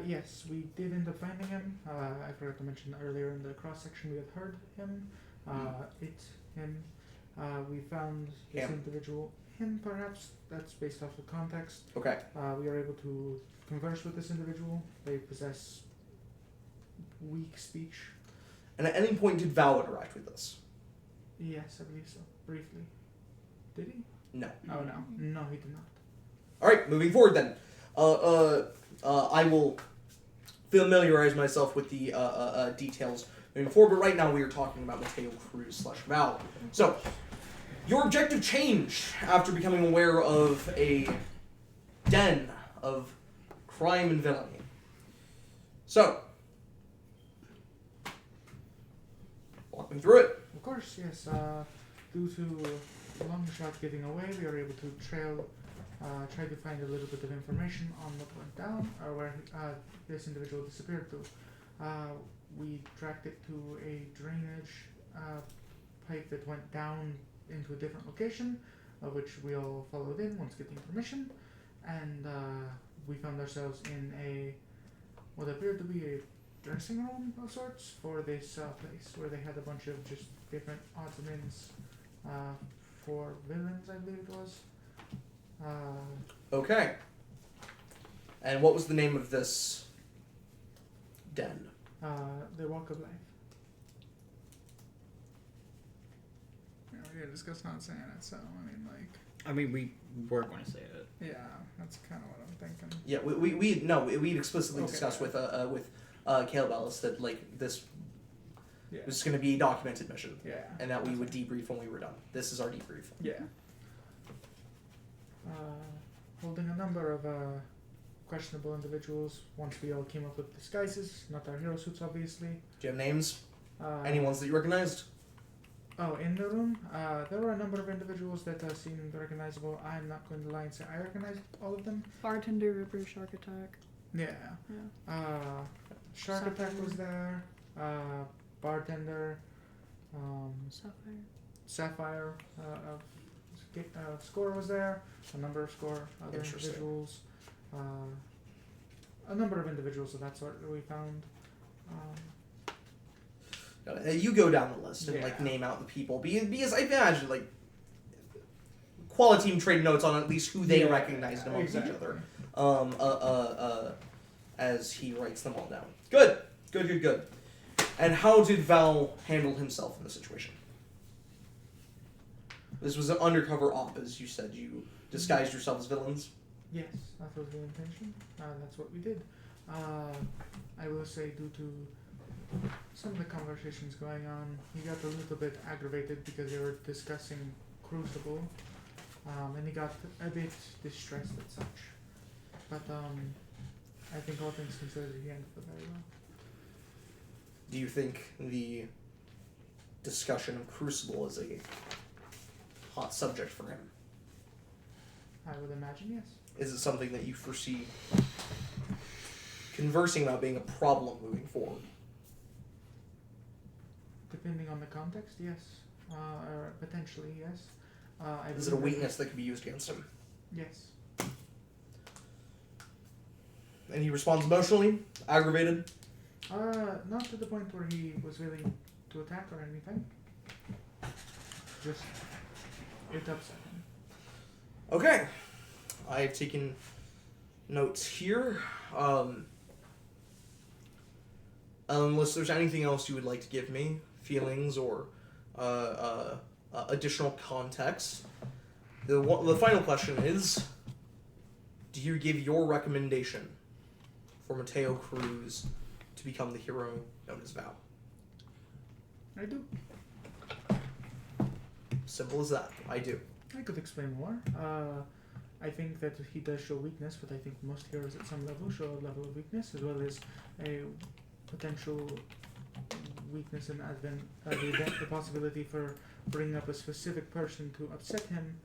Yes, we did end up finding him. I forgot to mention earlier in the cross-section we had heard him. Him. We found this Him. individual. Him, perhaps. That's based off the context. Okay. We are able to converse with this individual. They possess weak speech. And at any point did Val interact with this? Yes, I believe so. Briefly. Did he? No. Oh, no. No, he did not. Alright, moving forward then. I will familiarize myself with the details moving forward, but right now we are talking about Mateo Cruz / Val. So, your objective changed after becoming aware of a den of crime and villainy. So, walk me through it. Of course, yes. Due to Longshot getting away, we were able to try to find a little bit of information on what went down, or where this individual disappeared to. We tracked it to a drainage pipe that went down into a different location, which we all followed in once getting permission, and we found ourselves in what appeared to be a dressing room of sorts for this place, where they had a bunch of just different odds and ends for villains, I believe it was. Okay. And what was the name of this den? The Walk of Life. Yeah, we had discussed not saying it, so I mean, we were going to say it. yeah, that's kind of what I'm thinking. Yeah, we explicitly Okay. discussed with Caleb Ellis that this Yeah. was going to be a documented mission, Yeah. and that we would debrief when we were done. This is our debrief. Yeah. Holding a number of questionable individuals. Once we all came up with disguises, not our hero suits, obviously. Do you have names? Uh, Any ones that you recognized? Oh, in the room, there were a number of individuals that seemed recognizable. I'm not going to lie and say I recognized all of them. Bartender, Ripper, Shark Attack. Yeah. Yeah. Shark Attack was there. Bartender. Sapphire. Sapphire. Score was there. A number of Score other Interesting. individuals. A number of individuals of that sort that we found. You go down the list and like Yeah. name out the people because I imagine like quality team trade notes on at least who they Yeah, recognized amongst exactly. each other. As he writes them all down. Good. And how did Val handle himself in the situation? This was an undercover op, as you said. You disguised yourself as villains. Yes, that was the intention. That's what we did. I will say, due to some of the conversations going on, he got a little bit aggravated because they were discussing Crucible, and he got a bit distressed as such. But I think all things considered, he handled it very well. Do you think the discussion of Crucible is a hot subject for him? I would imagine yes. Is it something that you foresee conversing about being a problem moving forward? Depending on the context, yes. Or potentially, yes. Is it a weakness that could be used against him? Yes. And he responds emotionally, aggravated. Not to the point where he was willing to attack or anything. Just, it upset him. Okay, I've taken notes here. Unless there's anything else you would like to give me, feelings or additional context. The final question is: do you give your recommendation for Mateo Cruz to become the hero known as Val? I do. Simple as that. I do. I could explain more. I think that he does show weakness, but I think most heroes at some level show a level of weakness, as well as a potential weakness in the possibility for bringing up a specific person to upset him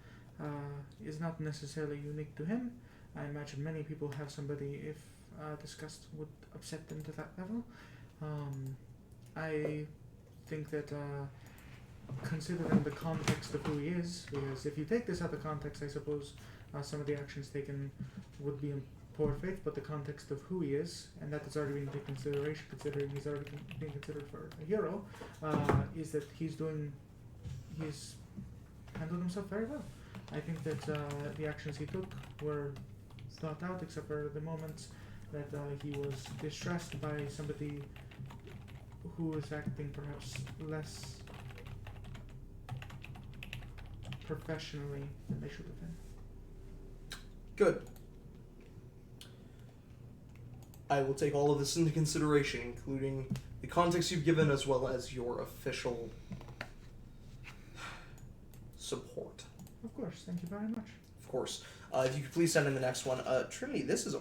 is not necessarily unique to him. I imagine many people have somebody, if discussed, would upset them to that level. I think that considering the context of who he is, because if you take this out of context, I suppose some of the actions taken would be in poor faith, but the context of who he is, and that is already being taken into consideration, considering he's already being considered for a hero, is that he's handled himself very well. I think that the actions he took were thought out, except for the moments that he was distressed by somebody who was acting perhaps less professionally than they should have been. Good. I will take all of this into consideration, including the context you've given as well as your official support. Of course, thank you very much. Of course. If you could please send in the next one. Trinity, this is,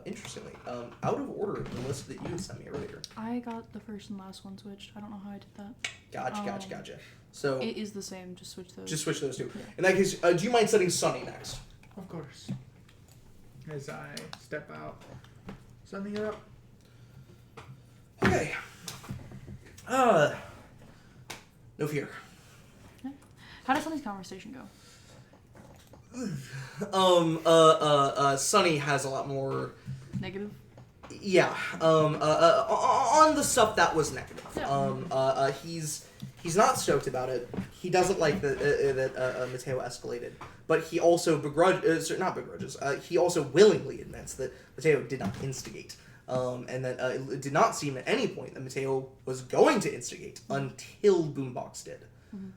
interestingly, out of order in the list that you had sent me earlier. I got the first and last one switched. I don't know how I did that. Gotcha. So, It is the same, just switch those. just switch those two. Yeah. In that case, do you mind setting Sunny next? Of course. As I step out, sending it up. Okay. No fear. How does Sunny's conversation go? Sunny has a lot more. Negative? Yeah. On the stuff that was negative. Yeah. He's not stoked about it. He doesn't like that Mateo escalated, but he also not begrudges. He also willingly admits that Mateo did not instigate, and that it did not seem at any point that Mateo was going to instigate until Boombox did.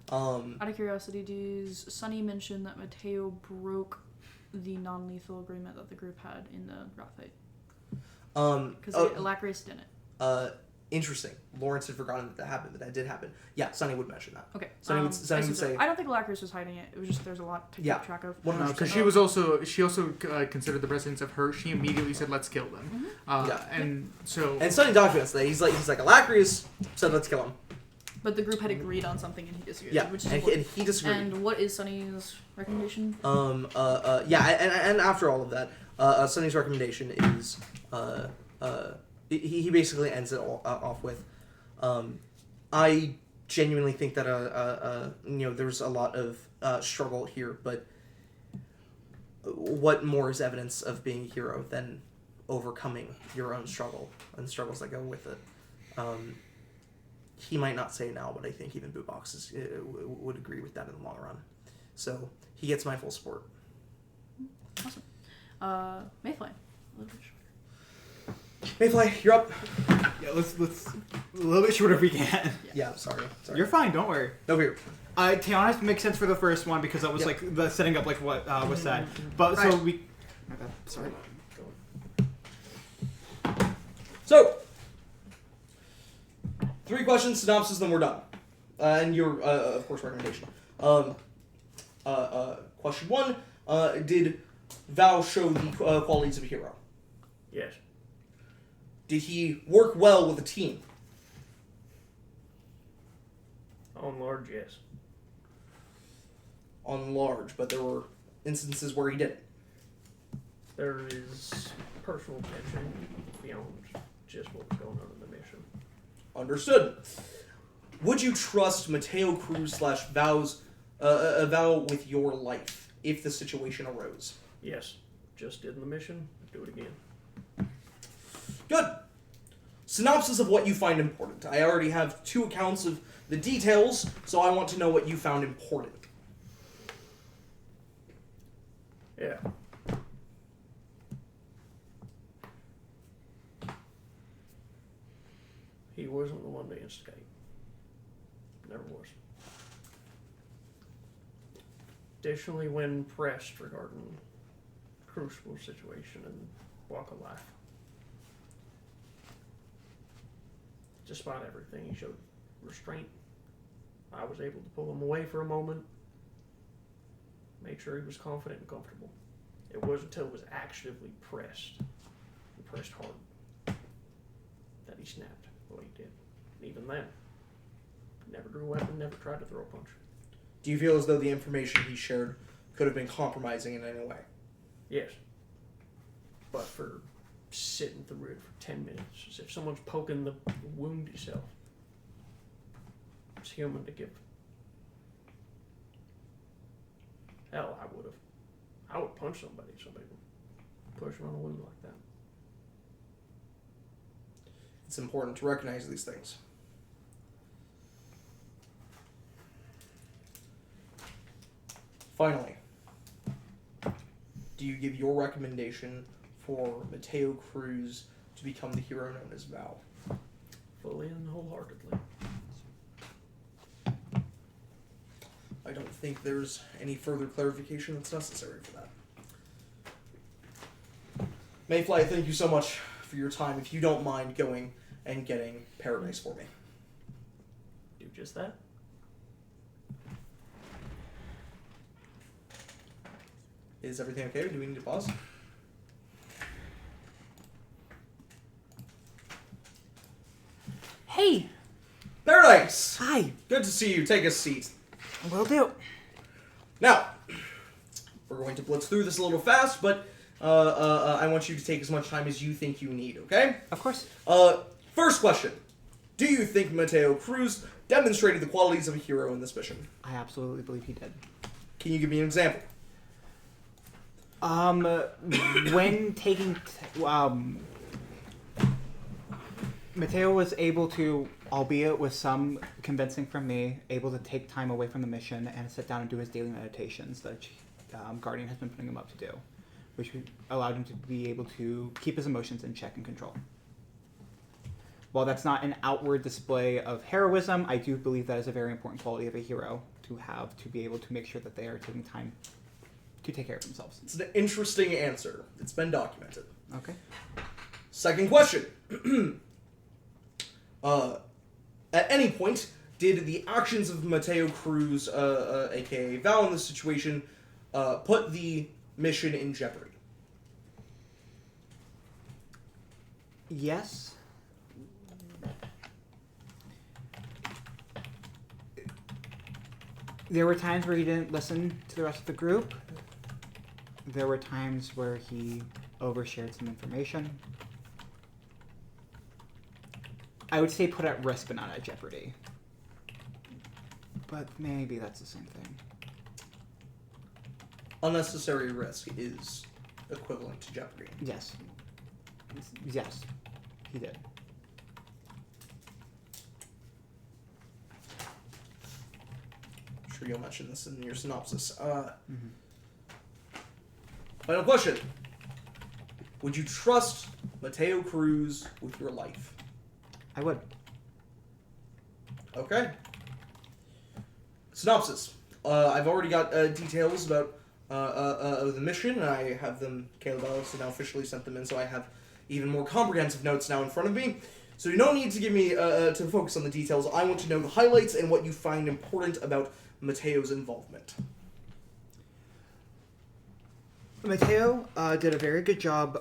Out of curiosity, does Sunny mention that Mateo broke the non-lethal agreement that the group had in the rat fight? Because Lacris didn't. Interesting. Lawrence had forgotten that happened, but that did happen. Yeah, Sunny would mention that. Okay. Sunny would say. I don't think Lacris was hiding it. It was just there's a lot to keep track of. Well, no, because she also considered the presence of her. She immediately said, "Let's kill them." Yeah. And so. And Sunny documents that he's like Alacrius said, "Let's kill him." But the group had agreed on something and he disagreed. Yeah, which and is he disagreed. And what is Sunny's recommendation? Yeah, and after all of that, Sonny's recommendation is, he basically ends it all, off with, I genuinely think that, there's a lot of, struggle here, but what more is evidence of being a hero than overcoming your own struggle and struggles that go with it? He might not say it now, but I think even Boobox would agree with that in the long run. So he gets my full support. Awesome. Mayfly. A little bit shorter. Mayfly, you're up. Yeah, let's a little bit shorter if we can. Yeah, sorry. You're fine. Don't worry. Over here. Tiana's makes sense for the first one because that was like the setting up like what was said. But Right. so we. Okay, sorry. So, 3 questions, synopsis, then we're done. And your, of course, recommendation. Question 1, did Val show the qualities of a hero? Yes. Did he work well with a team? On large, yes. On large, but there were instances where he didn't. There is personal tension beyond just what was going on in the mission. Understood. Would you trust Mateo Cruz / Val with your life if the situation arose? Yes. Just did the mission. Do it again. Good. Synopsis of what you find important. I already have 2 accounts of the details, so I want to know what you found important. Yeah. He wasn't the one to instigate. Never was. Additionally, when pressed regarding Crucible situation and Walk of Life, despite everything, he showed restraint. I was able to pull him away for a moment, make sure he was confident and comfortable. It wasn't until it was actively pressed, and pressed hard, that he snapped what he did. And even then, never drew a weapon, never tried to throw a punch. Do you feel as though the information he shared could have been compromising in any way? Yes. But for sitting through it for 10 minutes, as if someone's poking the wound yourself. It's human to give. Hell, I would punch somebody push them on a wound like that. It's important to recognize these things. Finally, do you give your recommendation for Mateo Cruz to become the hero known as Val? Fully and wholeheartedly. I don't think there's any further clarification that's necessary for that. Mayfly, thank you so much for your time. If you don't mind going and getting Paradise for me. Do just that. Is everything okay? Do we need to pause? Hey. Paradise! Hi. Good to see you. Take a seat. Will do. Now, we're going to blitz through this a little fast, but I want you to take as much time as you think you need, okay? Of course. First question. Do you think Mateo Cruz demonstrated the qualities of a hero in this mission? I absolutely believe he did. Can you give me an example? When taking, Mateo was able to, albeit with some convincing from me, able to take time away from the mission and sit down and do his daily meditations that Guardian has been putting him up to do, which allowed him to be able to keep his emotions in check and control. While that's not an outward display of heroism, I do believe that is a very important quality of a hero to have, to be able to make sure that they are taking time to take care of themselves. It's an interesting answer. It's been documented. Okay. Second question. At any point, did the actions of Mateo Cruz, aka Val in this situation, put the mission in jeopardy? Yes. There were times where he didn't listen to the rest of the group. There were times where he overshared some information. I would say put at risk, but not at jeopardy. But maybe that's the same thing. Unnecessary risk is equivalent to jeopardy. Yes. Yes, he did. I'm sure you'll mention this in your synopsis. Final question. Would you trust Mateo Cruz with your life? I would. Okay. Synopsis. I've already got details about the mission, and I have them. Caleb Ellis now officially sent them in, so I have even more comprehensive notes now in front of me. So you don't need to give me to focus on the details. I want to know the highlights and what you find important about Mateo's involvement. Mateo did a very good job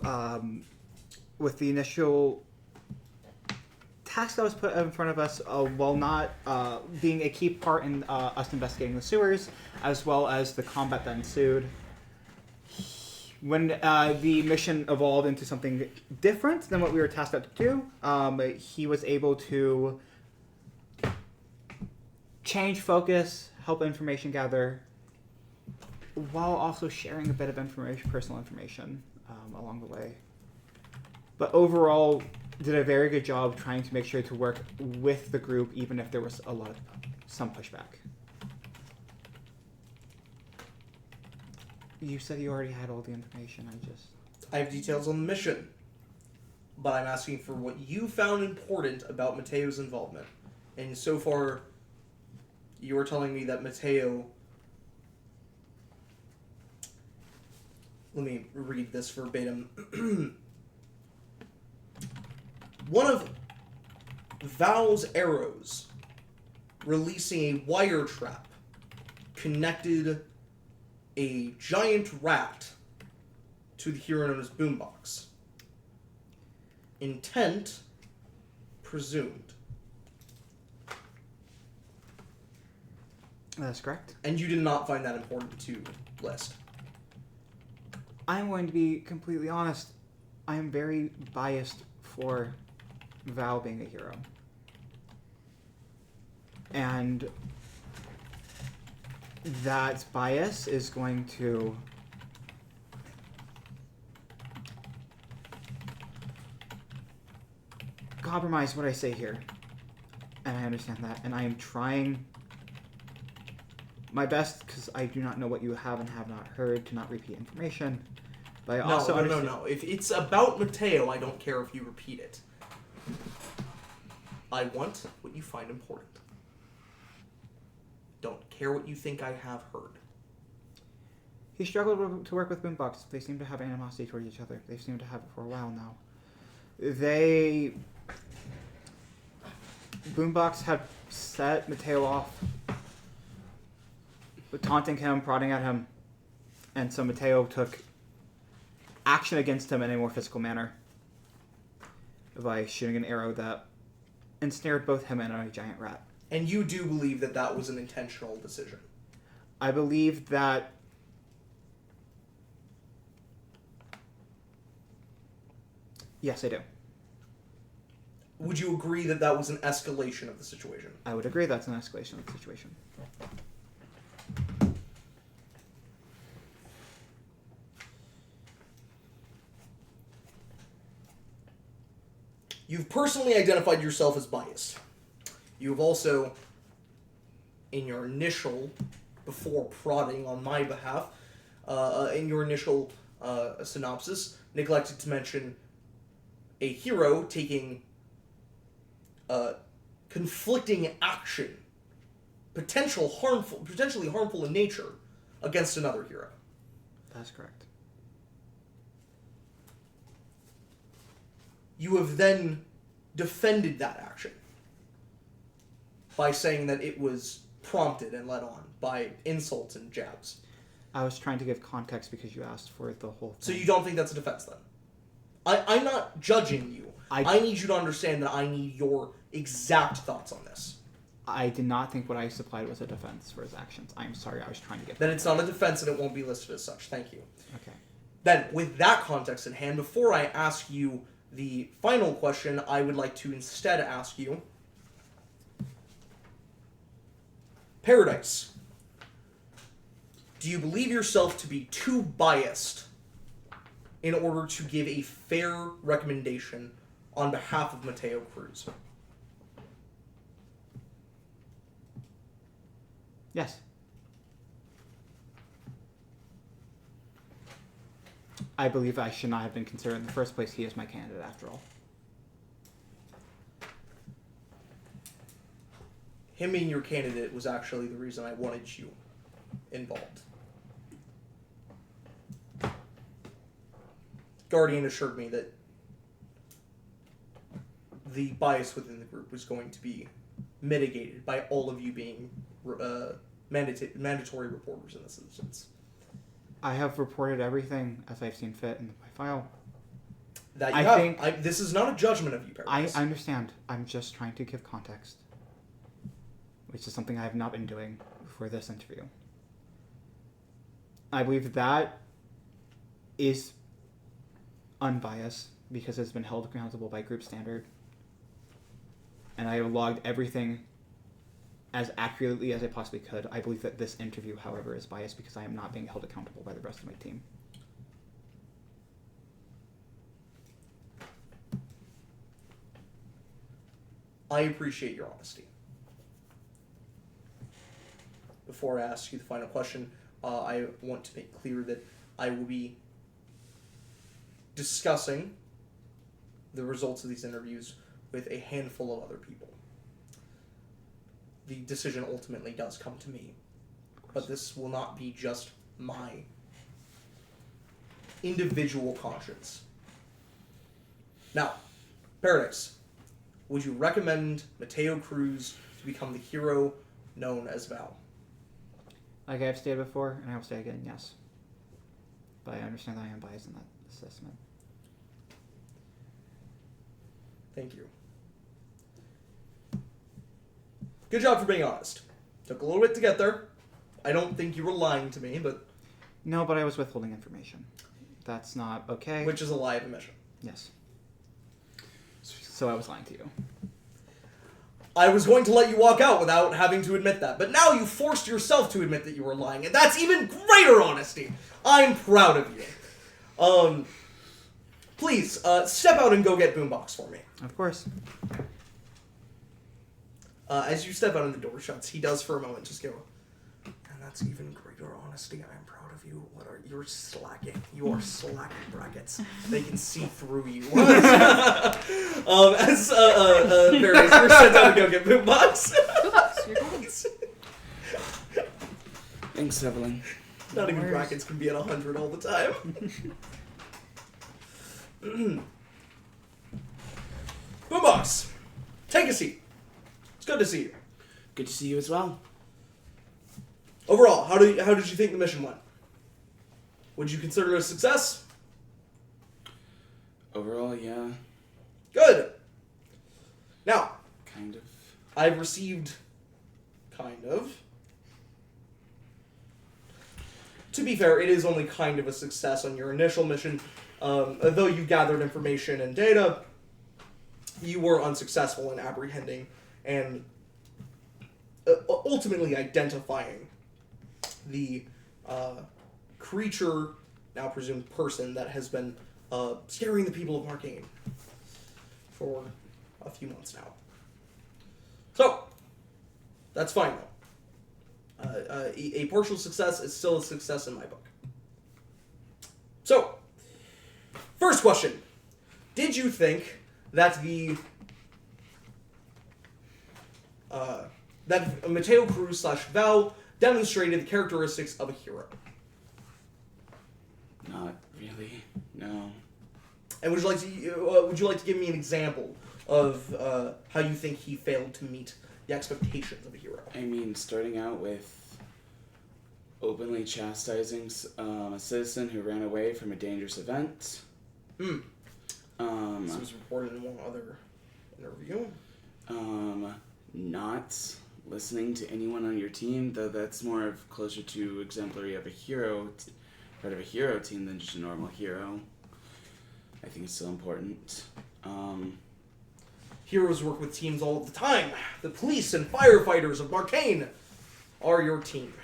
with the initial task that was put in front of us, while not being a key part in us investigating the sewers, as well as the combat that ensued. When the mission evolved into something different than what we were tasked out to do, he was able to change focus, help information gather, while also sharing a bit of personal information along the way. But overall, did a very good job trying to make sure to work with the group, even if there was some pushback. You said you already had all the information. I have details on the mission, but I'm asking for what you found important about Mateo's involvement. And so far, you are telling me that Mateo... Let me read this verbatim. One of Val's arrows, releasing a wire trap, connected a giant rat to the hero known as Boombox. Intent presumed. That's correct. And you did not find that important to list. I'm going to be completely honest. I am very biased for Val being a hero. And that bias is going to compromise what I say here. And I understand that. And I am trying my best, because I do not know what you have and have not heard, to not repeat information. But I also No. If it's about Mateo, I don't care if you repeat it. I want what you find important. Don't care what you think I have heard. He struggled to work with Boombox. They seem to have animosity towards each other. They seem to have it for a while now. Boombox had set Mateo off, taunting him, prodding at him, and so Mateo took action against him in a more physical manner by shooting an arrow that ensnared both him and a giant rat. And you do believe that that was an intentional decision? I believe that yes, I do. Would you agree that that was an escalation of the situation? I would agree that's an escalation of the situation. You've personally identified yourself as biased. You've also, in your initial, before prodding on my behalf, in your initial synopsis, neglected to mention a hero taking conflicting action, potentially harmful in nature, against another hero. That's correct. You have then defended that action by saying that it was prompted and led on by insults and jabs. I was trying to give context because you asked for the whole thing. So you don't think that's a defense then? I'm not judging you. I need you to understand that I need your exact thoughts on this. I did not think what I supplied was a defense for his actions. I'm sorry, I was trying to get... Then it's not a defense and it won't be listed as such. Thank you. Okay. Then, with that context in hand, before I ask you the final question, I would like to instead ask you... Paradise. Do you believe yourself to be too biased in order to give a fair recommendation on behalf of Mateo Cruz? Yes. I believe I should not have been considered in the first place. He is my candidate, after all. Him being your candidate was actually the reason I wanted you involved. Guardian assured me that the bias within the group was going to be mitigated by all of you being mandatory reporters in this instance. I have reported everything as I've seen fit in my file. That you I have. think- This is not a judgment of you, I Paradise. understand. I'm just trying to give context, which is something I have not been doing for this interview. I believe that is unbiased because it's been held accountable by group standard. And I logged everything as accurately as I possibly could. I believe that this interview, however, is biased because I am not being held accountable by the rest of my team. I appreciate your honesty. Before I ask you the final question, I want to make clear that I will be discussing the results of these interviews with a handful of other people. The decision ultimately does come to me, but this will not be just my individual conscience. Now, Paradise, would you recommend Mateo Cruz to become the hero known as Val? Like I've stated before, and I will say again, yes. But I understand that I am biased in that assessment. Thank you. Good job for being honest. Took a little bit to get there. I don't think you were lying to me, but... No, but I was withholding information. That's not okay. Which is a lie of omission. Yes. So I was lying to you. I was going to let you walk out without having to admit that, but now you forced yourself to admit that you were lying, and that's even greater honesty. I'm proud of you. Please, step out and go get Boombox for me. Of course. As you step out and the door shuts, he does for a moment just go, and that's even greater honesty. I'm proud of you. You're slacking. You are slacking, brackets. They can see through you. As Various, you're sent out to go get Boombox. Boombox, you're golden. Thanks, Evelyn. Not even brackets can be at 100 all the time. Boombox, take a seat. It's good to see you. Good to see you as well. Overall, how did you think the mission went? Would you consider it a success? Overall, yeah. Good. Now, Kind of. I've received... kind of... To be fair, it is only kind of a success on your initial mission. Though you gathered information and data, you were unsuccessful in apprehending and ultimately identifying the creature, now presumed person, that has been scaring the people of Marcainne for a few months now. So, that's fine though. A partial success is still a success in my book. So, first question. Did you think that that Mateo Cruz / Val demonstrated the characteristics of a hero? Not really. No. And would you like to give me an example of how you think he failed to meet the expectations of a hero? I mean, starting out with openly chastising a citizen who ran away from a dangerous event. This was reported in one other interview. Not listening to anyone on your team, though that's more of closer to exemplary of a hero, part of a hero team than just a normal hero. I think it's still important. Heroes work with teams all the time. The police and firefighters of Marcainne are your team.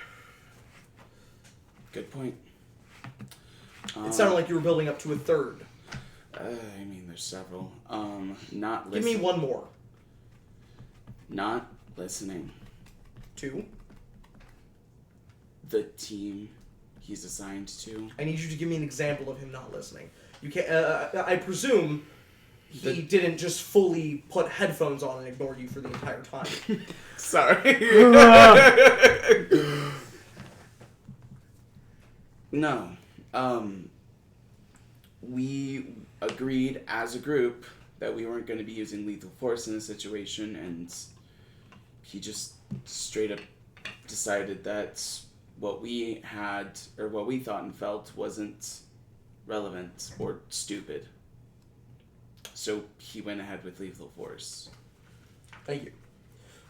Good point. It sounded like you were building up to a third. I mean, there's several. Not Give listening. me one more. Not listening. 2. The team he's assigned to. I need you to give me an example of him not listening. You can't. I presume he didn't just fully put headphones on and ignore you for the entire time. Sorry. No. We agreed as a group that we weren't going to be using lethal force in this situation, and he just straight up decided that what we had, or what we thought and felt, wasn't relevant or stupid. So he went ahead with lethal force. Thank you.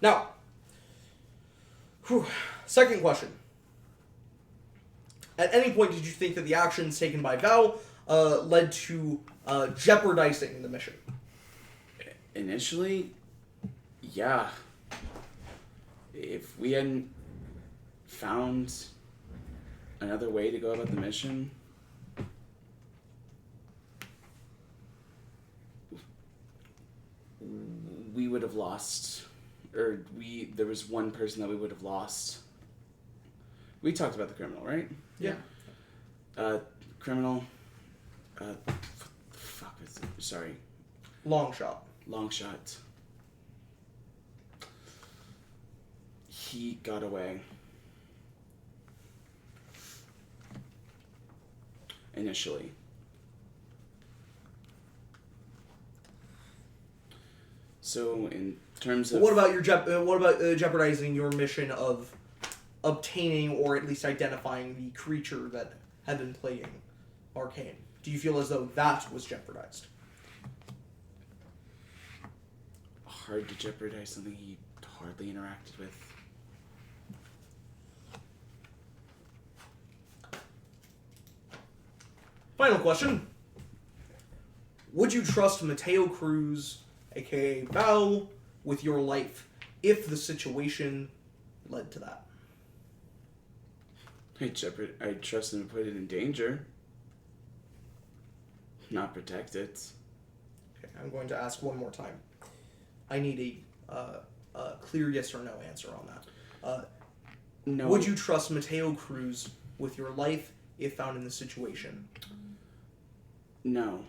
Now, second question. At any point did you think that the actions taken by Val led to jeopardizing the mission? Initially, yeah. If we hadn't found another way to go about the mission, we would have lost, or there was one person that we would have lost. We talked about the criminal, right? Yeah. Criminal, what the fuck is it? Sorry. Long shot. Long shot. He got away. Initially. So in terms of What about your jeopardizing your mission of obtaining or at least identifying the creature that had been plaguing Marcainne? Do you feel as though that was jeopardized? hard to jeopardize something he hardly interacted with? Final question. Would you trust Mateo Cruz, aka Val, with your life if the situation led to that? I trust him to put it in danger. Not protect it. Okay, I'm going to ask one more time. I need a clear yes or no answer on that. No. Would you trust Mateo Cruz with your life if found in this situation? No.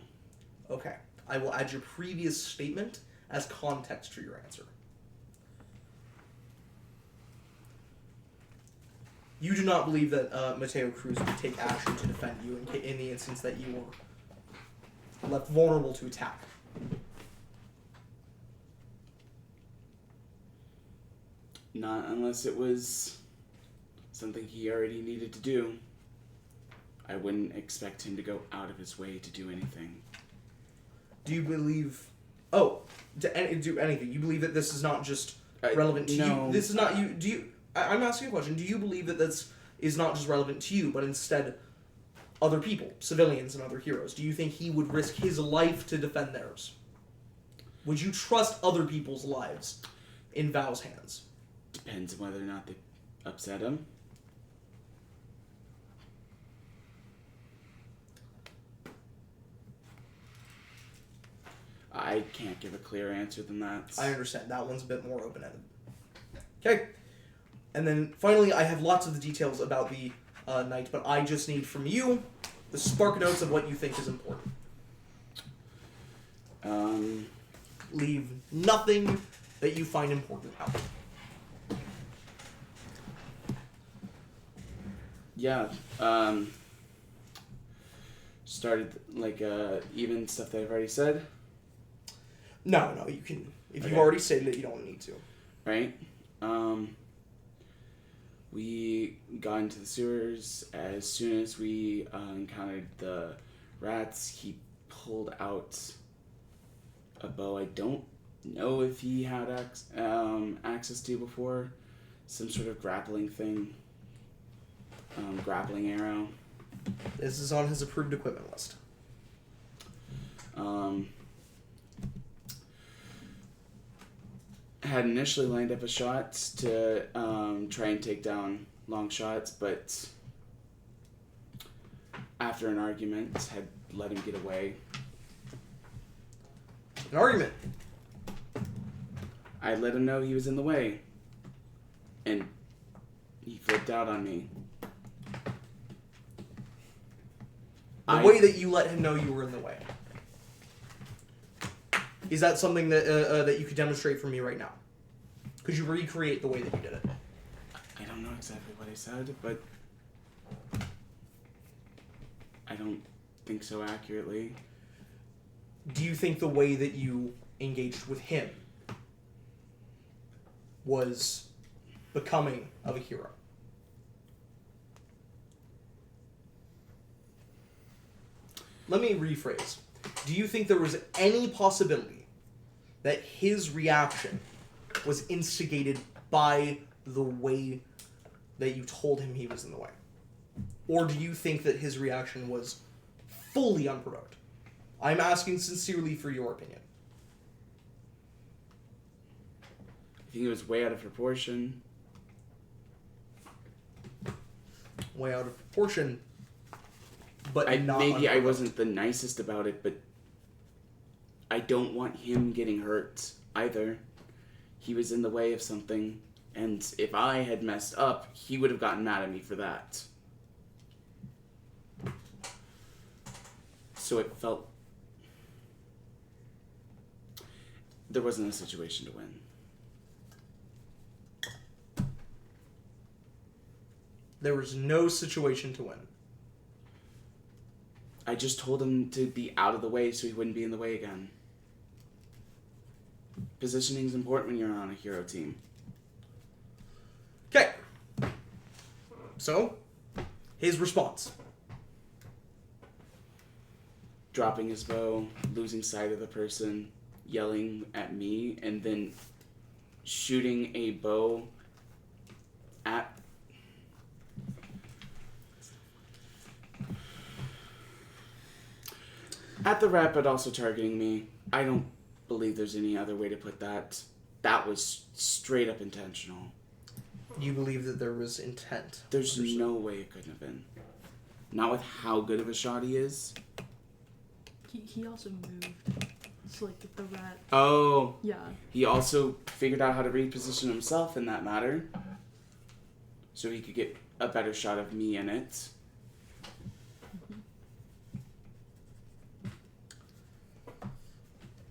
Okay. I will add your previous statement as context for your answer. You do not believe that Mateo Cruz would take action to defend you in the instance that you were left vulnerable to attack. Not unless it was something he already needed to do. I wouldn't expect him to go out of his way to do anything. Do you believe... Oh, do anything. You believe that this is not just relevant to no. you? This is not you... Do you... I'm asking a question. Do you believe that this is not just relevant to you, but instead other people, civilians and other heroes? Do you think he would risk his life to defend theirs? Would you trust other people's lives in Val's hands? Depends on whether or not they upset him. I can't give a clear answer than that. I understand. That one's a bit more open-ended. Okay. And then, finally, I have lots of the details about the night, but I just need from you the spark notes of what you think is important. Leave nothing that you find important out. Yeah. Started, even stuff that I've already said. No, you can... If you've Okay. already stated it, you don't need to. Right? We got into the sewers. As soon as we encountered the rats, he pulled out a bow. I don't know if he had access to before. Some sort of grappling thing. Grappling arrow. This is on his approved equipment list. Had initially lined up a shot to try and take down long shots, but after an argument, had let him get away. An argument. I let him know he was in the way, and he flipped out on me. The way that you let him know you were in the way. Is that something that that you could demonstrate for me right now? Could you recreate the way that you did it? I don't know exactly what I said, but I don't think so accurately. Do you think the way that you engaged with him was becoming of a hero? Let me rephrase. Do you think there was any possibility that his reaction was instigated by the way that you told him he was in the way? Or do you think that his reaction was fully unprovoked? I'm asking sincerely for your opinion. I think it was way out of proportion. Way out of proportion, but not maybe I unprovoked. wasn't the nicest about it, but I don't want him getting hurt either. He was in the way of something, and if I had messed up, he would have gotten mad at me for that. So it felt... there wasn't a situation to win. There was no situation to win. I just told him to be out of the way so he wouldn't be in the way again. Positioning is important when you're on a hero team. Okay. So, his response. Dropping his bow, losing sight of the person, yelling at me, and then shooting a bow at... at the rep, but also targeting me. I don't believe there's any other way to put that. That was straight up intentional. You believe that there was intent. There's no way it couldn't have been. Not with how good of a shot he is. He also moved. So like the rat. Oh. Yeah. He also figured out how to reposition himself in that matter. So he could get a better shot of me in it.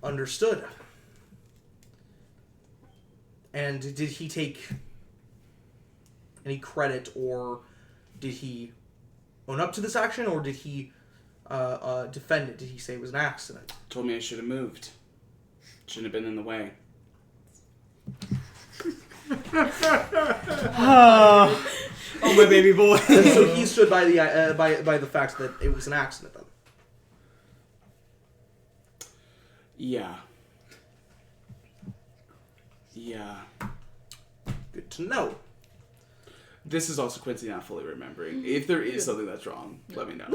Understood. And did he take any credit, or did he own up to this action, or did he defend it? Did he say it was an accident? Told me I should have moved. Shouldn't have been in the way. Oh, my baby boy. And so he stood by the by the fact that it was an accident then. Yeah. Yeah. Good to know. This is also Quincy not fully remembering. If there is something that's wrong, let me know.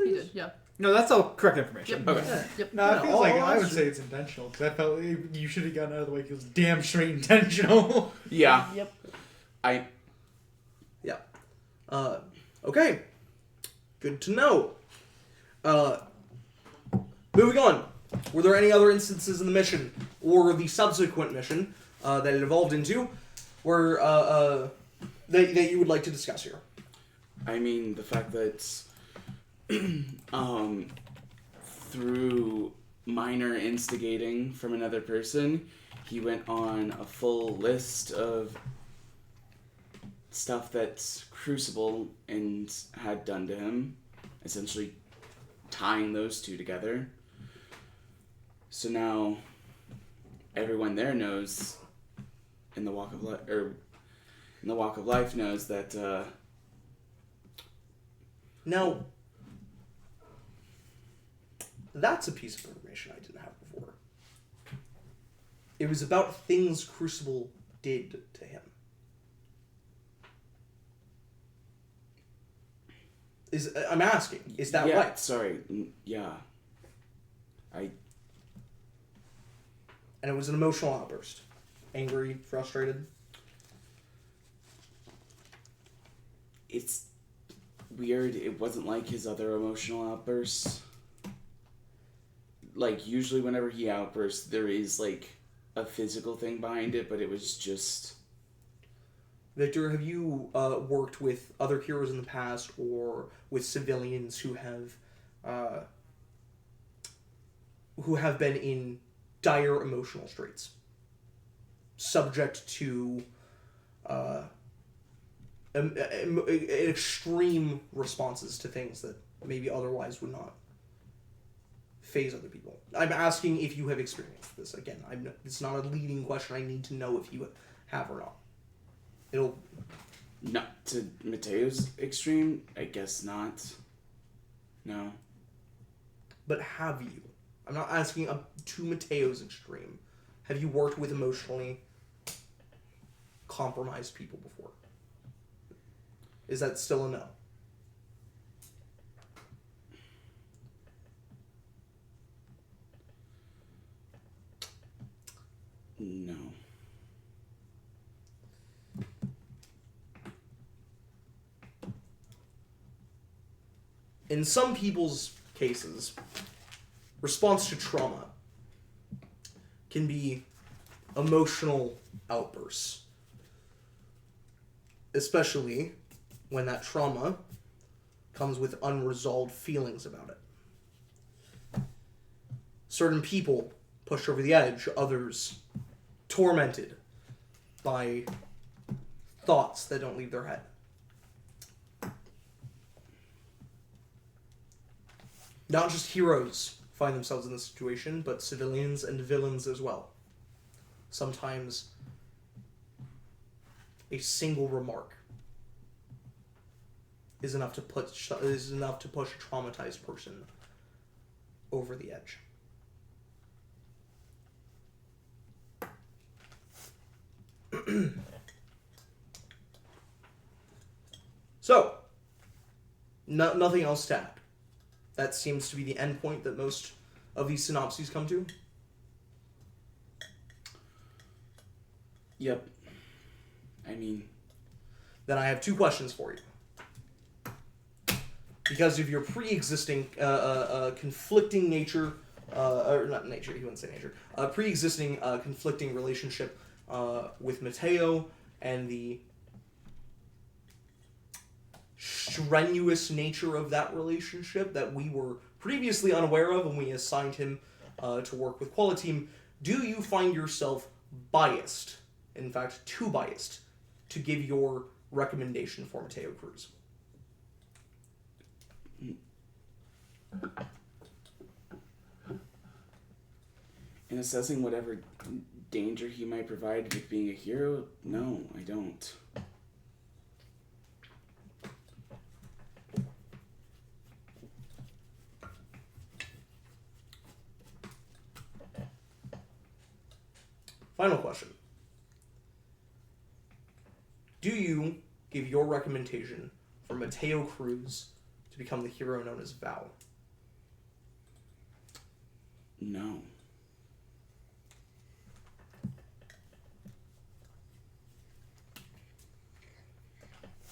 He did, yeah. No, that's all correct information. Yep. Okay. Yeah. Yep. No, it No, feels like all I would that's say it's intentional because I felt you should have gotten out of the way because it's damn straight intentional. Yeah. Yep. Okay. Good to know. Moving on. Were there any other instances in the mission, or the subsequent mission, that it evolved into, where, that you would like to discuss here? I mean, the fact that through minor instigating from another person, he went on a full list of stuff that Crucible and had done to him, essentially tying those two together. So now everyone there knows in the walk of life knows that Now, that's a piece of information I didn't have before. It was about things Crucible did to him. I'm asking, is that yeah, right? Sorry. Yeah. And it was an emotional outburst. Angry, frustrated. It's weird. It wasn't like his other emotional outbursts. Like, usually whenever he outbursts, there is, like, a physical thing behind it, but it was just... Victor, have you worked with other heroes in the past or with civilians who have been in dire emotional straits, subject to extreme responses to things that maybe otherwise would not phase other people? I'm asking if you have experienced this. Again, it's not a leading question. I need to know if you have or not. Not to Mateo's extreme? I guess not. No. But have you? I'm not asking to Mateo's extreme. Have you worked with emotionally compromised people before? Is that still a no? No. In some people's cases, response to trauma can be emotional outbursts, especially when that trauma comes with unresolved feelings about it. Certain people pushed over the edge, others tormented by thoughts that don't leave their head. Not just heroes find themselves in this situation, but civilians and villains as well. Sometimes a single remark is enough to push a traumatized person over the edge. So, nothing else to add. That seems to be the end point that most of these synopses come to. Yep. I mean... Then I have two questions for you. Because of your pre-existing conflicting nature, or not nature, he wouldn't say nature, pre-existing conflicting relationship with Mateo and the strenuous nature of that relationship that we were previously unaware of when we assigned him to work with Quality Team, do you find yourself biased, in fact too biased, to give your recommendation for Mateo Cruz? In assessing whatever danger he might provide with being a hero, no, I don't. Final question. Do you give your recommendation for Mateo Cruz to become the hero known as Val? No.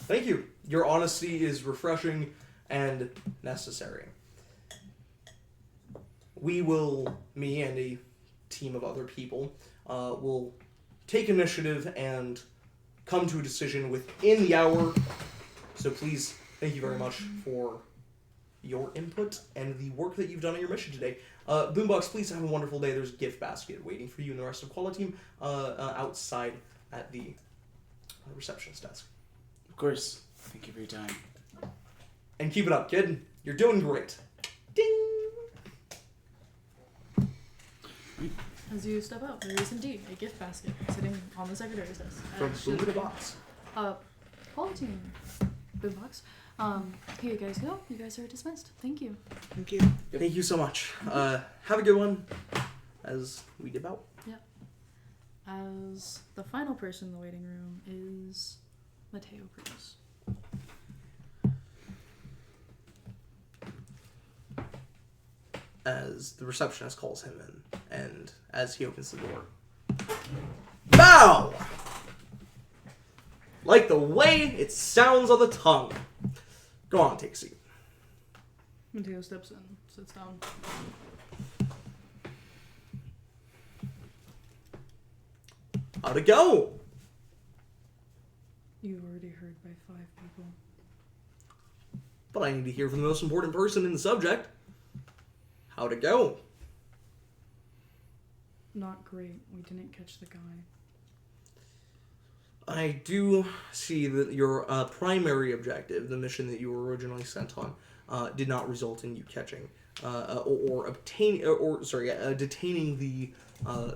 Thank you. Your honesty is refreshing and necessary. Me and a team of other people, will take initiative and come to a decision within the hour. So please, thank you very much for your input and the work that you've done on your mission today. Boombox, please have a wonderful day. There's a gift basket waiting for you and the rest of Quality Team outside at the receptionist desk. Of course. Thank you for your time. And keep it up, kid. You're doing great. Ding! As you step out, there is indeed a gift basket sitting on the secretary's desk. From Boom to Box. Quality Boombox. Here you guys go. You guys are dismissed. Thank you. Thank you. Thank you so much. Have a good one, as we dip out. Yeah. as the final person in the waiting room is Mateo Cruz. As the receptionist calls him in, and as he opens the door. Bow! Like the way it sounds on the tongue. Go on, take a seat. Mateo steps in, sits down. How'd it go? You've already heard by 5 people. But I need to hear from the most important person in the subject. How'd it go? Not great. We didn't catch the guy. I do see that your primary objective, the mission that you were originally sent on, did not result in you catching detaining the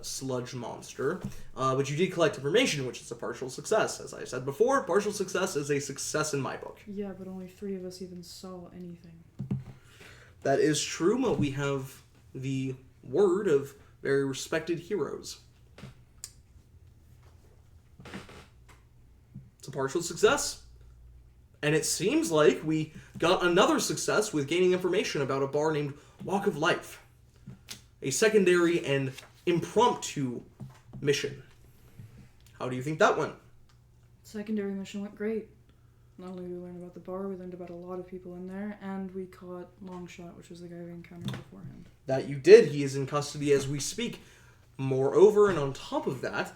sludge monster. But you did collect information, which is a partial success. As I said before, partial success is a success in my book. Yeah, but only 3 of us even saw anything. That is true, but we have the word of very respected heroes. It's a partial success. And it seems like we got another success with gaining information about a bar named Walk of Life. A secondary and impromptu mission. How do you think that went? Secondary mission went great. Not only did we learn about the bar, we learned about a lot of people in there, and we caught Longshot, which was the guy we encountered beforehand. That you did. He is in custody as we speak. Moreover, and on top of that,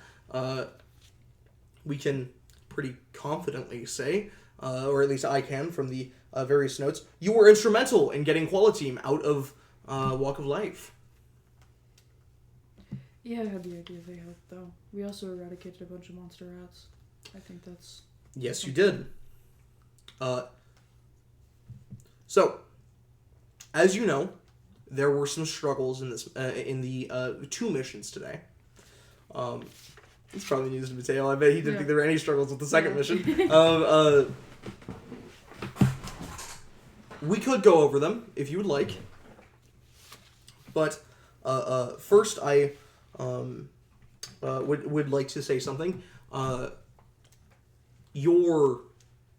we can pretty confidently say, or at least I can from the various notes, you were instrumental in getting Quality Team out of Walk of Life. Yeah, I had the idea they helped, though. We also eradicated a bunch of monster rats. I think that's... Yes, you did. So, as you know, there were some struggles in this in the 2 missions today. It's probably news to Mateo. I bet he didn't think there were any struggles with the second mission. We could go over them if you would like, but first I would like to say something.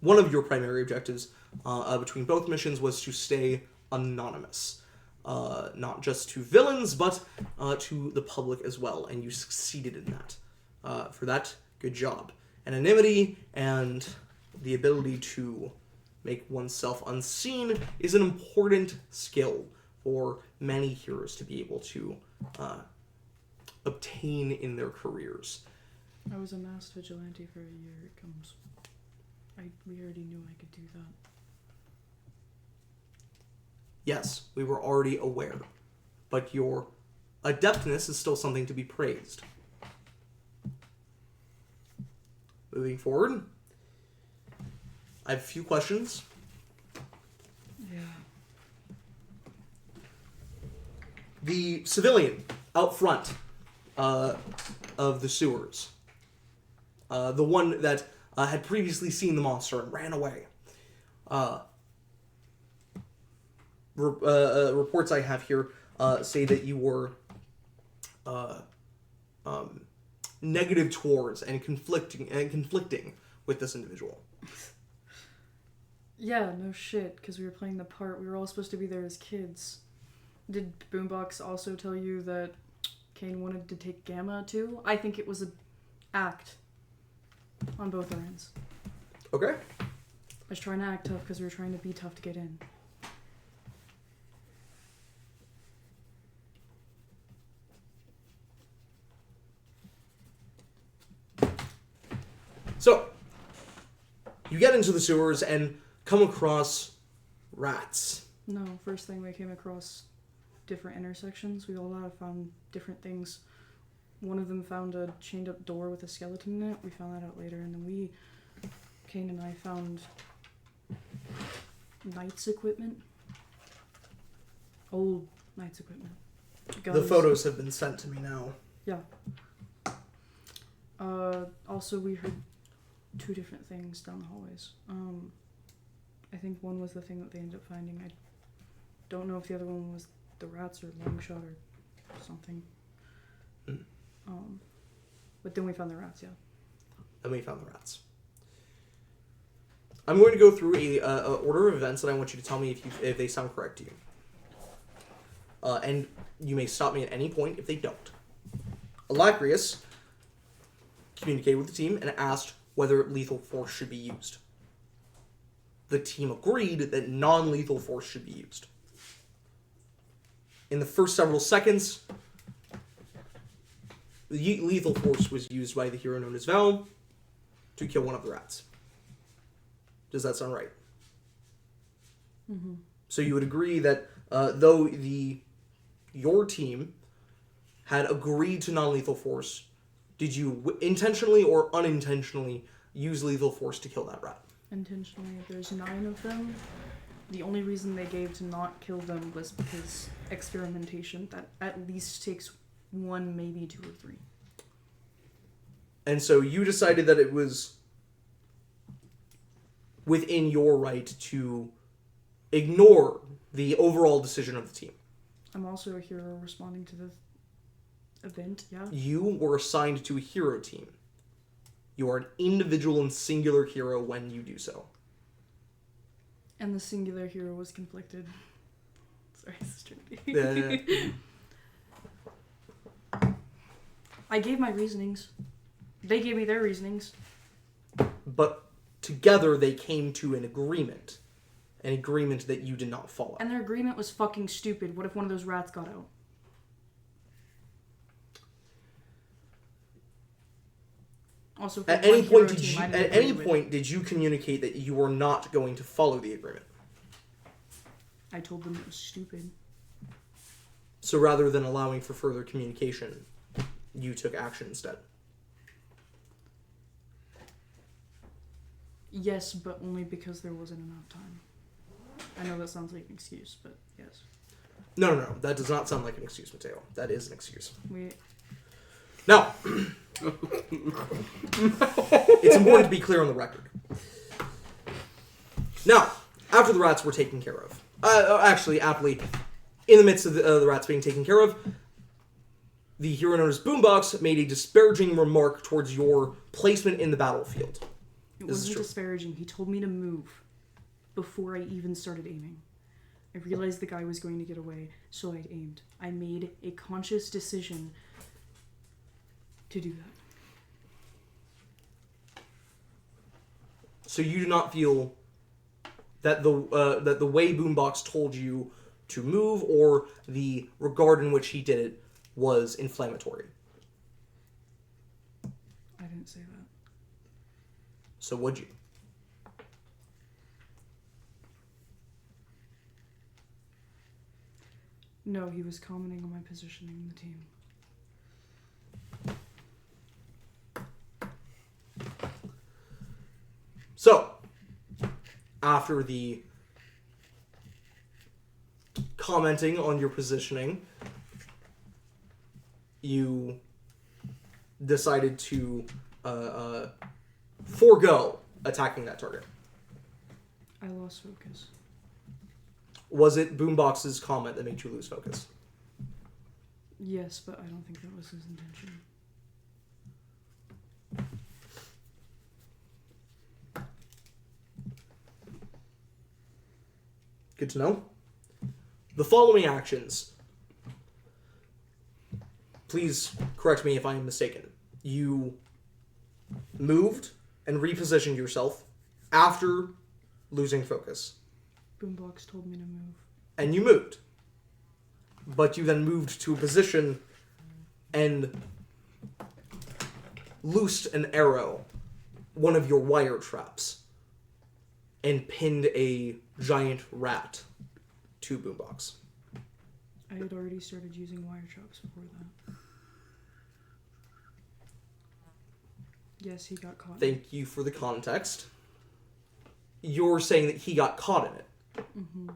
One of your primary objectives between both missions was to stay anonymous. Not just to villains, but to the public as well, and you succeeded in that. For that, good job. Anonymity and the ability to make oneself unseen is an important skill for many heroes to be able to obtain in their careers. I was a masked vigilante for a year. We already knew I could do that. Yes, we were already aware, but your adeptness is still something to be praised. Moving forward, I have a few questions. Yeah. The civilian out front of the sewers, the one that had previously seen the monster and ran away. Reports I have here say that you were negative towards and conflicting with this individual. Yeah, no shit, because we were playing the part. We were all supposed to be there as kids. Did Boombox also tell you that Kane wanted to take Gamma too? I think it was an act on both our ends. Okay. I was trying to act tough because we were trying to be tough to get in. So, you get into the sewers and come across rats. No, first thing we came across different intersections. We all found different things. One of them found a chained up door with a skeleton in it. We found that out later. And then Kane and I found Knight's equipment. Old Knight's equipment. The Guns. photos have been sent to me now. Yeah. Also, we heard 2 different things down the hallways. I think one was the thing that they ended up finding. I don't know if the other one was the rats or Longshot or something. But then we found the rats, yeah. And we found the rats. I'm going to go through a order of events, and I want you to tell me if they sound correct to you. And you may stop me at any point if they don't. Alacrius communicated with the team and asked whether lethal force should be used. The team agreed that non-lethal force should be used. In the first several seconds, the lethal force was used by the hero known as Val to kill one of the rats. Does that sound right? Mm-hmm. So you would agree that though your team had agreed to non-lethal force, did you intentionally or unintentionally use lethal force to kill that rat? Intentionally. There's 9 of them. The only reason they gave to not kill them was because experimentation. That at least takes 1, maybe 2 or 3. And so you decided that it was within your right to ignore the overall decision of the team. I'm also a hero responding to the event, yeah? You were assigned to a hero team. You are an individual and singular hero when you do so. And the singular hero was conflicted. Sorry, Sister Uh, I gave my reasonings. They gave me their reasonings. but together they came to an agreement. An agreement that you did not follow. And their agreement was fucking stupid. What if one of those rats got out? Also, At any point did you communicate that you were not going to follow the agreement? I told them it was stupid. So rather than allowing for further communication, you took action instead. Yes, but only because there wasn't enough time. I know that sounds like an excuse, but yes. No. That does not sound like an excuse, Mateo. That is an excuse. We... Now, it's important to be clear on the record. Now, after the rats were taken care of, actually, aptly, in the midst of the rats being taken care of, the hero known as Boombox made a disparaging remark towards your placement in the battlefield. It wasn't disparaging. He told me to move before I even started aiming. I realized the guy was going to get away, so I aimed. I made a conscious decision to do that. So you do not feel that the way Boombox told you to move or the regard in which he did it was inflammatory. I didn't say that. So would you? No, he was commenting on my positioning in the team. So, after the commenting on your positioning, you decided to forego attacking that target. I lost focus. Was it Boombox's comment that made you lose focus? Yes, but I don't think that was his intention. Good to know. The following actions. Please correct me if I am mistaken. You moved and repositioned yourself after losing focus. Boombox told me to move. And you moved. But you then moved to a position and loosed an arrow, one of your wire traps, and pinned a giant rat to Boombox. I had already started using wire traps before that. Yes, he got caught. Thank you for the context. You're saying that he got caught in it. Mm-hmm.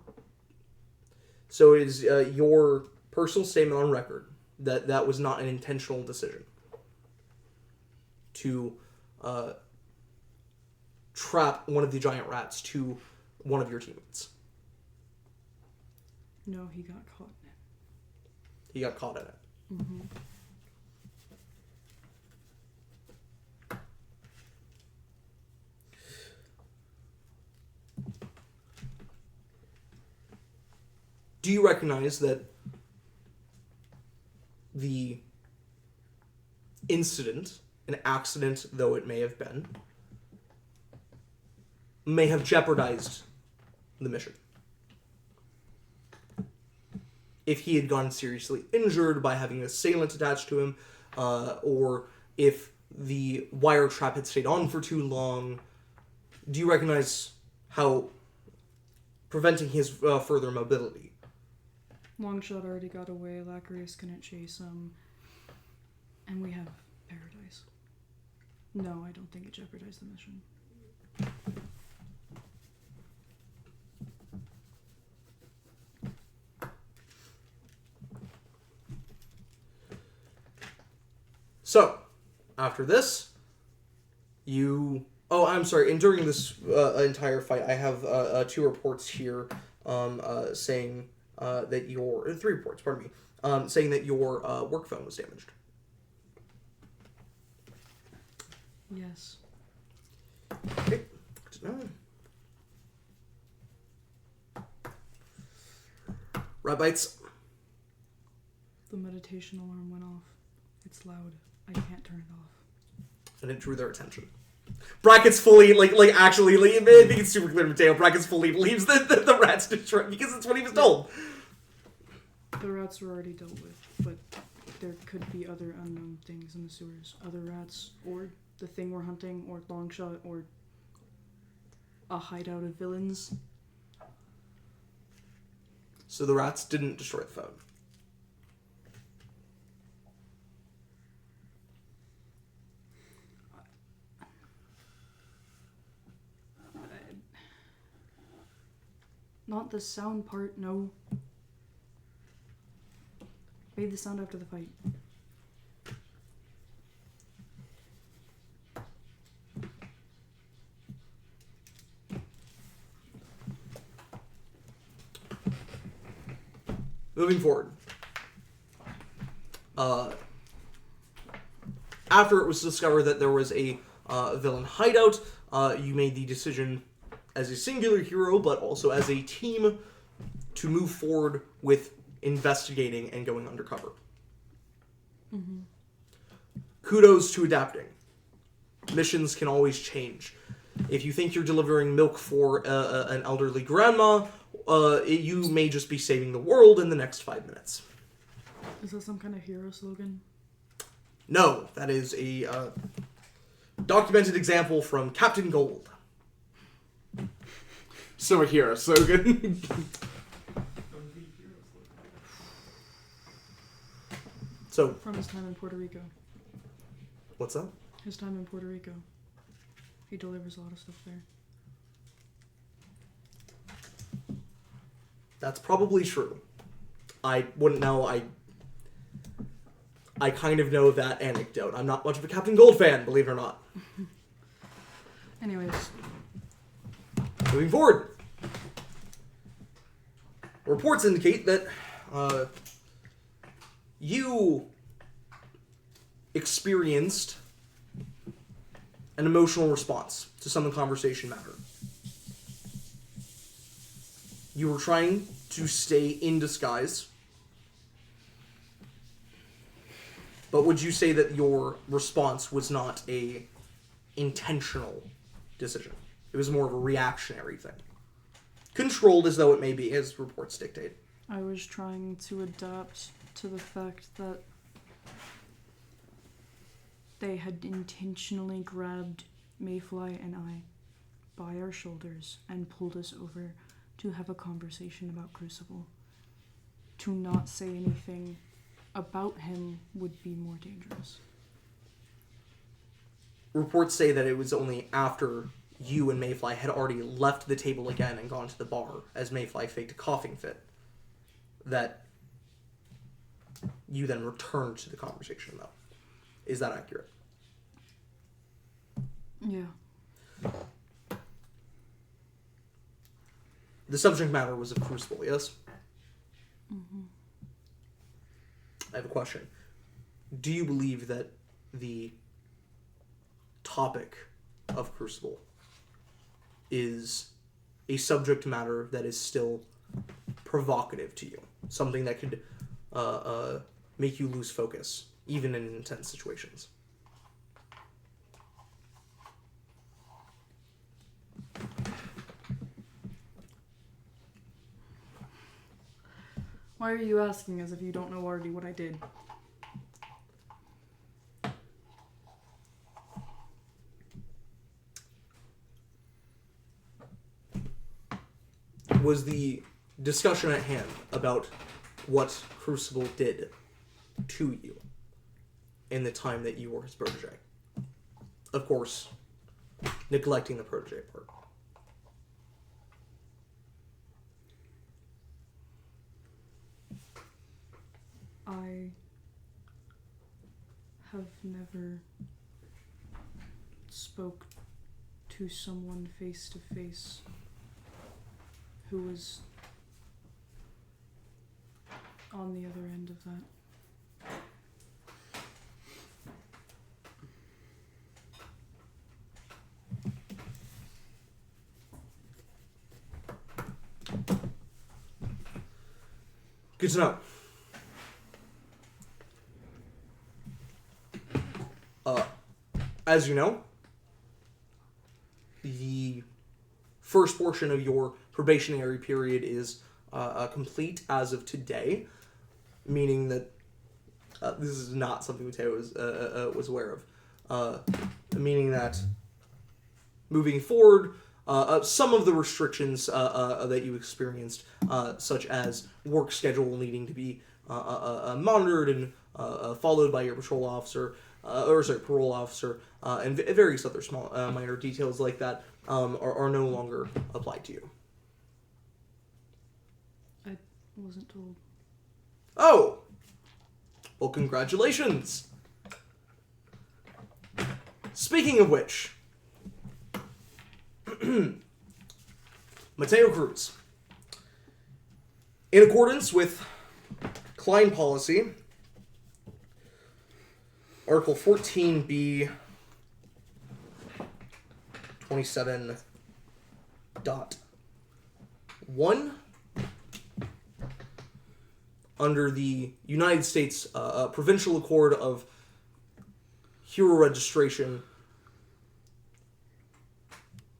So it is your personal statement on record that that was not an intentional decision to trap one of the giant rats to one of your teammates. No, he got caught in it. He got caught in it. Mm-hmm. do you recognize that the incident, an accident though it may have been, may have jeopardized the mission? If he had gone seriously injured by having an assailant attached to him, or if the wire trap had stayed on for too long, do you recognize how preventing his further mobility? Longshot already got away, Lacarius couldn't chase him, and we have Paradise. No, I don't think it jeopardized the mission. So, after this, you... Oh, I'm sorry. And during this entire fight, I have 2 reports here saying that your... 3 reports, pardon me. Saying that your work phone was damaged. Yes. Okay. Good to know. Rat bites. The meditation alarm went off. It's loud. I can't turn it off. And it drew their attention. Brackett's fully, actually, I think it's super clear to Mateo, Brackett's fully believes that the rat's destroyed, because it's what he was told. The rats were already dealt with, but there could be other unknown things in the sewers. Other rats, or the thing we're hunting, or Longshot, or a hideout of villains. So the rats didn't destroy the phone. Not the sound part, no. Made the sound after the fight. Moving forward. After it was discovered that there was a villain hideout, you made the decision as a singular hero, but also as a team, to move forward with investigating and going undercover. Mm-hmm. Kudos to adapting. Missions can always change. If you think you're delivering milk for an elderly grandma, you may just be saving the world in the next 5 minutes. Is that some kind of hero slogan? No, that is a documented example from Captain Gold. So a hero slogan. So, From his time in Puerto Rico. what's that? His time in Puerto Rico. He delivers a lot of stuff there. That's probably true. I wouldn't know. I kind of know that anecdote. I'm not much of a Captain Gold fan, believe it or not. Anyways, Moving forward. Reports indicate that you experienced an emotional response to some of the conversation matter. You were trying to stay in disguise. But would you say that your response was not a intentional decision? It was more of a reactionary thing. Controlled as though it may be, as reports dictate. I was trying to adapt to the fact that they had intentionally grabbed Mayfly and I by our shoulders and pulled us over to have a conversation about Crucible. To not say anything about him would be more dangerous. Reports say that it was only after you and Mayfly had already left the table again and gone to the bar, as Mayfly faked a coughing fit, that you then returned to the conversation, though. Is that accurate? Yeah. The subject matter was of Crucible, yes? Mm-hmm. I have a question. Do you believe that the topic of Crucible is a subject matter that is still provocative to you, something that could make you lose focus, even in intense situations. Why are you asking as if you don't know already what I did? Was the discussion at hand about what Crucible did to you in the time that you were his protege. Of course, neglecting the protege part. I have never spoke to someone face to face who was on the other end of that. Good to know. As you know, the first portion of your probationary period is complete as of today, meaning that this is not something Mateo was aware of. Meaning that moving forward, some of the restrictions that you experienced, such as work schedule needing to be monitored and followed by your patrol officer, parole officer, and various other small minor details like that, are no longer applied to you. I wasn't told. Oh! Well, congratulations! Speaking of which, Mateo Cruz, in accordance with Klein policy, Article 14B 27.1, under the United States Provincial Accord of Hero Registration,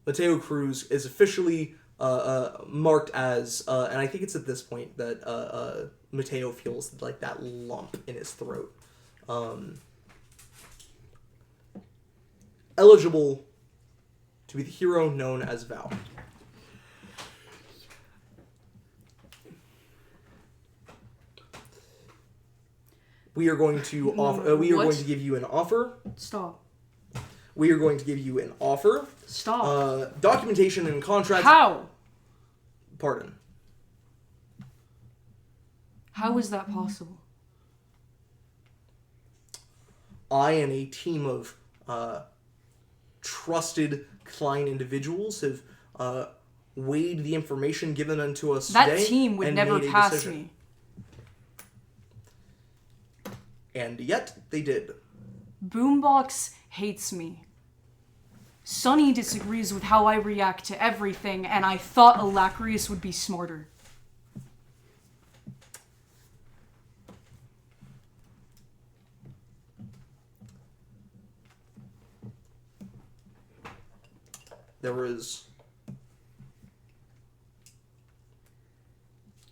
Mateo Cruz is officially marked as, and I think it's at this point that Mateo feels like that lump in his throat. Eligible to be the hero known as Val. We are going to offer. We are What? going to give you an offer. Stop. We are going to give you an offer. Stop. Documentation and contracts. How? Pardon. How is that possible? I and a team of trusted Klein individuals have weighed the information given unto us That today. team would and never made a pass decision. me. And yet they did. Boombox hates me. Sonny disagrees with how I react to everything, and I thought Alacrius would be smarter. There was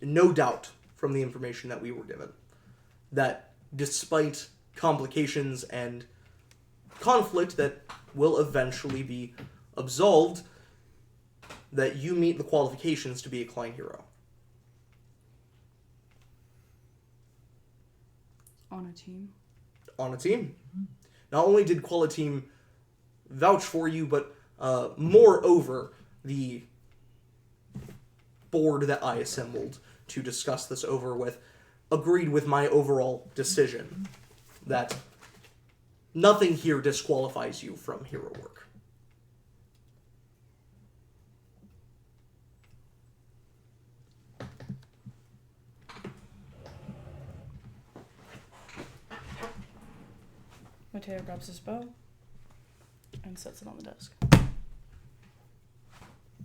no doubt from the information that we were given that despite complications and conflict that will eventually be absolved, that you meet the qualifications to be a Klein hero. On a team? On a team. Not only did Quala Team vouch for you, but moreover, the board that I assembled to discuss this over with agreed with my overall decision that nothing here disqualifies you from hero work. Mateo grabs his bow and sets it on the desk.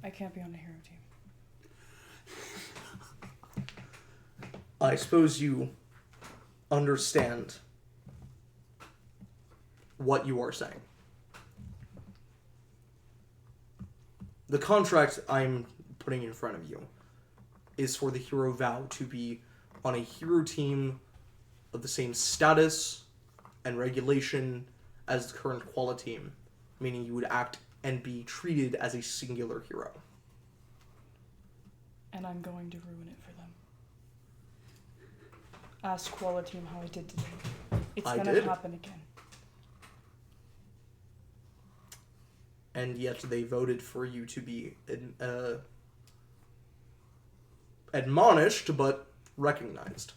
I can't be on the hero team. I suppose you understand what you are saying. The contract I'm putting in front of you is for the hero vow to be on a hero team of the same status and regulation as the current Quala team, meaning you would act and be treated as a singular hero. And I'm going to ruin it for them. Ask Quala Team how I did to them. It's I gonna did. happen again. And yet they voted for you to be admonished, but recognized.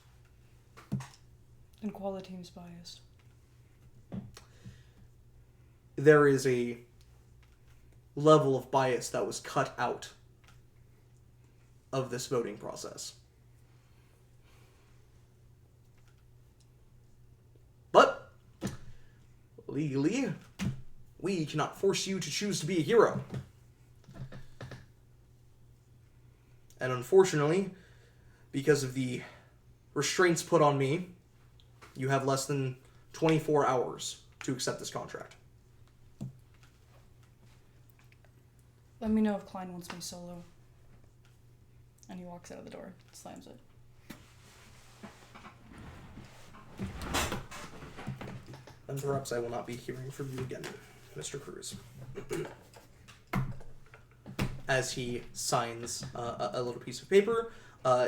And Quala Team's biased. There is a level of bias that was cut out of this voting process. But, legally, we cannot force you to choose to be a hero. And unfortunately, because of the restraints put on me, you have less than 24 hours to accept this contract. Let me know if Klein wants me solo. And he walks out of the door, slams it. And perhaps I will not be hearing from you again, Mr. Cruz. As he signs a little piece of paper,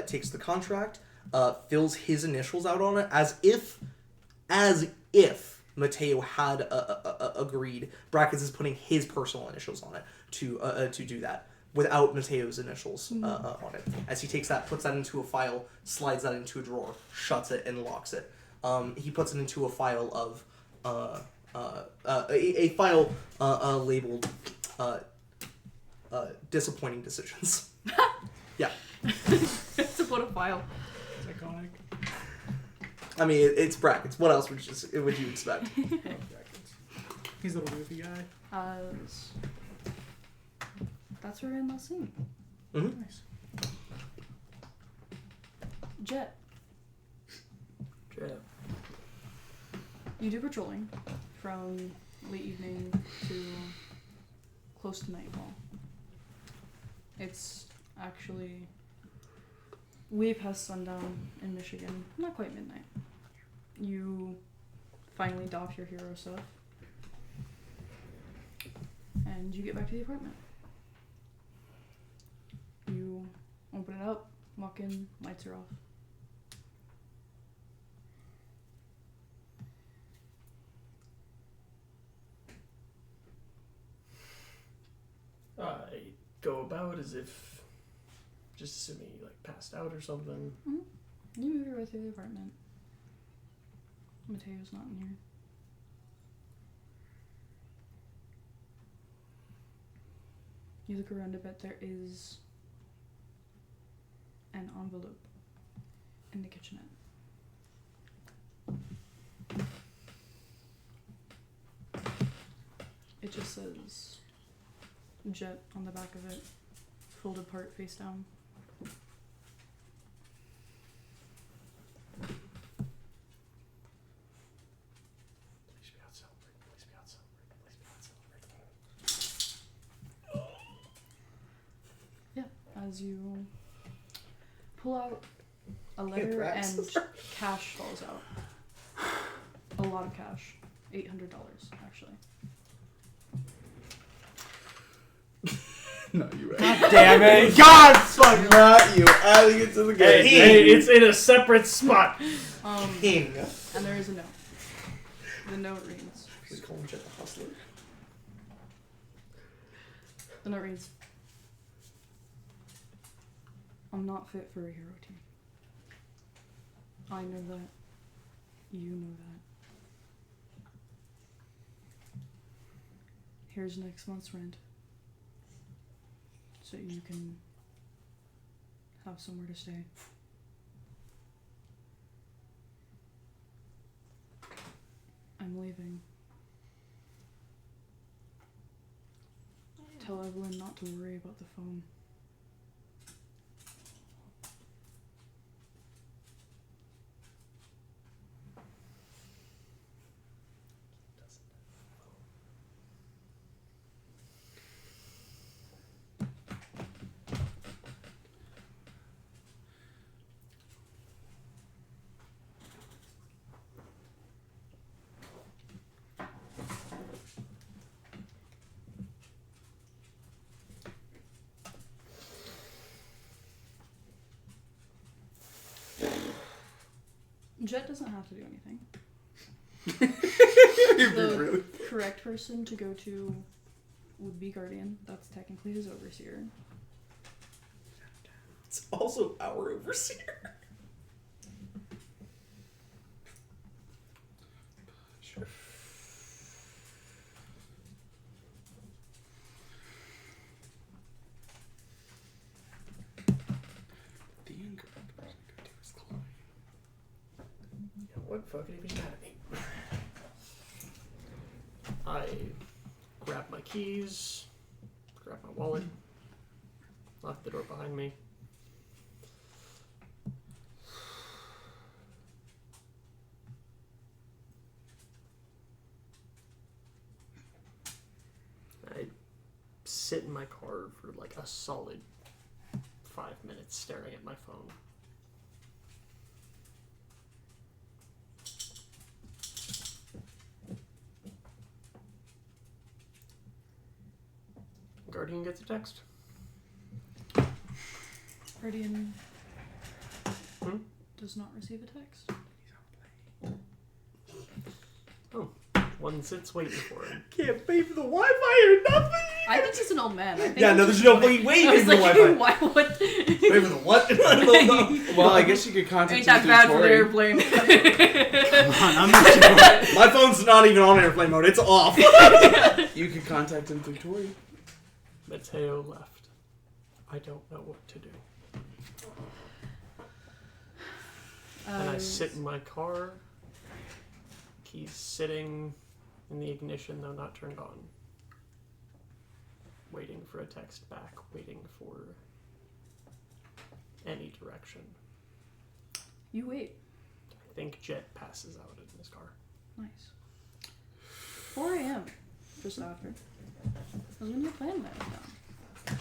takes the contract, fills his initials out on it, as if Mateo had agreed. Brackets is putting his personal initials on it to do that, without Mateo's initials on it. As he takes that, puts that into a file, slides that into a drawer, shuts it, and locks it. He puts it into a file of a file labeled disappointing decisions. Yeah. To put a file. It's iconic. I mean, it's brackets. What else would you expect? Oh, brackets. He's a little goofy guy. That's where we're in last scene. Mm-hmm. Nice. Jet, Yeah. you do patrolling from late evening to close to nightfall. It's actually way past sundown in Michigan. Not quite midnight. You finally doff your hero stuff. And you get back to the apartment. You open it up, walk in, lights are off. I go about as if, just assuming he like passed out or something. You move your way through the apartment. Mateo's not in here. You look around a bit, there is an envelope in the kitchenette. It just says Jet on the back of it, folded part face down. Please be out celebrating. Please be out celebrating. Please be out celebrating. Yeah, as you pull out a letter and cash falls out. A lot of cash. $800, actually. Not you. God damn it! God fuck! Not you. Adding it to the game. Hey, it's in a separate spot. King. And there is a note. The note reads. Please call him Jet the Hustler. The note reads, I'm not fit for a hero team. I know that. You know that. Here's next month's rent. So you can have somewhere to stay. I'm leaving. Tell Evelyn not to worry about the phone. Jet doesn't have to do anything. You'd be The rude. correct person to go to would be Guardian. That's technically his overseer. It's also our overseer. Sure. The incorrect person to go to is Klein. Yeah, what fucking even mad at me? I grab my keys, grab my wallet, lock the door behind me. I sit in my car for like a solid 5 minutes staring at my phone. Guardian gets a text. Guardian Hmm? does not receive a text. One sits waiting for him. Can't pay for the Wi-Fi or nothing. I think he's an old man. I think Yeah, no, there's no way I pay was for the like, Wi-Fi. why would? Pay for the what? I don't know. Well, I guess you could contact Ain't him that through bad for the Tori. airplane? Come on, I'm not sure. My phone's not even on airplane mode. It's off. You could contact him through Tori. Mateo left. I don't know what to do. And I sit in my car. Keys sitting in the ignition, though not turned on. Waiting for a text back. Waiting for any direction. You wait. I think Jet passes out in his car. Nice. 4 a.m. Just after. That's when your plan went down.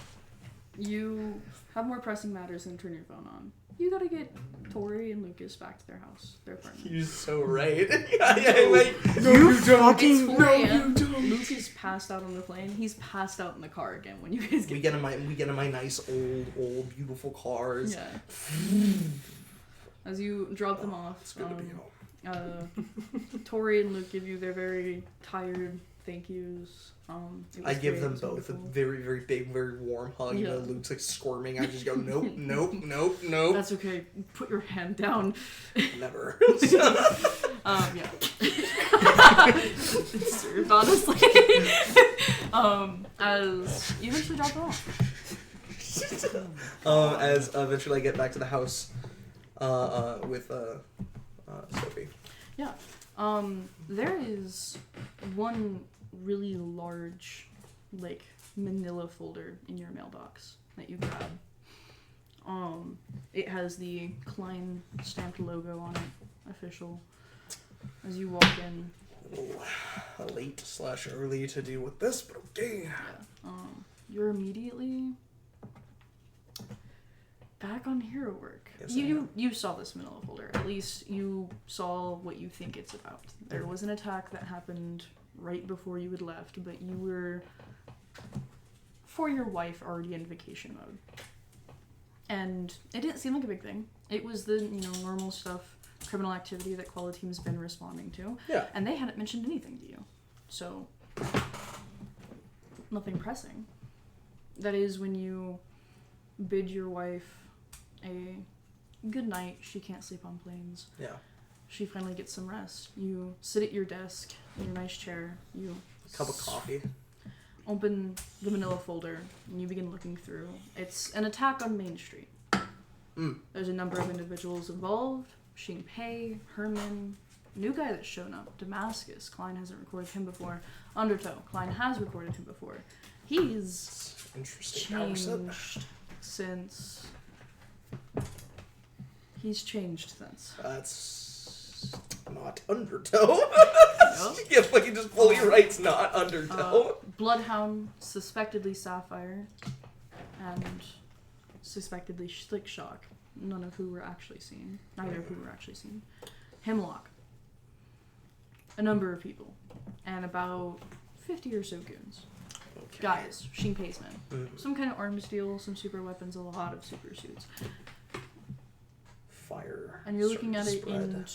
You have more pressing matters than turn your phone on. You gotta get Tori and Lucas back to their house, their apartment. You're so right. yeah, like, You fucking It's 4 a.m. Lucas passed out on the plane. He's passed out in the car again when you guys get we get in my nice old beautiful cars. Yeah. As you drop them off, It's good to be home. Tori and Luke give you their very tired thank yous. It was I give great, it them was both a wonderful. very, very big, very warm hug. You know, Yeah. Luke's like squirming. I just go, nope, nope, nope, nope. That's okay. Put your hand down. Never. Yeah. It's served, honestly. As you eventually drop them off. As eventually I get back to the house with Sophie. Yeah. There is one really large, like, manila folder in your mailbox that you grab. It has the Klein stamped logo on it, official. As you walk in, Late/early to deal with this, but okay. yeah, you're immediately back on hero work. Yes, I You saw this manila folder. At least you saw what you think it's about. There was an attack that happened right before you had left, but you were, for your wife, already in vacation mode. And it didn't seem like a big thing. It was the, normal stuff, criminal activity that Quality Team's been responding to. Yeah. And they hadn't mentioned anything to you. So, nothing pressing. That is when you bid your wife a good night. She can't sleep on planes. Yeah. She finally gets some rest. You sit at your desk in your nice chair. You Cup of coffee. open the manila folder and you begin looking through. It's an attack on Main Street. There's a number of individuals involved. Sheen Pei, Herman, new guy that's shown up, Damascus. Klein hasn't recorded him before. Undertow, Klein has recorded him before. He's Interesting. Now we're sitting there. changed since. He's changed since. That's not Undertow. Nope. Yeah, like he just fully writes not Undertow. Bloodhound, suspectedly Sapphire, and suspectedly Slick Shock. None of who were actually seen. Neither of who were actually seen. Hemlock. A number of people. And about 50 or so goons. Okay. Guys, Sheen Pei's men. Mm. Some kind of arms deal, some super weapons, a lot of super suits. Fire. And you're looking at it starting in to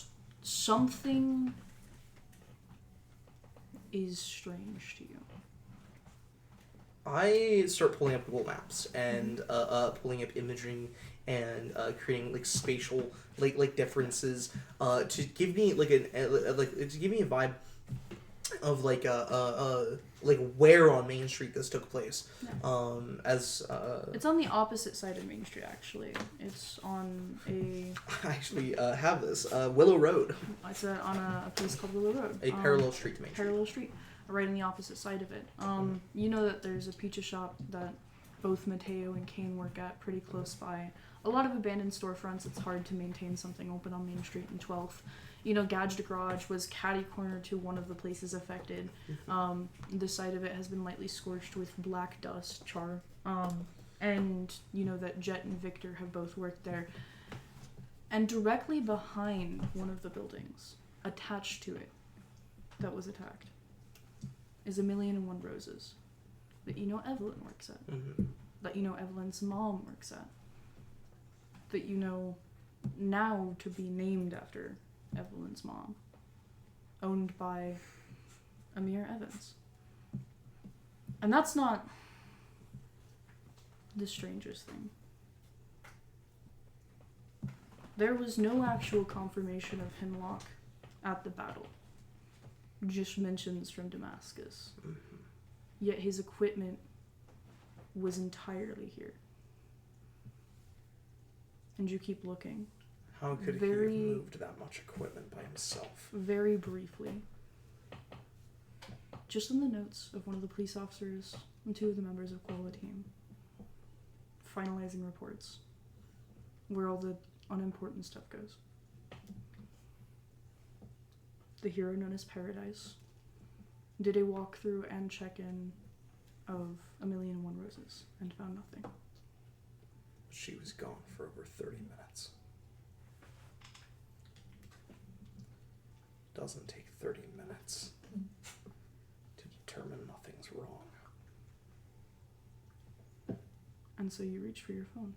something is strange to you. I start pulling up Google Maps and pulling up imaging and creating like spatial like differences to give me like to give me a vibe of like where on Main Street this took place. Yeah. It's on the opposite side of Main Street, actually. It's on a... I actually have this. Willow Road. It's on a place called Willow Road. A parallel street to Main Street. Parallel street, right on the opposite side of it. You know that there's a pizza shop that both Mateo and Kane work at pretty close by. A lot of abandoned storefronts. It's hard to maintain something open on Main Street and 12th. You know, Gadget Garage was catty corner to one of the places affected. The side of it has been lightly scorched with black dust, char. And you know that Jet and Victor have both worked there. And directly behind one of the buildings, attached to it, that was attacked, is 1,000,001 Roses that you know Evelyn works at. That you know Evelyn's mom works at. That you know now to be named after Evelyn's mom, owned by Amir Evans. And that's not the strangest thing. There was no actual confirmation of Hemlock at the battle, just mentions from Damascus. Yet his equipment was entirely here. And you keep looking. How could he have moved that much equipment by himself? Very briefly. Just in the notes of one of the police officers and 2 of the members of Koala Team. Finalizing reports. Where all the unimportant stuff goes. The hero known as Paradise did a walkthrough and check-in of 1,000,001 Roses and found nothing. She was gone for over 30 minutes. Doesn't take 30 minutes to determine nothing's wrong. And so you reach for your phone.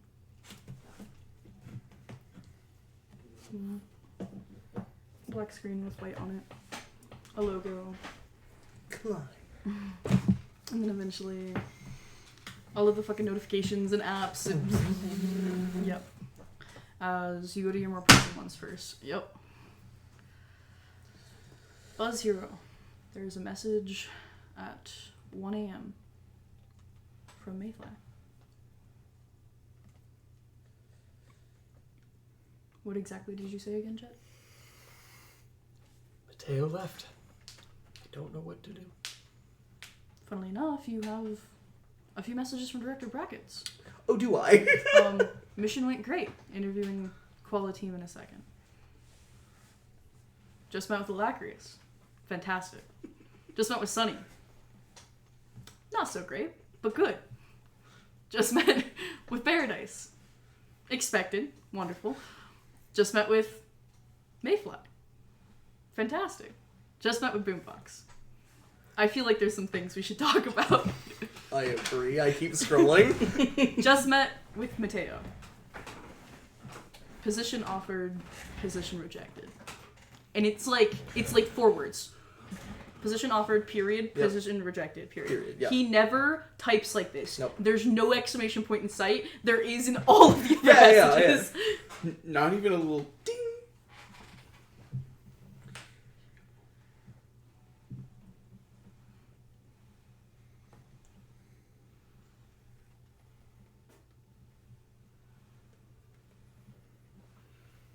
Black screen with white on it. A logo. Climb. And then eventually all of the fucking notifications and apps. Yep. As you go to your more pressing ones first. Yep. Buzz Hero. There's a message at 1 a.m. from Mayfly. What exactly did you say again, Jet? Mateo left. I don't know what to do. Funnily enough, you have a few messages from Director Brackets. Oh, do I? Mission went great. Interviewing Koala Team in a second. Just met with Alacrius. Fantastic. Just met with Sunny. Not so great, but good. Just met with Paradise. Expected. Wonderful. Just met with Mayfly. Fantastic. Just met with Boombox. I feel like there's some things we should talk about. I agree. I keep scrolling. Just met with Mateo. Position offered, position rejected. And it's like 4 words. Position offered, period. Yep. Position rejected, period. Yep. He never types like this. Nope. There's no exclamation point in sight. There is in all of the other messages. Yeah. Not even a little ding.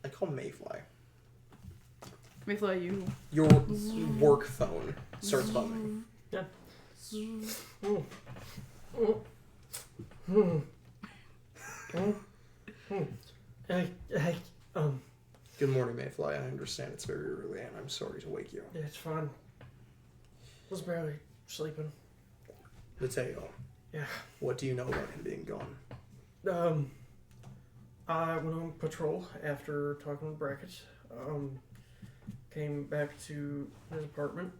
I call Mayfly. Mayfly, you. Your work phone starts buzzing. Yeah. Hey, Good morning, Mayfly. I understand it's very early and I'm sorry to wake you. yeah, it's fine. Was barely sleeping. Mateo. Yeah. What do you know about him being gone? I went on patrol after talking with Brackets. Came back to his apartment.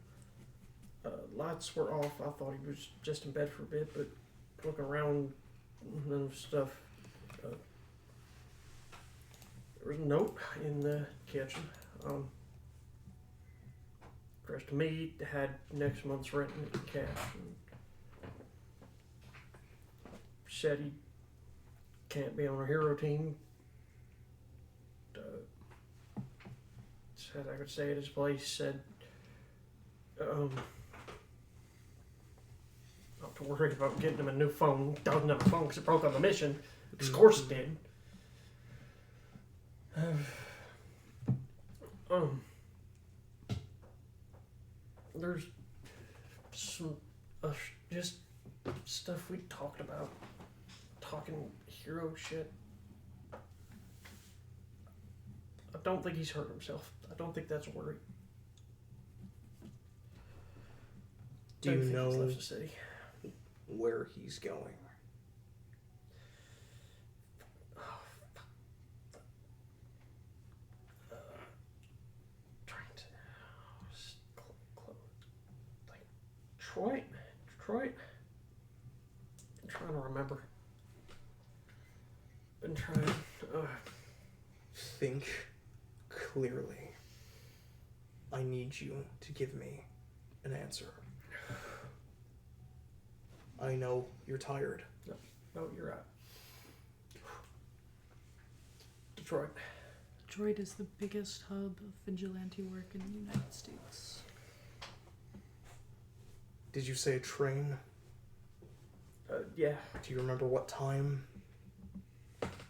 Lights were off. I thought he was just in bed for a bit, but looking around, none of stuff. There was a note in the kitchen. for us to meet, had next month's rent in cash, and said he can't be on our hero team. Said I could stay at his place. Said, not to worry about getting him a new phone. Doesn't have a phone because it broke on the mission. Of course it did. There's some just stuff we talked about. Talking hero shit. I don't think he's hurt himself. I don't think that's a worry. Do you He's know left the city. where he's going? Trying to like Detroit. I'm trying to remember. Been trying. Think clearly. I need you to give me an answer. I know you're tired. No, you're right. Detroit. Detroit is the biggest hub of vigilante work in the United States. Did you say a train? Yeah. Do you remember what time?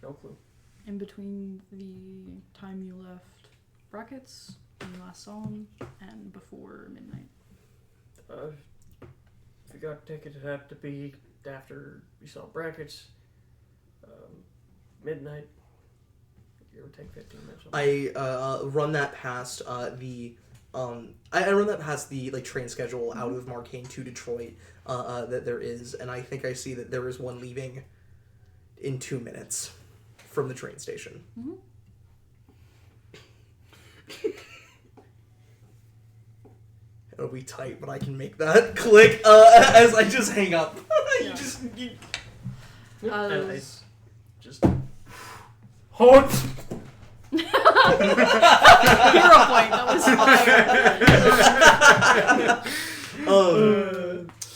No clue. In between the time you left Brackets, when you last saw him, and before midnight. If you got a ticket, it had to be after we saw Brackets. Midnight. Give or take 15 minutes. I run that past I run that past the train schedule out of Marcainne to Detroit that there is, and I think I see that there is one leaving in 2 minutes from the train station. Mm-hmm. It'll be tight, but I can make that click as I just hang up. Yeah. I just hold. Hero point. That was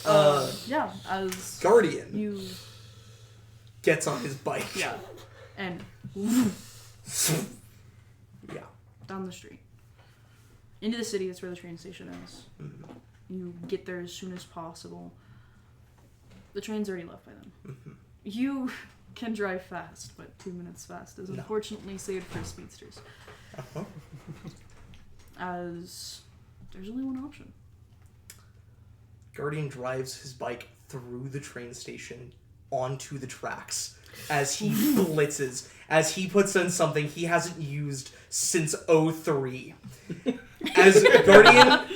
fire. Yeah, as Guardian you... gets on his bike. Yeah. And Yeah. down the street. Into the city, that's where the train station is. Mm-hmm. You get there as soon as possible. The train's already left by then. Mm-hmm. You can drive fast, but 2 minutes fast is No. unfortunately saved for speedsters. Uh-huh. As there's only one option. Guardian drives his bike through the train station onto the tracks as he blitzes, as he puts in something he hasn't used since 03. As Guardian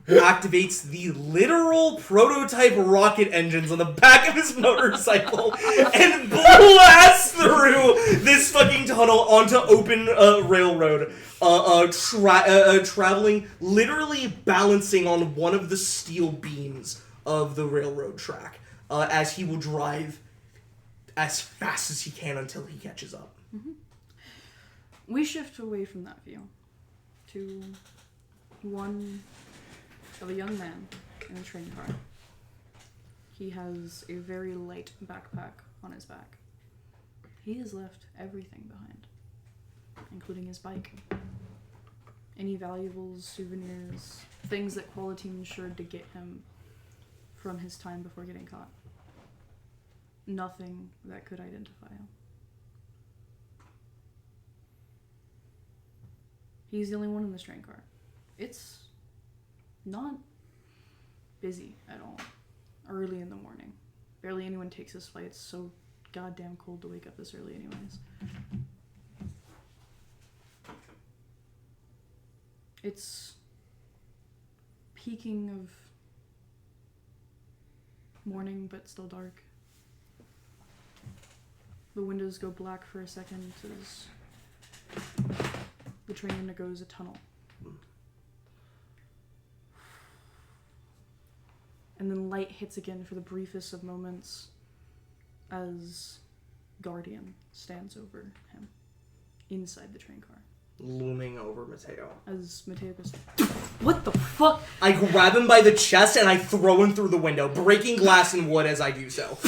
activates the literal prototype rocket engines on the back of his motorcycle and blasts through this fucking tunnel onto open railroad, traveling, literally balancing on one of the steel beams of the railroad track, as he will drive as fast as he can until he catches up. Mm-hmm. We shift away from that view to one of a young man in a train car. He has a very light backpack on his back. He has left everything behind, including his bike. Any valuables, souvenirs, things that Quality ensured to get him from his time before getting caught. Nothing that could identify him. He's the only one in this train car. It's not busy at all. Early in the morning. Barely anyone takes this flight. It's so goddamn cold to wake up this early anyways. It's peaking of morning, but still dark. The windows go black for a second as the train undergoes a tunnel. And then light hits again for the briefest of moments as Guardian stands over him inside the train car. looming over Mateo. As Mateo goes, what the fuck? I grab him by the chest and I throw him through the window, breaking glass and wood as I do so.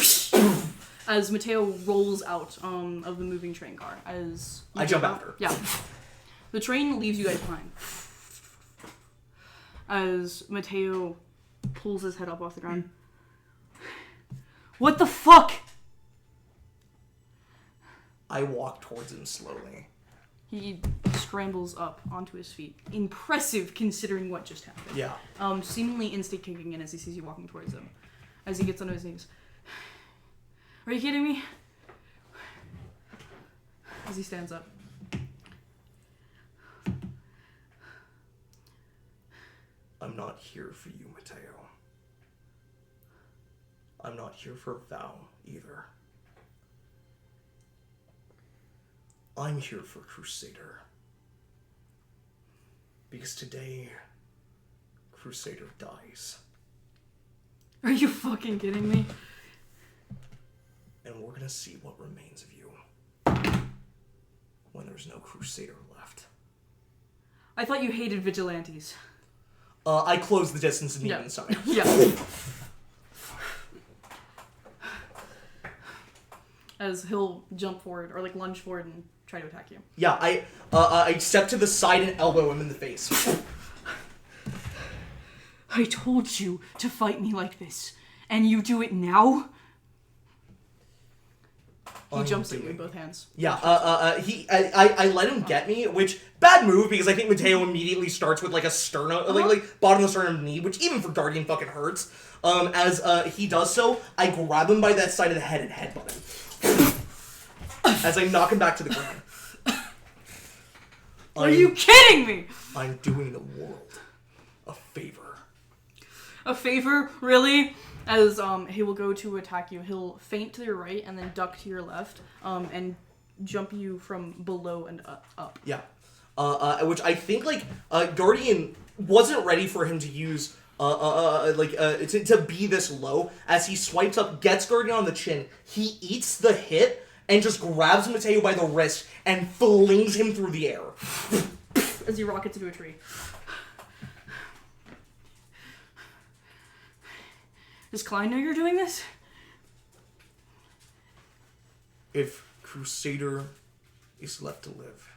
As Mateo rolls out of the moving train car. As I jump after. Yeah. The train leaves you guys behind. As Mateo pulls his head up off the ground. What the fuck? I walk towards him slowly. He scrambles up onto his feet. Impressive considering what just happened. Yeah. Seemingly instinct kicking in as he sees you walking towards him. As he gets on his knees. Are you kidding me? As he stands up. I'm not here for you, Mateo. I'm not here for Val either. I'm here for Crusader. Because today, Crusader dies. Are you fucking kidding me? And we're gonna see what remains of you when there's no Crusader left. I thought you hated vigilantes. I close the distance and Yeah. even inside. Yeah. As he'll jump forward, or like lunge forward and try to attack you. Yeah, I step to the side and elbow him in the face. I told you to fight me like this, and you do it now? He jumps at you with both hands. Yeah, I let him get me, which, bad move, because I think Mateo immediately starts with, like, a sternum, like, bottom of the sternum knee, which even for Guardian fucking hurts. As he does so, I grab him by that side of the head and headbutt him. As I knock him back to the ground. Are you kidding me? I'm doing the world a favor. A favor? Really? As he will go to attack you, he'll feint to your right and then duck to your left, and jump you from below and up. Yeah. Which I think, like, Guardian wasn't ready for him to use, to be this low. As he swipes up, gets Guardian on the chin, he eats the hit, and just grabs Mateo by the wrist and flings him through the air. As he rockets into a tree. Does Klein know you're doing this? If Crusader is left to live,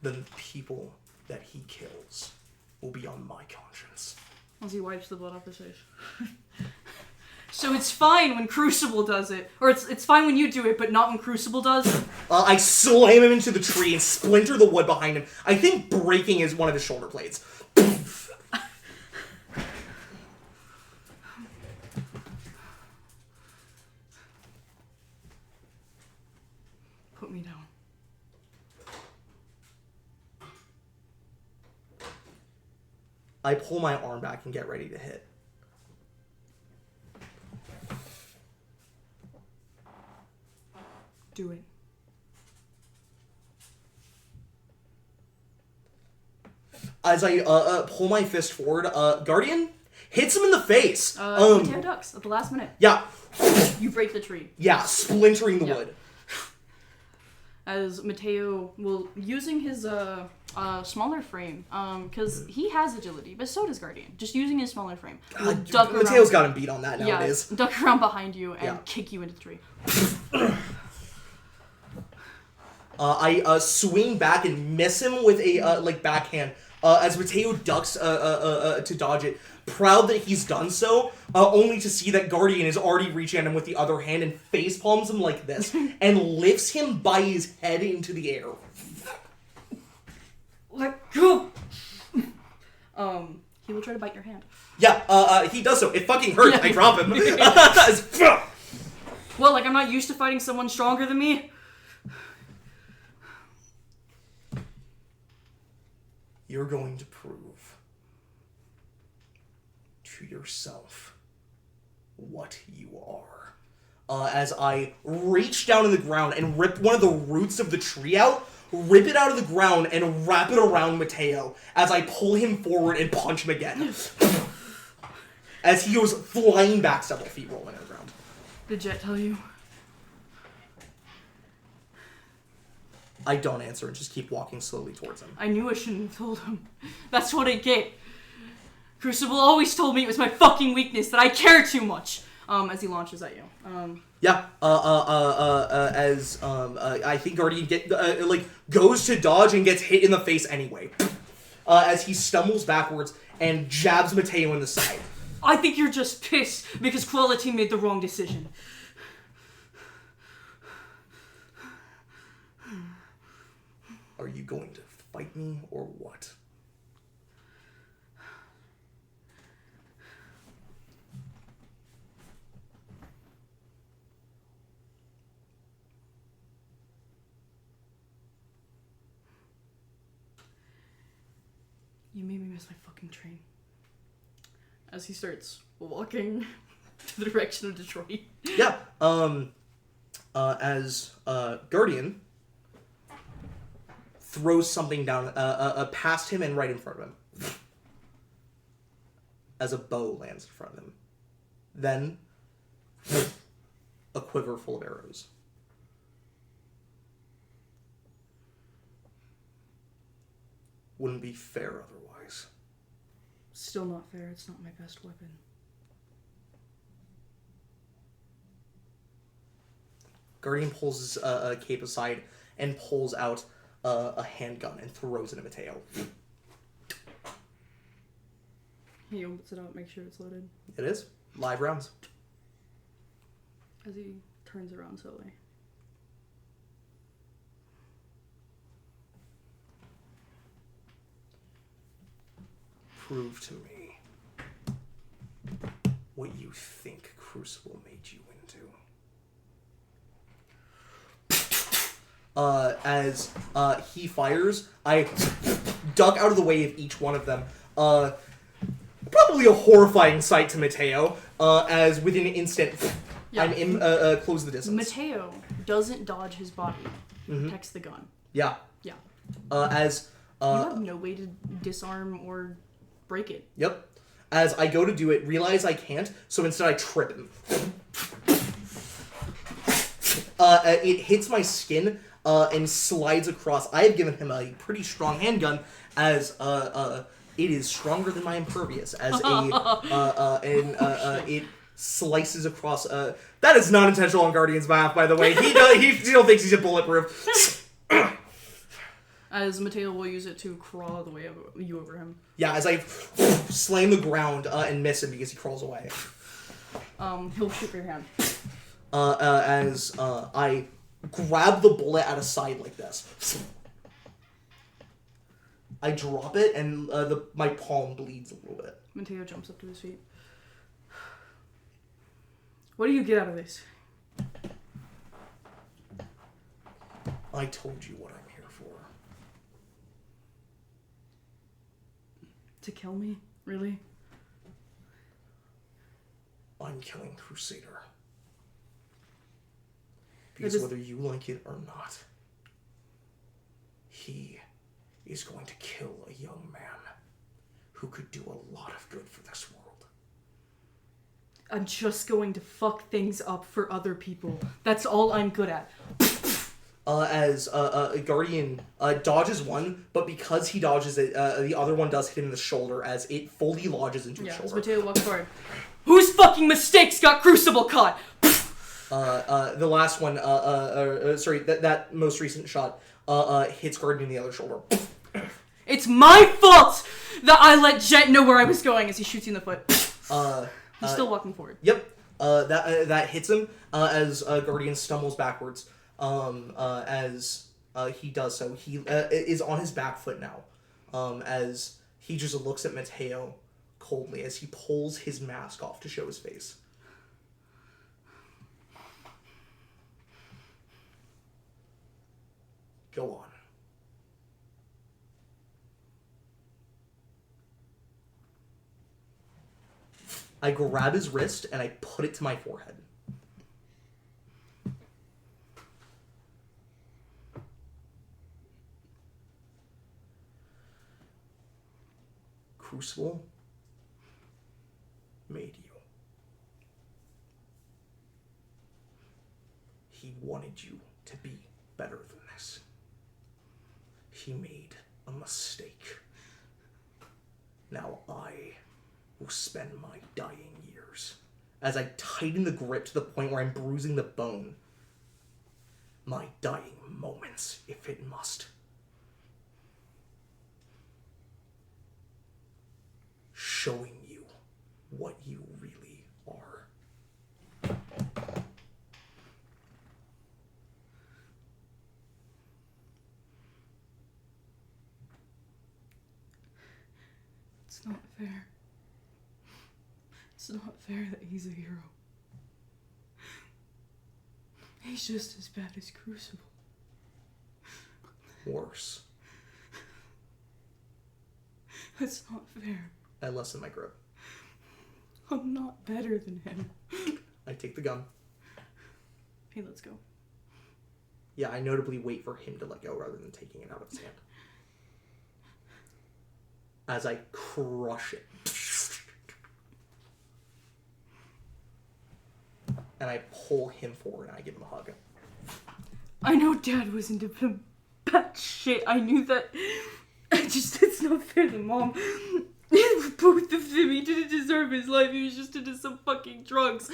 then the people that he kills will be on my conscience. As he wipes the blood off his face. So it's fine when Crucible does it. Or it's fine when you do it, but not when Crucible does? I slam him into the tree and splinter the wood behind him. I think breaking is one of his shoulder blades. Put me down. I pull my arm back and get ready to hit. Do it. As I pull my fist forward, Guardian hits him in the face. Mateo ducks at the last minute. Yeah. You break the tree. Yeah, splintering the wood. As Mateo will, using his smaller frame, because he has agility, but so does Guardian. Just using his smaller frame. Mateo's got him beat on that nowadays. Yeah, duck around behind you and kick you into the tree. I swing back and miss him with a backhand. As Mateo ducks to dodge it, proud that he's done so, only to see that Guardian is already reaching at him with the other hand and face palms him like this and lifts him by his head into the air. Let go. He will try to bite your hand. Yeah, he does so. It fucking hurts. I drop him. Well, like I'm not used to fighting someone stronger than me. You're going to prove to yourself what you are. As I reach down in the ground and rip one of the roots of the tree out, rip it out of the ground, and wrap it around Mateo as I pull him forward and punch him again. As he goes flying back several feet, rolling on the ground. Did Jet tell you? I don't answer and just keep walking slowly towards him. I knew I shouldn't have told him. That's what I get. Crucible always told me it was my fucking weakness, that I care too much. As he launches at you. I think Guardian goes to dodge and gets hit in the face anyway. As he stumbles backwards and jabs Mateo in the side. I think you're just pissed because Quality made the wrong decision. Are you going to fight me or what? You made me miss my fucking train. As he starts walking to the direction of Detroit. Yeah. As Guardian throws something down past him and right in front of him. As a bow lands in front of him. Then a quiver full of arrows. Wouldn't be fair otherwise. Still not fair. It's not my best weapon. Guardian pulls his cape aside and pulls out a handgun and throws it at Mateo. He opens it up, make sure it's loaded. It is. Live rounds. As he turns around slowly. Prove to me what you think Crucible made you into. As he fires, I duck out of the way of each one of them. Probably a horrifying sight to Mateo, as within an instant, Yeah. I'm in close the distance. Mateo doesn't dodge his body. Protects the gun. Yeah. Yeah. As you have no way to disarm or break it. Yep. As I go to do it, realize I can't, so instead I trip him. It hits my skin and slides across. I have given him a pretty strong handgun, as it is stronger than my impervious. As it slices across. That is not intentional on Guardian's behalf, by the way. He still thinks he's a bulletproof. As Mateo will use it to crawl the way you over him. Yeah, as I slam the ground and miss him because he crawls away. He'll shoot your hand. As I grab the bullet at a side like this. I drop it and my palm bleeds a little bit. Mateo jumps up to his feet. What do you get out of this? I told you what I'm here for. To kill me? Really? I'm killing Crusader. Because whether you like it or not, he is going to kill a young man who could do a lot of good for this world. I'm just going to fuck things up for other people. That's all I'm good at. As Guardian dodges one, but because he dodges it, the other one does hit him in the shoulder as it fully lodges into his As shoulder. Mateo walks forward. Whose fucking mistakes got Crucible caught? The last one, that most recent shot, hits Guardian in the other shoulder. It's my fault that I let Jet know where I was going as he shoots you in the foot. He's still walking forward. Yep. That hits him as Guardian stumbles backwards. As he does so, he is on his back foot now. As he just looks at Mateo coldly as he pulls his mask off to show his face. Go on. I grab his wrist and I put it to my forehead. Crucible made you. He wanted you to be better than this. He made a mistake. Now I will spend my dying years, as I tighten the grip to the point where I'm bruising the bone, my dying moments, if it must, showing you what you really are. It's not fair. It's not fair that he's a hero. He's just as bad as Crucible. Worse. That's not fair. I lessen my grip. I'm not better than him. I take the gun. Hey, let's go. Yeah, I notably wait for him to let go rather than taking it out of his hand. As I crush it. And I pull him forward and I give him a hug. I know Dad was into bad shit. I knew that. It's not fair to Mom. Both of them, he didn't deserve his life. He was just into some fucking drugs.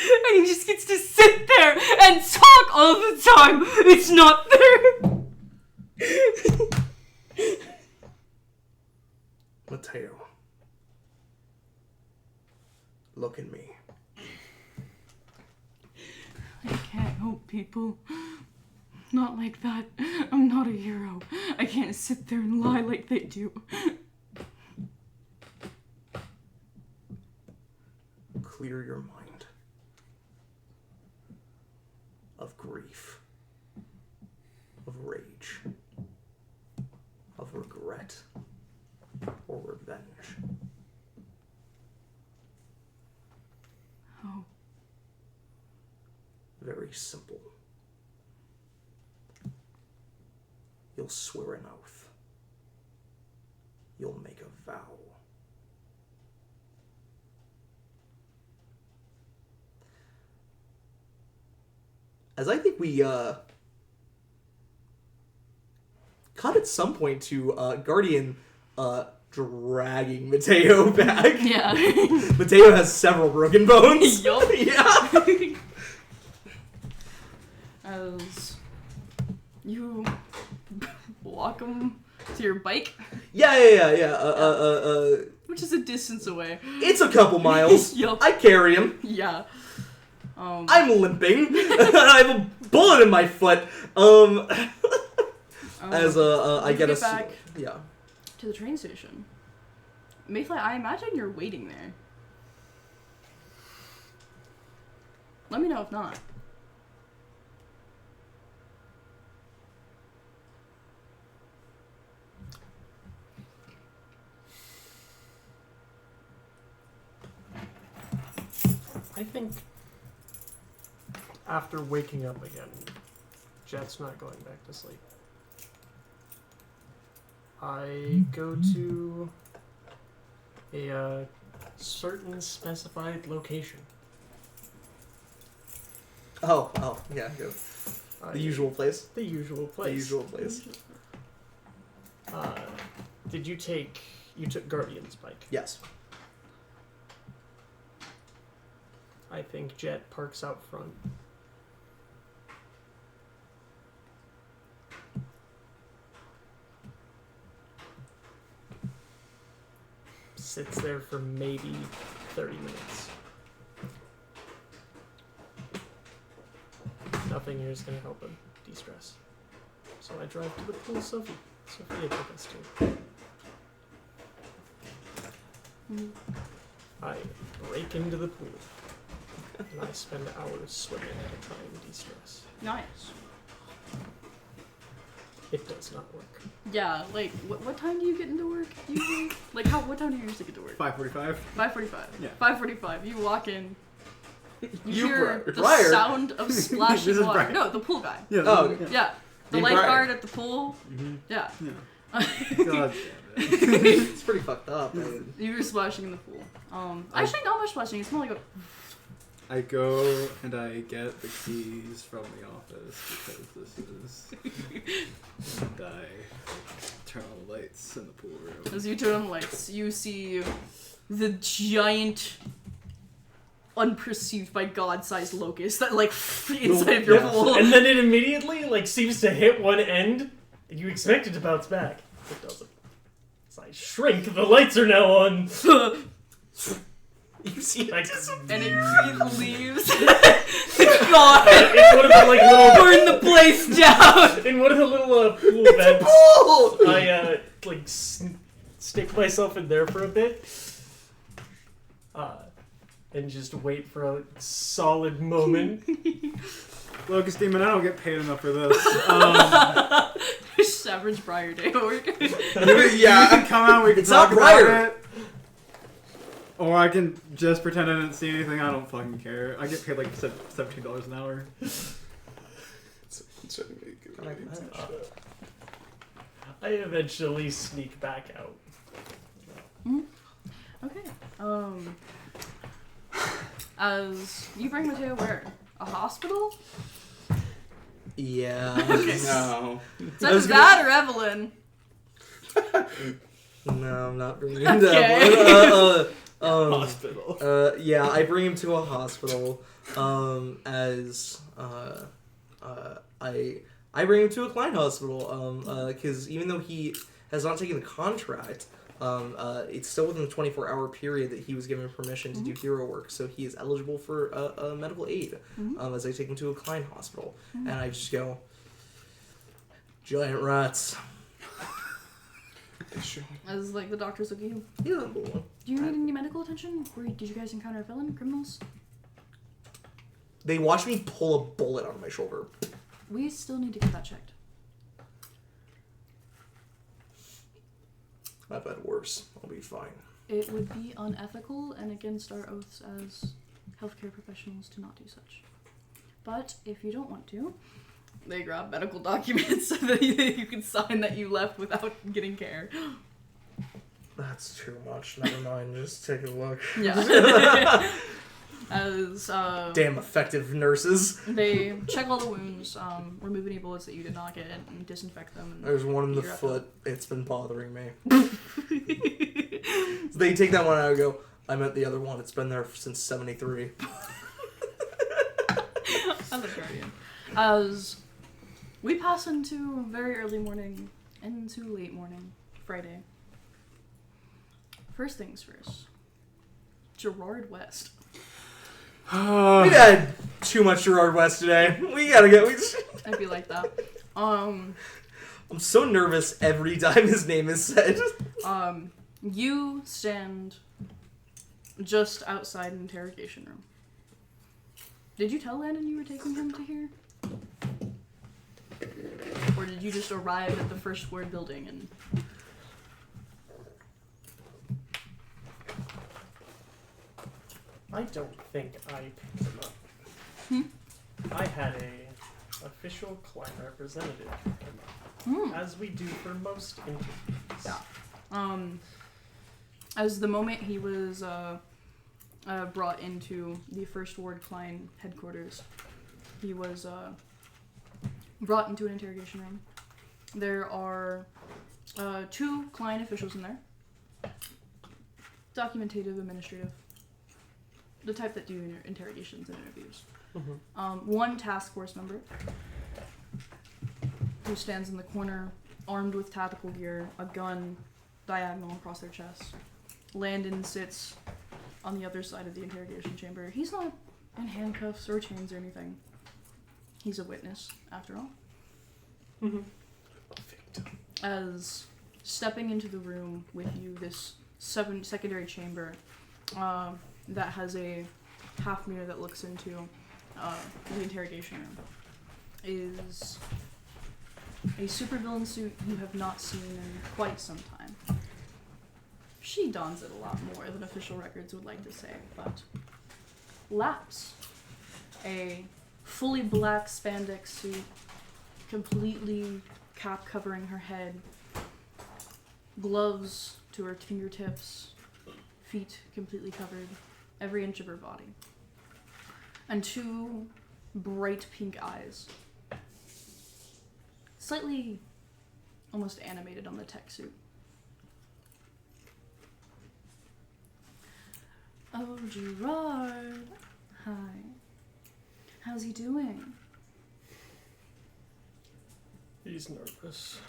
And he just gets to sit there and talk all the time. It's not fair. Mateo. Look at me. I can't help people. Not like that. I'm not a hero. I can't sit there and lie like they do. Clear your mind of grief, of rage, of regret, or revenge. Oh. Very simple. You'll swear an oath. You'll make a vow. As I think we cut at some point to Guardian dragging Mateo back. Yeah. Mateo has several broken bones. Yup. Yeah. As you walk him to your bike, Yeah. which is a distance away. It's a couple miles. Yup. I carry him. Yeah. I'm limping. I have a bullet in my foot. As I get back yeah. to the train station. Mayfly, I imagine you're waiting there. Let me know if not. I think after waking up again, Jet's not going back to sleep. I go to a certain specified location. Oh, yeah. The usual place. The usual place. The usual place. You took Guardian's bike. Yes. I think Jet parks out front. Sits there for maybe 30 minutes. Nothing here is going to help him de-stress. So I drive to the pool Sophia took us to. I break into the pool. And I spend hours swimming at a time de-stress. Nice. It does not work. Yeah, like, what time do you get into work usually? What time do you usually get to work? 5:45. 5:45. Yeah. 5:45. You walk in. You You hear bro- the Briar. sound of splashing This is water. Briar. No, the pool guy. Yeah. Oh, Yeah. The Named lifeguard Briar. at the pool. Mm-hmm. Yeah. Yeah. God It's pretty fucked up. You were splashing in the pool. Actually, not much splashing. It's more like a. I go and I get the keys from the office because this is. And I turn on the lights in the pool room. As you turn on the lights, you see the giant, unperceived by God-sized locust that inside of your pool. And then it immediately seems to hit one end, and you expect it to bounce back. It doesn't. As I shrink, the lights are now on. You see it And it leaves. God! In one of the little Burn the place down! in one of the little pool vents, I stick myself in there for a bit, and just wait for a solid moment. Locust Demon, I don't get paid enough for this. Average Briar Day work. Yeah, I can come out. We can It's talk not about Briar. it. Or I can just pretend I didn't see anything. I don't fucking care. I get paid $17 an hour. I eventually sneak back out. Okay. As you bring Mateo where? A hospital? Yeah. No. Is that that or Evelyn? No, I'm not bringing him Okay. to Hospital. yeah, I bring him to a hospital. I bring him to a client hospital. Because even though he has not taken the contract, it's still within the 24-hour period that he was given permission to do hero work, so he is eligible for medical aid. As I take him to a client hospital, and I just go, giant rats. As the doctors look at you. He's on the one. Do you need any medical attention? Did you guys encounter a villain? Criminals? They watch me pull a bullet out of my shoulder. We still need to get that checked. I've had worse. I'll be fine. It would be unethical and against our oaths as healthcare professionals to not do such. But if you don't want to, they grab medical documents so that you can sign that you left without getting care. That's too much. Never mind. Just take a look. Yeah. As Damn effective nurses. they check all the wounds, remove any bullets that you did not get, and disinfect them. And There's one in the you're up. foot. It's been bothering me. So they take that one out and go, I meant the other one. It's been there since 73. I'm the guardian. As we pass into very early morning, into late morning, Friday. First things first. Gerard West. We've had too much Gerard West today. We gotta go. I'd be like that. I'm so nervous every time his name is said. You stand just outside an interrogation room. Did you tell Landon you were taking him to here? Or did you just arrive at the first word building and... I don't think I picked him up. I had a official client representative pick him up, as we do for most interviews. Yeah. As the moment he was brought into the First Ward Klein headquarters, he was brought into an interrogation room. There are 2 Klein officials in there. Documentative, administrative. The type that do interrogations and interviews. One task force member who stands in the corner, armed with tactical gear, a gun diagonal across their chest. Landon sits on the other side of the interrogation chamber. He's not in handcuffs or chains or anything. He's a witness, after all. A victim. As stepping into the room with you, this secondary chamber that has a half mirror that looks into the interrogation room, is a supervillain suit you have not seen in quite some time. She dons it a lot more than official records would like to say, but Laps, a fully black spandex suit, completely cap covering her head, gloves to her fingertips, feet completely covered, every inch of her body. and 2 bright pink eyes. Slightly almost animated on the tech suit. Oh, Gerard. Hi. How's he doing? He's nervous.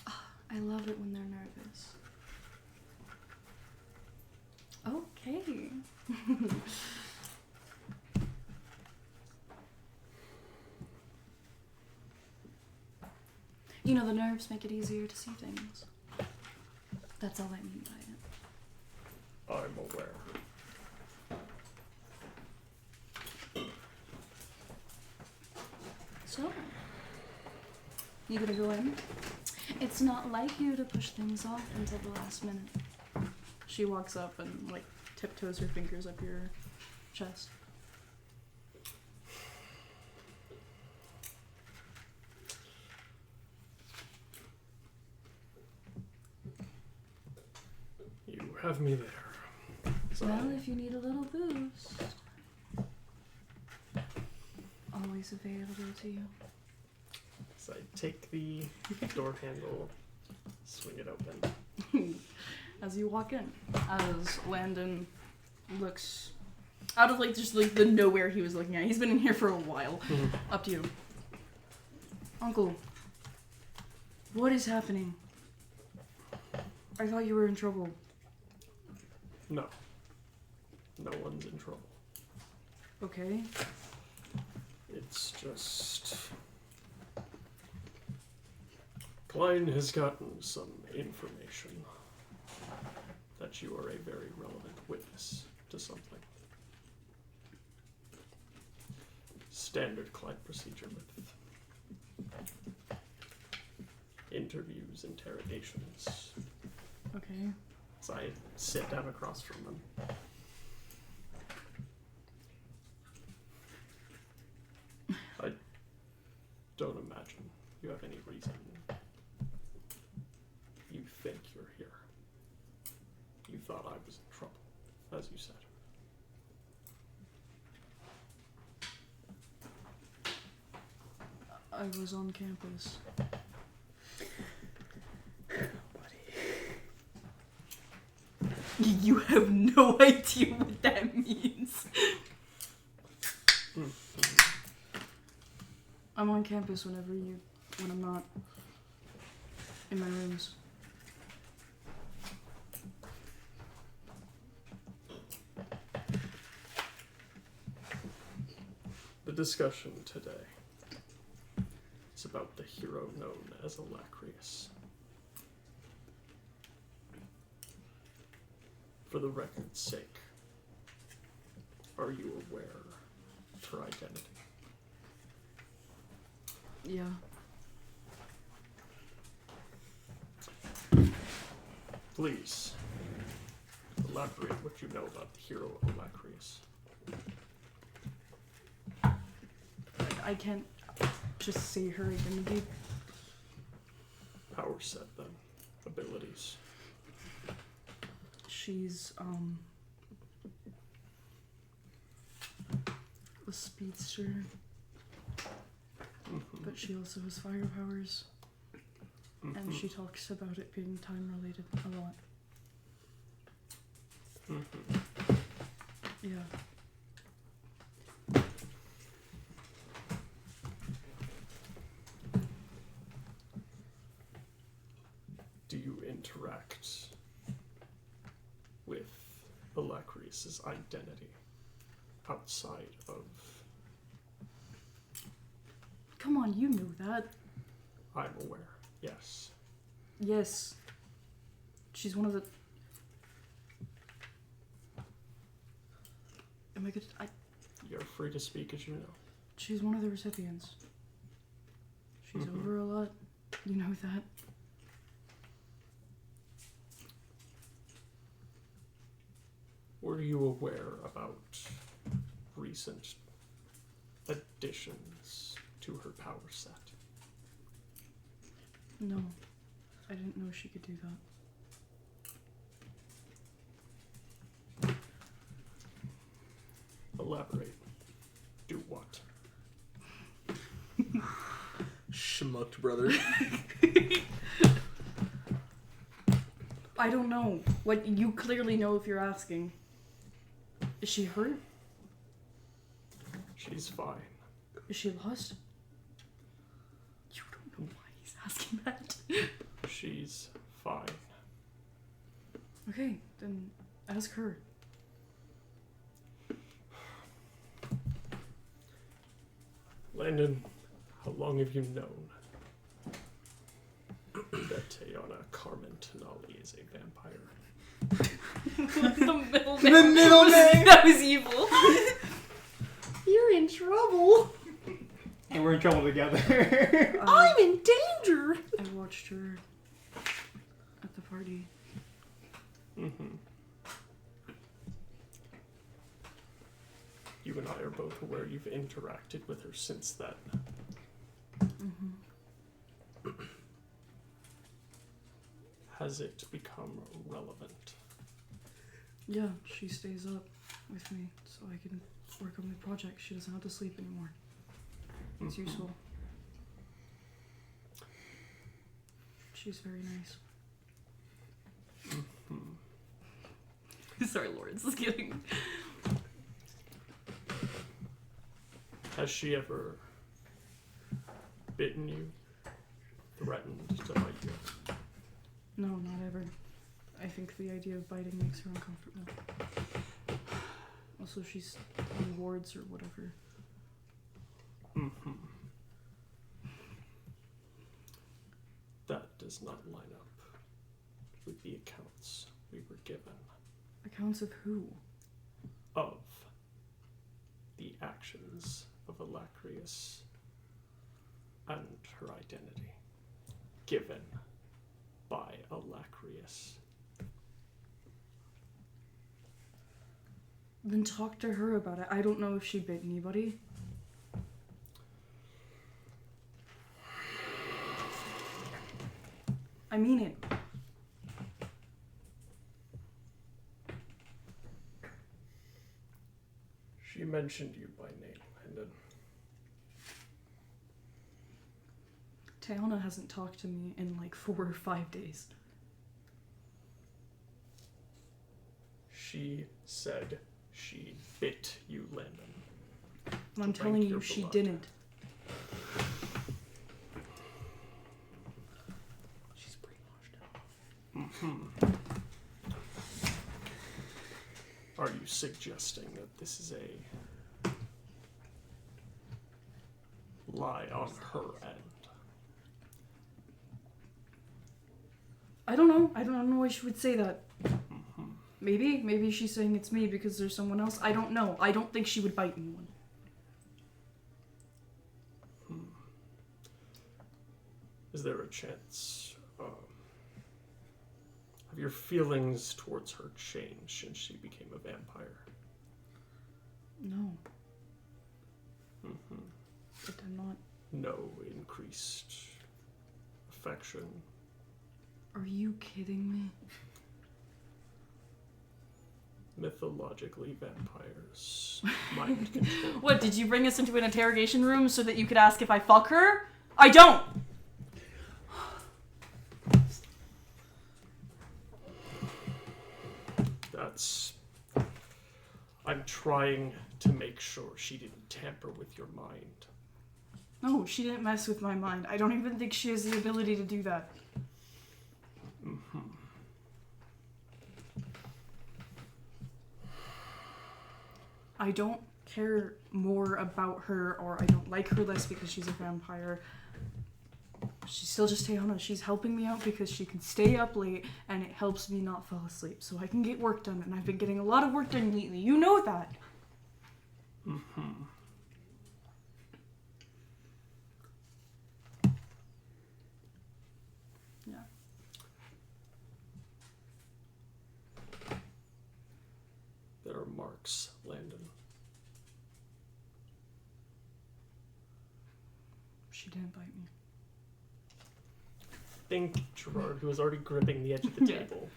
I love it when they're nervous. Okay. You know, the nerves make it easier to see things. That's all I mean by it. I'm aware. So, you gonna go in? It's not like you to push things off until the last minute. She walks up and, like, tiptoes her fingers up your chest. You have me there. So Well, if you need a little boost, always available to you. so I take the door handle, swing it open. As you walk in, as Landon looks out of, like, just, like, the nowhere he was looking at. He's been in here for a while. Up to you. Uncle, what is happening? I thought you were in trouble. No. No one's in trouble. Okay. It's just... Klein has gotten some information that you are a very relevant witness to something. Standard Klein procedure with interviews, interrogations. Okay. So I sit down across from them. I don't imagine you have any reason you think you're here. You thought I was in trouble, as you said. I was on campus. You have no idea what that means. I'm on campus when I'm not in my rooms. The discussion today is about the hero known as Alacrius. For the record's sake, are you aware of her identity? Yeah. Please, elaborate what you know about the hero Alacrius. I can't just say her identity. Power set, then. Abilities. She's, a speedster. But she also has fire powers. And she talks about it being time-related a lot. Yeah. Do you interact with Alacrius's identity outside of... Come on, you know that. I'm aware, yes. Yes. She's one of the... Am I good? You're free to speak as you know. She's one of the recipients. She's over a lot. You know that. Were you aware about recent additions to her power set? No. I didn't know she could do that. Elaborate. mucked, brother. I don't know. What you clearly know if you're asking. Is she hurt? She's fine. Is she lost? You don't know why he's asking that. She's fine. Okay, then ask her. Landon, how long have you known that Tayana Carmen Tenali is a vampire? The middle The name. middle name! That was evil. You're in trouble. And we're in trouble together. I'm in danger. I watched her at the party. Mm-hmm. You and I are both aware you've interacted with her since then. Mm-hmm. Has it become relevant? Yeah, she stays up with me so I can work on my project. She doesn't have to sleep anymore. It's useful. She's very nice. Sorry, Lawrence is kidding. Has she ever bitten you? Threatened to bite you? No, not ever. I think the idea of biting makes her uncomfortable. Also, she's on wards or whatever. Mm-hmm. That does not line up with the accounts we were given Accounts of who? of the actions of Alacrius and her identity given by Alacrius. Then talk to her about it. I don't know if she bit anybody. I mean it. She mentioned you by name, and then Tayana hasn't talked to me in like 4 or 5 days. she said she bit you, Landon. And I'm telling you, your she beloved. didn't. She's brainwashed. Are you suggesting that this is a lie on her end? I don't know. I don't know why she would say that. Maybe she's saying it's me because there's someone else. I don't know. I don't think she would bite anyone. Is there a chance have your feelings towards her changed since she became a vampire? No. It did not. No increased affection? Are you kidding me? Mythologically, vampires mind control. What, did you bring us into an interrogation room so that you could ask if I fuck her? I don't! I'm trying to make sure she didn't tamper with your mind. No, she didn't mess with my mind. I don't even think she has the ability to do that. I don't care more about her, or I don't like her less because she's a vampire. She's still just Tayana. She's helping me out because she can stay up late and it helps me not fall asleep so I can get work done, and I've been getting a lot of work done lately. You know that. Yeah. There are marks, Landon. She didn't bite me. Think Gerard, who was already gripping the edge of the Yeah. table.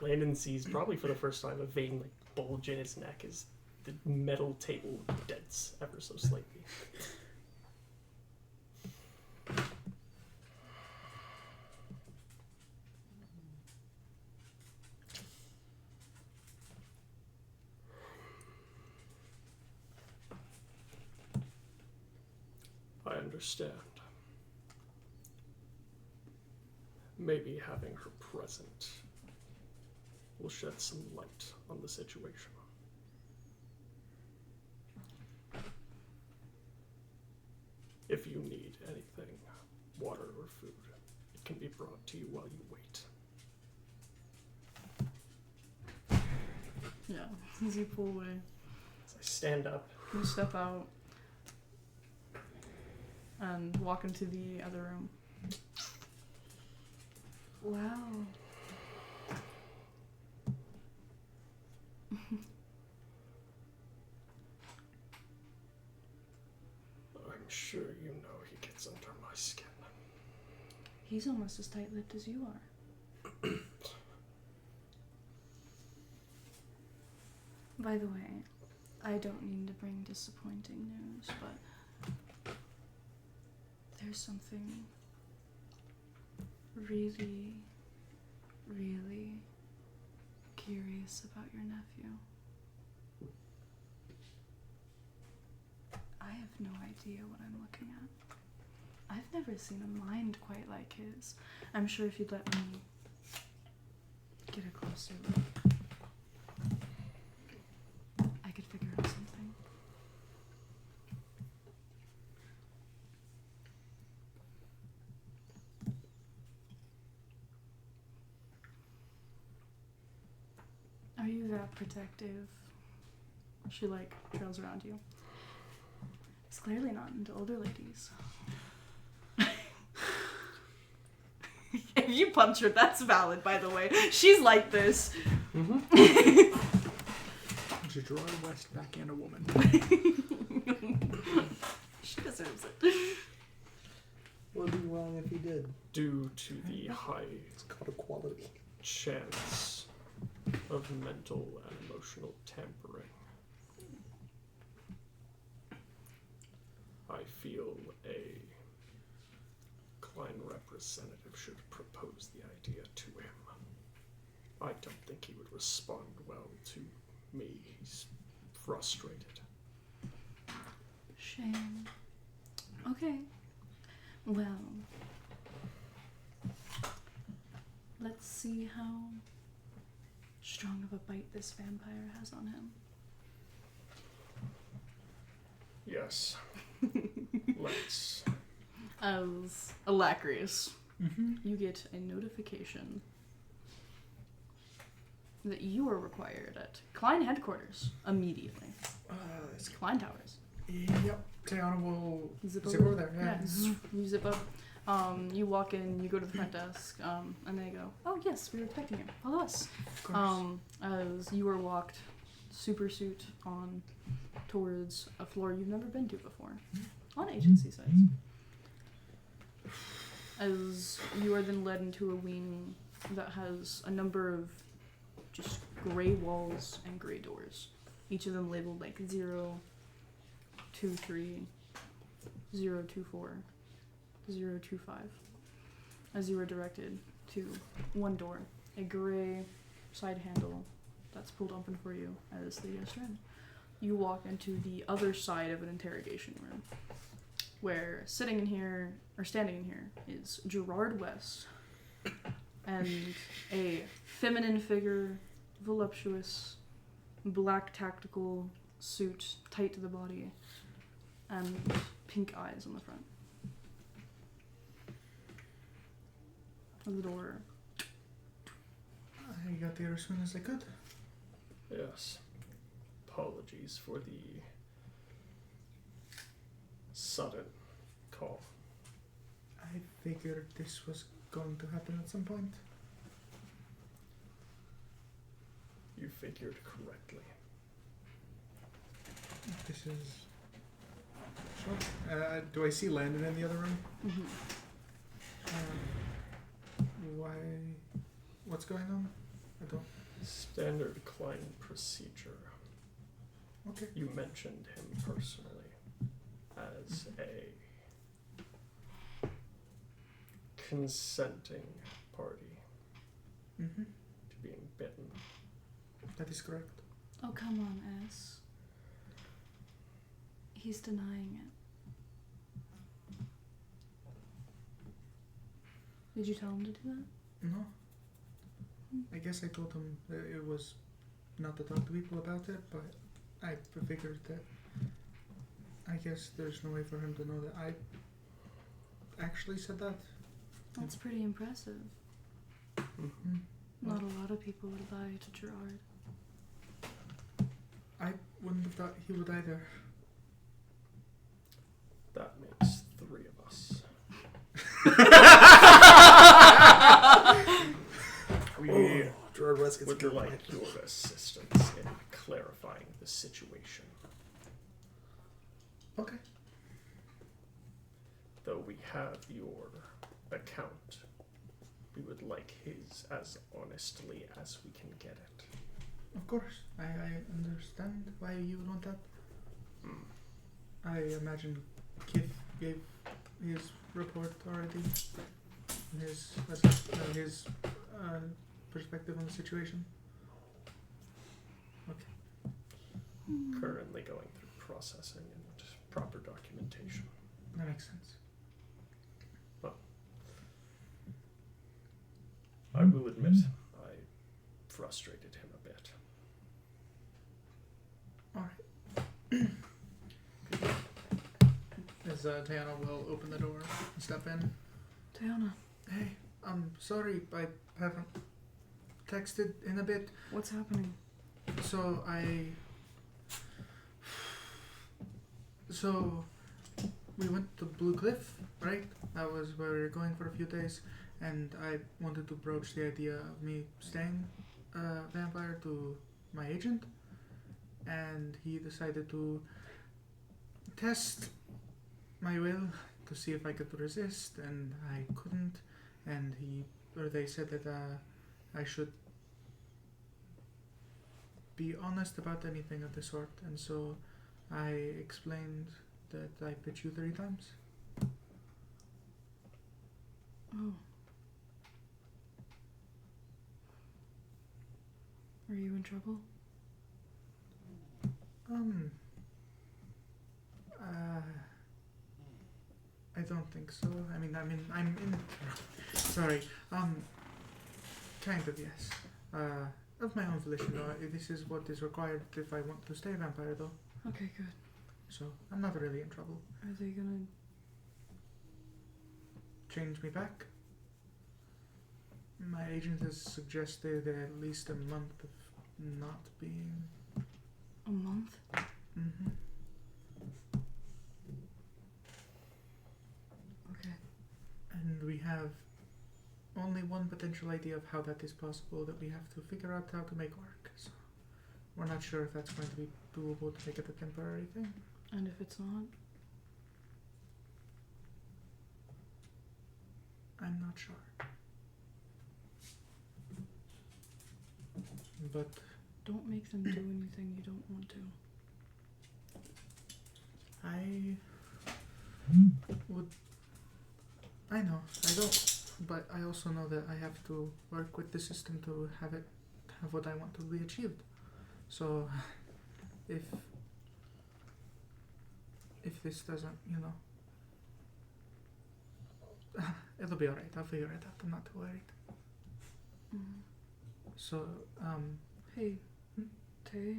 Landon sees, probably for the first time, a vein bulge in his neck as the metal table dents ever so slightly. understand. Maybe having her present will shed some light on the situation. If you need anything, water or food, it can be brought to you while you wait. Yeah, as you pull away. As I stand up, You step out and walk into the other room. Wow. I'm sure you know he gets under my skin. He's almost as tight-lipped as you are. By the way, I don't mean to bring disappointing news, but there's something really, really curious about your nephew. I have no idea what I'm looking at. I've never seen a mind quite like his. I'm sure if you'd let me get a closer look, I could figure out something. Are you that protective? She trails around you. It's clearly not into older ladies. If you punch her, that's valid, by the way. She's like this. Gerard West backhand a woman. She deserves it. Would be wrong if he did. Due to the high It's called equality. chance of mental and emotional tampering, I feel a Klein representative should propose the idea to him. I don't think he would respond well to me. He's frustrated. Shame. Okay. Well, let's see how strong of a bite this vampire has on him. Yes. Let's. As Alacrius, you get a notification that you are required at Klein headquarters immediately. It's Klein Towers. Yep. Tiana will Zip zip over there. Yeah. You zip up. You walk in, you go to the front desk, and they go, "Oh yes, we were expecting you. Follow us." Of course. As you are walked, super suit on, towards a floor you've never been to before, on agency sites. As you are then led into a wing that has a number of just gray walls and gray doors, each of them labeled 023, 024, 025. As you are directed to one door, a gray side handle that's pulled open for you as they usher in. You walk into the other side of an interrogation room, where standing in here is Gerard West and a feminine figure, voluptuous, black tactical suit tight to the body, and pink eyes on the front. The door. I got there as soon as I could. Yes. Apologies for the sudden call. I figured this was going to happen at some point. You figured correctly. This is... Sure. Do I see Landon in the other room? Mm-hmm. Why... What's going on? I don't... Standard Klein procedure. Okay. You mentioned him personally as a consenting party Mm-hmm. to being bitten. That is correct. Oh, come on, S. He's denying it. Did you tell him to do that? No. I guess I told him that it was not to talk to people about it, but I figured that I guess there's no way for him to know that I actually said that. That's pretty impressive. Mm-hmm. Not a lot of people would lie to Gerard. I wouldn't have thought he would either. That makes 3 of us. Gerard West gets Would a like your assistance in clarifying the situation. Okay. Though we have your account, we would like his as honestly as we can get it. Of course. I understand why you would want that. I imagine Kith gave his report already. His perspective on the situation. Okay. Currently going through processing and proper documentation. That makes sense. I will admit, I frustrated him a bit. Alright. As Tiana will open the door and step in. Tiana, Hey, I'm sorry I haven't texted in a bit. what's happening? So we went to Blue Cliff, right? That was where we were going for a few days, and I wanted to broach the idea of me staying vampire to my agent, and he decided to test my will to see if I could resist, and I couldn't, and they said that I should be honest about anything of the sort, and so I explained that I bit you 3 times. Oh. Are you in trouble? I don't think so. I'm in. Sorry. Kind of, yes. Of my own volition, though. This is what is required if I want to stay a vampire, though. Okay, good. So I'm not really in trouble. Are they gonna... Change me back? My agent has suggested at least a month of not being. A month? Mm-hmm. Okay. And we have only one potential idea of how that is possible that we have to figure out how to make work. So we're not sure if that's going to be doable to make it a temporary thing. And if it's not? I'm not sure. But Don't make them do anything you don't want to. I know, I don't, but I also know that I have to work with the system to have what I want to be achieved. So, if this doesn't, it'll be alright, I'll figure it out, I'm not too worried. Mm. So, Hey, Tay,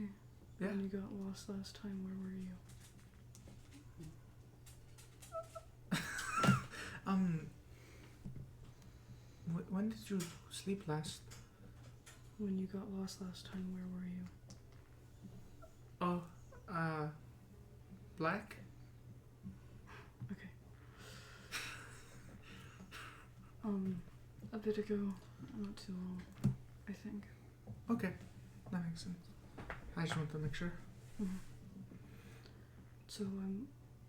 yeah, when you got lost last time, where were you? when did you sleep last? When you got lost last time, where were you? Oh, Black? Okay. A bit ago, not too long, I think. Okay, that makes sense. I just want to make sure. Mm-hmm. So,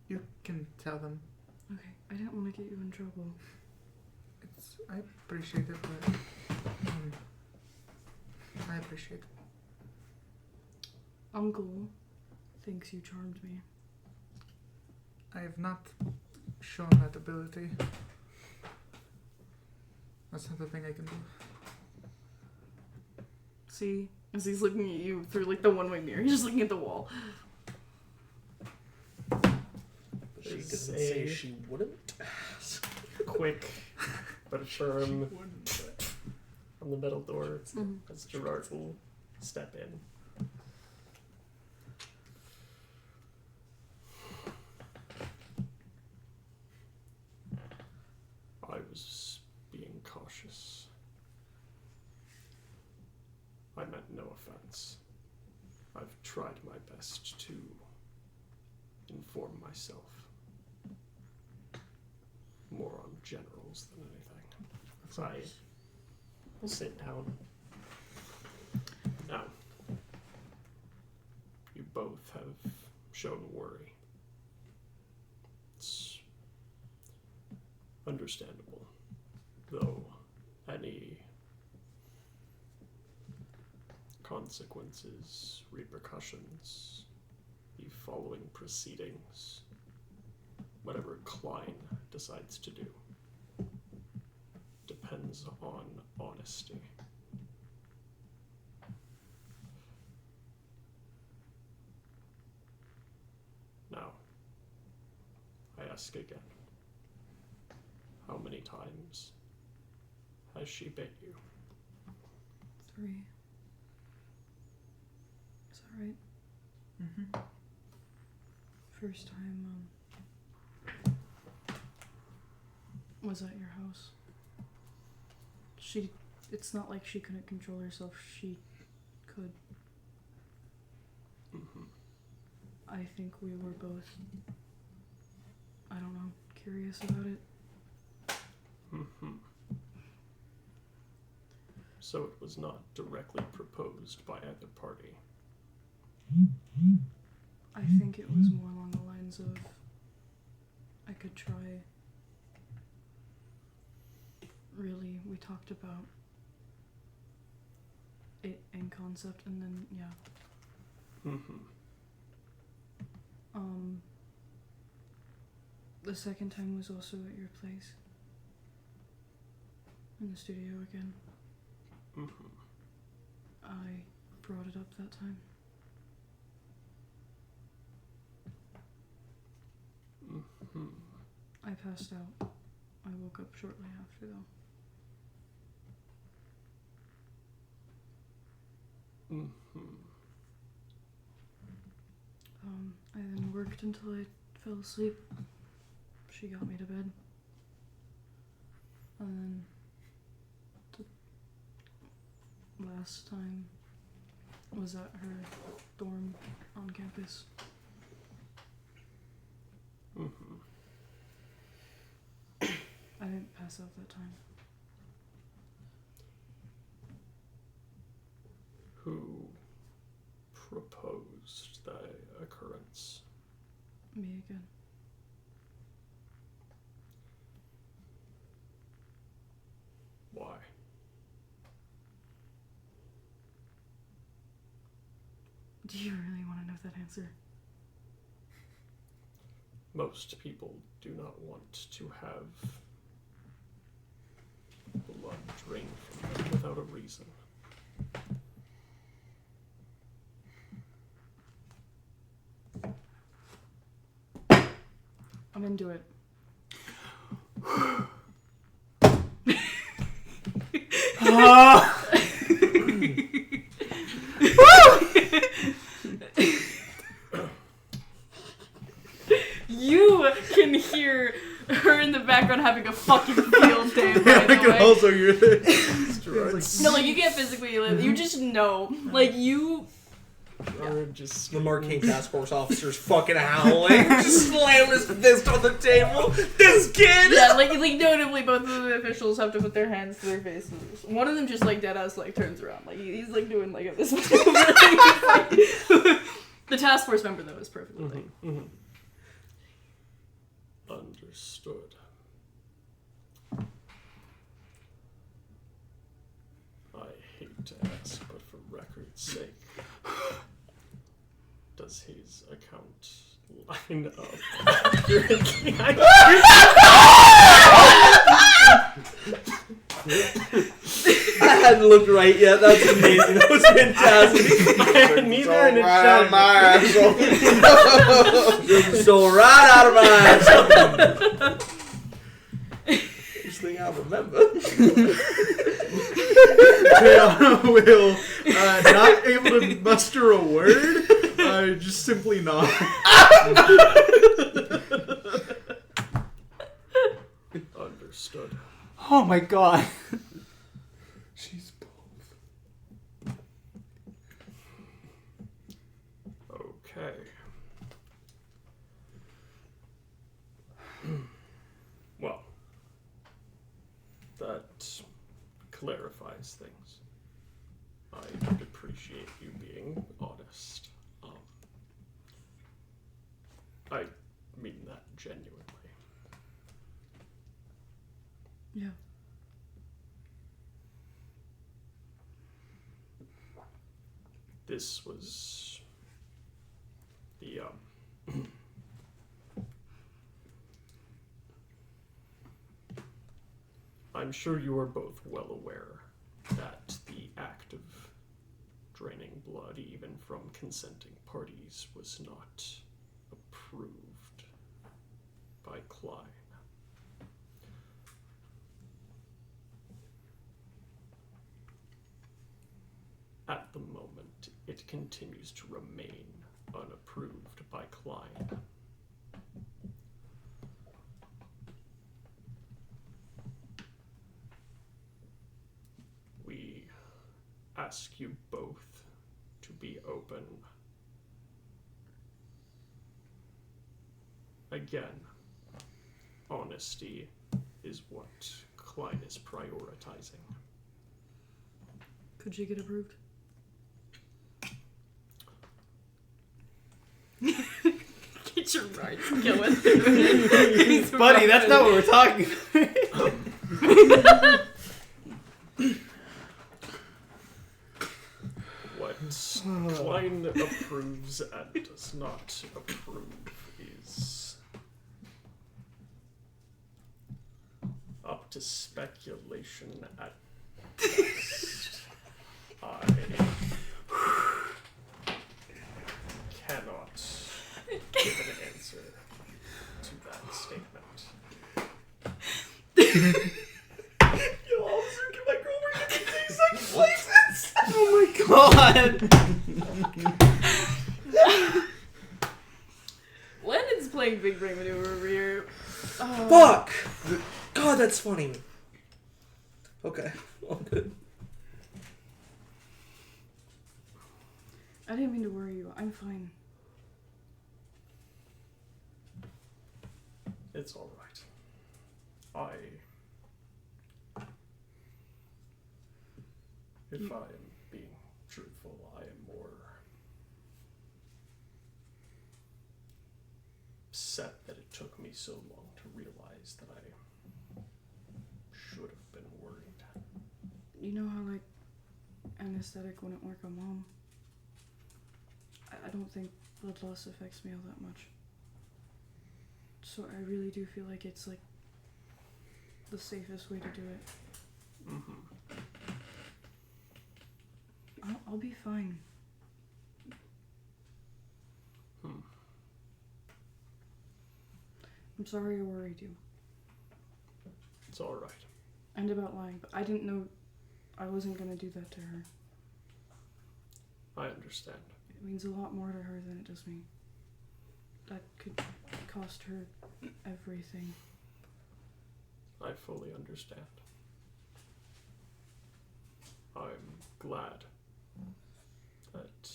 You can tell them. okay, I didn't want to get you in trouble. I appreciate it, but I appreciate it. Uncle thinks you charmed me. I have not shown that ability. That's not the thing I can do. See? As he's looking at you through like the one-way mirror. He's just looking at the wall. She didn't say she wouldn't. Quick but but firm on the metal door as Gerard will step in. I was being cautious. I meant no offense. I've tried my best to inform myself. More on generals than anything. I will sit down. Now, you both have shown worry. It's understandable, though any consequences, repercussions, the following proceedings, whatever Klein decides to do, depends on honesty. Now, I ask again, how many times has she bit you? 3. Is that right? Mm-hmm. First time, was at your house. It's not like she couldn't control herself, she could. Mm-hmm. I think we were both, I don't know, curious about it. Mm-hmm. So it was not directly proposed by either party. I think it was more along the lines of, I could try. Really, we talked about it in concept, and then, yeah. Mm-hmm. The second time was also at your place. In the studio again. Mm-hmm. I brought it up that time. Mm-hmm. I passed out. I woke up shortly after, though. Mm-hmm. I then worked until I fell asleep. She got me to bed. And then the last time was at her dorm on campus. Mm-hmm. I didn't pass out that time. Who proposed the occurrence? Me again. Why? Do you really want to know that answer? Most people do not want to have blood drained from them without a reason. I'm into it. You can hear her in the background having a fucking field day, by I the can way. also hear It's No, like, you can't physically, you just know. Like, you... Gerard just the Marcainne task force officer's fucking howling, just slam his fist on the table. This kid. Yeah, like notably, both of the officials have to put their hands to their faces. One of them just, like, deadass, like, turns around. Like, he's, like, doing, like, this maneuver. The task force member, though, is perfectly like... Mm-hmm. Understood. I hate to ask, but for record's sake, does his account line up accurately? I hadn't looked right yet. That's amazing. That was fantastic. I had neither and it showed. my asshole. So right out of my asshole. Just thinking thing I remember. Brianna will, not able to muster a word, just simply nod. Understood. Oh my god. She's both. Okay. Well, that clarifies things. I would appreciate you being honest. I mean that genuinely. Yeah. This was the I'm sure you are both well aware that the act of draining blood even from consenting parties was not approved by Klein. At the moment, it continues to remain unapproved by Klein. We ask you both to be open. Again, honesty is what Klein is prioritizing. Could she get approved? Get your rights going. Buddy, that's not what we're talking about. What Klein approves and does not approve is up to speculation at best. I cannot give an answer to that statement. Yo, officer, can my girlfriend get these exact places? Oh my god. Lennon's playing Big Brain Maneuver over here. Fuck! God, that's funny. Okay, all good. I didn't mean to worry you. I'm fine. It's all right. If I am being truthful, I am more upset that it took me so long to realize that I should have been worried. You know how, like, anesthetic wouldn't work on Mom? I don't think blood loss affects me all that much. So I really do feel like it's, like, the safest way to do it. Mm-hmm. I'll be fine. I'm sorry I worried you. It's all right. And about lying, but I didn't know I wasn't gonna do that to her. I understand. It means a lot more to her than it does me. That could cost her everything. I fully understand. I'm glad that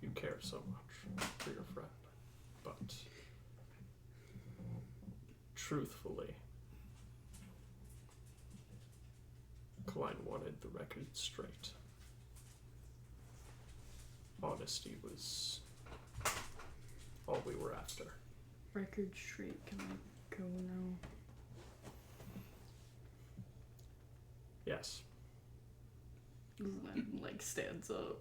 you care so much for your friend, but truthfully, Klein wanted the record straight. Honesty was all we were after. Record straight, can I go now? Yes. Len, like, stands up.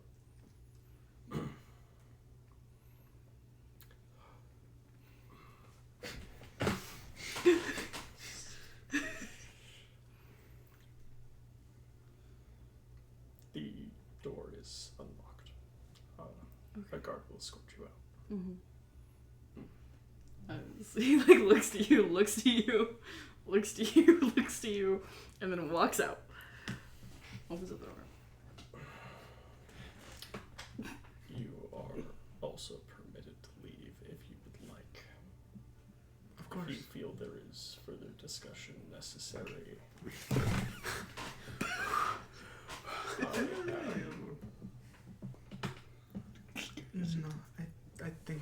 The door is unlocked. A guard will escort you out. Mm-hmm. He, like, looks to you. looks to you, and then walks out. Opens the door. You are also permitted to leave if you would like. Of course. If you feel there is further discussion necessary. No, I think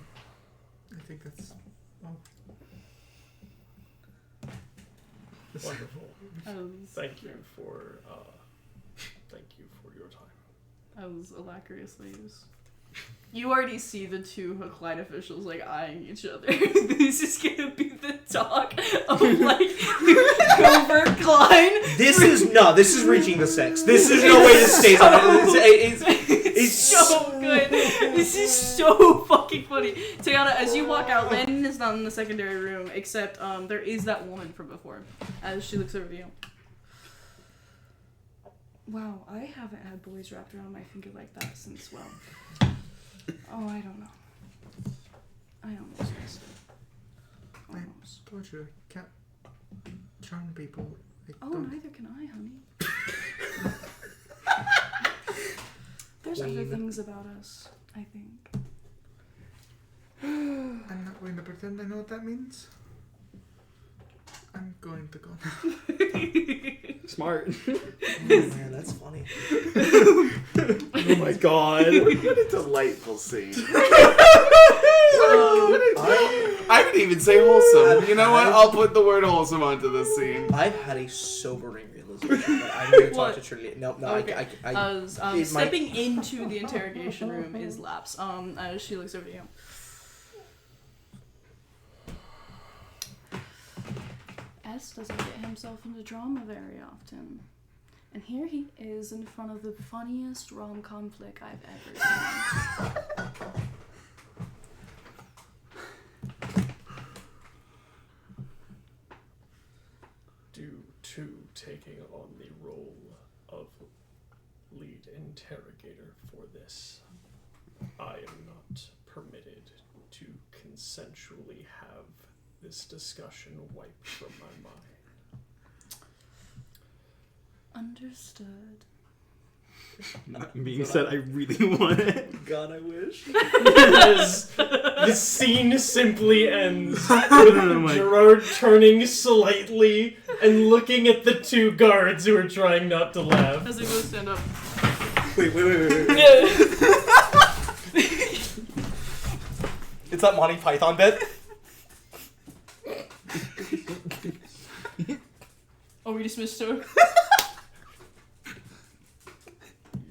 that's Wonderful. Thank you for your time. As alacriously as you already see the two Hookline officials like eyeing each other. This is gonna be the talk of like covert Klein. This is reaching the sex. This is no way to stay on it. It's so good. This is so fucking funny. Tayana, as you walk out, Landon is not in the secondary room, except there is that woman from before. As she looks over to you. Wow, I haven't had boys wrapped around my finger like that since, well, oh, I don't know. I almost missed it. Almost. told you, I can't charm people. Neither can I, honey. There's other things about us, I think. I'm not going to pretend I know what that means. I'm going to go now. Smart. Oh man, that's funny. Oh my god. What a delightful scene. I would even say wholesome. You know what? I'll put the word wholesome onto this scene. I've had a sobering realization, but I'm going to talk What? to Trinity. No, Okay. I Stepping into the interrogation room is Laps. As she looks over to you. S doesn't get himself into drama very often. And here he is in front of the funniest rom-com flick I've ever seen. Due to taking on the role of lead interrogator for this, I am not permitted to consensually have this discussion wiped from my mind. Understood. That being said, I really want it. God, I wish. As the scene simply ends with Gerard turning slightly and looking at the two guards who are trying not to laugh. As they both stand up. Wait. It's that Monty Python bit. Oh, we dismissed her?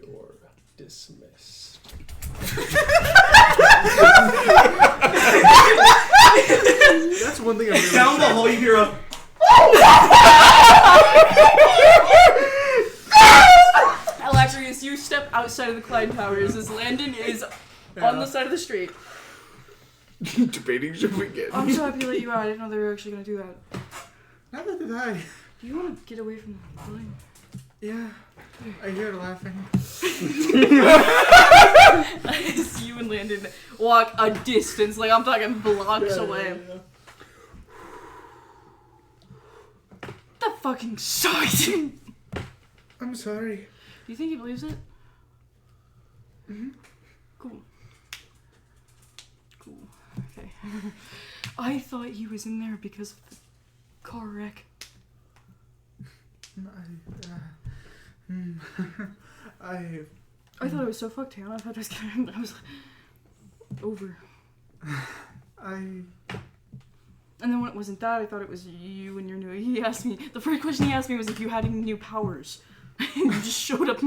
You're dismissed. That's one thing I'm really Down the hall, you hear a. Alacrius, you step outside of the Clyde Towers as Landon is on the side of the street. Debating should we get. I'm so happy to let you out. I didn't know they were actually going to do that. Neither did I. Do you want to get away from the line? Yeah, I hear laughing. As you and Landon walk a distance, like I'm talking blocks away. That fucking sucks. Do I'm sorry. you think he believes it? Mm-hmm. Cool. Okay. I thought he was in there because of the car wreck. I thought it was so fucked down. I thought I was over. I And then when it wasn't that, I thought it was you and your new. He asked me. The first question he asked me was if you had any new powers. You just showed up.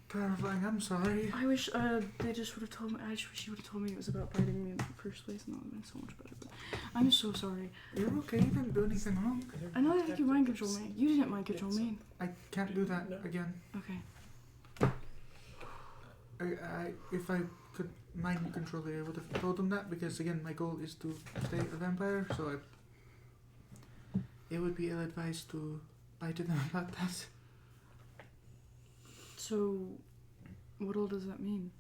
terrifying. I'm sorry. I wish they just would have told me. I just wish you would have told me it was about biting me in the first place, and that would have been so much better. But I'm so sorry. You're okay. You didn't do anything wrong. I know I think you mind control me. You didn't mind control me. I can't do that again. Okay. If I could mind control it, I would have told them that because again, my goal is to stay a vampire. So it would be ill-advised to lie to them about that. So, what all does that mean?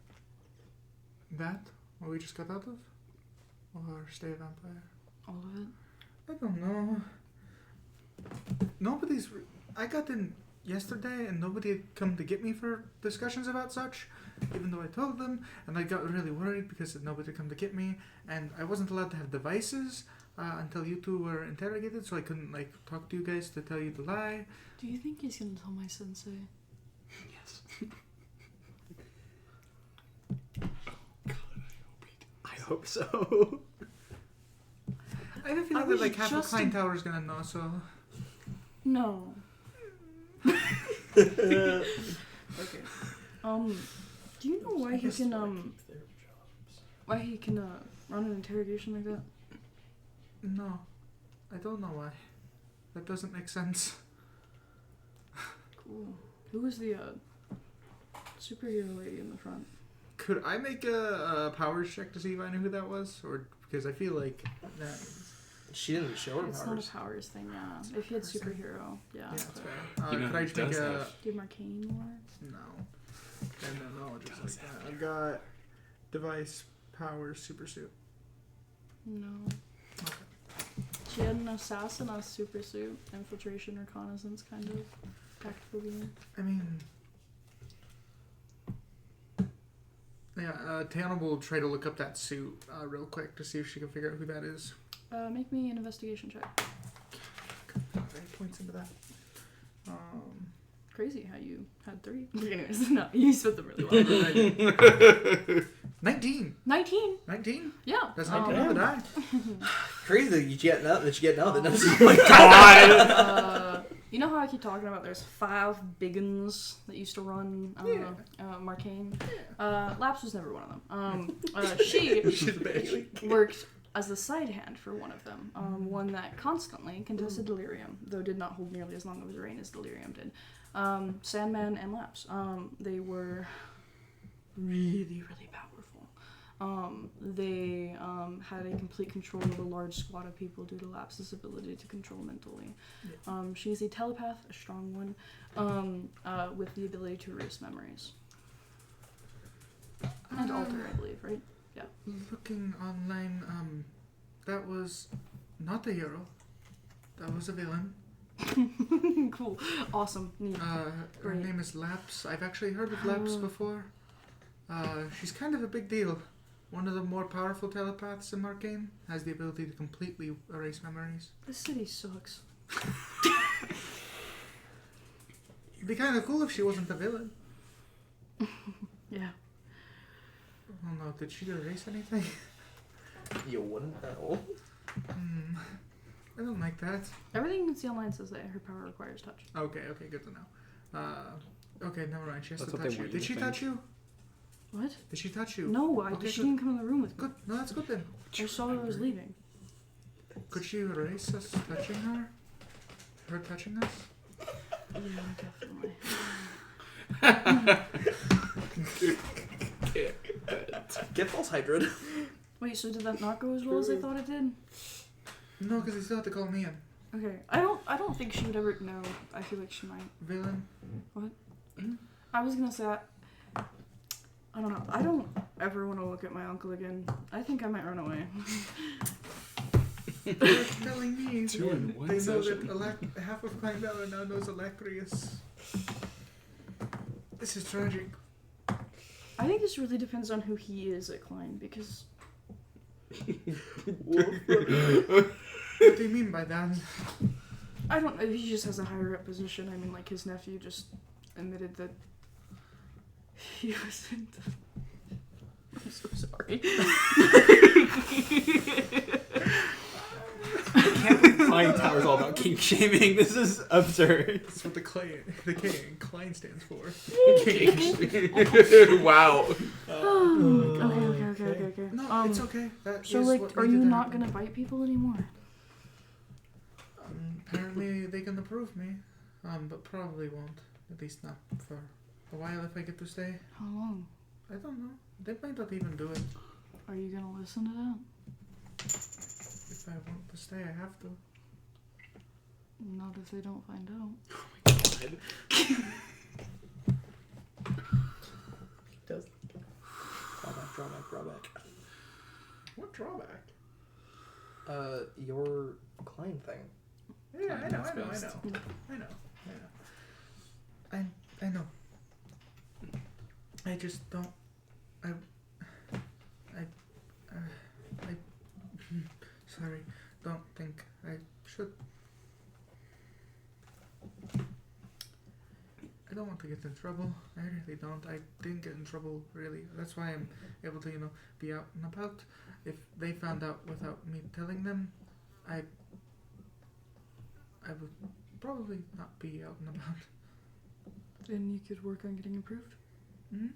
That, what we just got out of, or stay a vampire. All of it? I don't know. I got in yesterday and nobody had come to get me for discussions about such, even though I told them, and I got really worried because nobody had come to get me, and I wasn't allowed to have devices until you two were interrogated, so I couldn't talk to you guys to tell you to lie. Do you think he's gonna tell my sensei? Yes. God, I hope so. I have a feeling was that half of just Klein Tower is gonna know, so... No. Okay. Do you know why he can run an interrogation like that? No. I don't know why. That doesn't make sense. Cool. Who was the superhero lady in the front? Could I make a powers check to see if I knew who that was? Or because I feel like that... She didn't show her It's powers. not a powers thing, yeah. If he had superhero, yeah. Yeah, that's but- fair. You know Could I who just make does a... have- Do you have Marcainne more? No. No, just like that. I've got device, powers, super suit. No. Okay. She had an assassin, a super suit, infiltration, reconnaissance, kind of tactical beam. I mean... Yeah, Tana will try to look up that suit real quick to see if she can figure out who that is. Make me an investigation check. 8 points into that. Crazy how you had 3. Anyways, no, you split them really well. 19! 19? 19? Yeah. That's 19 on the die. Crazy that you get now that knows. Oh my god! You know how I keep talking about there's 5 big uns that used to run Marcainne? Laps was never one of them. She She's a bitch. worked as the side hand for one of them, one that constantly contested Delirium, though did not hold nearly as long of his reign as Delirium did. Sandman and Laps. They were really, really powerful. They had a complete control of a large squad of people due to Laps's ability to control mentally. She's a telepath, a strong one, with the ability to erase memories. And alter, I believe, right? Yeah. Looking online, that was not a hero. That was a villain. Cool. Awesome. Neat. Her Great. name is Laps. I've actually heard of Laps before. She's kind of a big deal. One of the more powerful telepaths in Marcainne, has the ability to completely erase memories. This city sucks. It'd be kind of cool if she wasn't a villain. Yeah. Oh no, did she erase anything? You wouldn't know. I don't like that. Everything you can see online says that her power requires touch. Okay, good to know. Okay, never mind. She has That's to what they touch you. want you Did to she think. touch you? What? Did she touch you? No, Okay, she good. didn't come in the room with me. Good. No, that's good then. I saw her I was leaving. Could she erase us touching her? Her touching us? Yeah, definitely. Get false hydrid. Wait, so did that not go as well as I thought it did? No, because they still have to call me in. Okay. I don't think she would ever know. I feel like she might. Villain? I was gonna say I don't know. I don't ever want to look at my uncle again. I think I might run away. They're telling me. 2 in 1 They know session. that half of Klein Valor now knows Alacrius. This is tragic. I think this really depends on who he is at Klein, because What do you mean by that? I don't know. He just has a higher up position. I mean, like his nephew just admitted that he wasn't. I'm so sorry. Klein Tower's all about kink shaming. This is absurd. That's what the K in Klein stands for. Wow. Okay. No, it's okay. That So, is like, what are needed you to not happen. gonna bite people anymore? Apparently they can approve me, but probably won't. At least not for a while if I get to stay. How long? I don't know. They might not even do it. Are you gonna listen to that? If I want to stay, I have to. Not if they don't find out. Does drawback. What drawback? Your Klein thing. Yeah, I know. I know. I just don't. I sorry. Don't think I should. I don't want to get in trouble. I really don't. I didn't get in trouble, really. That's why I'm able to, be out and about. If they found out without me telling them, I would probably not be out and about. Then you could work on getting approved. Hmm.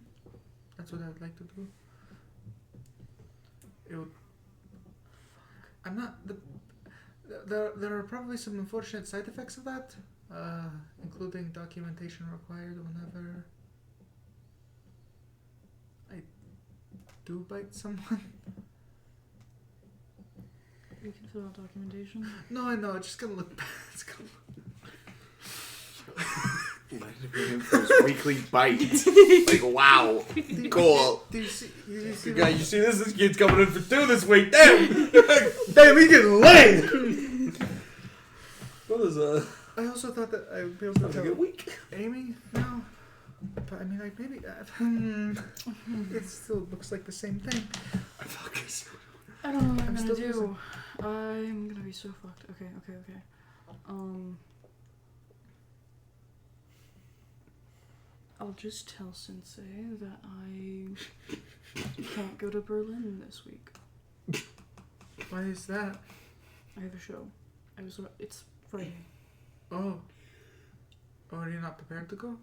That's what I'd like to do. It would. I'm not. There are probably some unfortunate side effects of that, including documentation required whenever I do bite someone. You can fill out documentation. No, I know. It's just gonna look bad. It's gonna Him for his weekly bite. Like, wow. Cool. Do you see You see this? This kid's coming in for 2 this week. Damn! Damn, we getting laid! What is I also thought that I would be able to a tell good week? Amy. No. But I mean, like, maybe. It still looks like the same thing. I don't know what I'm I'm gonna still do. I'm gonna be so fucked. Okay. I'll just tell Sensei that I can't go to Berlin this week. Why is that? I have a show. It's Friday. Oh. Oh, are you not prepared to go?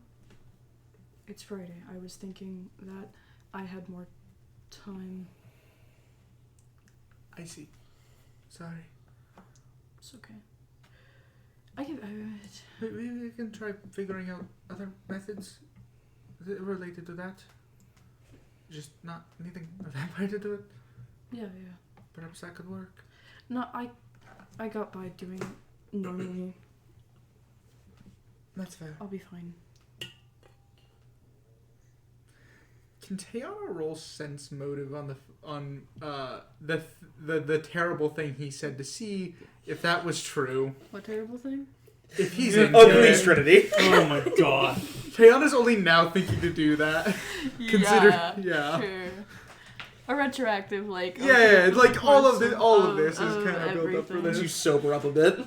It's Friday. I was thinking that I had more time. I see. Sorry. It's okay. Maybe We can try figuring out other methods related to that. Just not anything vampire to do it. Yeah. Perhaps that could work. No, I got by doing it normally. That's fair. I'll be fine. Can Tayana roll sense motive on the terrible thing he said to see if that was true? What terrible thing? If he's into Unleash it. Trinity. Oh my god. Tayana's only now thinking to do that. Yeah. Sure. A retroactive, like... Yeah, like all of course this is kind of built up for everything. this. You sober up a bit.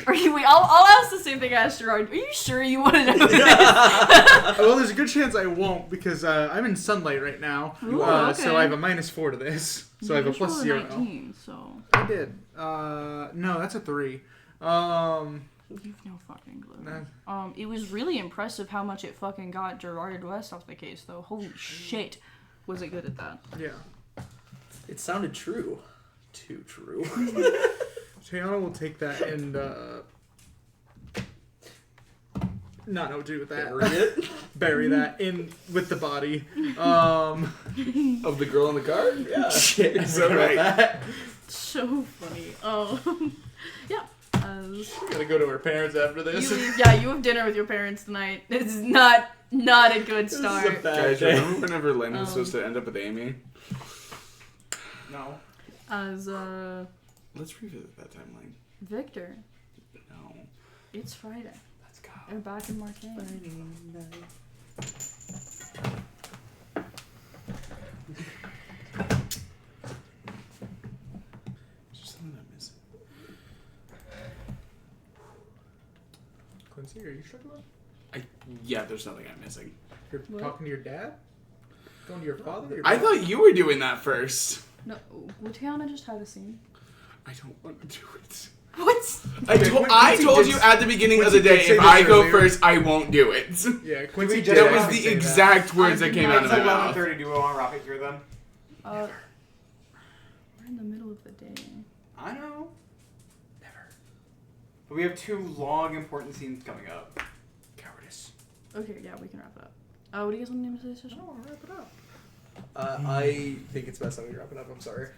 I'll ask the same thing I asked Gerard. Are you sure you want to know this? Well, there's a good chance I won't because I'm in sunlight right now. Ooh, okay. So I have a -4 to this. So I have a You just rolled +0. 19, so I did. No, that's a 3. you've no fucking clue. Nah. It was really impressive how much it fucking got Gerard West off the case, though. Holy shit, was it good at that? Yeah. It sounded true. Too true. Tayana will take that and not know what to do with that. Bury it. Bury that in with the body. Of the girl in the car? Yeah. Shit, I So forgot right. about that. So funny. Yeah. Gotta go to her parents after this. You have dinner with your parents tonight. It's not a good start. Guys, remember whenever Len was supposed to end up with Amy? No. Let's revisit that timeline. Victor, No. it's Friday. Let's go. We're back in Marcainne. Is there something I'm missing? Quincy, are you struggling? Yeah, there's nothing I'm missing. You're What? talking to your dad? Going to your father? Your I brother? thought you were doing that first. No, Tiana just had a scene. I don't want to do it. What? I Quincy told did- you at the beginning of Quincy the day, did say if this I go earlier. first, I won't do it. Yeah, Quincy That did That was actually the say exact words that did came not out of my It's mouth. 11:30. Do we want to rock it through them? We're in the middle of the day. I know. Never. But we have 2 long, important scenes coming up. Cowardice. Okay, yeah, we can wrap it up. What do you guys want to name today's session? I want to wrap it up. I think it's best that we wrap it up. I'm sorry.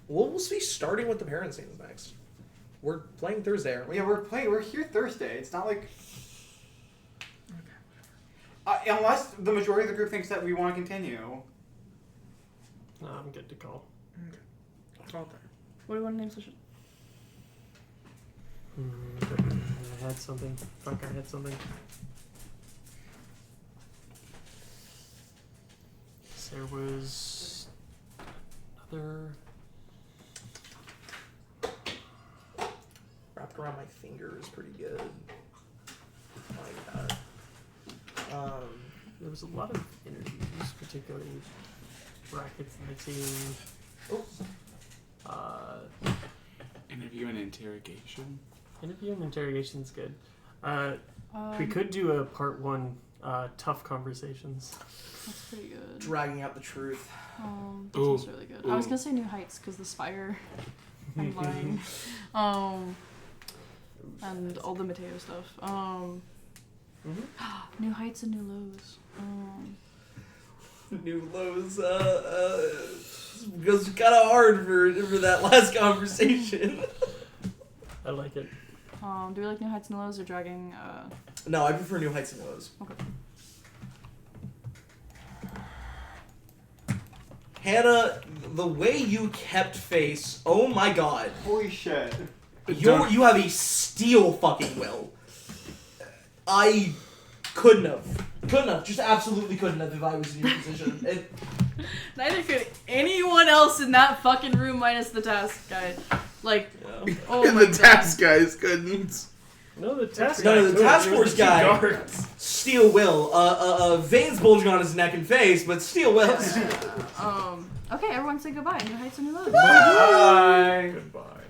We'll be starting with the parent scenes next. We're playing Thursday, aren't we? Yeah, we're here Thursday. It's not like... unless the majority of the group thinks that we want to continue. No, I'm good to call. Okay. Call time. What do you want to name the session? I had something. Fuck, I had something. There was another. Wrapped around my finger is pretty good. Like that. There was a lot of interviews, particularly brackets in the team. Interview and interrogation. Interview and interrogation's good. We could do a part 1 tough conversations. That's pretty good. Dragging out the truth. That sounds really good. I was gonna say New Heights because the spire. I'm lying. And all the Mateo stuff. New Heights and New Lows. New lows. Goes kind of hard for that last conversation. I like it. Do we like New Heights and New Lows or dragging? No, I prefer New Heights and Lows. Okay. Hannah, the way you kept face, oh my god. Holy shit. You have a steel fucking will. I couldn't have. Just absolutely couldn't have if I was in your position. Neither could anyone else in that fucking room minus the task guy. Like, oh my The god. task guys couldn't. No, the task force guy. Guards. Steel will. Veins bulging on his neck and face, but steel will. Okay, everyone say goodbye. New Heights and New Lows. Bye. Goodbye.